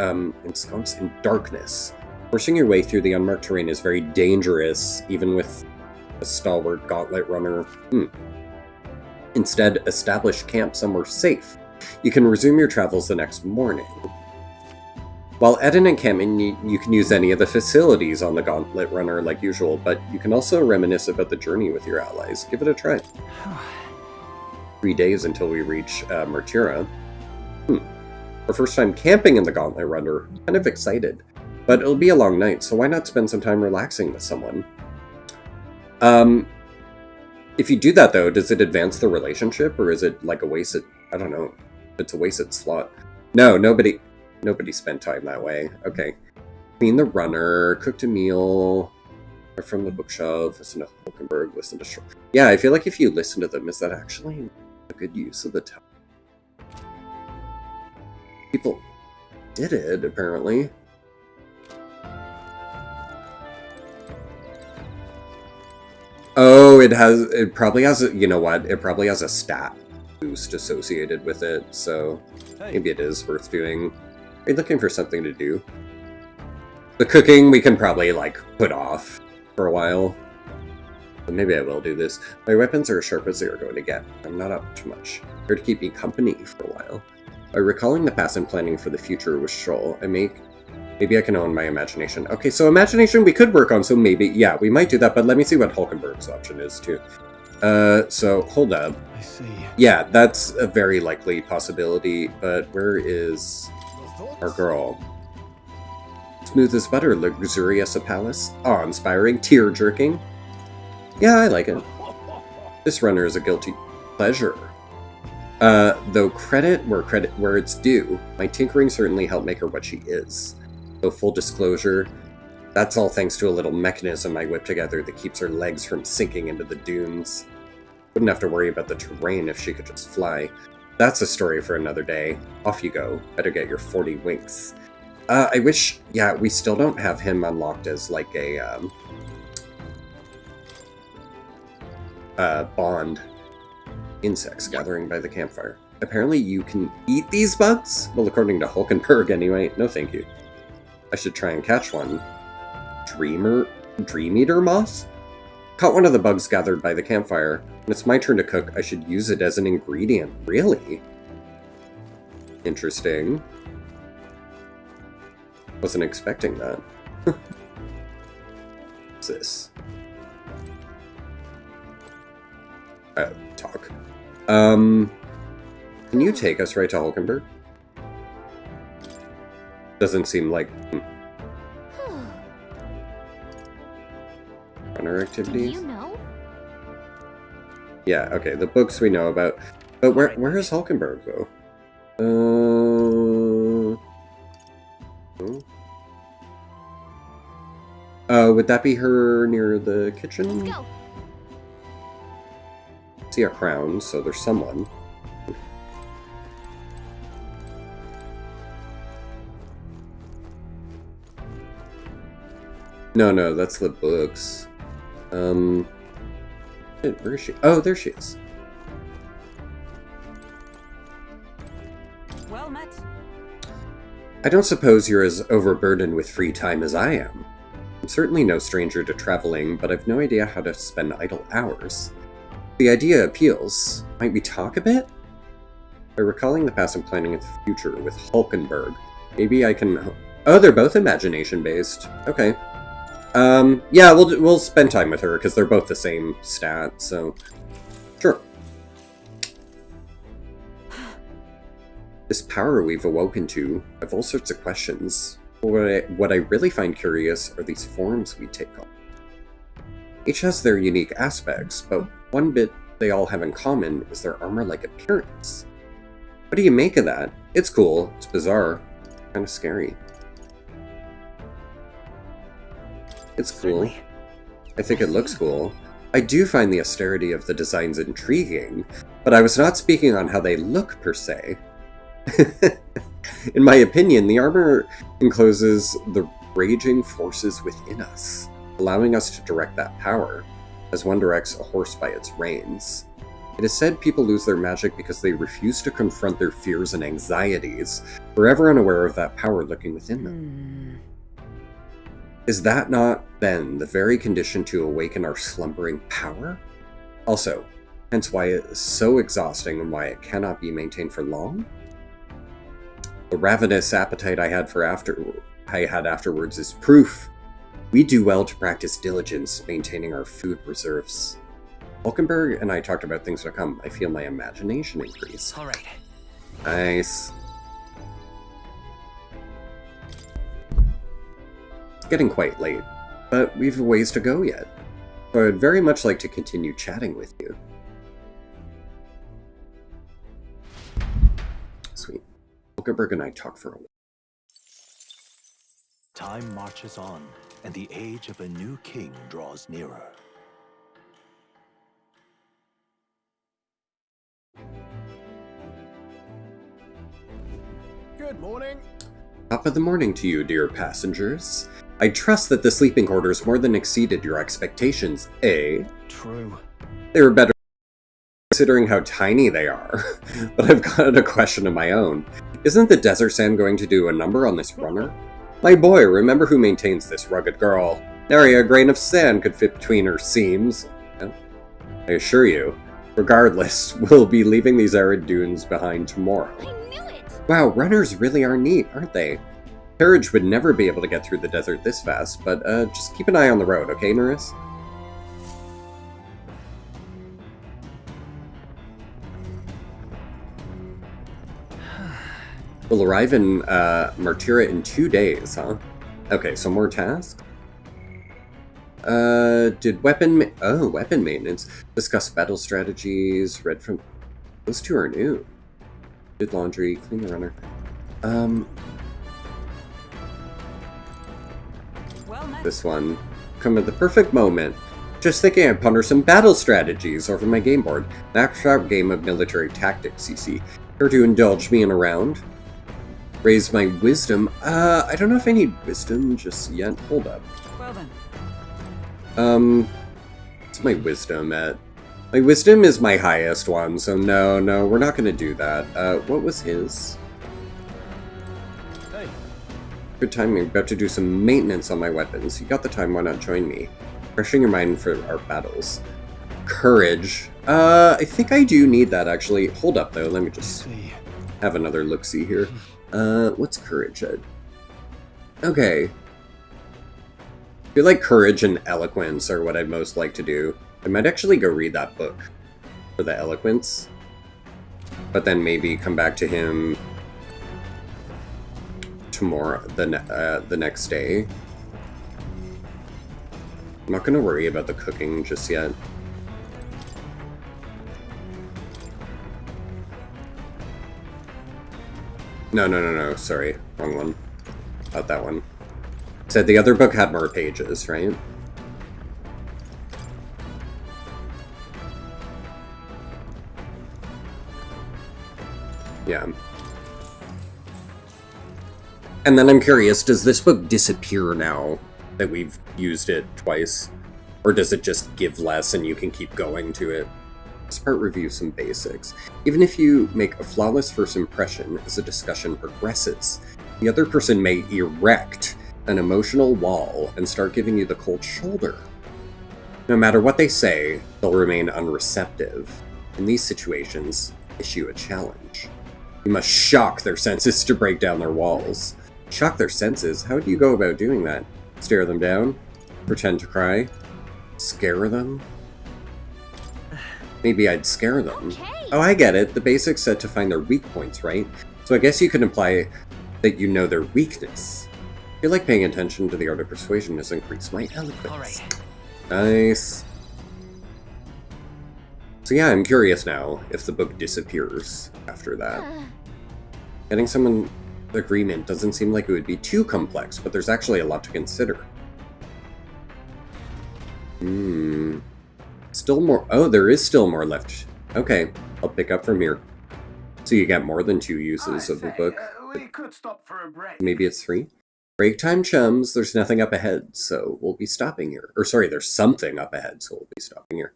ensconced in darkness. Forcing your way through the unmarked terrain is very dangerous, even with a stalwart gauntlet runner. Instead, establish camp somewhere safe. You can resume your travels the next morning. While at an encampment, you can use any of the facilities on the gauntlet runner like usual, but you can also reminisce about the journey with your allies. Give it a try. 3 days until we reach Martira. Our first time camping in the gauntlet runner. Kind of excited. But it'll be a long night, so why not spend some time relaxing with someone? If you do that, though, does it advance the relationship, or is it like a wasted... I don't know. It's a wasted slot. No, nobody spent time that way. Okay. Clean the runner, cooked a meal, from the bookshelf, listen to Hulkenberg, listen to... Yeah, I feel like if you listen to them, is that actually a good use of the time? People did it, apparently. Oh, it probably has a, you know what, it probably has a stat boost associated with it, so maybe it is worth doing. Are you looking for something to do? The cooking we can probably, like, put off for a while. But maybe I will do this. My weapons are as sharp as they are going to get. I'm not up to much. Here to keep me company for a while. By recalling the past and planning for the future with Shoal, maybe I can own my imagination. Okay, so imagination we could work on, so maybe, yeah, we might do that, but let me see what Hulkenberg's option is, too. So, hold up. I see. Yeah, that's a very likely possibility, but where is our girl? Smooth as butter, luxurious a palace, awe-inspiring, tear-jerking. Yeah, I like it. This runner is a guilty pleasure. Though credit where it's due, my tinkering certainly helped make her what she is. Though full disclosure, that's all thanks to a little mechanism I whipped together that keeps her legs from sinking into the dunes. Wouldn't have to worry about the terrain if she could just fly. That's a story for another day. Off you go. Better get your 40 winks. I wish... Yeah, we still don't have him unlocked as, like, a, bond. Insects gathering by the campfire. Apparently you can eat these bugs? Well, according to Hulkenberg, anyway. No thank you. I should try and catch one. Dream Eater moth? Caught one of the bugs gathered by the campfire. When it's my turn to cook, I should use it as an ingredient. Really? Interesting. Wasn't expecting that. What's this? Talk. Can you take us right to Hulkenberg? Doesn't seem like... Runner activities? Do you know? Yeah, okay, the books we know about. But where is Hulkenberg, though? Would that be her near the kitchen? Let's go. See a crown, so there's someone. No, that's the books. Where is she? Oh, there she is. Well met. I don't suppose you're as overburdened with free time as I am. I'm certainly no stranger to traveling, but I've no idea how to spend idle hours. The idea appeals. Might we talk a bit? By recalling the past and planning the future with Hulkenberg, maybe I can... Oh, they're both imagination-based. Okay. Yeah, we'll spend time with her, because they're both the same stat, so... Sure. This power we've awoken to, I have all sorts of questions. What I really find curious are these forms we take on. Each has their unique aspects, but one bit they all have in common is their armor-like appearance. What do you make of that? It's cool, it's bizarre, kind of scary. It's cool. Certainly. I think it looks cool. I do find the austerity of the designs intriguing, but I was not speaking on how they look per se. In my opinion, the armor encloses the raging forces within us, allowing us to direct that power, as one directs a horse by its reins. It is said people lose their magic because they refuse to confront their fears and anxieties, forever unaware of that power lurking within them. Is that not, then, the very condition to awaken our slumbering power? Also, hence why it is so exhausting and why it cannot be maintained for long? The ravenous appetite I had afterwards is proof. We do well to practice diligence, maintaining our food reserves. Hulkenberg and I talked about things to come. I feel my imagination increase. All right. Nice. It's getting quite late, but we've a ways to go yet. So I would very much like to continue chatting with you. Sweet. Hulkenberg and I talk for a while. Time marches on, and the age of a new king draws nearer. Good morning. Top of the morning to you, dear passengers. I trust that the sleeping quarters more than exceeded your expectations, eh? True. They were better considering how tiny they are. But I've got a question of my own. Isn't the desert sand going to do a number on this runner? My boy, remember who maintains this rugged girl. Nary a grain of sand could fit between her seams. I assure you, regardless, we'll be leaving these arid dunes behind tomorrow. Wow, runners really are neat, aren't they? Carriage would never be able to get through the desert this fast, but just keep an eye on the road, okay, Nerys? We'll arrive in Martyra in 2 days, huh? Okay, so more tasks? Did weapon maintenance. Discuss battle strategies, read from... Those two are new. Did laundry, clean the runner. This one. Come at the perfect moment. Just thinking I'd ponder some battle strategies over my game board. An actual game of military tactics, you see. Care to indulge me in a round? Raise my wisdom. I don't know if I need wisdom just yet. Hold up. Well then. What's my wisdom at? My wisdom is my highest one, so no, we're not gonna do that. What was his? Hey. Good timing. About to do some maintenance on my weapons. You got the time, why not join me? Refreshing your mind for our battles. Courage. I think I do need that, actually. Hold up, though. Let me just have another look-see here. What's courage at? Okay. I feel like courage and eloquence are what I'd most like to do. I might actually go read that book for the eloquence, but then maybe come back to him tomorrow, the next day. I'm not gonna worry about the cooking just yet. No, sorry, wrong one. Not that one. Said the other book had more pages, right? Yeah. And then I'm curious, does this book disappear now that we've used it twice? Or does it just give less and you can keep going to it? This part reviews some basics. Even if you make a flawless first impression as the discussion progresses, the other person may erect an emotional wall and start giving you the cold shoulder. No matter what they say, they'll remain unreceptive. In these situations, issue a challenge. You must shock their senses to break down their walls. Shock their senses? How do you go about doing that? Stare them down? Pretend to cry? Scare them? Maybe I'd scare them. Okay. Oh, I get it. The basics said to find their weak points, right? So I guess you could imply that you know their weakness. I feel like paying attention to the art of persuasion has increased my eloquence. Alright. Nice. So yeah, I'm curious now if the book disappears after that. Getting someone agreement doesn't seem like it would be too complex, but there's actually a lot to consider. Still more. Oh, there is still more left. Okay, I'll pick up from here. So you get more than 2 uses of the book. We could stop for a break. Maybe it's 3. Break time, chums. There's nothing up ahead, so we'll be stopping here. Or sorry, there's something up ahead, so we'll be stopping here.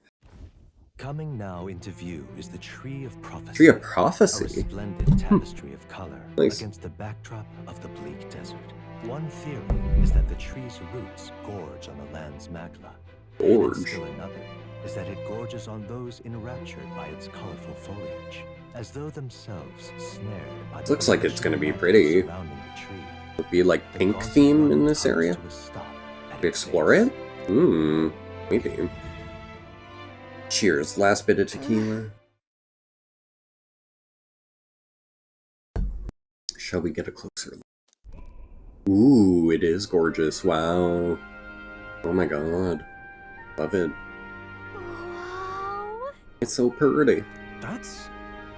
Coming now into view is the Tree of Prophecy. Tree of Prophecy? A resplendent tapestry of color Nice. against the backdrop of the bleak desert. One theory is that the tree's roots gorge on the land's magla. Gorge? And still another is that it gorges on those enraptured by its colorful foliage, as though themselves snared by This the looks like it's gonna be illusion pretty. surrounding the tree. Would be like pink theme in this area? We explore it? Maybe. Cheers, last bit of tequila. Shall we get a closer look? Ooh, it is gorgeous. Wow. Oh my god. Love it. It's so pretty.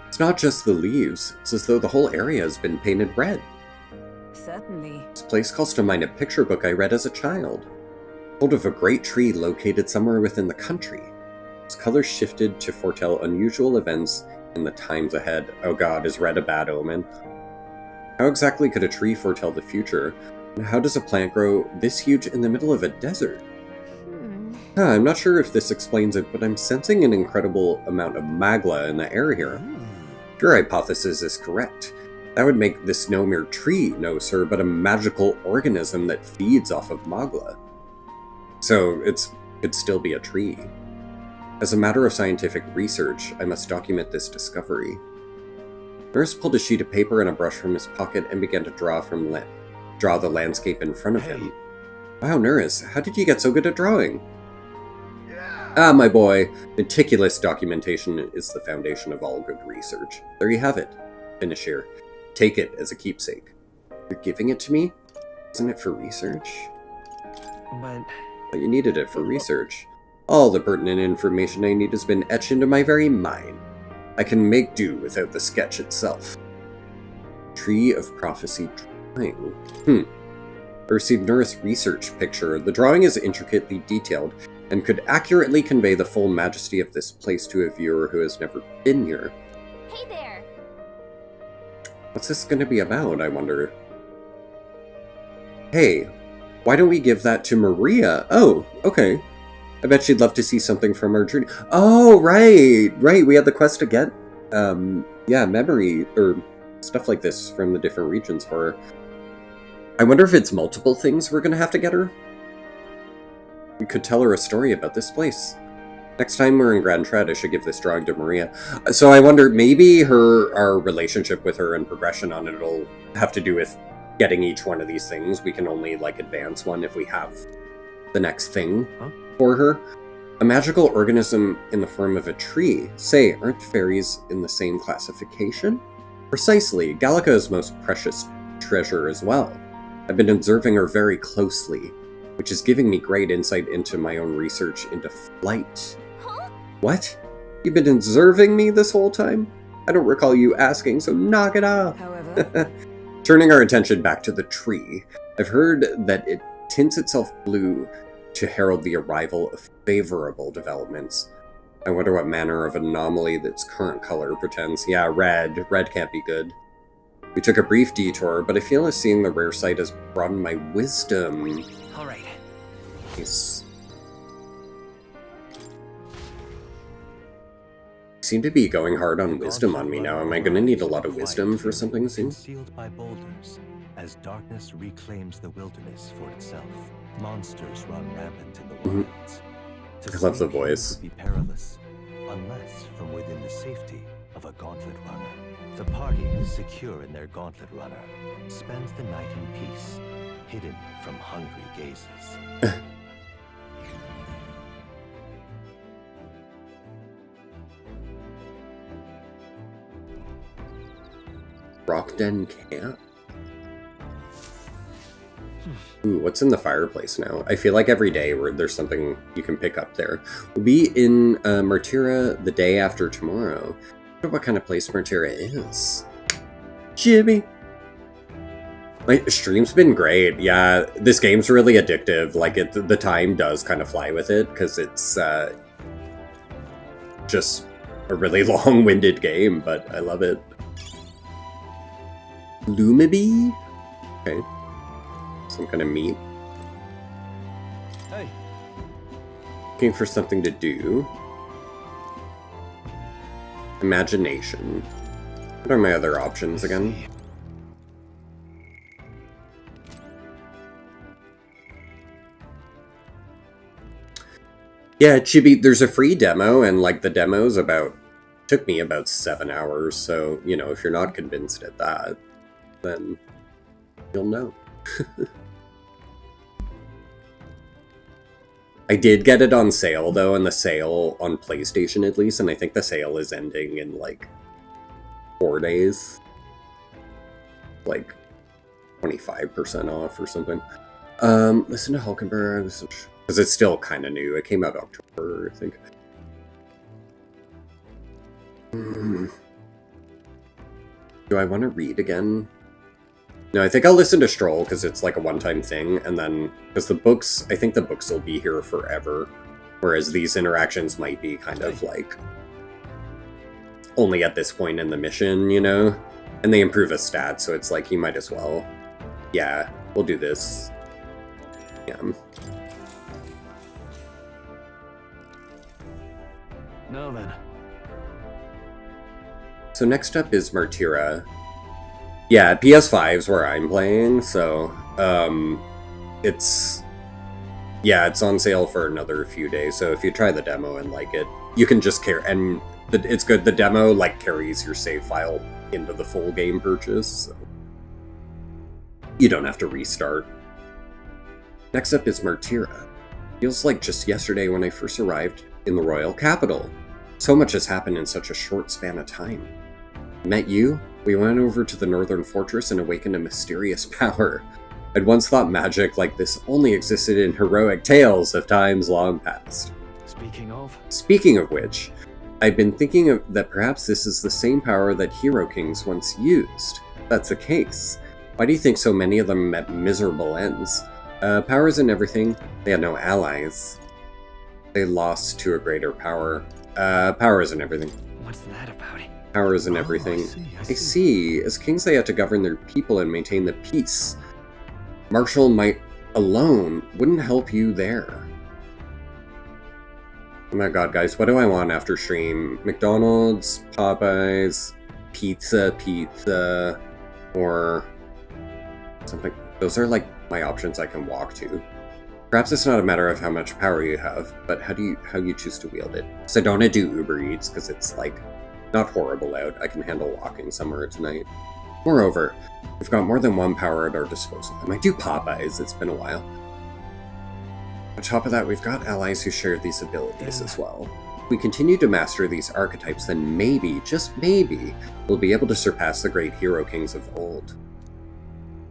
It's not just the leaves. It's as though the whole area has been painted red. Certainly. This place calls to mind a picture book I read as a child. Told of a great tree located somewhere within the country. Its colors shifted to foretell unusual events in the times ahead. Oh god, is red a bad omen? How exactly could a tree foretell the future? And how does a plant grow this huge in the middle of a desert? I'm not sure if this explains it, but I'm sensing an incredible amount of magla in the air here. If your hypothesis is correct, that would make this no mere tree, no sir, but a magical organism that feeds off of magla. So it could still be a tree. As a matter of scientific research, I must document this discovery. Nurse pulled a sheet of paper and a brush from his pocket and began to draw the landscape in front of him. Wow, Nurse, how did you get so good at drawing? Ah, my boy, meticulous documentation is the foundation of all good research. There you have it. Finish here. Take it as a keepsake. You're giving it to me? Isn't it for research? But you needed it for research. All the pertinent information I need has been etched into my very mind. I can make do without the sketch itself. Tree of Prophecy drawing. I received Nurse research picture. The drawing is intricately detailed and could accurately convey the full majesty of this place to a viewer who has never been here. Hey there! What's this going to be about, I wonder? Hey, why don't we give that to Maria? Oh, okay. I bet she'd love to see something from our journey. Oh, right, we had the quest to get, memory, or stuff like this from the different regions for her. I wonder if it's multiple things we're gonna have to get her? We could tell her a story about this place. Next time we're in Grand Trad, I should give this drawing to Maria. So I wonder, maybe our relationship with her and progression on it will have to do with getting each one of these things. We can only, advance one if we have the next thing for her. A magical organism in the form of a tree. Say, aren't fairies in the same classification? Precisely. Gallica is most precious treasure as well. I've been observing her very closely, which is giving me great insight into my own research into flight. Huh? What? You've been observing me this whole time? I don't recall you asking, so knock it off. However... Turning our attention back to the tree, I've heard that it tints itself blue to herald the arrival of favorable developments. I wonder what manner of anomaly its current color pretends. Yeah, red. Red can't be good. We took a brief detour, but I feel as seeing the rare sight has broadened my wisdom. Alright. Nice. Seem to be going hard on wisdom on me now. Am I gonna need a lot of wisdom for something soon? Concealed by boulders, as darkness reclaims the wilderness for itself. Monsters run rampant in the wilds. I love the voice. Would be perilous, unless from within the safety of a gauntlet runner. The party, secure in their gauntlet runner, spends the night in peace, hidden from hungry gazes. Rockden Camp? Ooh, what's in the fireplace now? I feel like every day there's something you can pick up there. We'll be in Martira the day after tomorrow. I wonder what kind of place Martira is. Jimmy! My stream's been great. Yeah, this game's really addictive. The time does kind of fly with it, because it's just a really long-winded game, but I love it. Lumaby? Okay. Some kind of meat. Hey. Looking for something to do. Imagination. What are my other options again? Yeah, Chibi, there's a free demo, and like the demo's took me about 7 hours, so, you know, if you're not convinced at that, then you'll know. I did get it on sale, though, and the sale on PlayStation at least, and I think the sale is ending in like 4 days. Like 25% off or something. Listen to Hulkenberg, because it's still kind of new. It came out October, I think. Do I want to read again? No, I think I'll listen to Stroll, because it's like a one-time thing, and then, because the books, I think the books will be here forever, whereas these interactions might be kind of like, only at this point in the mission, you know? And they improve a stat, so it's like, you might as well. Yeah, we'll do this. Yeah. Now then. So next up is Martyra. Yeah, PS5's where I'm playing, so, it's on sale for another few days, so if you try the demo and like it, you can just and it's good, the demo, like, carries your save file into the full game purchase, so you don't have to restart. Next up is Martyra. Feels like just yesterday when I first arrived in the royal capital. So much has happened in such a short span of time. Met you? We went over to the northern fortress and awakened a mysterious power. I'd once thought magic like this only existed in heroic tales of times long past. Speaking of which, I've been thinking that perhaps this is the same power that hero kings once used. If that's the case, why do you think so many of them met miserable ends? Power isn't everything. They had no allies. They lost to a greater power. Power isn't everything. What's that about it? Power isn't everything. I see. As kings, they had to govern their people and maintain the peace. Martial might alone wouldn't help you there. Oh my god, guys, what do I want after stream? McDonald's, Popeyes, pizza, or something. Those are like my options I can walk to. Perhaps it's not a matter of how much power you have, but how you choose to wield it. So I don't want to do Uber Eats because it's like not horrible out. I can handle walking somewhere tonight. Moreover, we've got more than one power at our disposal. I might do Popeyes, it's been a while. On top of that, we've got allies who share these abilities as well. If we continue to master these archetypes, then maybe, just maybe, we'll be able to surpass the great hero kings of old.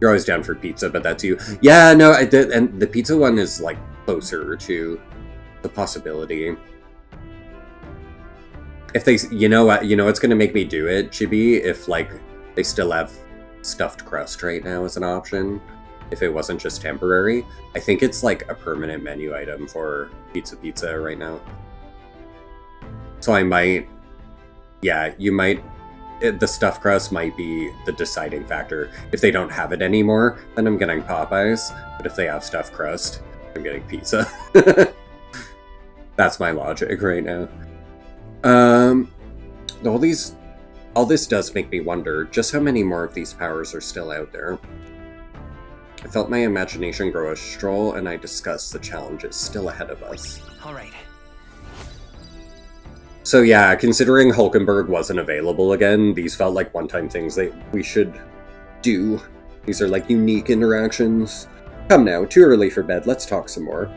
You're always down for pizza, but that's you. Yeah, no, and the pizza one is like closer to the possibility. If they, you know what, it's gonna make me do it, Chibi, if like they still have stuffed crust right now as an option. If it wasn't just temporary. I think it's like a permanent menu item for pizza right now. So I might, yeah, you might, the stuffed crust might be the deciding factor. If they don't have it anymore, then I'm getting Popeyes. But if they have stuffed crust, I'm getting pizza. That's my logic right now. All this does make me wonder just how many more of these powers are still out there. I felt my imagination grow as Stroll and I discussed the challenges still ahead of us. Alright. So yeah, considering Hulkenberg wasn't available again, these felt like one-time things that we should do. These are like unique interactions. Come now, too early for bed, let's talk some more.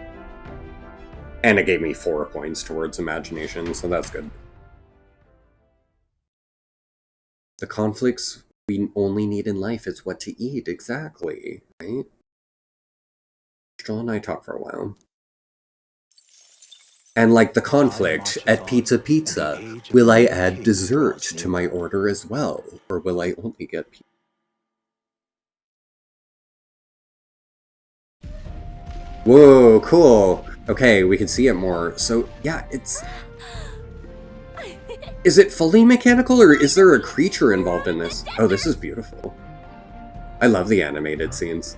And it gave me 4 points towards imagination, so that's good. The conflicts we only need in life is what to eat, exactly, right? Stroll and I talked for a while. And like the conflict at Pizza, will I add dessert to my order as well? Or will I only get pizza? Whoa, cool. Okay, we can see it more. So, yeah, it's... Is it fully mechanical, or is there a creature involved in this? Oh, this is beautiful. I love the animated scenes.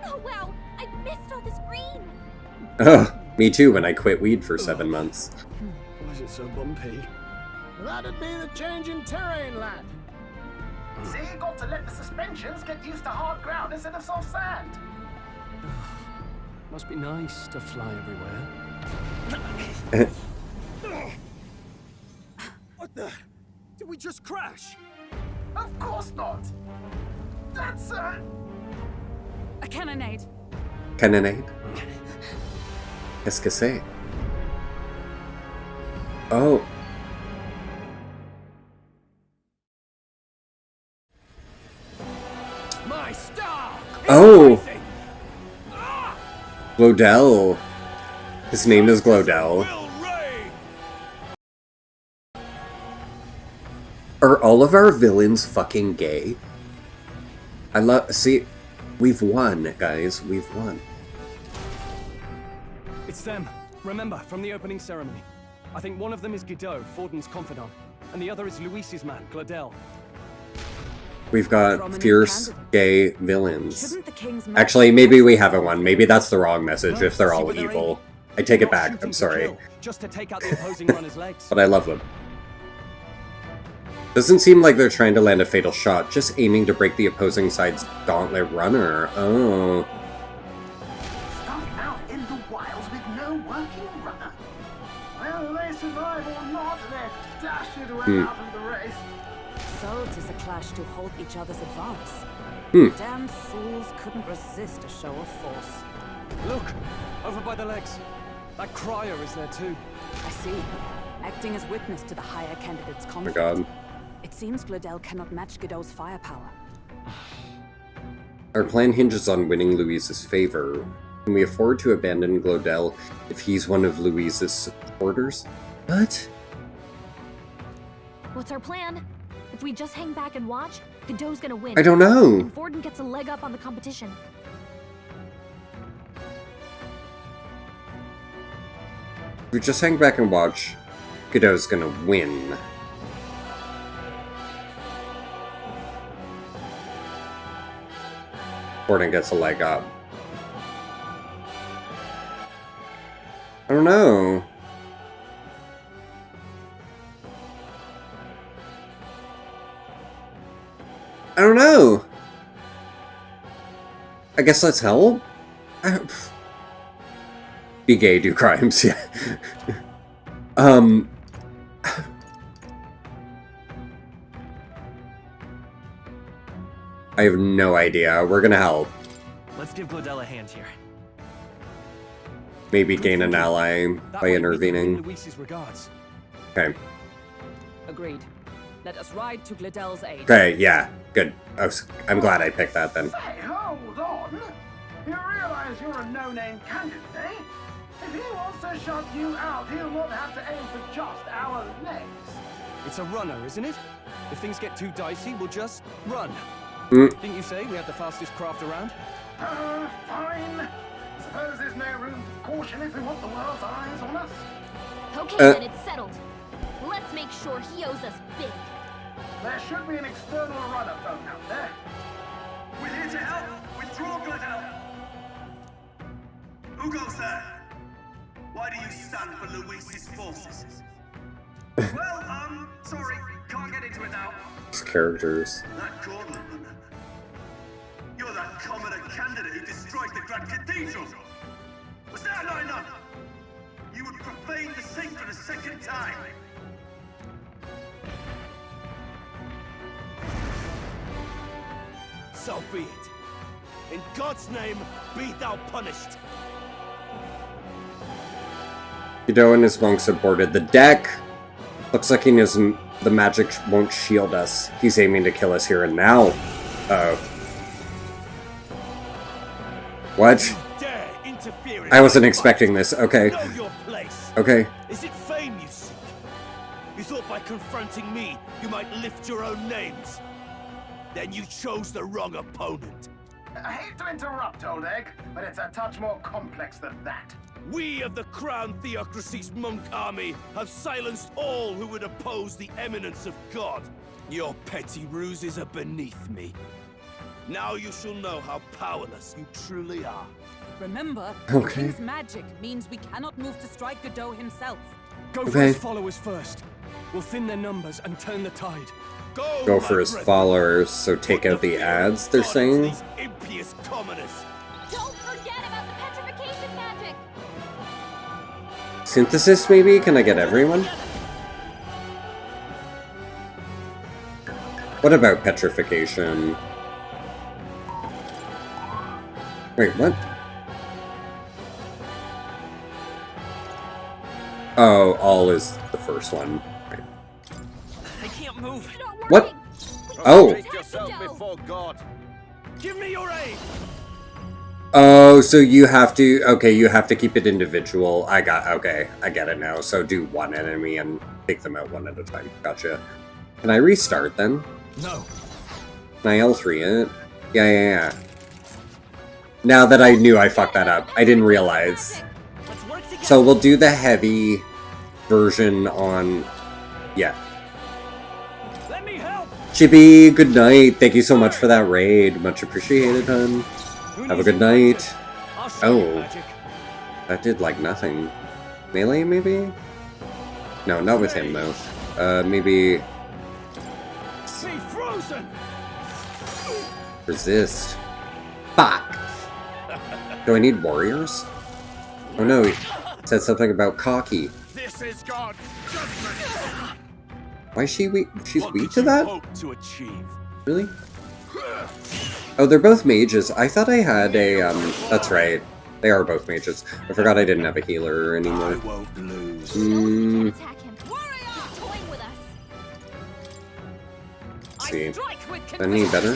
Oh wow, I missed all this green. Oh, me too when I quit weed for 7 months. Why is it so bumpy? That'd be the change in terrain, lad. See, you got to let the suspensions get used to hard ground instead of soft sand. Must be nice to fly everywhere. What the? Did we just crash? Of course not. That's a cannonade. Cannonade? Qu'est-ce que c'est? Oh. My star! Oh! Glodell. His name is Glodell. Are all of our villains fucking gay? See, we've won, guys. We've won. It's them. Remember, from the opening ceremony. I think one of them is Guido, Forden's confidant, and the other is Luis's man, Glodell. We've got fierce gay villains. Actually, maybe we haven't won. Maybe that's the wrong message if they're all evil. I take it back. I'm sorry. Just to take out the opposing runner's legs. But I love them. Doesn't seem like they're trying to land a fatal shot, just aiming to break the opposing side's gauntlet runner. Oh. Stuck out in the wilds with no working runner. Whether they survive or not, they're dashed away out of the race. So it is a clash to halt each other's advance. Damn fools couldn't resist a show of force. Look! Over by the legs. That crier is there too. I see. Acting as witness to the higher candidate's conflict. Oh my god. It seems Glodell cannot match Godot's firepower. Our plan hinges on winning Louise's favor. Can we afford to abandon Glodell if he's one of Louise's supporters? What? What's our plan? If we just hang back and watch, Godot's gonna win. I don't know. And Forden gets a leg up on the competition. If we just hang back and watch, Godot's gonna win. Forden gets a leg up. I don't know. I don't know. I guess let's help. Be gay, do crimes, yeah. I have no idea. We're gonna help. Let's give Glodell a hand here. Maybe gain an ally by intervening. Okay. Agreed. Let us ride to Glodell's aid. Okay, yeah, good. I'm glad I picked that then. Hey, hold on! You realize you're a no-name candidate, eh? If he wants to shut you out, he'll not have to aim for just our legs. It's a runner, isn't it? If things get too dicey, we'll just run. Didn't you say we had the fastest craft around? Fine. Suppose there's no room for caution if we want the world's eyes on us. Okay, then it's settled. Let's make sure he owes us big. There should be an external runner phone out there. We're here to help. Withdraw, Glodell. Who goes there? Why do you stand for Luis's forces? Well, sorry, can't get into it now. These characters. That Gauntlet runner. You're that commoner candidate who destroyed the Grand Cathedral. Was that not enough? You would profane the sacred a second time. So be it. In God's name, be thou punished. Guido and his monks have boarded the deck. Looks like he knows the magic won't shield us. He's aiming to kill us here and now. Uh-oh. What? I wasn't expecting this. Okay. Okay. Is it fame you seek? You thought by confronting me, you might lift your own names? Then you chose the wrong opponent. I hate to interrupt, Old Egg, but it's a touch more complex than that. We of the Crown Theocracy's monk army have silenced all who would oppose the eminence of God. Your petty ruses are beneath me. Now you shall know how powerless you truly are. Remember, Okay. King's magic means we cannot move to strike Godot himself. Go for his followers first. We'll thin their numbers and turn the tide. Go for his followers, so take out the ads, they're saying? Impious commoners. Don't forget about the petrification magic. Synthesis, maybe? Can I get everyone? What about petrification? Wait, what? Oh, all is the first one. Right. I can't move. What? Oh. Prostrate yourself before God. Give me your aid. Oh, so you have to... Okay, you have to keep it individual. Okay, I get it now. So do one enemy and take them out one at a time. Gotcha. Can I restart then? No. Can I L3 it? Yeah. Now that I knew I fucked that up. I didn't realize. So we'll do the heavy version on... Yeah. Chippy, good night. Thank you so much for that raid. Much appreciated, hun. Have a good night. Oh. That did, like, nothing. Melee, maybe? No, not with him, though. Maybe... Resist. Fuck! Do I need warriors? Oh no, he said something about cocky. This is God's judgment. Why is she weak? She's weak to that? Hope to achieve. Really? Oh, they're both mages. I thought I had a, that's right. They are both mages. I forgot I didn't have a healer anymore. I won't lose. See. Any better?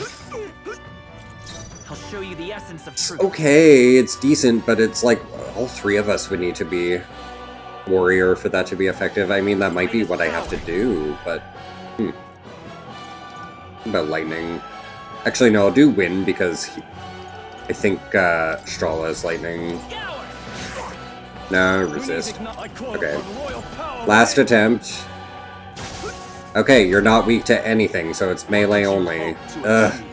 I'll show you the essence of truth. Okay, it's decent, but it's like all three of us would need to be warrior for that to be effective. I mean, that might be what I have to do, but... What about lightning? Actually, no, I'll do wind because I think Strala is lightning. No, resist. Okay. Last attempt. Okay, you're not weak to anything, so it's melee only. Ugh.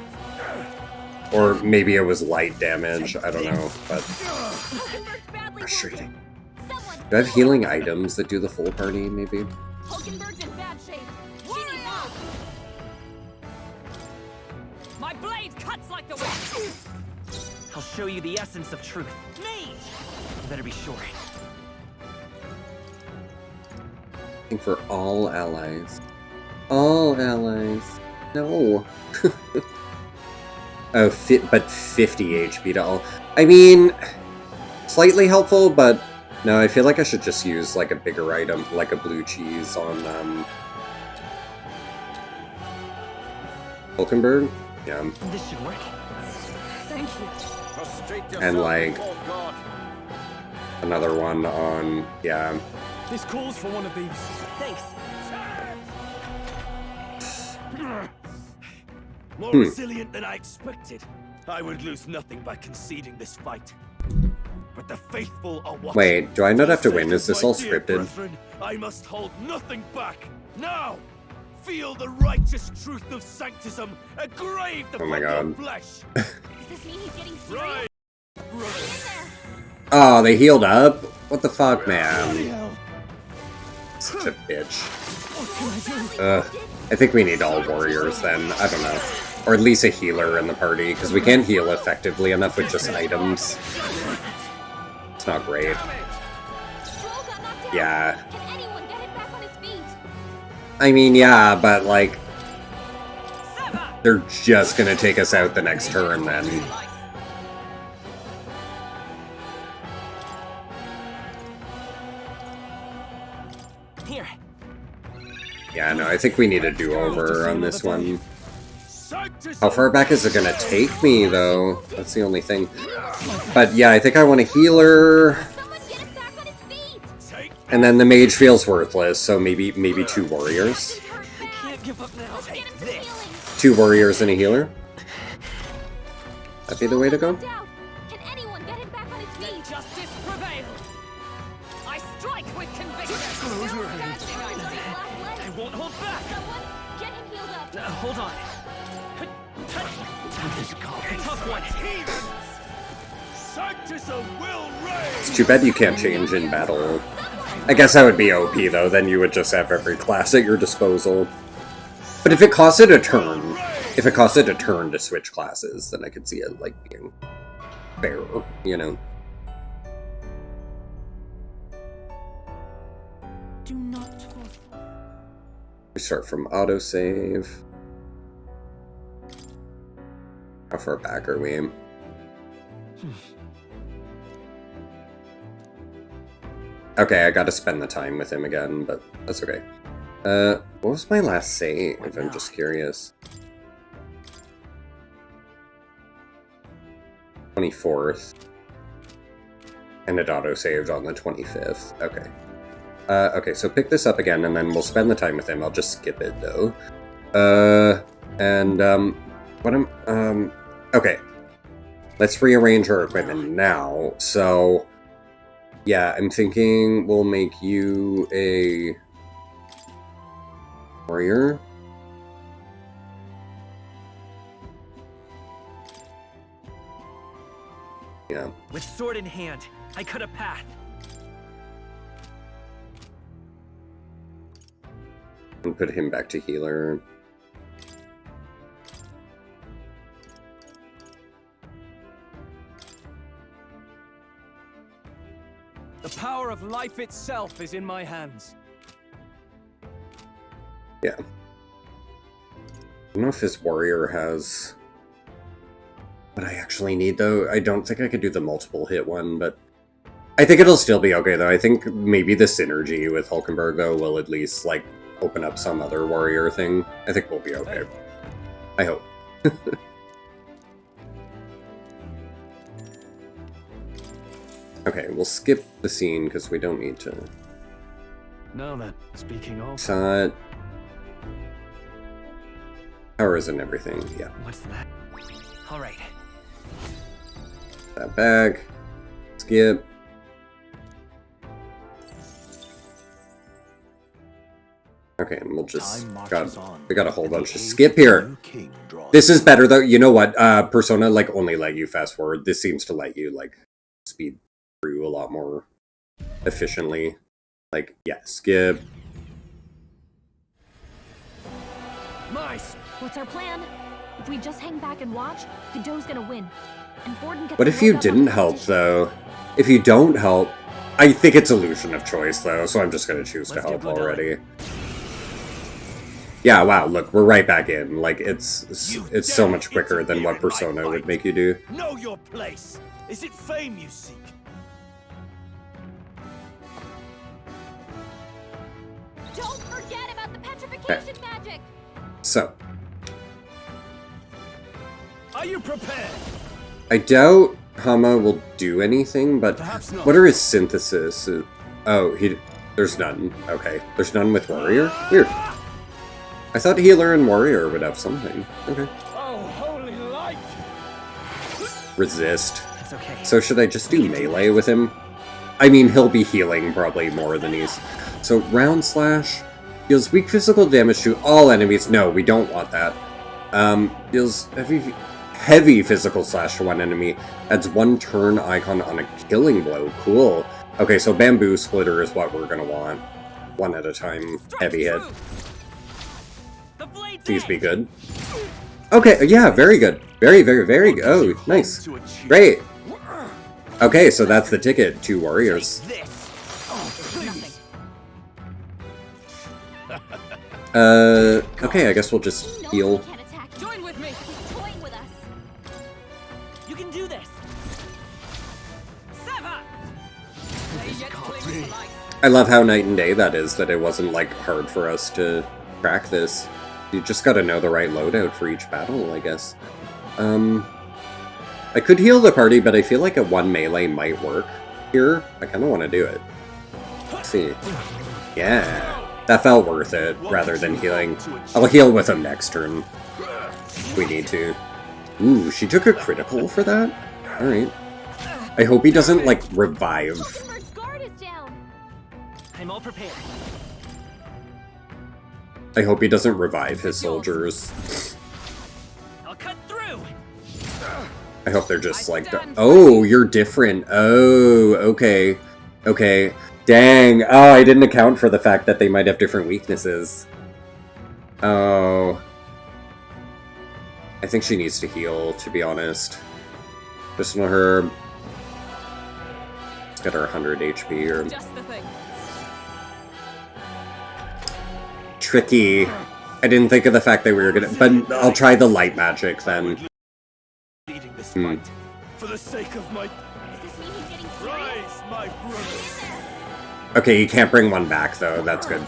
Or maybe it was light damage, I don't know, but... Frustrating. Do I have healing items that do the full party, maybe? Hulkenberg's in bad shape. She needs help. My blade cuts like the wind. I'll show you the essence of truth. Me! You better be sure. Looking for all allies. All allies. No. Oh, but 50 HP to all. I mean, slightly helpful, but no, I feel like I should just use like a bigger item, like a blue cheese on Hulkenberg. Yeah. This should work. Thank you. And like another one on, yeah. This calls for one of these. Thanks. More resilient than I expected. I would lose nothing by conceding this fight. But the faithful are watching. Wait, do I not have to win? Is this all scripted? Brethren, I must hold nothing back. Now, feel the righteous truth of sanctism engraved upon your flesh. Does this mean he's getting serious? Oh, they healed up? What the fuck, man? Such a bitch. I think we need all warriors then. I don't know. Or at least a healer in the party, because we can't heal effectively enough with just items. It's not great. Yeah. I mean, yeah, but like... They're just gonna take us out the next turn then. Here. Yeah, no, I think we need a do-over on this one. How far back is it gonna take me, though? That's the only thing. But yeah, I think I want a healer. And then the mage feels worthless, so maybe 2 warriors. I can't give up now. Take this. 2 warriors and a healer? That'd be the way to go? Can anyone get him back on his feet? Justice prevail. I strike with conviction. I won't hold back. Someone get him healed up. Hold on. Tough one. Sanctism will reign. It's too bad you can't change in battle. I guess that would be OP, though. Then you would just have every class at your disposal. But if it costed a turn... If it costed a turn to switch classes, then I could see it, like, being fair, you know? Do not... We start from autosave. How far back are we? Okay, I gotta spend the time with him again, but that's okay. What was my last save, if I'm just curious? 24th. And it auto-saved on the 25th. Okay. Okay, so pick this up again, and then we'll spend the time with him. I'll just skip it, though. Okay. Let's rearrange our equipment now. So, yeah, I'm thinking we'll make you a... warrior? Yeah. With sword in hand, I cut a path. And put him back to healer. The power of life itself is in my hands. Yeah. I don't know if his warrior has... what I actually need, though. I don't think I could do the multiple hit one, but... I think it'll still be okay, though. I think maybe the synergy with Hulkenberg, though, will at least, like, open up some other warrior thing. I think we'll be okay. I hope. Okay, we'll skip the scene, because we don't need to... Now then, speaking of... Saw it. Powers and everything, yeah. What's that? Alright. That bag. Skip. Okay, and we'll just... we got a whole bunch of skip here. This is better, though. You know what? Persona, like, only let you fast forward. This seems to let you, like, speed through a lot more efficiently. Like, yeah, skip. Nice! What's our plan? If we just hang back and watch, Godot's gonna win. And Forden gets What if you didn't help, though? If you don't help... I think it's illusion of choice, though, so I'm just gonna choose to help already. Yeah, wow, look, we're right back in. Like, it's so much quicker than what Persona would make you do. Know your place. Is it fame you seek? Don't forget about the petrification magic! So. Are you prepared? I doubt Hama will do anything, but what are his synthesis? Oh, there's none. Okay, there's none with warrior? Weird. I thought healer and warrior would have something. Okay. Oh, holy light! Resist. It's okay. So should I just do melee with him? I mean, he'll be healing probably more than he's... So, round slash deals weak physical damage to all enemies. No, we don't want that. Deals heavy physical slash to one enemy. Adds one turn icon on a killing blow. Cool. Okay, so bamboo splitter is what we're gonna want. One at a time. Heavy hit. Please be good. Okay, yeah, very good. Very, very, very good. Oh, nice. Great. Okay, so that's the ticket. 2 warriors. Okay, I guess we'll just heal. Join with me! He's toying with us! You can do this! Sever! I love how night and day that is, that it wasn't, like, hard for us to crack this. You just gotta know the right loadout for each battle, I guess. I could heal the party, but I feel like a 1 melee might work here. I kinda wanna do it. Let's see. Yeah. That felt worth it, rather than healing. I'll heal with him next turn. If we need to. Ooh, she took a critical for that? Alright. I hope he doesn't, like, revive. I'm all prepared. I hope he doesn't revive his soldiers. I'll cut through. I hope they're just like... Oh, you're different. Oh, okay. Okay. Dang. Oh, I didn't account for the fact that they might have different weaknesses. Oh. I think she needs to heal, to be honest. Just let her... Let's get her 100 HP or... Just the thing. Tricky. I didn't think of the fact that we were gonna... But I'll try the light magic, then. Leading this fight for the sake of my... Rise, my brothers. Okay, you can't bring one back, though. That's good.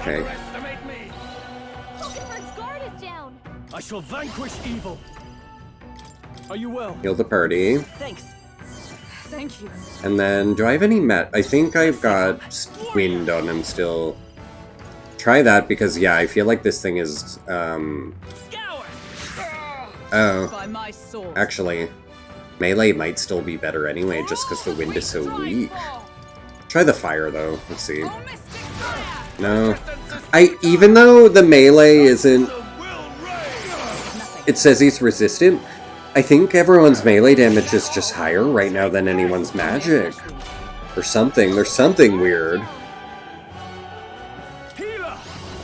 Okay. I shall vanquish evil. Are you well? Heal the party. Thanks. Thank you. And then, do I have any I think I've got wind on him still. Try that, because, yeah, I feel like this thing is, Oh. By my sword. Actually, melee might still be better anyway, just because the wind is so weak. Try the fire, though. Let's see. No. Even though the melee isn't... It says he's resistant, I think everyone's melee damage is just higher right now than anyone's magic. Or something. There's something weird.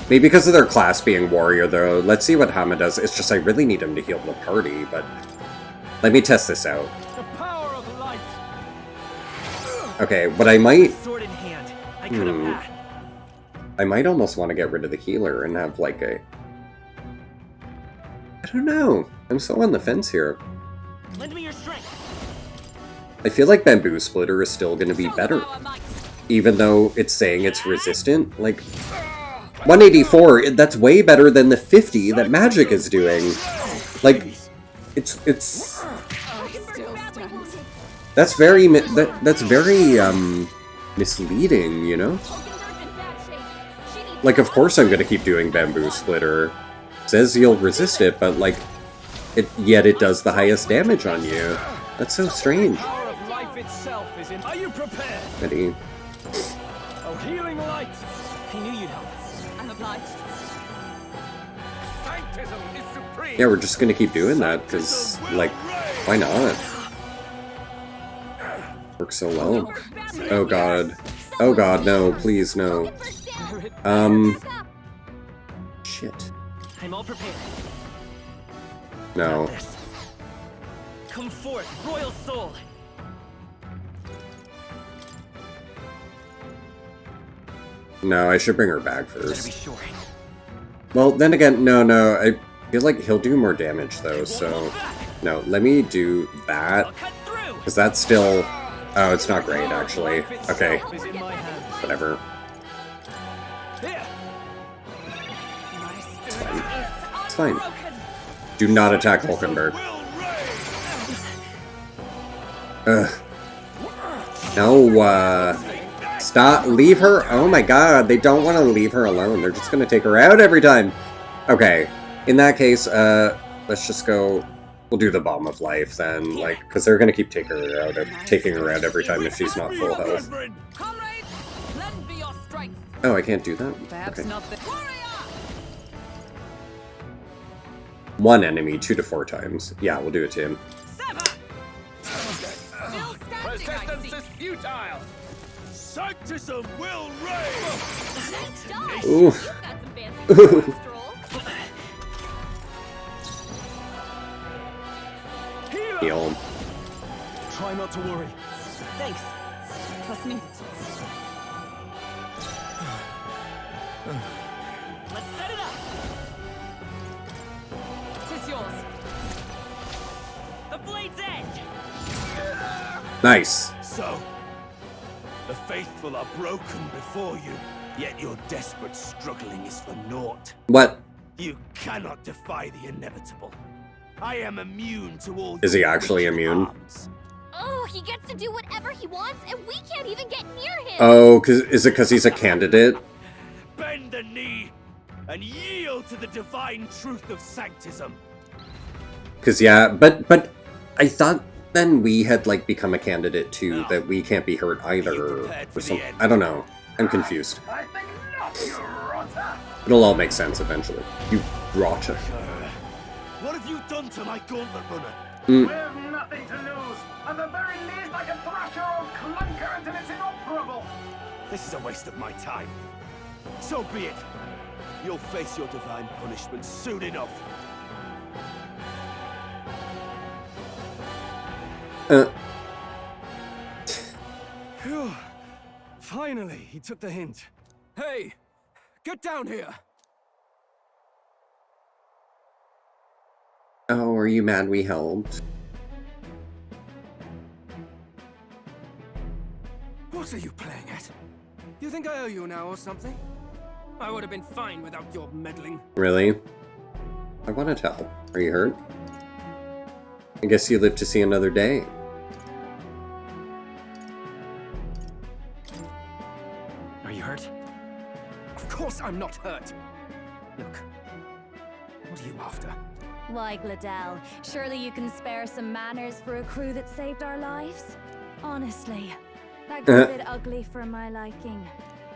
Maybe because of their class being warrior, though. Let's see what Hama does. It's just I really need him to heal the party, but... Let me test this out. Okay, what I might... Sword in hand. I could have had. I might almost want to get rid of the healer and have, like, a... I don't know. I'm so on the fence here. Lend me your strength. I feel like Bamboo Splitter is still going to be better. Even though it's saying it's resistant. Like, 184, that's way better than the 50 that Magic is doing. Like, it's... That's very, that's very, misleading, you know? Like, of course I'm gonna keep doing Bamboo Splitter. Says you'll resist it, but, like, yet it does the highest damage on you. That's so strange. Are you prepared? Ready? Oh, healing light! I knew you'd help. I'm obliged. Sanctism is supreme. Yeah, we're just gonna keep doing that, because, like, why not? Works so well. Oh god. Oh god, no, please, no. Shit. I'm all prepared. No. Come forth, royal soul. No, I should bring her back first. Be sure. Well, then again, no, I feel like he'll do more damage, though, so... No, let me do that. Because that's still... Oh, it's not great, actually. Okay. Whatever. It's fine. It's fine. Do not attack Hulkenberg. Ugh. No, stop. Leave her. Oh my god, they don't want to leave her alone. They're just going to take her out every time. Okay. In that case, let's just go... We'll do the Bomb of Life then, like, because they're going to keep taking her out every time if she's not full health. Oh, I can't do that? Okay. One enemy, 2 to 4 times. Yeah, we'll do it to him. Resistance is futile. Sanctism will reign. Ooh. Ooh. Heal. Try not to worry. Thanks. Trust me. Let's set it up. Tis yours. The blade's edge. Nice. So, the faithful are broken before you, yet your desperate struggling is for naught. What? You cannot defy the inevitable. I am immune to all. Is he actually immune? Oh, he gets to do whatever he wants, and we can't even get near him. Oh, is it because he's a candidate? Bend the knee and yield to the divine truth of sanctism. Because yeah, but I thought then we had like become a candidate too, that we can't be hurt either, or something. I don't know. I'm confused. I think not, you rotter. It'll all make sense eventually. You rotter. What have you done to my gauntlet runner? We've nothing to lose. At the very least, I can thrash your old clunker until it's inoperable. This is a waste of my time. So be it. You'll face your divine punishment soon enough. Phew. Finally, he took the hint. Hey, get down here. Oh, are you mad we helped? What are you playing at? You think I owe you now or something? I would have been fine without your meddling. Really? I want to tell. Are you hurt? I guess you live to see another day. Are you hurt? Of course I'm not hurt. Look, what are you after? Why, Gladell, surely you can spare some manners for a crew that saved our lives? Honestly, that got a bit ugly for my liking.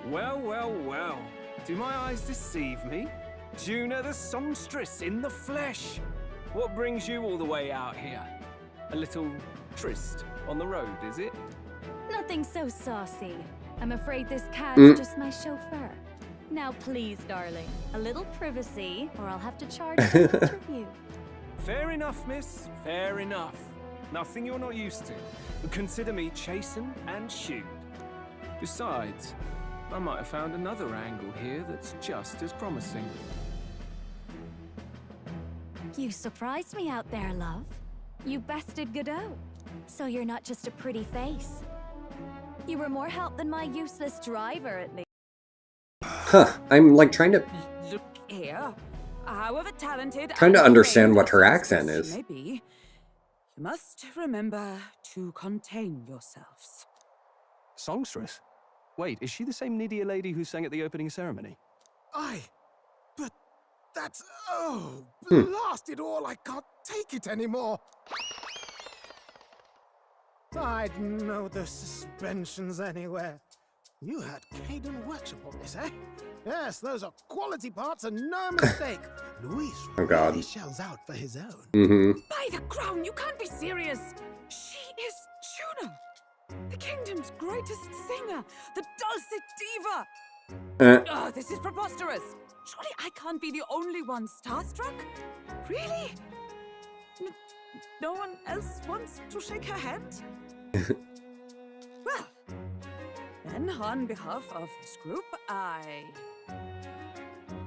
Well, well, well. Do my eyes deceive me? Juna the songstress in the flesh. What brings you all the way out here? A little tryst on the road, is it? Nothing so saucy. I'm afraid this cat's just my chauffeur. Now please, darling, a little privacy, or I'll have to charge you for interview. Fair enough, miss. Fair enough. Nothing you're not used to. But consider me chastened and shoed. Besides, I might have found another angle here that's just as promising. You surprised me out there, love. You bested Godot. So you're not just a pretty face. You were more help than my useless driver, at least. Huh, I'm like trying to Look here. However talented, Trying to understand what her accent you is. may be, you must remember to contain yourselves. Songstress? Wait, is she the same Nydia lady who sang at the opening ceremony? Aye, but that's... oh, blast it all, I can't take it anymore. I'd know the suspensions anywhere. You had Caden workshop on this, eh? Yes, those are quality parts and no mistake. Luis Oh god. really shells out for his own. Mm-hmm. By the crown, you can't be serious! She is Juno, the kingdom's greatest singer, the dulcet diva! Oh, this is preposterous! Surely I can't be the only one starstruck? Really? No one else wants to shake her hand? Well, then on behalf of this group,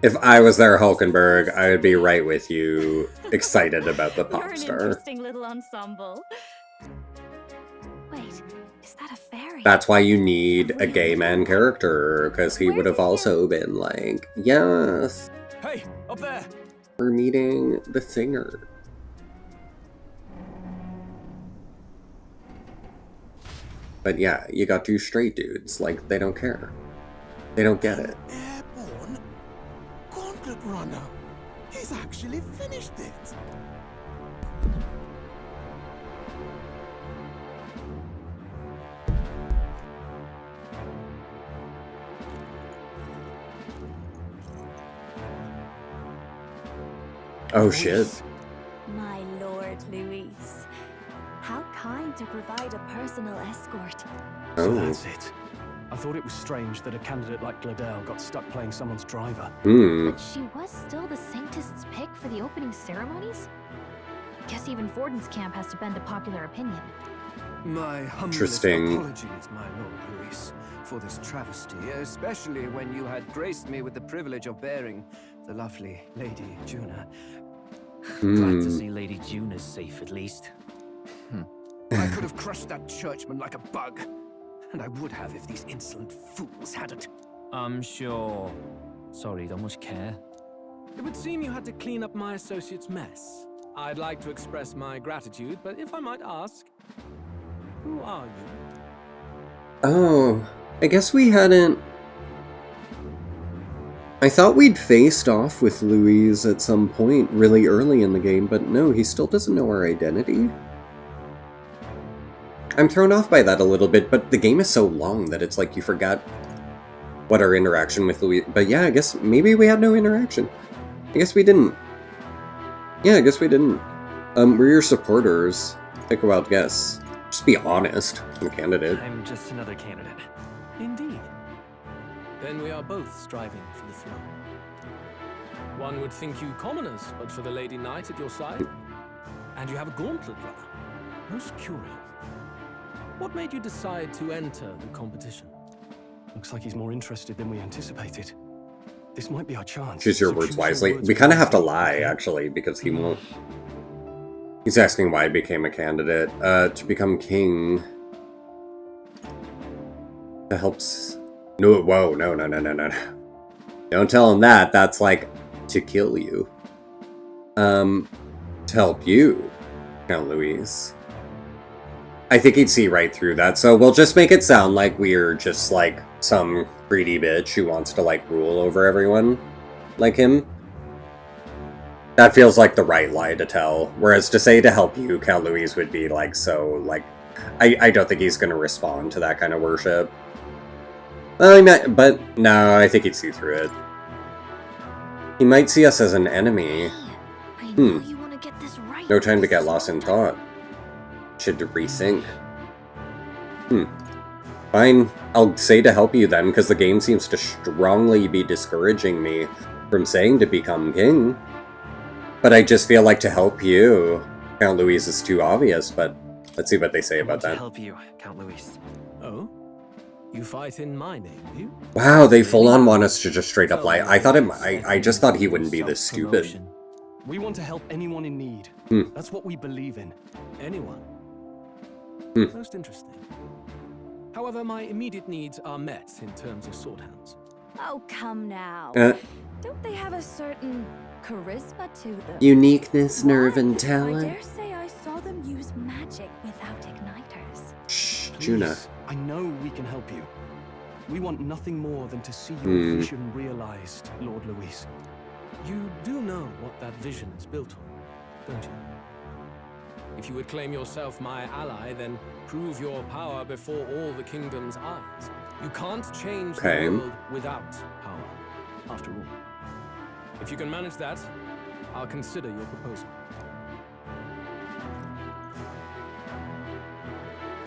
If I was there, Hulkenberg, I would be right with you, excited about the You're pop an star. interesting little ensemble. Wait, is that a fairy? That's why you need a gay man character, because he would have also been like, yes, Hey, up there! we're meeting the singer. But yeah, you got two straight dudes, like, they don't care. They don't get it. Airborne Gauntlet Runner. He's actually finished it. Oh shit. My lord Luis. How kind to provide a personal escort. So Oh. that's it. I thought it was strange that a candidate like Gladell got stuck playing someone's driver. But she was still the saintest's pick for the opening ceremonies? Guess even Forden's camp has to bend to popular opinion. My humblest Interesting. apologies, my Lord Luis, for this travesty, especially when you had graced me with the privilege of bearing the lovely Lady Juna. Glad to see Lady Juna's safe, at least. I could have crushed that churchman like a bug. And I would have if these insolent fools hadn't. I'm sure. Sorry, don't much care. It would seem you had to clean up my associate's mess. I'd like to express my gratitude, but if I might ask, who are you? Oh, I guess we hadn't... I thought we'd faced off with Louise at some point really early in the game, but no, he still doesn't know our identity. I'm thrown off by that a little bit, but the game is so long that it's like you forgot what our interaction with Louise... But yeah, I guess maybe we had no interaction. I guess we didn't. Yeah, I guess we didn't. We're your supporters. Take a wild guess. Just be honest. I'm a candidate. I'm just another candidate. Indeed. Then we are both striving for the throne. One would think you commoners, but for the Lady Knight at your side. And you have a gauntlet runner. Most curious. What made you decide to enter the competition? Looks like he's more interested than we anticipated. This might be our chance. Choose your words wisely. We kind of have to lie, actually, because he won't. He's asking why I became a candidate. To become king. That helps. No, whoa, no. Don't tell him that. That's like to kill you. To help you, Count Louise. I think he'd see right through that, so we'll just make it sound like we're just like some greedy bitch who wants to like rule over everyone like him. That feels like the right lie to tell. Whereas to say to help you, Count Louise would be like so like I don't think he's gonna respond to that kind of worship. Well, but no, I think he'd see through it. He might see us as an enemy. No time to get lost in thought. Should rethink. Fine, I'll say to help you then, because the game seems to strongly be discouraging me from saying to become king. But I just feel like to help you, Count Louise is too obvious, but let's see what they say about that. To help you, Count Louise. Oh? You fight in my name, do you? Wow, they full on want us to just straight up lie. I just thought he wouldn't be this stupid. We want to help anyone in need. That's what we believe in. Anyone? Most interesting. However, my immediate needs are met in terms of sword hands. Oh, come now. Don't they have a certain charisma to them? Uniqueness, nerve, and I talent. dare say I saw them use magic without igniters. Shh, Juna. I know we can help you. We want nothing more than to see your vision realized, Lord Louise. You do know what that vision is built on, don't you? If you would claim yourself my ally, then prove your power before all the kingdom's eyes. You can't change the world without power, after all. If you can manage that, I'll consider your proposal.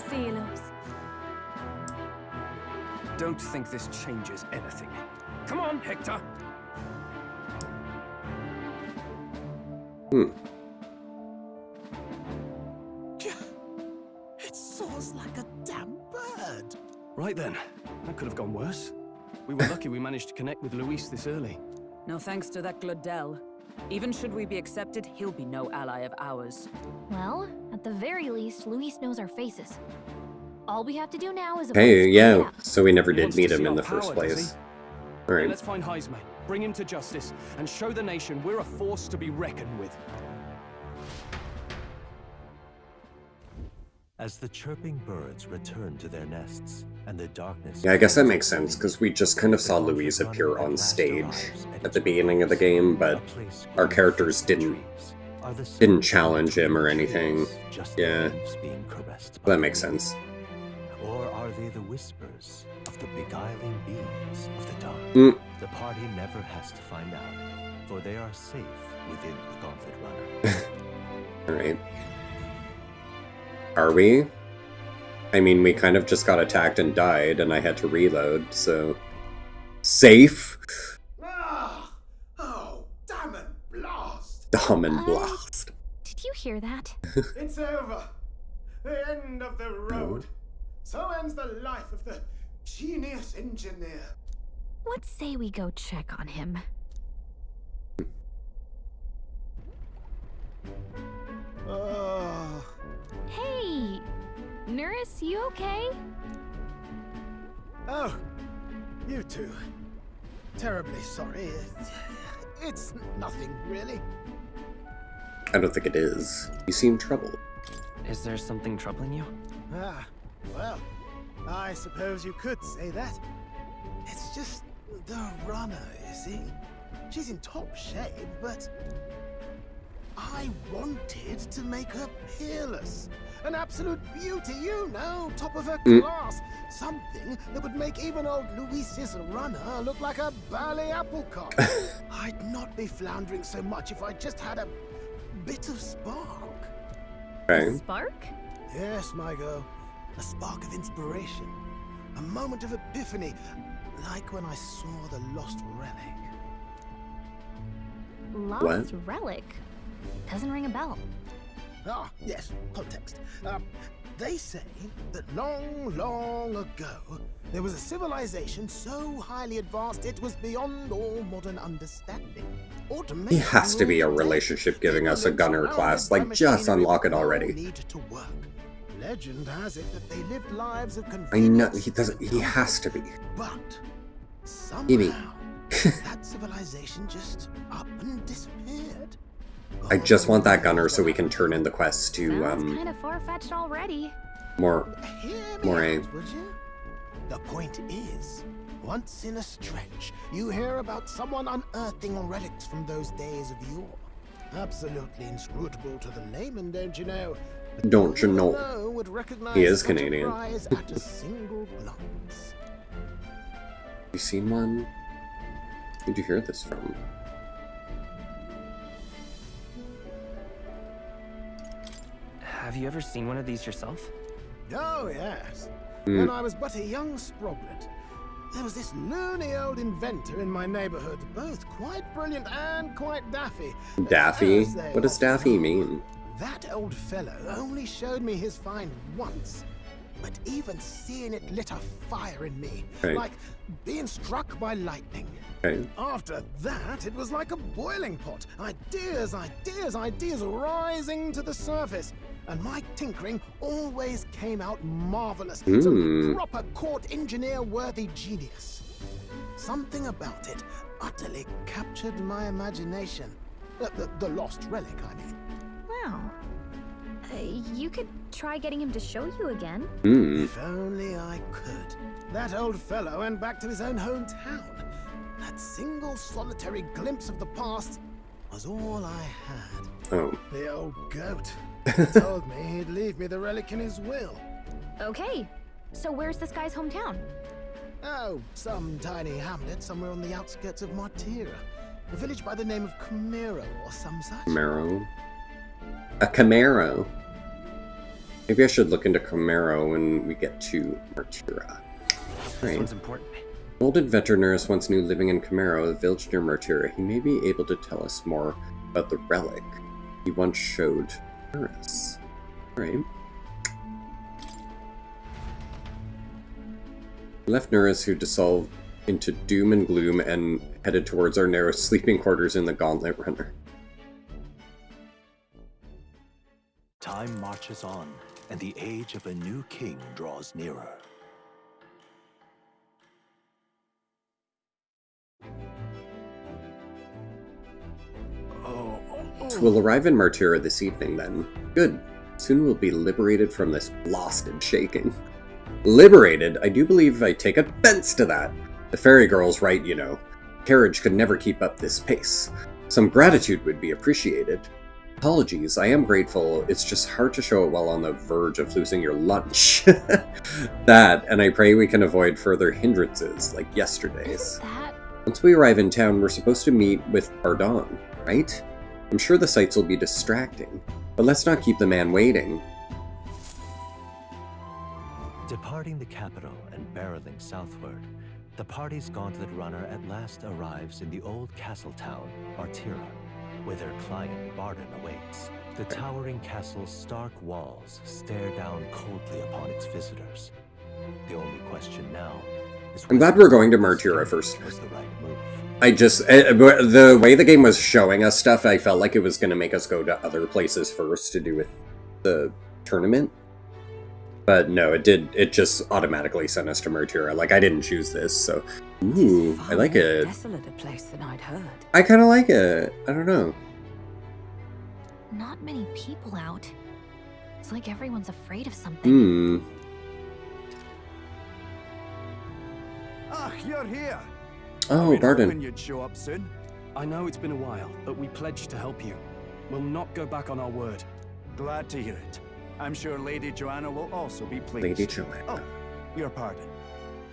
See you, loves. Don't think this changes anything. Come on, Hector! It soars like a damn bird. Right then, that could have gone worse. We were lucky we managed to connect with Luis this early. No thanks to that Glodell. Even should we be accepted, he'll be no ally of ours. Well, at the very least, Luis knows our faces. All we have to do now is... Hey, yeah, so we never did meet him in the first place. Alright. Let's find Heisme, bring him to justice, and show the nation we're a force to be reckoned with. As the chirping birds return to their nests, and the darkness... Yeah, I guess that makes sense, because we just kind of saw Louise appear on stage at the beginning of the game, but our characters didn't challenge him or anything. Yeah, that makes sense. Or are they the whispers of the beguiling beings of the dark? The party never has to find out, for they are safe within the Gauntlet Runner. Alright. Are we? I mean, we kind of just got attacked and died, and I had to reload, so... Safe? Oh, damn and blast! Damn and blast. Did you hear that? It's over. The end of the road. So ends the life of the genius engineer. Let's say we go check on him. Hey! Nurse, you okay? Oh, you two. Terribly sorry. It's nothing, really. I don't think it is. You seem troubled. Is there something troubling you? Ah, well, I suppose you could say that. It's just the runner, you see. She's in top shape, but I wanted to make her peerless. An absolute beauty, you know, top of her class. Something that would make even old Luis's runner look like a bally apple cart. I'd not be floundering so much if I just had a bit of spark. Okay. Spark? Yes, my girl. A spark of inspiration. A moment of epiphany. Like when I saw the lost relic. Lost relic? Doesn't ring a bell. Ah, yes, context. They say that long, long ago, there was a civilization so highly advanced it was beyond all modern understanding. He has to be a relationship giving us a gunner class. Like, just unlock it already. Legend has it that they lived lives of I know, he doesn't. He has to be. But Gimme. somehow, that civilization just up and disappeared. I just want that gunner so we can turn in the quests to, Sounds kind of far-fetched already. more A. Would you? The point is, once in a stretch, you hear about someone unearthing relics from those days of yore. Absolutely inscrutable to the layman, don't you know? But Don't you know? would recognize He is such a Canadian. prize at a single glance. You seen one? Who'd you hear this from? Have you ever seen one of these yourself? Oh, yes. Hmm. When I was but a young sproglet, there was this loony old inventor in my neighborhood, both quite brilliant and quite daffy. Daffy? As they What does daffy mean? That old fellow only showed me his find once, but even seeing it lit a fire in me, Right. like being struck by lightning. Okay. After that, it was like a boiling pot. Ideas, ideas, ideas rising to the surface. And my tinkering always came out marvelous. Some proper court engineer-worthy genius. Something about it utterly captured my imagination. The lost relic, I mean. Wow. You could try getting him to show you again. If only I could. That old fellow went back to his own hometown. That single solitary glimpse of the past was all I had. Oh. The old goat. He told me he'd leave me the relic in his will. Okay. So where's this guy's hometown? Oh, some tiny hamlet somewhere on the outskirts of Martira. A village by the name of Camaro or some such. Camaro. A Camaro. Maybe I should look into Camaro when we get to Martira. This one's important. An old inventor nurse once knew living in Camaro, a village near Martira. He may be able to tell us more about the relic he once showed us. Alright. We left Nuris, who dissolved into doom and gloom, and headed towards our narrow sleeping quarters in the Gauntlet Runner. Time marches on, and the age of a new king draws nearer. So we'll arrive in Martira this evening then. Good. Soon we'll be liberated from this lost and shaking. Liberated? I do believe I take offense to that. The fairy girl's right, you know. Carriage could never keep up this pace. Some gratitude would be appreciated. Apologies, I am grateful. It's just hard to show it while on the verge of losing your lunch. That, and I pray we can avoid further hindrances like yesterday's. Once we arrive in town, we're supposed to meet with Pardon, right? I'm sure the sights will be distracting, but let's not keep the man waiting. Departing the capital and barreling southward, the party's gauntlet runner at last arrives in the old castle town, Martira, where their client Barden awaits. The towering castle's stark walls stare down coldly upon its visitors. The only question now is I'm glad we're going to Martira first. was the right move. I just, the way the game was showing us stuff, I felt like it was going to make us go to other places first to do with the tournament. But no, it just automatically sent us to Martira. Like, I didn't choose this, so... Ooh, I like it. Desolate a place than I'd heard. I kind of like it. I don't know. Not many people out. It's like everyone's afraid of something. Ah, you're here. Oh, Barden. Hoping you'd show up soon. I know it's been a while, but we pledged to help you. We'll not go back on our word. Glad to hear it. I'm sure Lady Joanna will also be pleased. Lady Joanna. Oh, your pardon.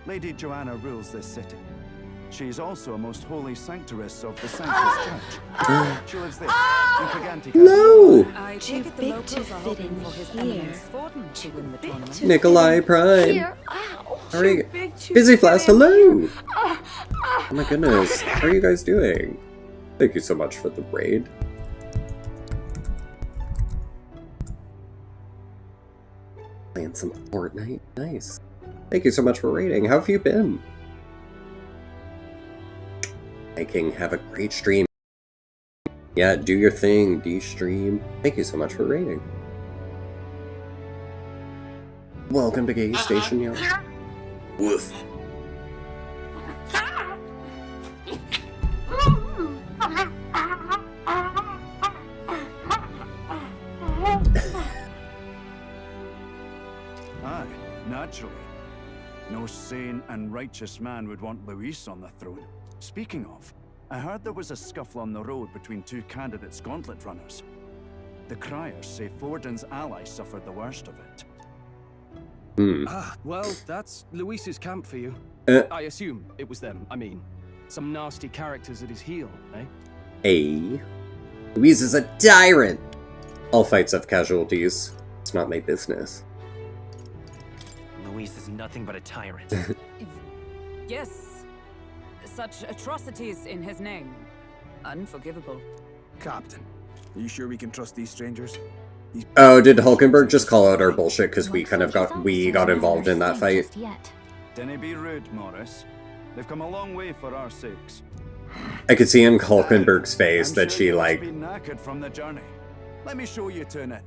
Lady Joanna rules this city. She's also a most holy sanctuaress of the Sanctus Church. She lives there, in Gigantic. No! I take it the locals are hoping for his eminence Thornton to win the tournament. Nikolai Prime. How are you? Busy Flask, hello! Oh my goodness, how are you guys doing? Thank you so much for the raid. Playing some Fortnite, nice. Thank you so much for raiding. How have you been? King, have a great stream. Yeah, do your thing, D-stream. Thank you so much for raiding. Welcome to GayStation, yo. Woof. Aye, naturally. No sane and righteous man would want Luis on the throne. Speaking of, I heard there was a scuffle on the road between two candidates gauntlet runners. The criers say Forden's allies suffered the worst of it. Ah, well, that's Luis's camp for you. I assume it was them, I mean. Some nasty characters at his heel, eh? Hey. Luis is a tyrant! All fights have casualties. It's not my business. Luis is nothing but a tyrant. Yes. Such atrocities in his name. Unforgivable. Captain, are you sure we can trust these strangers? Oh, did Hulkenberg just call out our bullshit because we kind of got involved in that fight? Didn't be rude, Morris. They've come a long way for our sakes. I could see in Hulkenberg's face that she like. Be knackered from the journey. Let me show you to it.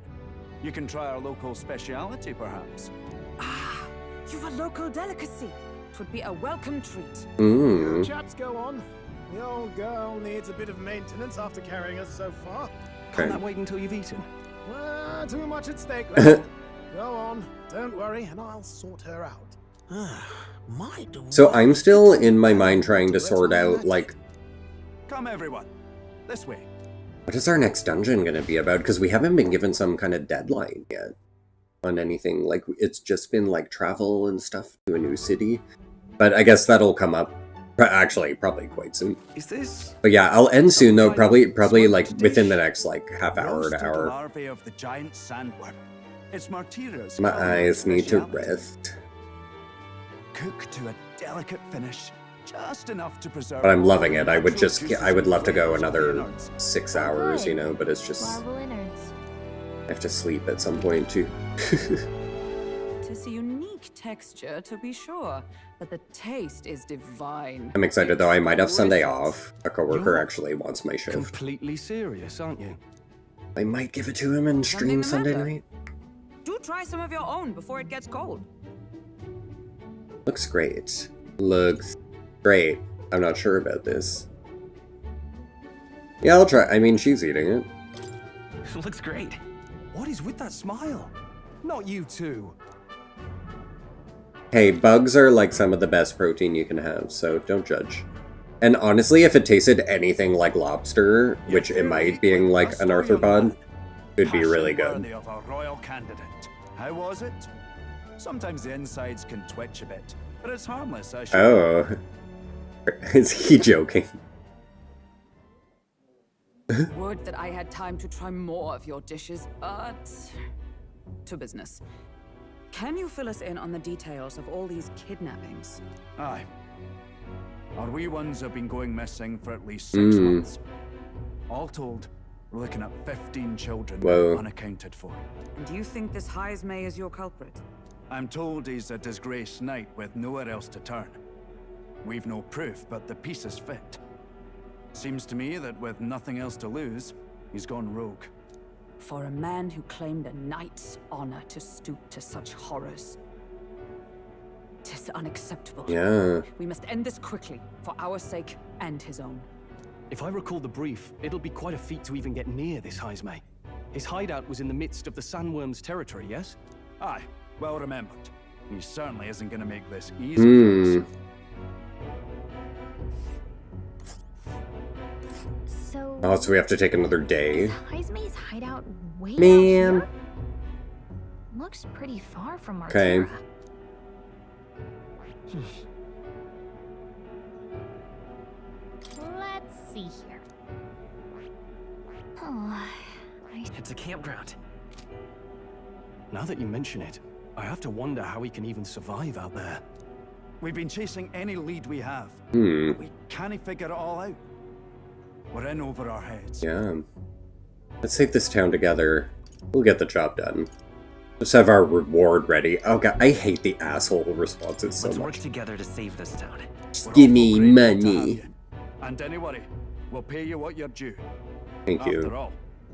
You can try our local speciality, perhaps. Ah, you've a local delicacy. It would be a welcome treat. You chaps go on. The old girl needs a bit of maintenance after carrying us so far. Can't that wait until you've eaten? Too much at stake there. Go on, don't worry, and I'll sort her out. So I'm still in my mind trying to sort out, like... Come everyone, this way. What is our next dungeon gonna be about? Because we haven't been given some kind of deadline yet on anything. Like, it's just been, like, travel and stuff to a new city. But I guess that'll come up, actually, probably quite soon. Is this... But yeah, I'll end soon, though, probably like, within the next, like, half hour to hour. Larvae of the giant sandworm. It's Martira's. My eyes need to rest. Cooked to a delicate finish, just enough to preserve. But I'm loving it. I would love to go another 6 hours, you know, but it's just... I have to sleep at some point, too. Tis a unique texture, to be sure, but the taste is divine. I'm excited, though. I might have Sunday off. A coworker actually wants my shift. Completely serious, aren't you? I might give it to him and stream Sunday night. Do try some of your own before it gets cold. Looks great. Looks great. I'm not sure about this. Yeah, I'll try. I mean, she's eating it. Looks great. What is with that smile? Not you two. Hey, bugs are like some of the best protein you can have, so don't judge. And honestly, if it tasted anything like lobster, which it might, being like an arthropod, it'd be really good. Of our royal candidate. How was it? Sometimes the insides can twitch a bit, but it's harmless, I should. Oh. Is he joking? Would that I had time to try more of your dishes, but... to business. Can you fill us in on the details of all these kidnappings? Aye. Our wee ones have been going missing for at least 6 months. All told, we're looking at 15 children unaccounted for. And do you think this Heismay is your culprit? I'm told he's a disgraced knight with nowhere else to turn. We've no proof, but the pieces fit. Seems to me that with nothing else to lose, he's gone rogue. For a man who claimed a knight's honor to stoop to such horrors. 'Tis unacceptable. Yeah. We must end this quickly, for our sake and his own. If I recall the brief, it'll be quite a feat to even get near this Heismay. His hideout was in the midst of the Sandworm's territory, yes? Aye, well remembered. He certainly isn't going to make this easy for us. So we have to take another day. Heismay's hideout way out Man. here? Looks pretty far from Martira. Okay. see here. Oh, It's a campground. Now that you mention it, I have to wonder how we can even survive out there. We've been chasing any lead we have. We can't figure it all out. We're in over our heads. Yeah. Let's save this town together. We'll get the job done. Just have our reward ready. Oh god, I hate the asshole responses so Let's much. work together to save this town. Just give me money. And don't worry, we'll pay you what you're due. Thank you. After all,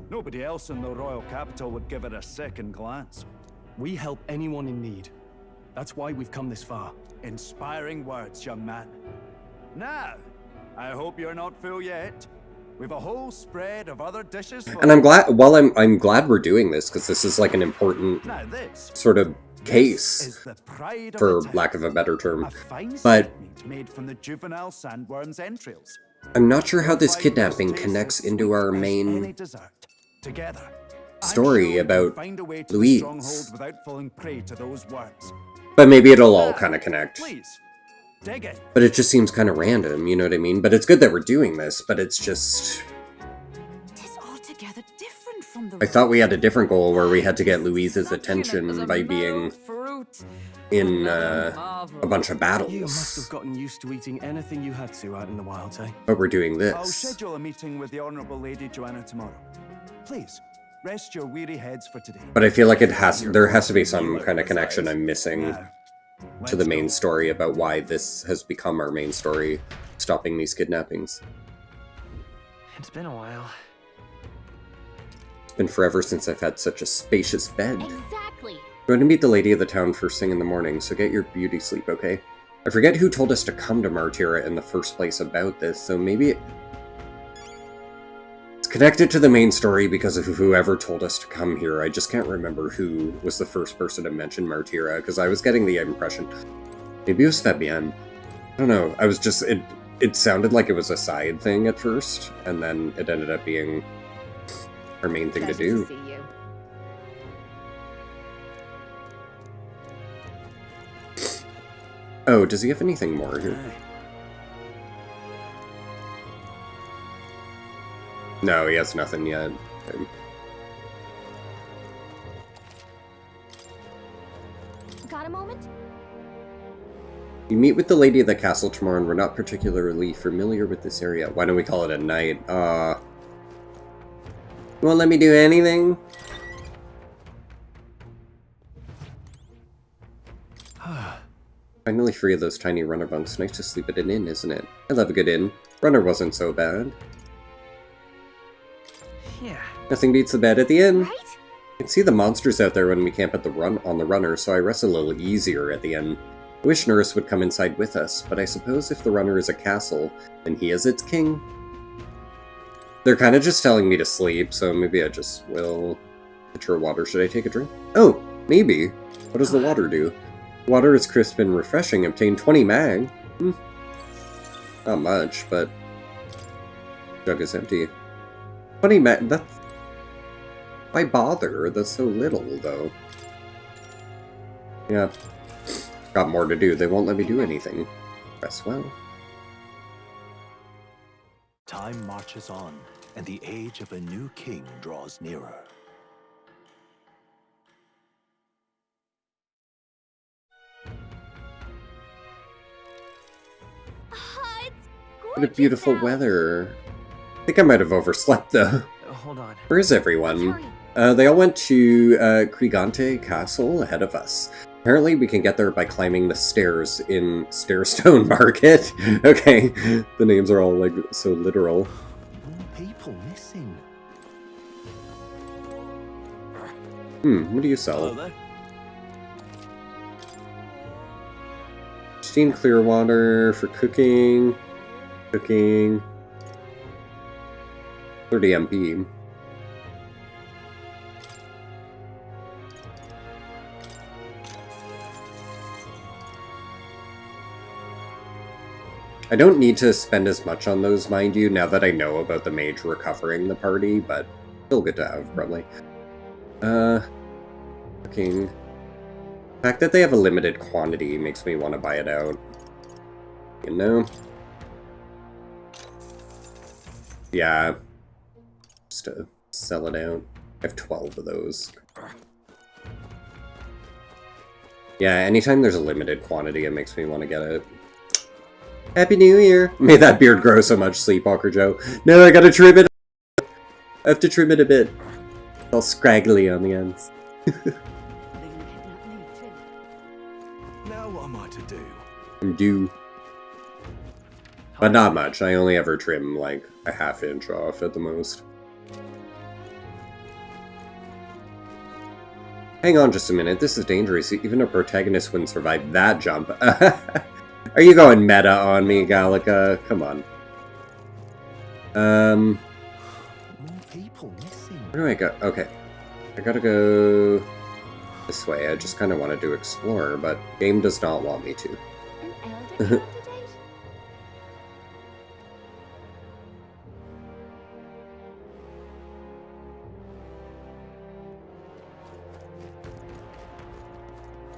nobody else in the royal capital would give it a second glance. We help anyone in need. That's why we've come this far. Inspiring words, young man. Now, I hope you're not full yet. We've a whole spread of other dishes for And I'm glad. Well, I'm glad we're doing this because this is like an important sort of case, for lack of a better term. But made from the juvenile sandworm's entrails. I'm not sure how this kidnapping connects into our main Together, story about find a way to Louise. the stronghold without falling prey to those worms. But maybe it'll all kind of connect. Please, dig it. But it just seems kind of random, you know what I mean? But it's good that we're doing this, but it's just... Tis altogether different from the I thought we had a different goal where we had to get Louise's attention by being in a bunch of battles. You must have gotten used to eating anything you had to out in the wilds, eh? But we're doing I'll this. schedule a meeting with the Honourable Lady Joanna tomorrow. Please, rest your weary heads for today. But I feel like there has to be some kind of connection I'm missing to the main story about why this has become our main story, stopping these kidnappings. It's been a while. It's been forever since I've had such a spacious bed. Exactly. I'm going to meet the lady of the town first thing in the morning, so get your beauty sleep, okay? I forget who told us to come to Martira in the first place about this, so maybe it's connected to the main story because of whoever told us to come here. I just can't remember who was the first person to mention Martira, because I was getting the impression. Maybe it was Fabienne. I don't know. I was just... It sounded like it was a side thing at first, and then it ended up being our main thing to do. Oh, does he have anything more here? No, he has nothing yet. Okay. Got a moment? You meet with the lady of the castle tomorrow, and we're not particularly familiar with this area. Why don't we call it a night? You won't let me do anything? Finally free of those tiny runner bunks. Nice to sleep at an inn, isn't it? I love a good inn. Runner wasn't so bad. Yeah. Nothing beats the bed at the inn. Right? I can see the monsters out there when we camp at the on the runner, so I rest a little easier at the inn. I wish Nurse would come inside with us, but I suppose if the runner is a castle, then he is its king. They're kind of just telling me to sleep, so maybe I just will... Mature water. Should I take a drink? Oh, maybe. What does the water do? Water is crisp and refreshing. Obtain 20 mag. Not much, but... Jug is empty. 20 mag... That's... Why bother? That's so little, though. Yeah. Got more to do. They won't let me do anything. Rest well. Time marches on, and the age of a new king draws nearer. What a beautiful weather. I think I might have overslept, though. Hold on. Where is everyone? They all went to Krigante Castle ahead of us. Apparently we can get there by climbing the stairs in Stairstone Market. Okay, the names are all like so literal. People missing. What do you sell? Steam clear water for cooking. 30 MP. I don't need to spend as much on those, mind you, now that I know about the mage recovering the party, but still good to have, probably. Cooking. The fact that they have a limited quantity makes me want to buy it out. You know? Yeah. Just to sell it out. I have 12 of those. Yeah, anytime there's a limited quantity, it makes me want to get it. Happy New Year! May that beard grow so much, Sleepwalker Joe. No, I gotta trim it. I have to trim it a bit. All scraggly on the ends. Now what am I to do? Do. But not much. I only ever trim like a ½ inch off at the most. Hang on just a minute. This is dangerous. Even a protagonist wouldn't survive that jump. Are you going meta on me, Gallica? Come on. Where do I go? Okay. I gotta go this way. I just kind of wanted to explore, but game does not want me to.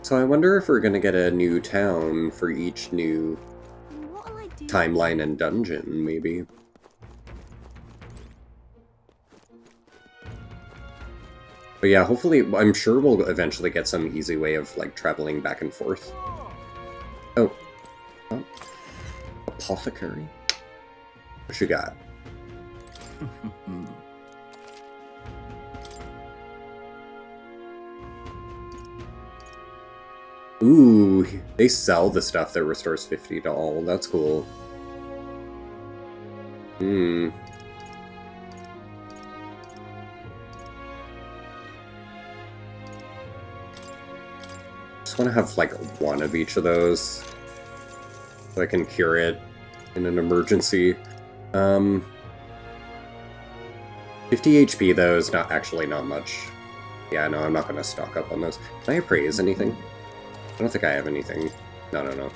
So I wonder if we're gonna get a new town for each new timeline and dungeon, maybe. But yeah, hopefully, I'm sure we'll eventually get some easy way of, like, traveling back and forth. Oh. Oh. Apothecary? What you got? Ooh, they sell the stuff that restores 50 to all. That's cool. Hmm. Just want to have, like, one of each of those. So I can cure it in an emergency. 50 HP, though, is not much. Yeah, no, I'm not going to stock up on those. Can I appraise anything? I don't think I have anything. No.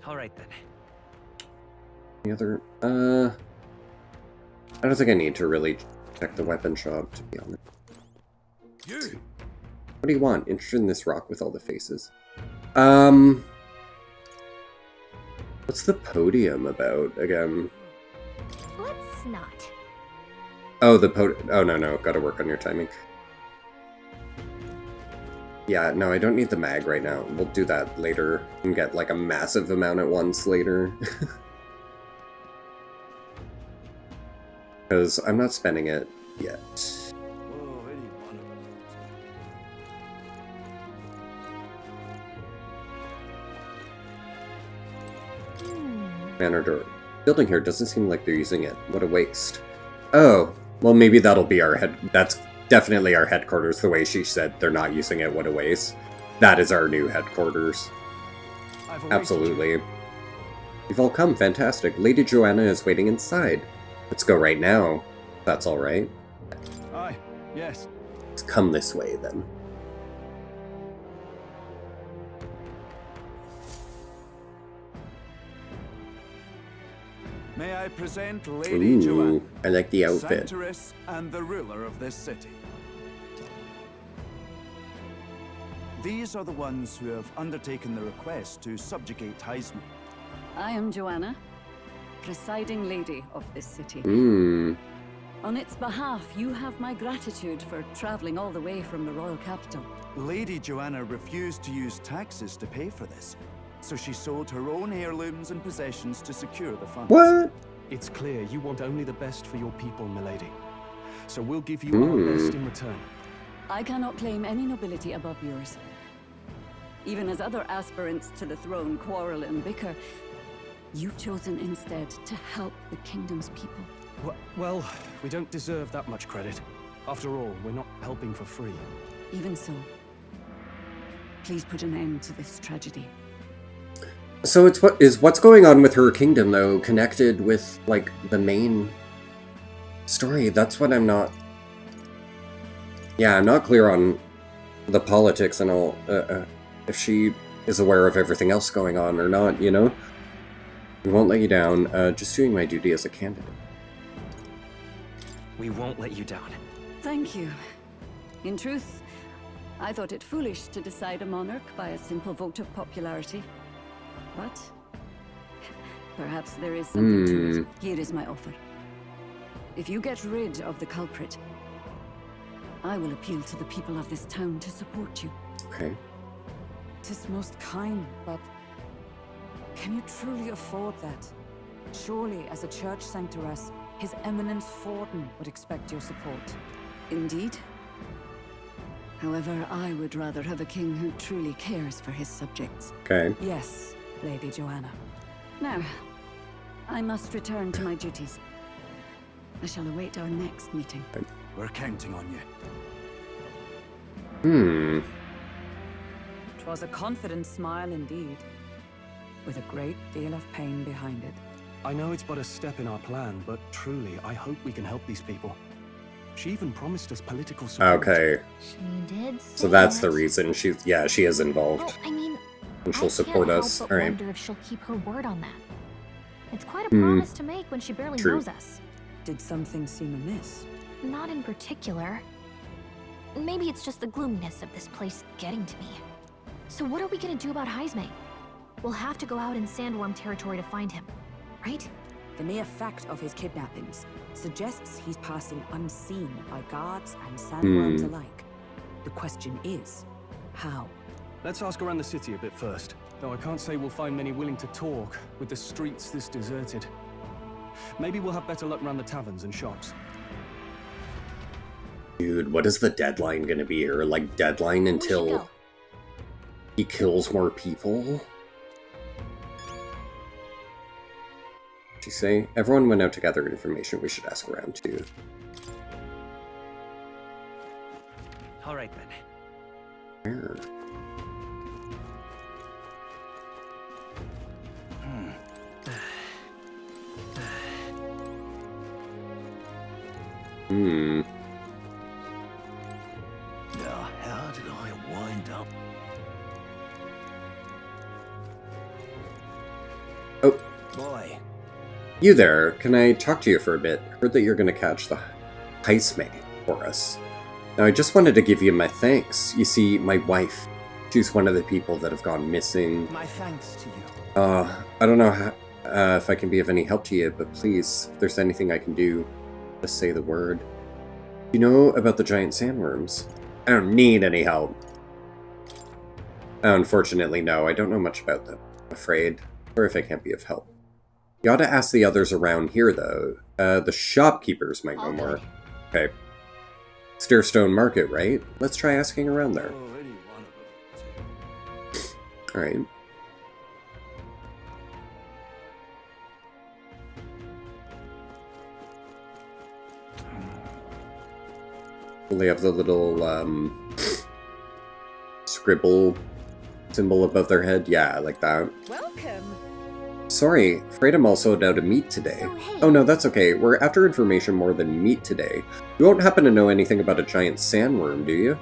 Alright then. Any other... I don't think I need to really check the weapon shop, to be honest. You! What do you want? Interested in this rock with all the faces? What's the podium about, again? Let's not. Oh, oh, no. Gotta work on your timing. Yeah, no, I don't need the mag right now. We'll do that later and get, like, a massive amount at once later. Because I'm not spending it yet. Manor door. Building here doesn't seem like they're using it. What a waste. Oh, well maybe that'll be our that's definitely our headquarters, the way she said they're not using it. What a waste. That is our new headquarters. Absolutely. You've all come, fantastic. Lady Joanna is waiting inside. Let's go right now. That's alright. Aye, yes. Let's come this way then. May I present Lady Joanna, I like the outfit. Sanctress and the ruler of this city. These are the ones who have undertaken the request to subjugate Heisman. I am Joanna, presiding lady of this city. On its behalf, you have my gratitude for traveling all the way from the royal capital. Lady Joanna refused to use taxes to pay for this, so she sold her own heirlooms and possessions to secure the funds. What? It's clear you want only the best for your people, milady. So we'll give you our best in return. I cannot claim any nobility above yours. Even as other aspirants to the throne quarrel and bicker, you've chosen instead to help the kingdom's people. Well, we don't deserve that much credit. After all, we're not helping for free. Even so, please put an end to this tragedy. So what's going on with her kingdom, though, connected with, like, the main story? That's what I'm not... Yeah, I'm not clear on the politics and all, if she is aware of everything else going on or not, you know? We won't let you down, just doing my duty as a candidate. We won't let you down. Thank you. In truth, I thought it foolish to decide a monarch by a simple vote of popularity. But perhaps there is something to it. Here is my offer. If you get rid of the culprit, I will appeal to the people of this town to support you. Okay. 'Tis most kind, but can you truly afford that? Surely, as a church sanctoress, His Eminence Forden would expect your support. Indeed. However, I would rather have a king who truly cares for his subjects. Okay. Yes, Lady Joanna. Now, I must return to my duties. I shall await our next meeting. We're counting on Hmm. you. 'Twas a confident smile indeed, with a great deal of pain behind it. I know it's but a step in our plan, but truly, I hope we can help these people. She even promised us political support. Okay. She did say So that's the it. reason she is involved. Well, I mean, And she'll I support can't us. help but All right. wonder if she'll keep her word on that. It's quite a Hmm. promise to make when she barely True. knows us. Did something seem amiss? Not in particular. Maybe it's just the gloominess of this place getting to me. So what are we gonna do about Heisme? We'll have to go out in Sandworm territory to find him, right? The mere fact of his kidnappings suggests he's passing unseen by guards and sandworms alike. The question is, how? Let's ask around the city a bit first. Though I can't say we'll find many willing to talk, with the streets this deserted. Maybe we'll have better luck around the taverns and shops. Dude, what is the deadline gonna be here? Like, deadline until he kills more people? She say? Everyone went out to gather information. We should ask around too. All right then. Where? Hmm. Now, how did I wind up? Oh. Boy. You there, can I talk to you for a bit? Heard that you're gonna catch the Heisme for us. Now, I just wanted to give you my thanks. You see, my wife, she's one of the people that have gone missing. My thanks to you. I don't know how, if I can be of any help to you, but please, if there's anything I can do, just say the word. You know about the giant sandworms? I don't need any help. Unfortunately, no, I don't know much about them. I'm afraid. Or if I can't be of help. You ought to ask the others around here, though. The shopkeepers might know more. Okay. Stairstone Market, right? Let's try asking around there. Alright. They have the little, scribble symbol above their head. Yeah, like that. Welcome. Sorry, afraid I'm also out of meat today. Oh no, that's okay. We're after information more than meat today. You won't happen to know anything about a giant sandworm, do you?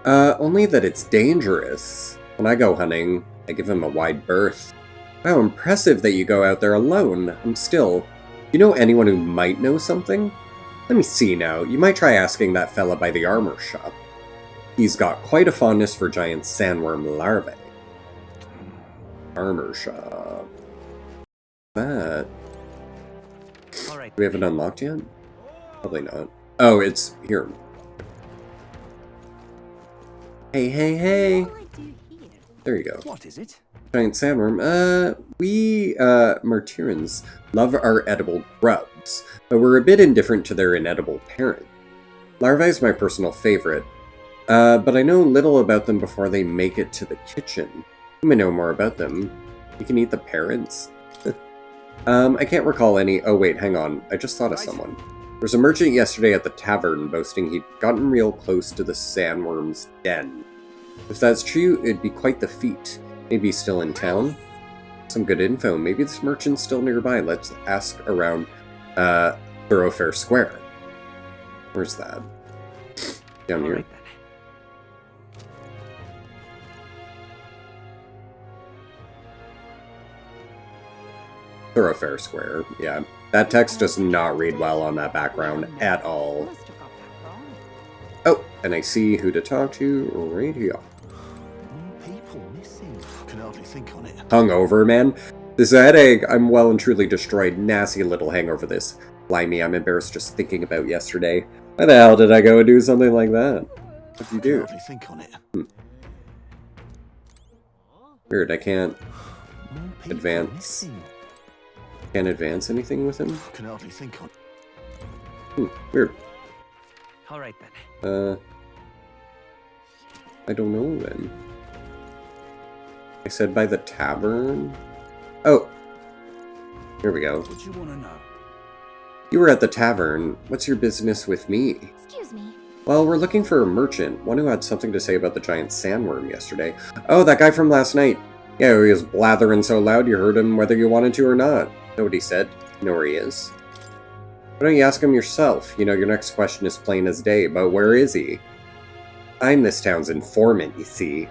Only that it's dangerous. When I go hunting, I give him a wide berth. Wow, impressive that you go out there alone. I'm still... You know anyone who might know something? Let me see now. You might try asking that fella by the armor shop. He's got quite a fondness for giant sandworm larvae. Armor shop. That. All right. Do we have it unlocked yet? Probably not. Oh, it's here. Hey, hey, hey! There you go. What is it? Giant sandworm. We Martirans love our edible grubs, but we're a bit indifferent to their inedible parent. Larvae is my personal favorite, but I know little about them before they make it to the kitchen. You may know more about them. You can eat the parents. I can't recall any... Oh wait, hang on. I just thought of someone. There was a merchant yesterday at the tavern boasting he'd gotten real close to the sandworm's den. If that's true, it'd be quite the feat. Maybe he's still in town? Some good info. Maybe this merchant's still nearby. Let's ask around Thoroughfare Square. Where's that? Down here. Thoroughfare Square, yeah. That text does not read well on that background at all. Oh, And I see who to talk to right here. People missing. Can hardly think on it. Hungover, man. This headache, I'm well and truly destroyed. Nasty little hangover this. Blimey, I'm embarrassed just thinking about yesterday. Why the hell did I go and do something like that? What did you do? Hardly think on it. Weird, I can't advance. Can't advance anything with him? Can hardly think on. Weird. All right then. I don't know then. I said by the tavern? Oh. Here we go. What do you want to know? You were at the tavern. What's your business with me? Excuse me. Well, we're looking for a merchant. One who had something to say about the giant sandworm yesterday. Oh, that guy from last night. Yeah, he was blathering so loud you heard him whether you wanted to or not. Know what he said? You know where he is? Why don't you ask him yourself? You know, your next question is plain as day, but where is he? I'm this town's informant, you see.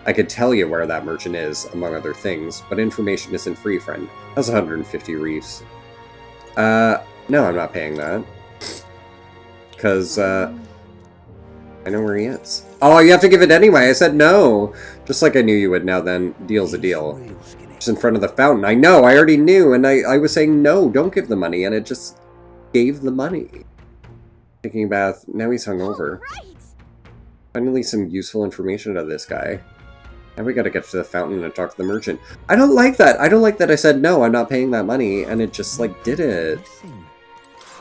I could tell you where that merchant is, among other things, but information isn't free, friend. That's 150 reefs. No, I'm not paying that. Because, I know where he is. Oh, you have to give it anyway! I said no! Just like I knew you would now then. Deal's a deal. Just in front of the fountain. I know, I already knew, and I was saying no, don't give the money, and it just gave the money. Taking a bath, now he's hungover. Finally some useful information out of this guy. Now we gotta get to the fountain and talk to the merchant. I don't like that! I don't like that I said no, I'm not paying that money, and it just, like, did it.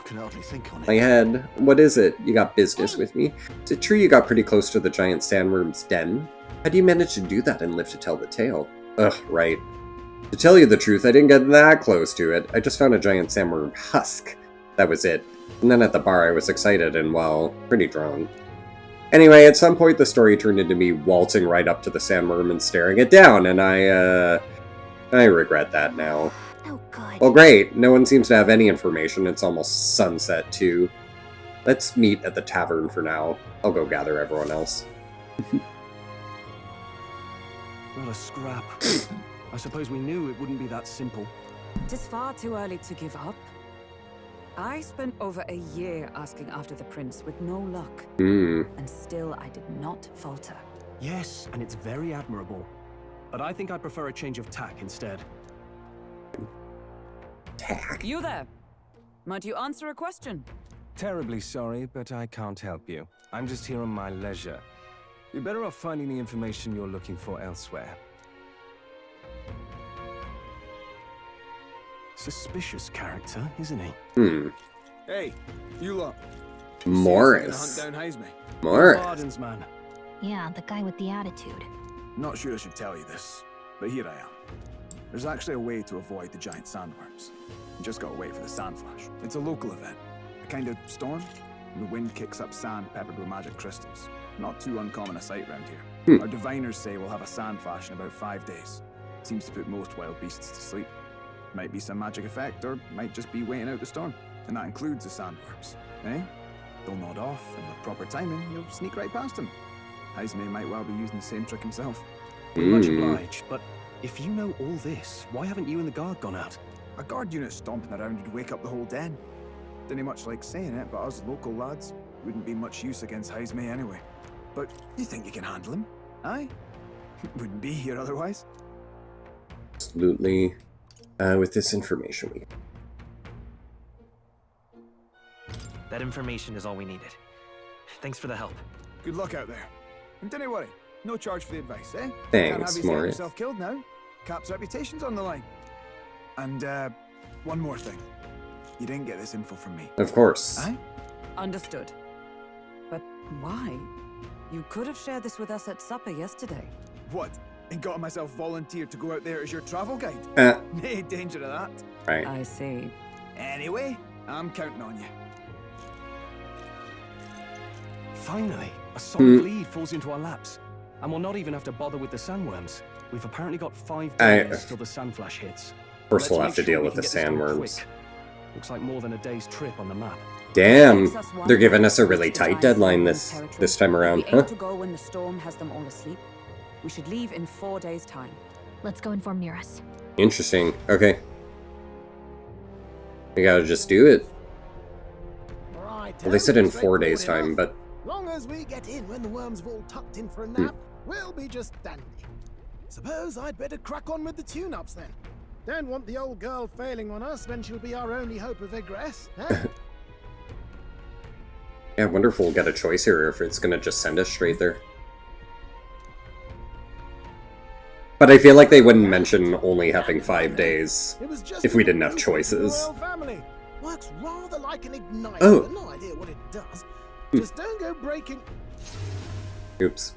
Can hardly think on it. My head. What is it? You got business with me? Is it true you got pretty close to the giant sandworm's den? How do you manage to do that and live to tell the tale? Ugh, right. To tell you the truth, I didn't get that close to it. I just found a giant sandworm husk. That was it. And then at the bar I was excited and, well, pretty drunk. Anyway, at some point the story turned into me waltzing right up to the sandworm and staring it down, and I regret that now. Oh, good. Well, great. No one seems to have any information. It's almost sunset, too. Let's meet at the tavern for now. I'll go gather everyone else. Not a scrap. I suppose we knew it wouldn't be that simple. It is far too early to give up. I spent over a year asking after the prince with no luck. And still I did not falter. Yes, and it's very admirable. But I think I'd prefer a change of tack instead. Tack? You there. Might you answer a question? Terribly sorry, but I can't help you. I'm just here on my leisure. You're better off finding the information you're looking for elsewhere. Suspicious character, isn't he? Hey, you lot. Morris. Hunt down Heisme. Morris. Pardons, man. Yeah, the guy with the attitude. Not sure I should tell you this, but here I am. There's actually a way to avoid the giant sandworms. You just gotta wait for the sand flash. It's a local event. A kind of storm, and the wind kicks up sand peppered with magic crystals. Not too uncommon a sight round here. Our diviners say we'll have a sand flash in about 5 days. Seems to put most wild beasts to sleep. Might be some magic effect, or might just be waiting out the storm. And that includes the sandworms, eh? They'll nod off, and with proper timing, you'll sneak right past them. Heisme might well be using the same trick himself. We're much obliged, but if you know all this, why haven't you and the guard gone out? A guard unit stomping around would wake up the whole den. Didn't much like saying it, but us local lads wouldn't be much use against Heisme anyway. But you think you can handle him? Aye? Wouldn't be here otherwise. Absolutely. With this information we... That information is all we needed. Thanks for the help. Good luck out there. And don't worry, no charge for the advice, eh? Thanks, Can't have you Morris. yourself killed now. Cap's reputation's on the line. And, one more thing. You didn't get this info from me. Of course. Aye? Understood. But why? You could have shared this with us at supper yesterday. What? And got myself volunteered to go out there as your travel guide? No danger of that. Right. I see. Anyway, I'm counting on you. Finally, a solid lead falls into our laps. And we'll not even have to bother with the sandworms. We've apparently got 5 days till the sand flash hits. First we'll have to deal with the sandworms. Looks like more than a day's trip on the map. Damn, they're giving us a really tight deadline this time around, We aim to go when the storm has them all asleep. We should leave in 4 days' time. Let's go inform Nearest. Interesting. Okay. We gotta just do it. Right, Well, they said in 4 days' time, but as we get in when the worms have all tucked in for a nap, we'll be just dandy. Suppose I'd better crack on with the tune-ups then. Don't want the old girl failing on us when she'll be our only hope of egress, huh? Yeah, I wonder if we'll get a choice here, or if it's gonna just send us straight there. But I feel like they wouldn't mention only having 5 days if we didn't have choices. Family. Works rather like an igniter. Oh. No idea what it does. Just don't go breaking. Oops.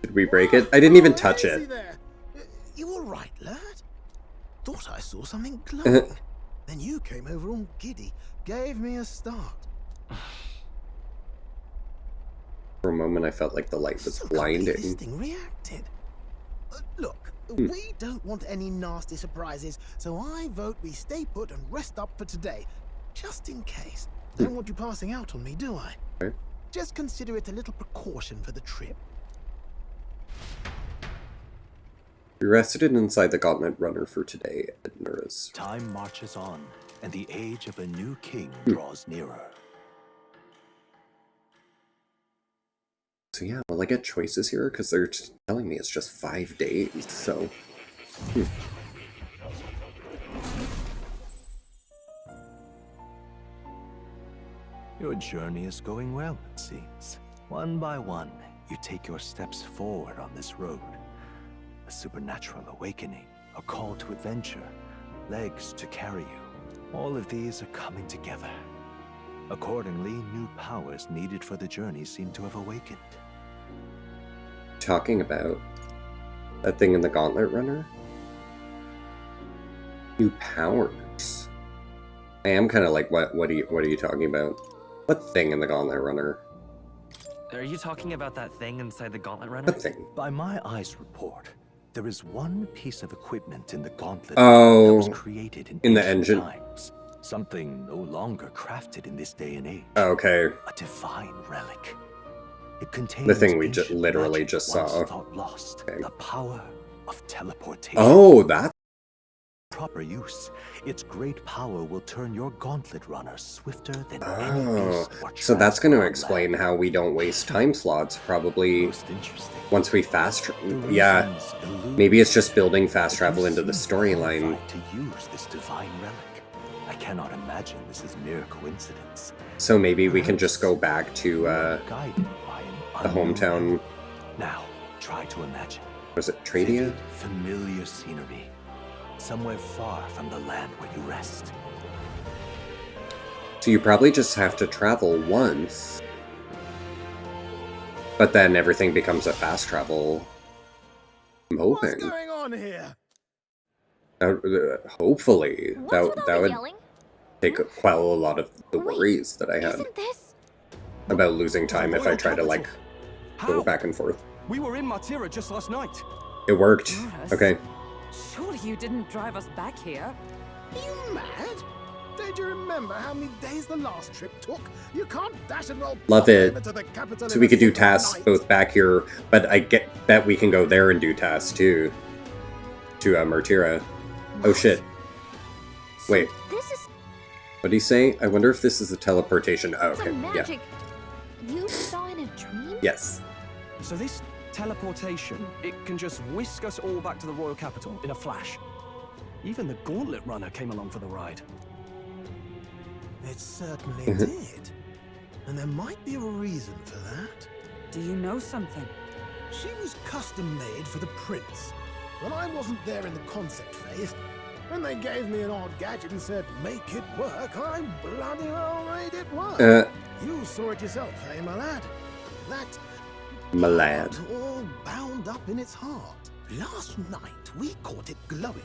Did we break it? I didn't even touch Easy it. there. You all right, lad? Thought I saw something glowing. Then you came over all giddy, gave me a start. For a moment, I felt like the light was blinding. This thing reacted. Look, we don't want any nasty surprises, so I vote we stay put and rest up for today, just in case. Don't want you passing out on me, do I? Okay. Just consider it a little precaution for the trip. We rested inside the Gauntlet Runner for today at Nura's. Time marches on, and the age of a new king draws nearer. So yeah, will I get choices here? Because they're telling me it's just 5 days, so... Your journey is going well, it seems. One by one, you take your steps forward on this road. A supernatural awakening, a call to adventure, legs to carry you. All of these are coming together. Accordingly, new powers needed for the journey seem to have awakened. Talking about that thing in the Gauntlet Runner? New powers. I am kind of like, what are you talking about? What thing in the Gauntlet Runner? Are you talking about that thing inside the Gauntlet Runner? What thing? By my eyes report, there is one piece of equipment in the Gauntlet that was created in the ancient engine. times. Something no longer crafted in this day and age. Okay. A divine relic. It contains The thing we ancient literally magic just once saw. thought lost. Okay. The power of teleportation. Oh, that. Proper use. Its great power will turn your Gauntlet Runner swifter than any Oh, beast or so that's going to transport explain how we don't waste time slots, probably, once we yeah, maybe it's just building fast travel into the storyline. to use this divine relic. I cannot imagine this is mere coincidence. So maybe we can just go back to, Guided by an the hometown, Now, try to imagine. was it Tradia? Vivid, familiar scenery. Somewhere far from the land where you rest. So you probably just have to travel once, but then everything becomes a fast travel. I'm hoping. What's going on here? Hopefully, that would yelling? quell a lot of the worries that I had Isn't this? about losing time if I try to like go back and forth. We were in Martira just last night. It worked. Yes. Okay. Surely you didn't drive us back here. Are you mad? Don't you remember how many days the last trip took? You can't dash and roll Love it. over to the capital So in we a could do single tasks night. both back here, but I bet we can go there and do tasks too. To Martira. Oh shit. Wait. This is What did he say? I wonder if this is the teleportation. Oh, the okay. Yeah. magic you saw in a dream? Yes. So this teleportation, it can just whisk us all back to the royal capital in a flash. Even the Gauntlet Runner came along for the ride. It certainly did. And there might be a reason for that. Do you know something? She was custom made for the prince. When I wasn't there in the concept phase, when they gave me an odd gadget and said, make it work, I bloody well made it work. You saw it yourself, eh, my lad? That My lad. all bound up in its heart. Last night, we caught it glowing.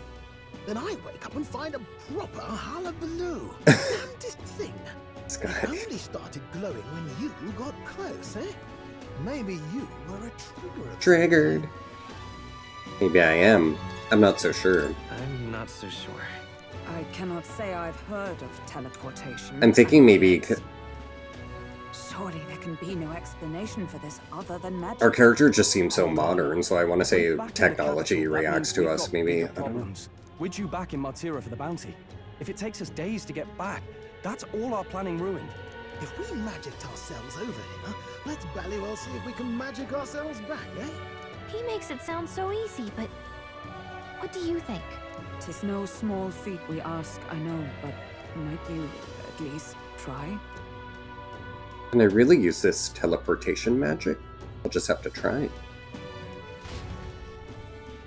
Then I wake up and find a proper hullabaloo. Damnedest thing. It only started glowing when you got close, eh? Maybe you were a trigger. Triggered. Maybe I am. I'm not so sure. I'm not so sure. I cannot say I've heard of teleportation. I'm thinking maybe Surely there can be no explanation for this other than magic. our character just seems so modern, so I want to say technology reacts to us, maybe. I don't know. Problems. We're due back in Martira for the bounty. If it takes us days to get back, that's all our planning ruined. If we magicked ourselves over here, let's bally well see if we can magic ourselves back, eh? He makes it sound so easy, but what do you think? 'Tis no small feat we ask, I know, but might you at least try? Can I really use this teleportation magic? I'll just have to try.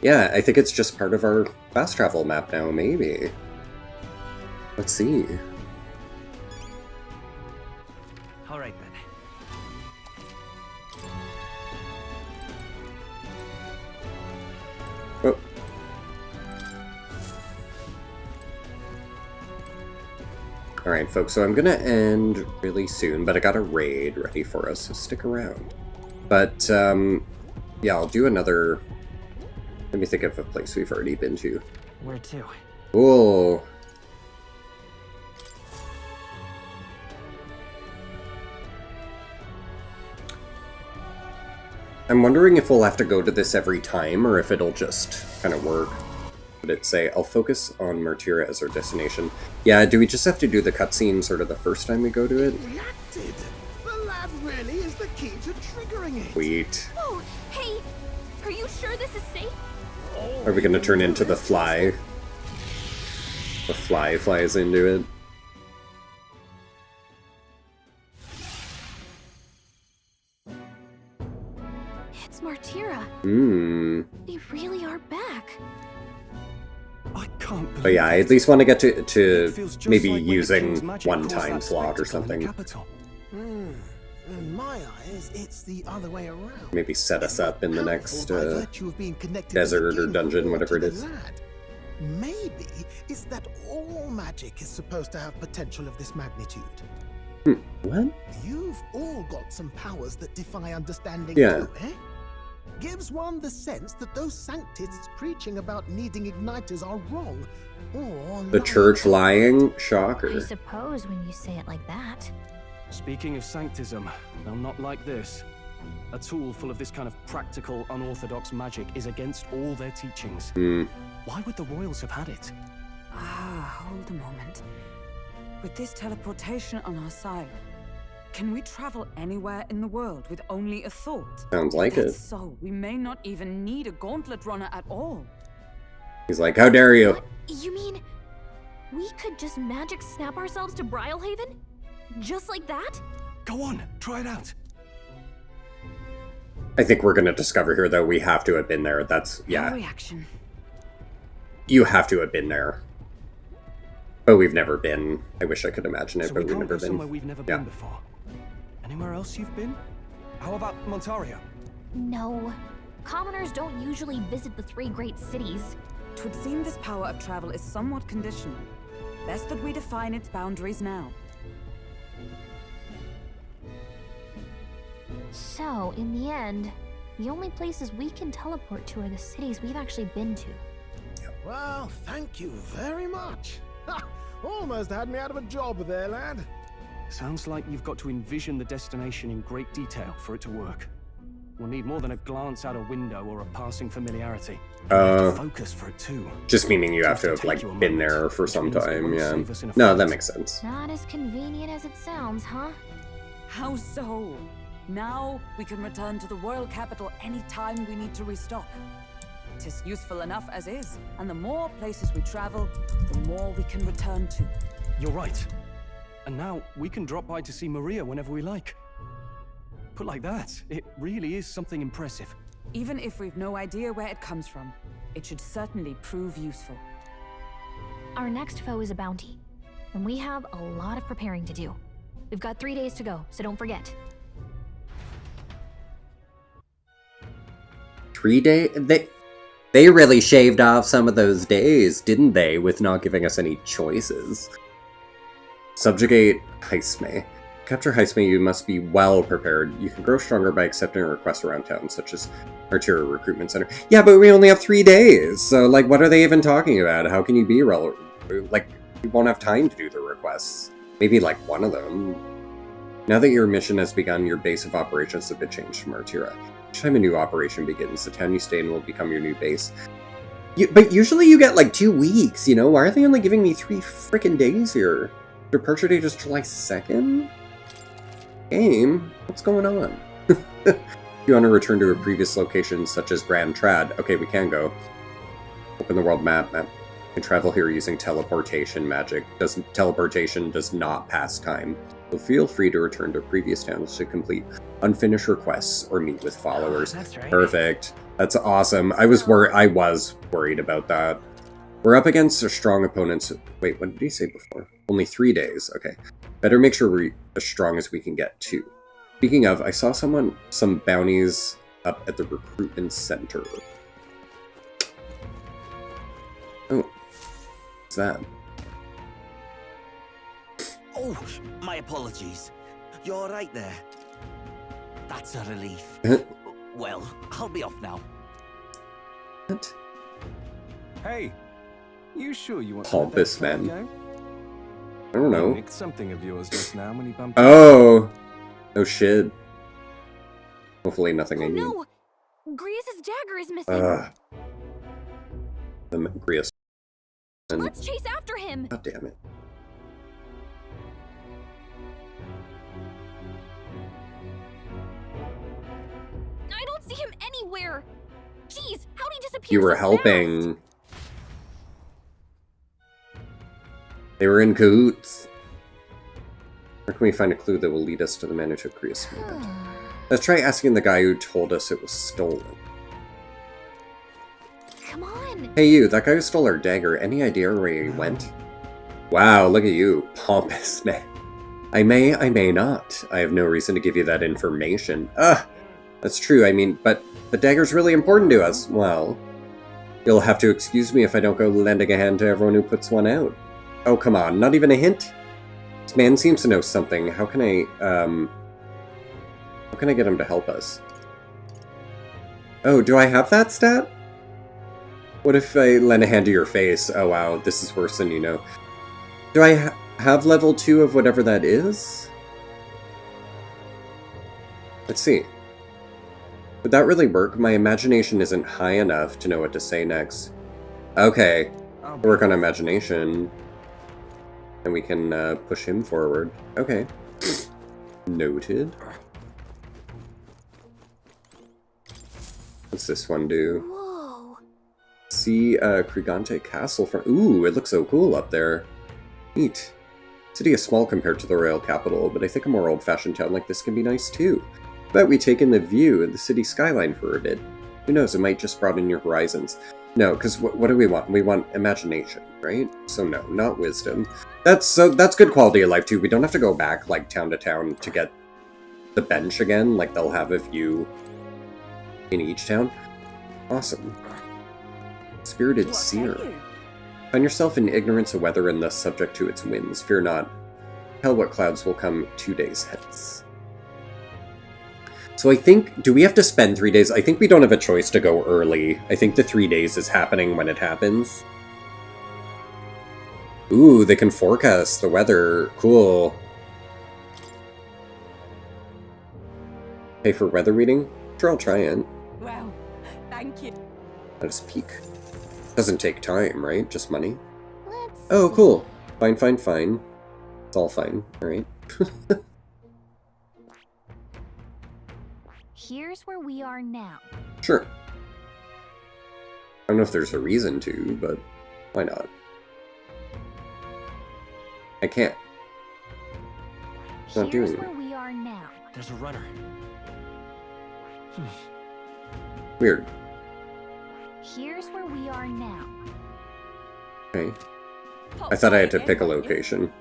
Yeah, I think it's just part of our fast travel map now, maybe. Let's see. All right then. Oh. Alright, folks, so I'm gonna end really soon, but I got a raid ready for us, so stick around. But, yeah, I'll do another... Let me think of a place we've already been to. Where to? Whoa. I'm wondering if we'll have to go to this every time, or if it'll just kind of work. Would it say, I'll focus on Martyra as our destination? Yeah, do we just have to do the cutscene sort of the first time we go to it? Reacted! The lad really is the key to triggering it! Sweet. Oh, hey! Are you sure this is safe? Are we gonna turn into the fly? The fly flies into it. It's Martyra. They really are back. I can't believe But yeah, I at least want to get to maybe using one time slot or something. In my eyes, it's the other way around. Maybe set us up in the next By virtue of being connected desert to or the dungeon, king whatever it to is. the lad. Maybe it's that all magic is supposed to have potential of this magnitude. What? You've all got some powers that defy understanding Yeah. too, eh? Gives one the sense that those sanctists preaching about needing igniters are wrong. Or The church lying? Shocker. I suppose when you say it like that. Speaking of sanctism, they'll not like this. A tool full of this kind of practical, unorthodox magic is against all their teachings. Why would the royals have had it? Hold a moment. With this teleportation on our side, can we travel anywhere in the world with only a thought? Sounds like If it. that's so, we may not even need a gauntlet runner at all. He's like, how dare you? You mean we could just magic snap ourselves to Brylehaven? Just like that? Go on, try it out. I think we're gonna discover here, though, we have to have been there. That's, No yeah. reaction. You have to have been there. But we've never been. I wish I could imagine it, So but we we've can't never go been. somewhere we've never been before. Anywhere else you've been? How about Montario? No. Commoners don't usually visit the three great cities. 'Twould seem this power of travel is somewhat conditional. Best that we define its boundaries now. So, in the end, the only places we can teleport to are the cities we've actually been to. Well, thank you very much. Ha! Almost had me out of a job there, lad. Sounds like you've got to envision the destination in great detail for it to work. We'll need more than a glance out a window or a passing familiarity. Focus for it too. Just meaning you have to have, like, been there for some time, yeah. No, that makes sense. Not as convenient as it sounds, huh? How so? Now we can return to the royal capital any time we need to restock. 'Tis useful enough as is, and the more places we travel, the more we can return to. You're right. And now we can drop by to see Maria whenever we like. Put like that, it really is something impressive. Even if we've no idea where it comes from, it should certainly prove useful. Our next foe is a bounty, and we have a lot of preparing to do. We've got 3 days to go, so don't forget. 3 days? They really shaved off some of those days, didn't they, with not giving us any choices. Subjugate Heisme. Capture Heisme, you must be well prepared. You can grow stronger by accepting requests around town, such as Artillery Recruitment Center. Yeah, but we only have 3 days, so, like, what are they even talking about? How can you be relevant? Like, you won't have time to do the requests. Maybe, like, one of them. Now that your mission has begun, your base of operations have been changed to Martyra. Each time a new operation begins, the town you stay in will become your new base. But usually you get, like, 2 weeks, you know? Why are they only giving me 3 freaking days here? Departure date is July 2nd? Game? What's going on? You want to return to a previous location, such as Grand Trad? Okay, we can go. Open the world map. And travel here using teleportation magic. Teleportation does not pass time. So feel free to return to previous towns to complete unfinished requests or meet with followers. Oh, that's right. Perfect. That's awesome. I was worried about that. We're up against a strong opponents. Wait, what did he say before? Only 3 days. Okay. Better make sure we're as strong as we can get too. Speaking of, I saw some bounties up at the recruitment center. Oh. What's that? Oh, my apologies. You're all right there. That's a relief. Well, I'll be off now. What? Hey, you sure you want Pompous to let that man. go? I don't know. You nicked something of yours just now when he bumped. Oh! Oh shit. Hopefully nothing I need. No! Grius' dagger is missing. The Grius. Let's chase after him. God damn it. I don't see him anywhere. Jeez, how'd he disappear? You were so helping. fast? They were in cahoots. Where can we find a clue that will lead us to the man who took Grius' movement? Let's try asking the guy who told us it was stolen. Come on. Hey you, that guy who stole our dagger, any idea where he went? Wow, look at you, pompous man. I may not. I have no reason to give you that information. That's true, I mean, but the dagger's really important to us. Well, you'll have to excuse me if I don't go lending a hand to everyone who puts one out. Oh, come on, not even a hint? This man seems to know something. How can I get him to help us? Oh, do I have that stat? What if I lend a hand to your face? Oh wow, this is worse than you know. Do I have level 2 of whatever that is? Let's see. Would that really work? My imagination isn't high enough to know what to say next. Okay, work on imagination. And we can push him forward. Okay. Noted. What's this one do? Whoa. See Krigante Castle from... Ooh, it looks so cool up there. Neat. City is small compared to the royal capital, but I think a more old-fashioned town like this can be nice too. But we take in the view of the city skyline for a bit. Who knows, it might just broaden your horizons. No, because what do we want? We want imagination, right? So no, not wisdom. That's good quality of life too. We don't have to go back like town to town to get the bench again, like they'll have a view in each town. Awesome. Spirited Seer. Find yourself in ignorance of weather and thus subject to its winds. Fear not. Tell what clouds will come 2 days hence. So I think, do we have to spend 3 days? I think we don't have a choice to go early. I think the 3 days is happening when it happens. Ooh, they can forecast the weather. Cool. Pay for weather reading? Sure, I'll try it. Wow, thank you. Let us peek. Doesn't take time, right? Just money? Oh, cool. Fine, fine, fine. It's all fine, alright. Here's where we are now. Sure. I don't know if there's a reason to, but why not? I can't. It's not doing it. Where we are now. There's a runner. Weird. Here's where we are now. Okay. I thought I had to pick a location.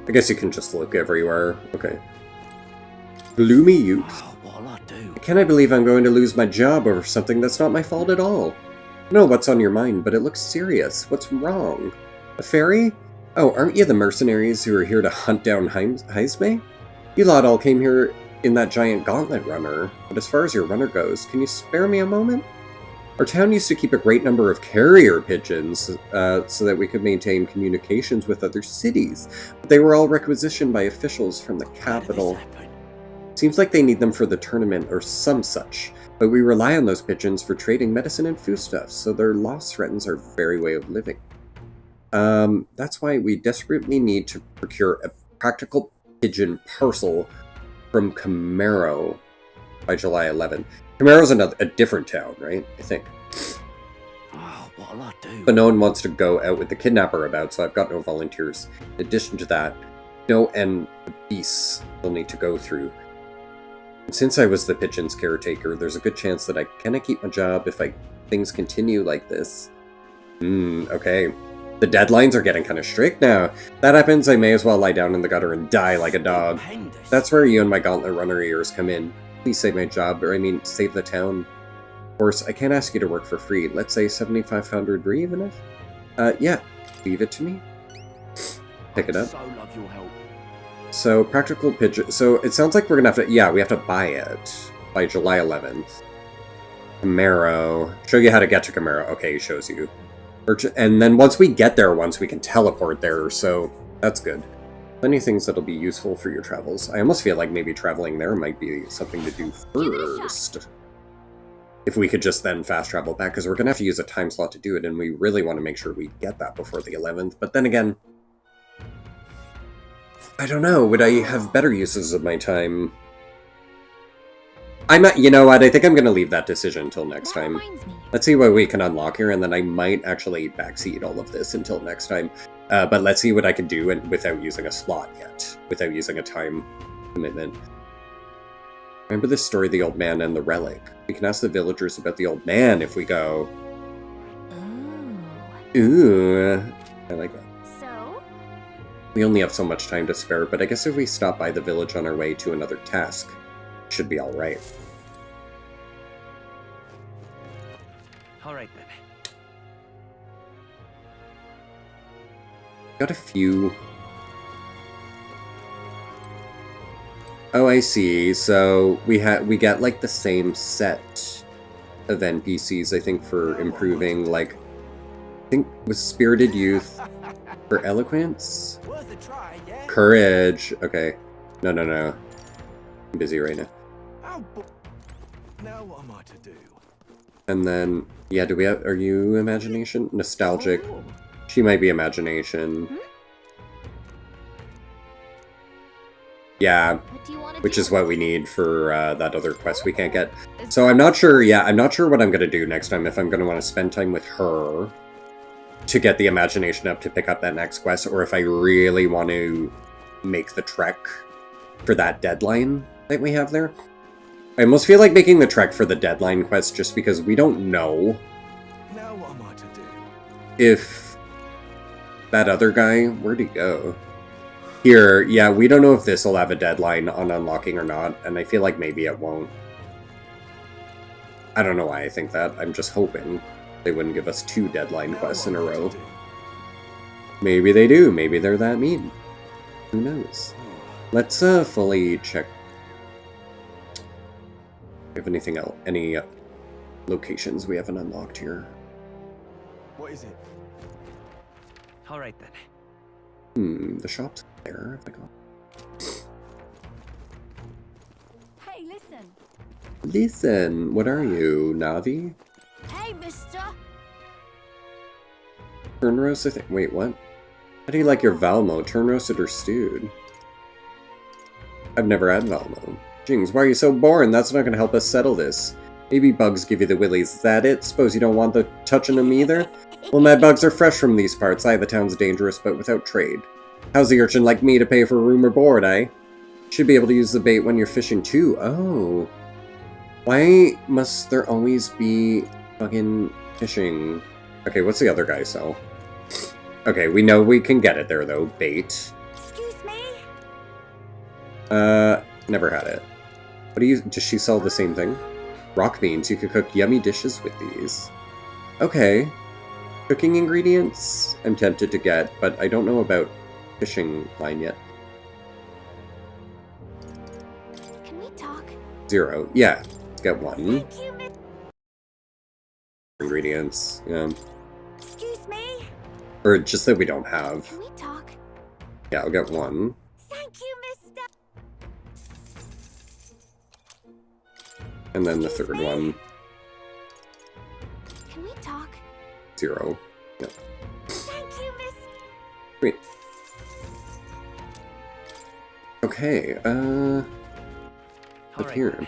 I guess you can just look everywhere. Okay. Gloomy youth. Can I believe I'm going to lose my job over something that's not my fault at all? I know what's on your mind, but it looks serious. What's wrong? A fairy? Oh, aren't you the mercenaries who are here to hunt down Heisme? You lot all came here in that giant gauntlet runner, but as far as your runner goes, can you spare me a moment? Our town used to keep a great number of carrier pigeons so that we could maintain communications with other cities, but they were all requisitioned by officials from the capital. Seems like they need them for the tournament or some such, but we rely on those pigeons for trading medicine and foodstuffs, so their loss threatens our very way of living. 'That's why we desperately need to procure a practical pigeon parcel from Camaro by July 11th. Camaro's a different town, right? I think. Oh, what'll I do? But no one wants to go out with the kidnapper about, so I've got no volunteers. In addition to that, no and the beasts will need to go through. And since I was the pigeon's caretaker, there's a good chance that I cannot keep my job if things continue like this. Okay. The deadlines are getting kind of strict now. If that happens, I may as well lie down in the gutter and die like a dog. That's where you and my gauntlet runner ears come in. Please save my job, or I mean, save the town. Of course, I can't ask you to work for free. Let's say 7,500 even if? Yeah. Leave it to me. Pick it up. So, practical pigeon... So, it sounds like we're gonna have to... Yeah, we have to buy it by July 11th. Camaro. Show you how to get to Camaro. Okay, he shows you. And then once we get there, we can teleport there, so that's good. Plenty of things that'll be useful for your travels. I almost feel like maybe traveling there might be something to do first. If we could just then fast travel back, because we're going to have to use a time slot to do it, and we really want to make sure we get that before the 11th. But then again, I don't know. Would I have better uses of my time? You know what? I think I'm going to leave that decision until next time. Let's see what we can unlock here, and then I might actually backseat all of this until next time. But let's see what I can do without using a slot yet, without using a time commitment. Remember the story of the old man and the relic? We can ask the villagers about the old man if we go. Ooh, I like that. So? We only have so much time to spare, but I guess if we stop by the village on our way to another task, it should be alright. Alright then. Got a few. Oh, I see. So we get like the same set of NPCs, I think, for improving, like, I think with Spirited Youth for Eloquence? Courage. Okay. No. I'm busy right now. Now what am I to do? And then, yeah, do we have, are you Imagination? Nostalgic. She might be Imagination. Yeah, which is what we need for that other quest we can't get. So I'm not sure, I'm not sure what I'm going to do next time, if I'm going to want to spend time with her to get the Imagination up to pick up that next quest, or if I really want to make the trek for that deadline that we have there. I almost feel like making the trek for the deadline quest just because we don't know Now what am I to do? if that other guy, where'd he go? Here, yeah, we don't know if this will have a deadline on unlocking or not, and I feel like maybe it won't. I don't know why I think that. I'm just hoping they wouldn't give us 2 deadline quests in a row. Maybe they do. Maybe they're that mean. Who knows? Let's fully check. Do we have anything else? Any locations we haven't unlocked here? What is it? Alright then. The shop's there. If I go. Hey, listen. Listen, what are you, Navi? Hey, mister. Turn roast, I think. Wait, what? How do you like your Valmo? Turn roasted or stewed? I've never had Valmo. Jings, why are you so boring? That's not gonna help us settle this. Maybe bugs give you the willies. Is that it? Suppose you don't want the touching them either? Well, my bugs are fresh from these parts. Aye, the town's dangerous, but without trade. How's the urchin like me to pay for room or board, eh? Should be able to use the bait when you're fishing too. Oh. Why must there always be fucking fishing? Okay, what's the other guy sell? Okay, we know we can get it there, though. Bait. Excuse me? Never had it. What do you... Does she sell the same thing? Rock beans. You could cook yummy dishes with these. Okay. Cooking ingredients, I'm tempted to get, but I don't know about fishing line yet. Can we talk? 0. Yeah. Let's get 1. Ingredients. Yeah. Excuse me? Or just that we don't have. Can we talk? Yeah, I'll get 1. Thank you, mister. And then the third one. Can we talk? 0. Yep. Thank you, mister. Sweet. Okay, up here.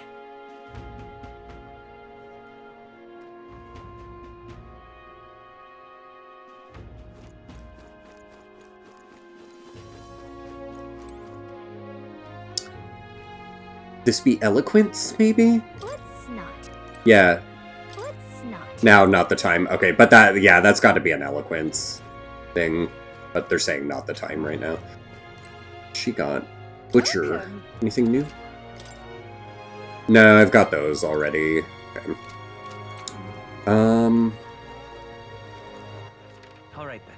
This be eloquence, maybe? Let's not. Yeah. Let's not. Now, not the time. Okay, but that, yeah, that's got to be an eloquence thing. But they're saying not the time right now. She got Butcher. Anything new? No, I've got those already. Okay. All right then.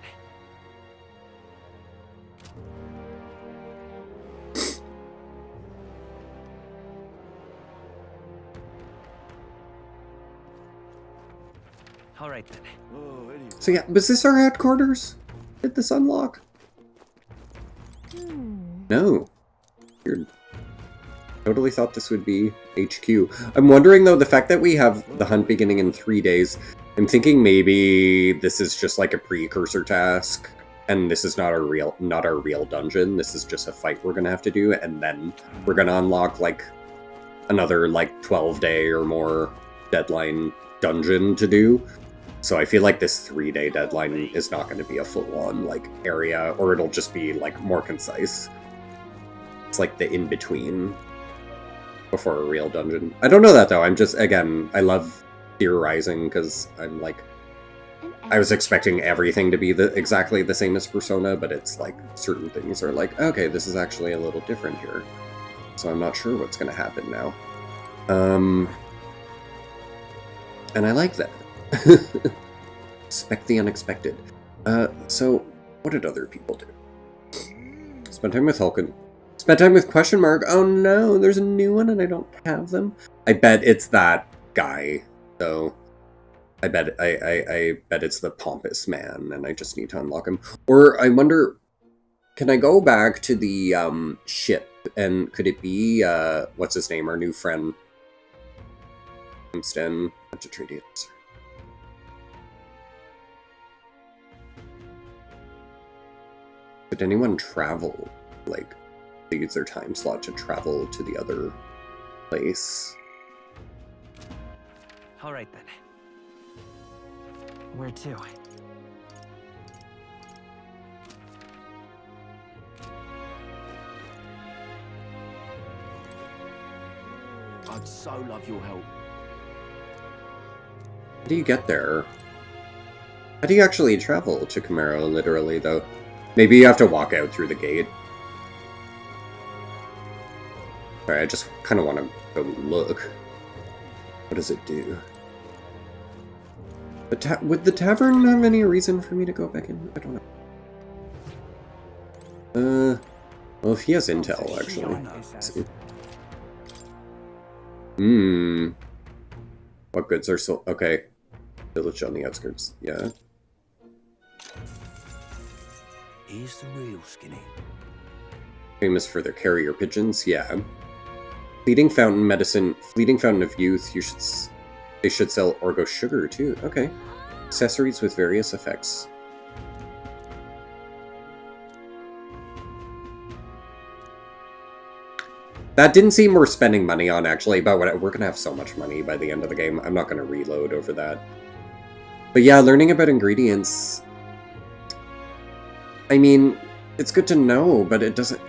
All right then. So yeah, was this our headquarters? Did this unlock? No. Weird. Totally thought this would be HQ. I'm wondering though, the fact that we have the hunt beginning in 3 days, I'm thinking maybe this is just like a precursor task, and this is not our real dungeon. This is just a fight we're gonna have to do, and then we're gonna unlock like another like 12-day or more deadline dungeon to do. So I feel like this 3-day deadline is not going to be a full-on like area, or it'll just be like more concise. It's like the in-between before a real dungeon. I don't know that though. I'm just, again, I love theorizing because I'm like, I was expecting everything to be exactly the same as Persona, but it's like certain things are like, okay, this is actually a little different here. So I'm not sure what's going to happen now. And I like that. Expect the unexpected. So, what did other people do? Spend time with Hulkin. Spend time with question mark. Oh no, there's a new one and I don't have them. I bet it's that guy, though. I bet it's the pompous man, and I just need to unlock him. Or I wonder, can I go back to the ship, and could it be what's his name, our new friend? Sten, to treaty officer. Did anyone travel, like, they use their time slot to travel to the other place? All right then. Where to? I'd so love your help. How do you get there? How do you actually travel to Camaro, literally, though? Maybe you have to walk out through the gate. Sorry, I just kind of want to go look. What does it do? Would the tavern have any reason for me to go back in? I don't know. Well, if he has intel, actually. Let's see. What goods are sold? Okay. Village on the outskirts. Yeah. He's the real skinny. Famous for their carrier pigeons. Yeah. Fleeting Fountain Medicine. Fleeting Fountain of Youth. They should sell Orgo Sugar, too. Okay. Accessories with various effects. That didn't seem worth spending money on, actually, but we're gonna have so much money by the end of the game. I'm not gonna reload over that. But yeah, learning about ingredients... I mean, it's good to know, but it doesn't...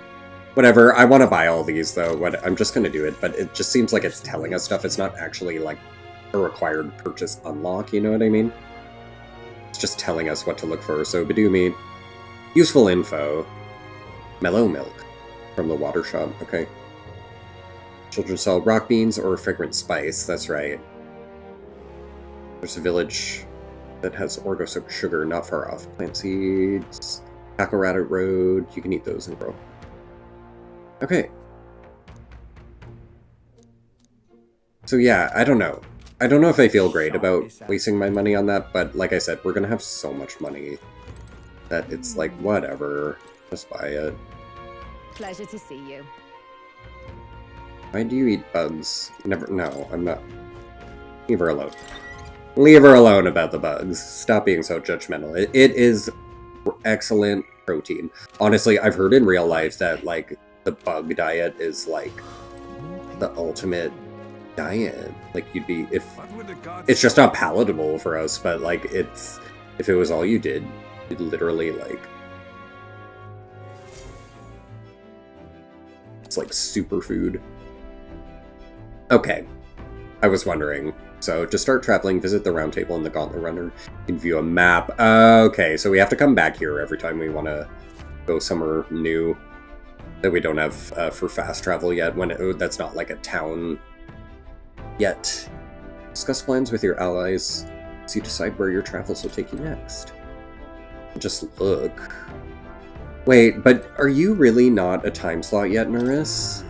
Whatever, I want to buy all these, though. I'm just gonna do it, but it just seems like it's telling us stuff. It's not actually, like, a required purchase unlock, you know what I mean? It's just telling us what to look for, so Badoomy. Useful info. Mellow milk. From the water shop, okay. Children sell rock beans or fragrant spice, that's right. There's a village that has Orgo sugar not far off. Plant seeds, Taco Rabbit Road, you can eat those and grow. Okay. So yeah, I don't know. I don't know if I feel great about wasting my money on that, but like I said, we're gonna have so much money that it's like, whatever, just buy it. Pleasure to see you. Why do you eat bugs? Never. No, I'm not. Leave her alone. Leave her alone about the bugs. Stop being so judgmental. It is excellent protein. Honestly, I've heard in real life that, like, the bug diet is like the ultimate diet. Like you'd be, if it's just not palatable for us, but like if it was all you did, you'd literally like, it's like superfood. Okay, I was wondering. So to start traveling, visit the round table in the Gauntlet Runner. You can view a map. Okay, so we have to come back here every time we want to go somewhere new that we don't have for fast travel yet. When that's not like a town yet. Discuss plans with your allies so you decide where your travels will take you next. Just look. Wait, but are you really not a time slot yet, Nerys?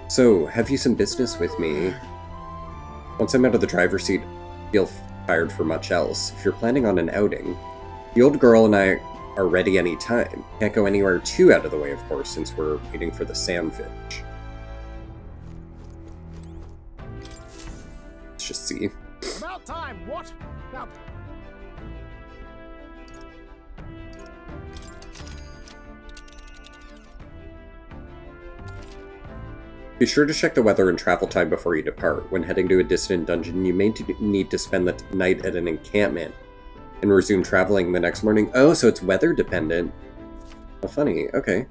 So, have you some business with me? Once I'm out of the driver's seat, feel fired for much else. If you're planning on an outing, the old girl and I are ready any time. Can't go anywhere too out of the way, of course, since we're waiting for the sandfish. Let's just see. About time, what? Now... Be sure to check the weather and travel time before you depart. When heading to a distant dungeon, you may need to spend the night at an encampment and resume traveling the next morning. Oh, so it's weather dependent. Oh, funny. Okay.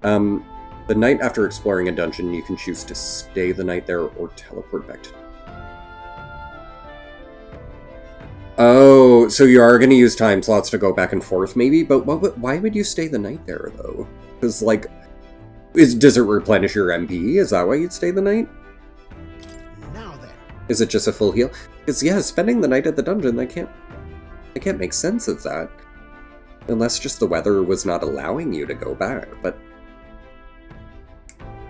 The night after exploring a dungeon, you can choose to stay the night there or teleport back to... Oh, so you are going to use time slots to go back and forth, maybe? But why would you stay the night there, though? Because, like... does it replenish your MP? Is that why you'd stay the night? Now then. Is it just a full heal? Because yeah, spending the night at the dungeon, I can't make sense of that. Unless just the weather was not allowing you to go back, but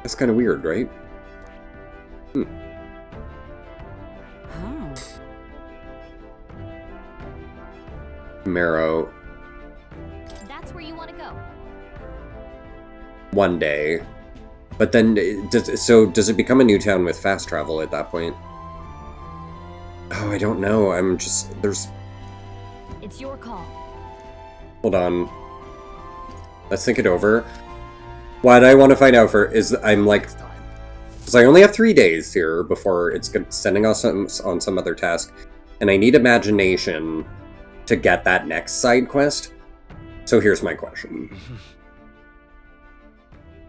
that's kind of weird, right? Hmm. Huh. Marrow. That's where you want to go. One day. But then, does it become a new town with fast travel at that point? Oh, I don't know. It's your call. Hold on. Let's think it over. What I want to find out is I'm like... Because I only have 3 days here before it's sending us on some other task. And I need imagination to get that next side quest. So here's my question.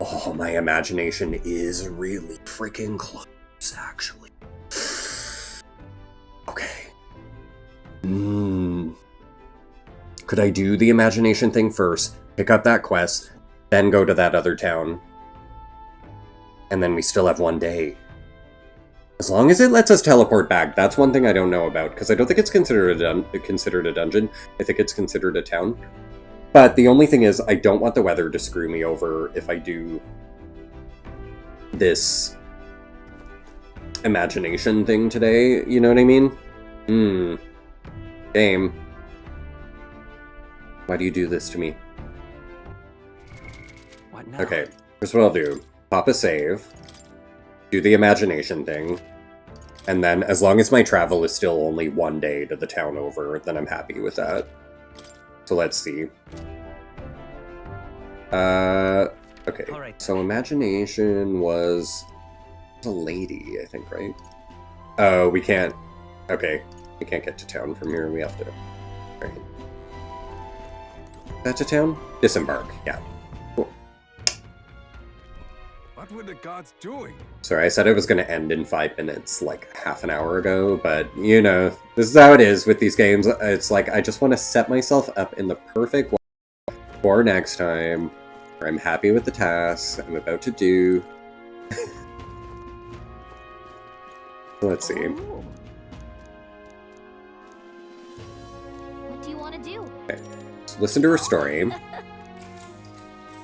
Oh, my imagination is really freaking close, actually. Okay. Could I do the imagination thing first, pick up that quest, then go to that other town? And then we still have 1 day. As long as it lets us teleport back, that's one thing I don't know about, because I don't think it's considered a dungeon. I think it's considered a town. But the only thing is, I don't want the weather to screw me over if I do this imagination thing today, you know what I mean? Game. Why do you do this to me? What now? Okay, here's what I'll do. Pop a save, do the imagination thing, and then as long as my travel is still only 1 day to the town over, then I'm happy with that. So let's see. Okay, so imagination was a lady, I think, right? Oh, we can't. Okay, we can't get to town from here. We have to. Right. That to town? Disembark. Yeah. Cool. What were the gods doing? Sorry, I said it was going to end in 5 minutes, like half an hour ago, but you know, this is how it is with these games. It's like I just want to set myself up in the perfect way for next time, where I'm happy with the tasks I'm about to do. Let's see. What do you want to do? Okay, so listen to her story.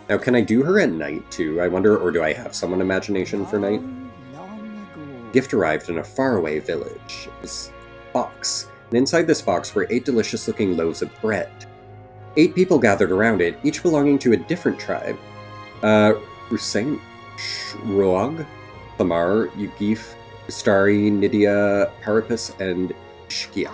Now, can I do her at night, too? I wonder, or do I have someone imagination for night? Gift arrived in a faraway village. It was a box. And inside this box were 8 delicious-looking loaves of bread. 8 people gathered around it, each belonging to a different tribe. Rusain, Shroag, Thamar, Yugif, Ustari, Nydia, Parapus, and Shkia.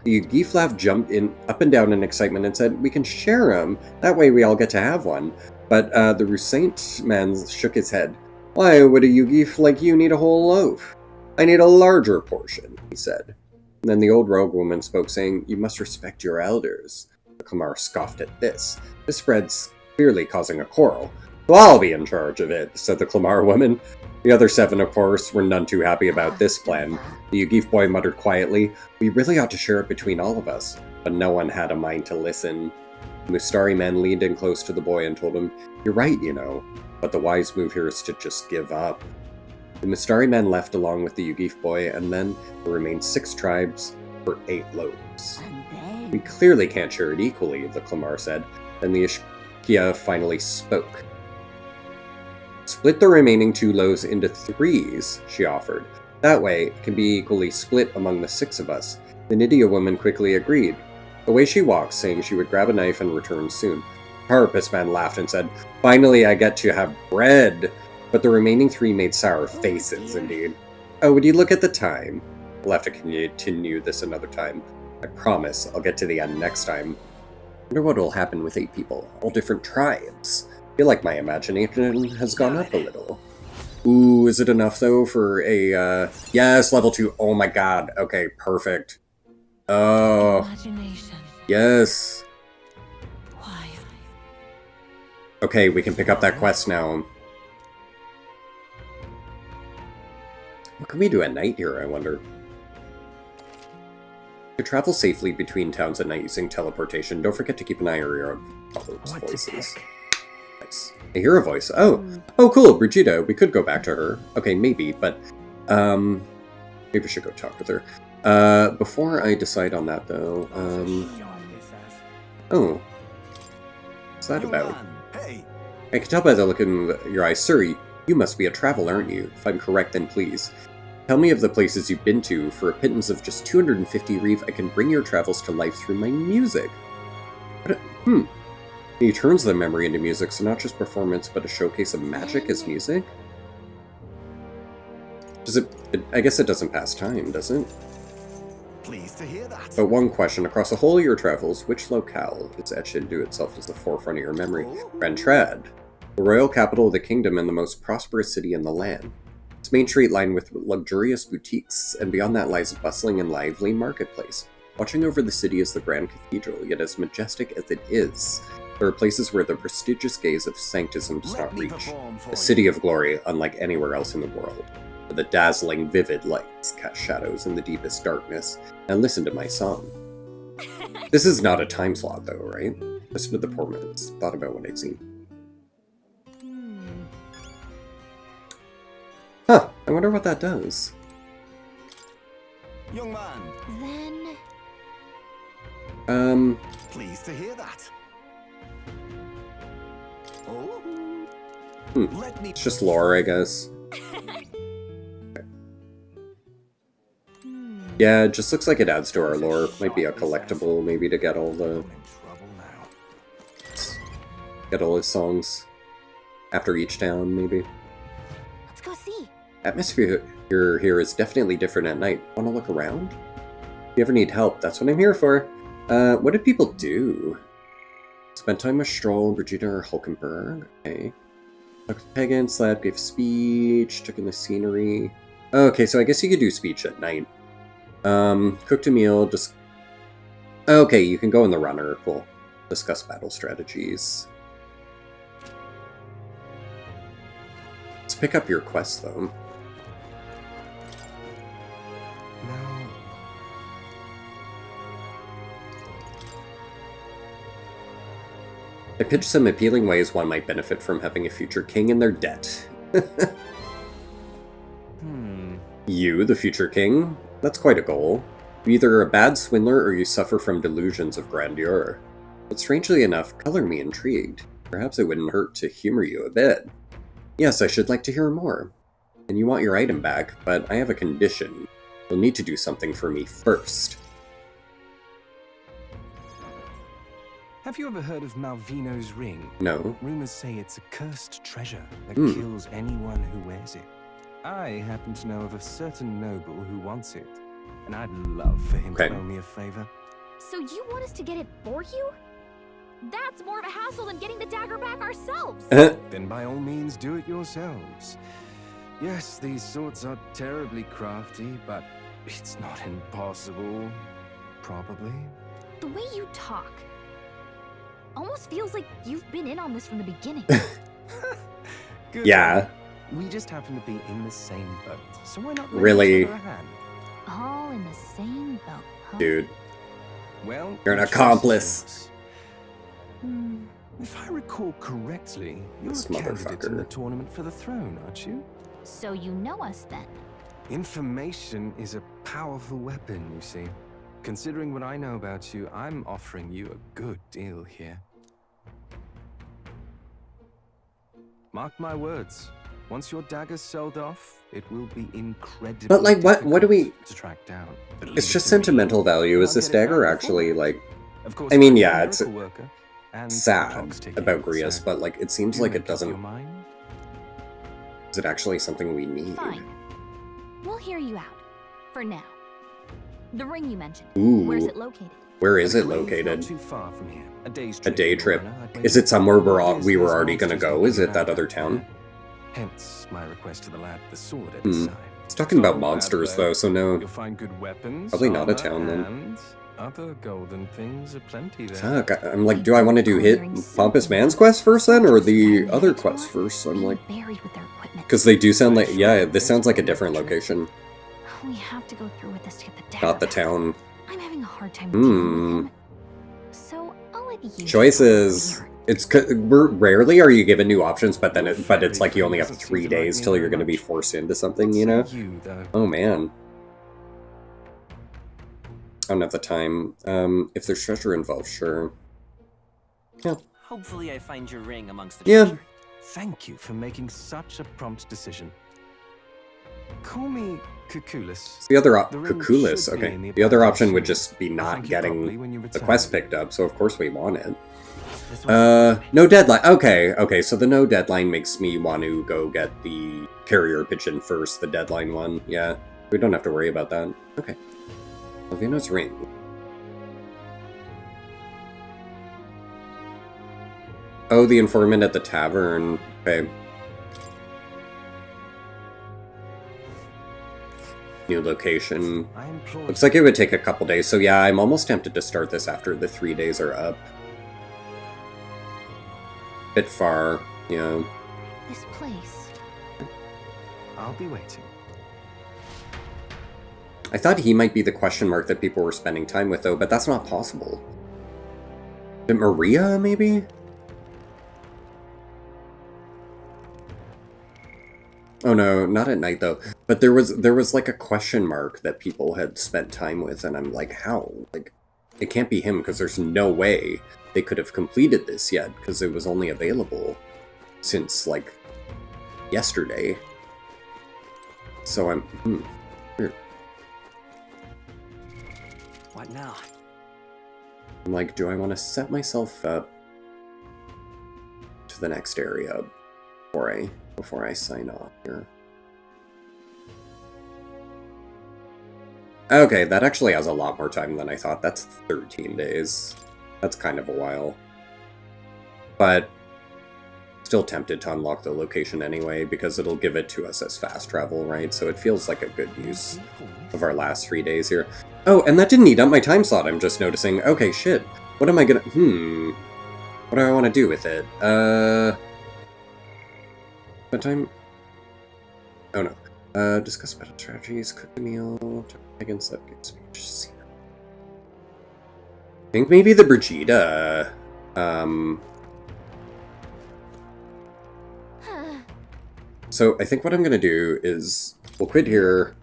The Gieflav jumped up and down in excitement and said, "We can share them. That way we all get to have one." But the Russaint man shook his head. "Why would a Yugif like you need a whole loaf? I need a larger portion," he said. And then the old rogue woman spoke, saying, "You must respect your elders." The Klamar scoffed at this. This spread's clearly causing a quarrel. "Well, I'll be in charge of it," said the Klamar woman. The other 7, of course, were none too happy about this plan. The Yugif boy muttered quietly, "We really ought to share it between all of us." But no one had a mind to listen. The Mustari man leaned in close to the boy and told him, "You're right, you know, but the wise move here is to just give up." The Mustari man left along with the Yugif boy, and then there remained 6 tribes for 8 loaves. "We clearly can't share it equally," the Klamar said. Then the Ishkia finally spoke. "Split the remaining 2 loaves into 3s, she offered. "That way, it can be equally split among the 6 of us." The Nydia woman quickly agreed. Away she walked, saying she would grab a knife and return soon. The Harpist man laughed and said, "Finally I get to have bread!" But the remaining 3 made sour faces, indeed. "Oh, would you look at the time?" We'll have to continue this another time. I promise I'll get to the end next time. Wonder what will happen with 8 people, all different tribes. I feel like my imagination has gone up a little. Ooh, is it enough though for a, yes, level 2. Oh my god. Okay, perfect. Oh. Imagination. Yes. Why? Okay, we can pick up that quest now. What can we do at night here, I wonder? To travel safely between towns at night using teleportation, don't forget to keep an eye on your voices. Nice. I hear a voice. Oh, cool, Brigida. We could go back to her. Okay, maybe, but maybe we should go talk with her. Before I decide on that, though, oh, what's that about? I can tell by the look in your eyes, sir. You must be a traveler, aren't you? If I'm correct, then please tell me of the places you've been to. For a pittance of just 250 reef, I can bring your travels to life through my music. He turns the memory into music, so not just performance, but a showcase of magic as music? Does it I guess it doesn't pass time, does it? Pleased to hear that. But one question, across the whole of your travels, which locale is etched into itself as the forefront of your memory? Rantrad, the royal capital of the kingdom and the most prosperous city in the land. Its main street lined with luxurious boutiques, and beyond that lies a bustling and lively marketplace. Watching over the city is the Grand Cathedral, yet as majestic as it is, there are places where the prestigious gaze of sanctism does not reach. A city of glory, unlike anywhere else in the world. Where the dazzling, vivid lights cast shadows in the deepest darkness. And listen to my song. This is not a time slot, though, right? Listen to the poor minutes. Thought about what I'd seen. Huh, I wonder what that does. Young man. Then... Pleased to hear that. Oh. It's just lore, I guess. Yeah, it just looks like it adds to our lore. Might be a collectible, maybe, to get all the... Get all his songs. After each town, maybe. Let's go see. Atmosphere here is definitely different at night. Wanna look around? If you ever need help, that's what I'm here for. What did people do? Spent time with Stroll, Brigida, or Hulkenberg. Okay. Talked to Pagan, slept, gave speech, took in the scenery. Okay, so I guess you could do speech at night. Cooked a meal, just... Okay, you can go in the runner, cool. Discuss battle strategies. Let's pick up your quest, though. I pitched some appealing ways one might benefit from having a future king in their debt. You, the future king? That's quite a goal. You're either a bad swindler or you suffer from delusions of grandeur. But strangely enough, color me intrigued. Perhaps it wouldn't hurt to humor you a bit. Yes, I should like to hear more. And you want your item back, but I have a condition. You'll need to do something for me first. Have you ever heard of Malvino's ring? No. Rumors say it's a cursed treasure that Hmm. kills anyone who wears it. I happen to know of a certain noble who wants it. and I'd love for him Okay. to owe me a favor. So you want us to get it for you? That's more of a hassle than getting the dagger back ourselves. Then by all means, do it yourselves. Yes, these swords are terribly crafty, but it's not impossible. Probably. The way you talk almost feels like you've been in on this from the beginning. Good Yeah. one. We just happen to be in the same boat, so why not lend Really? each other a hand? All in the same boat, huh? Dude. Well, You're an the choice is accomplice. yours. If I recall correctly, you're This a candidate in the motherfucker. tournament for the throne, aren't you? So you know us then. Information is a powerful weapon, you see. Considering what I know about you, I'm offering you a good deal here. Mark my words. Once your dagger's sold off, it will be incredibly But, like, what do we... difficult to track down. But It's leave just it to me. sentimental value. Is I'll this get it dagger back actually, before. like... Of course, I mean, I'm a yeah, it's miracle worker, and the sad clock's ticking, about Grius, so but, like, it seems you like it make up your doesn't... mind. Is it actually something we need? Fine. We'll hear you out. For now. The ring you mentioned. Ooh. Where's it located? Where is it Not located? too far from here. A day's A trip. day in trip. Lorna, I Is believe. it somewhere Yes, we were there's already gonna monsters go? Is looking it that around other back town? there. Hence my request to the lad with the sword at his Hmm. side. It's talking about Not all bad, monsters, though. though, so no. You'll find good weapons, Probably not a armor, town, then. and other golden things aplenty there. Fuck, I'm like, do I want to do Pompous Man's quest first then, or the other quest first? I'm like... Buried with their equipment. Because they do sound like... Yeah, this sounds like a different location. We have to go through with this to get the dagger Not the back. town. I'm having a hard time dealing with Hmm. him. So I'll let you Choices. Rarely are you given new options, but then it's like you only have 3 days till you're going to be forced into something, you know? Oh man. I don't have the time. If there's treasure involved, sure. Yeah. Hopefully I find your ring amongst the Yeah. treasure. Thank you for making such a prompt decision. Call me Cuculus. The other The ring Cuculus, should be okay. in the The other abandoned option would ship. just be I'll not thank you properly when you getting the return. quest picked up, so of course we want it. No deadline. Okay, so the no deadline makes me want to go get the carrier pigeon first, the deadline one. Yeah, we don't have to worry about that. Okay. Alvina's ring. Oh, the informant at the tavern. Okay. New location. Looks like it would take a couple days, so yeah, I'm almost tempted to start this after the 3 days are up. Bit far, yeah. This place. I'll be waiting. I thought he might be the question mark that people were spending time with, though, but that's not possible. Is it Maria, maybe? Oh no, not at night though. But there was like a question mark that people had spent time with, and I'm like, how? Like, it can't be him because there's no way they could have completed this yet because it was only available since like yesterday. So I'm weird. What now? I'm like, do I want to set myself up to the next area before I sign off here? Okay, that actually has a lot more time than I thought. That's 13 days. That's kind of a while. But still tempted to unlock the location anyway, because it'll give it to us as fast travel, right? So it feels like a good use of our last 3 days here. Oh, and that didn't eat up my time slot, I'm just noticing. Okay, shit. What am I gonna... What do I want to do with it? What time... Oh no. Discuss battle strategies, cook a meal, against that good speech. I think maybe the Brigida, So I think what I'm gonna do is we'll quit here.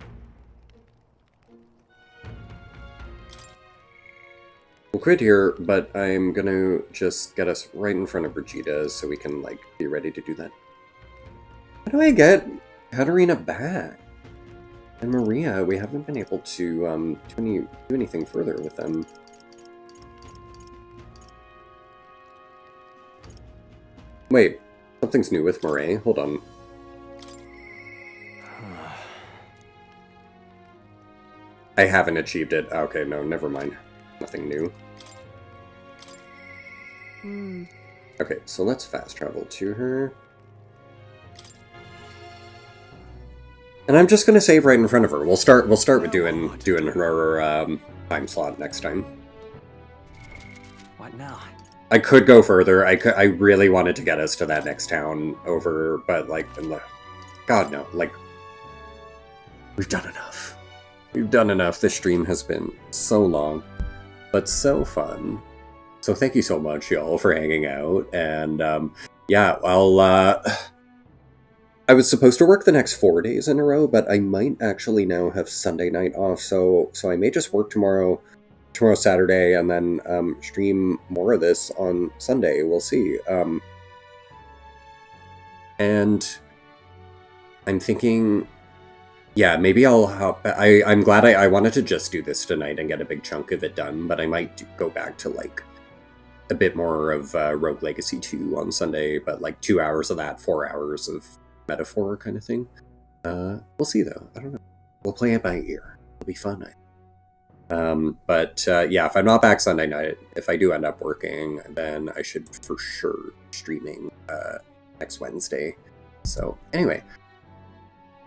We'll quit here, but I'm gonna just get us right in front of Brigida so we can like be ready to do that. How do I get Katarina back? And Maria, we haven't been able to do anything further with them. Wait, something's new with Murray. Hold on. I haven't achieved it. Okay, no, never mind. Nothing new. Okay, so let's fast travel to her. And I'm just gonna save right in front of her. We'll start with doing her time slot next time. What now? I could go further. I really wanted to get us to that next town over, but like, God no, like, we've done enough. We've done enough. This stream has been so long, but so fun. So thank you so much, y'all, for hanging out. And yeah, well, I was supposed to work the next 4 days in a row, but I might actually now have Sunday night off. So I may just work tomorrow, Saturday, and then stream more of this on Sunday. We'll see. And I'm thinking, yeah, maybe I'll hop. I'm glad I wanted to just do this tonight and get a big chunk of it done, but I might go back to like a bit more of Rogue Legacy 2 on Sunday, but like 2 hours of that, 4 hours of Metaphor kind of thing. We'll see though. I don't know. We'll play it by ear. It'll be fun. But yeah, if I'm not back Sunday night, if I do end up working, then I should for sure streaming next Wednesday. So anyway,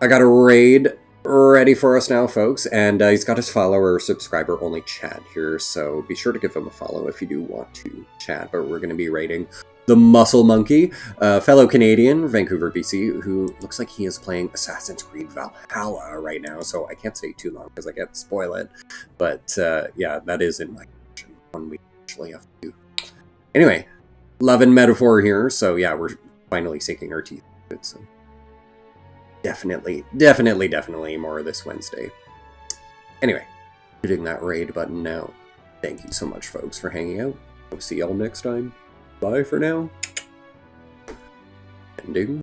I got a raid ready for us now, folks, and he's got his follower subscriber only chat here, so be sure to give him a follow if you do want to chat. But we're going to be raiding the Muscle Monkey, fellow Canadian, Vancouver, BC, who looks like he is playing Assassin's Creed Valhalla right now, so I can't say too long because I can't spoil it. But yeah, that is in my one we actually have to do. Anyway, love and Metaphor here, so yeah, we're finally sinking our teeth. So definitely more this Wednesday. Anyway, hitting that raid button now. Thank you so much, folks, for hanging out. We'll see y'all next time. Bye for now. Ending.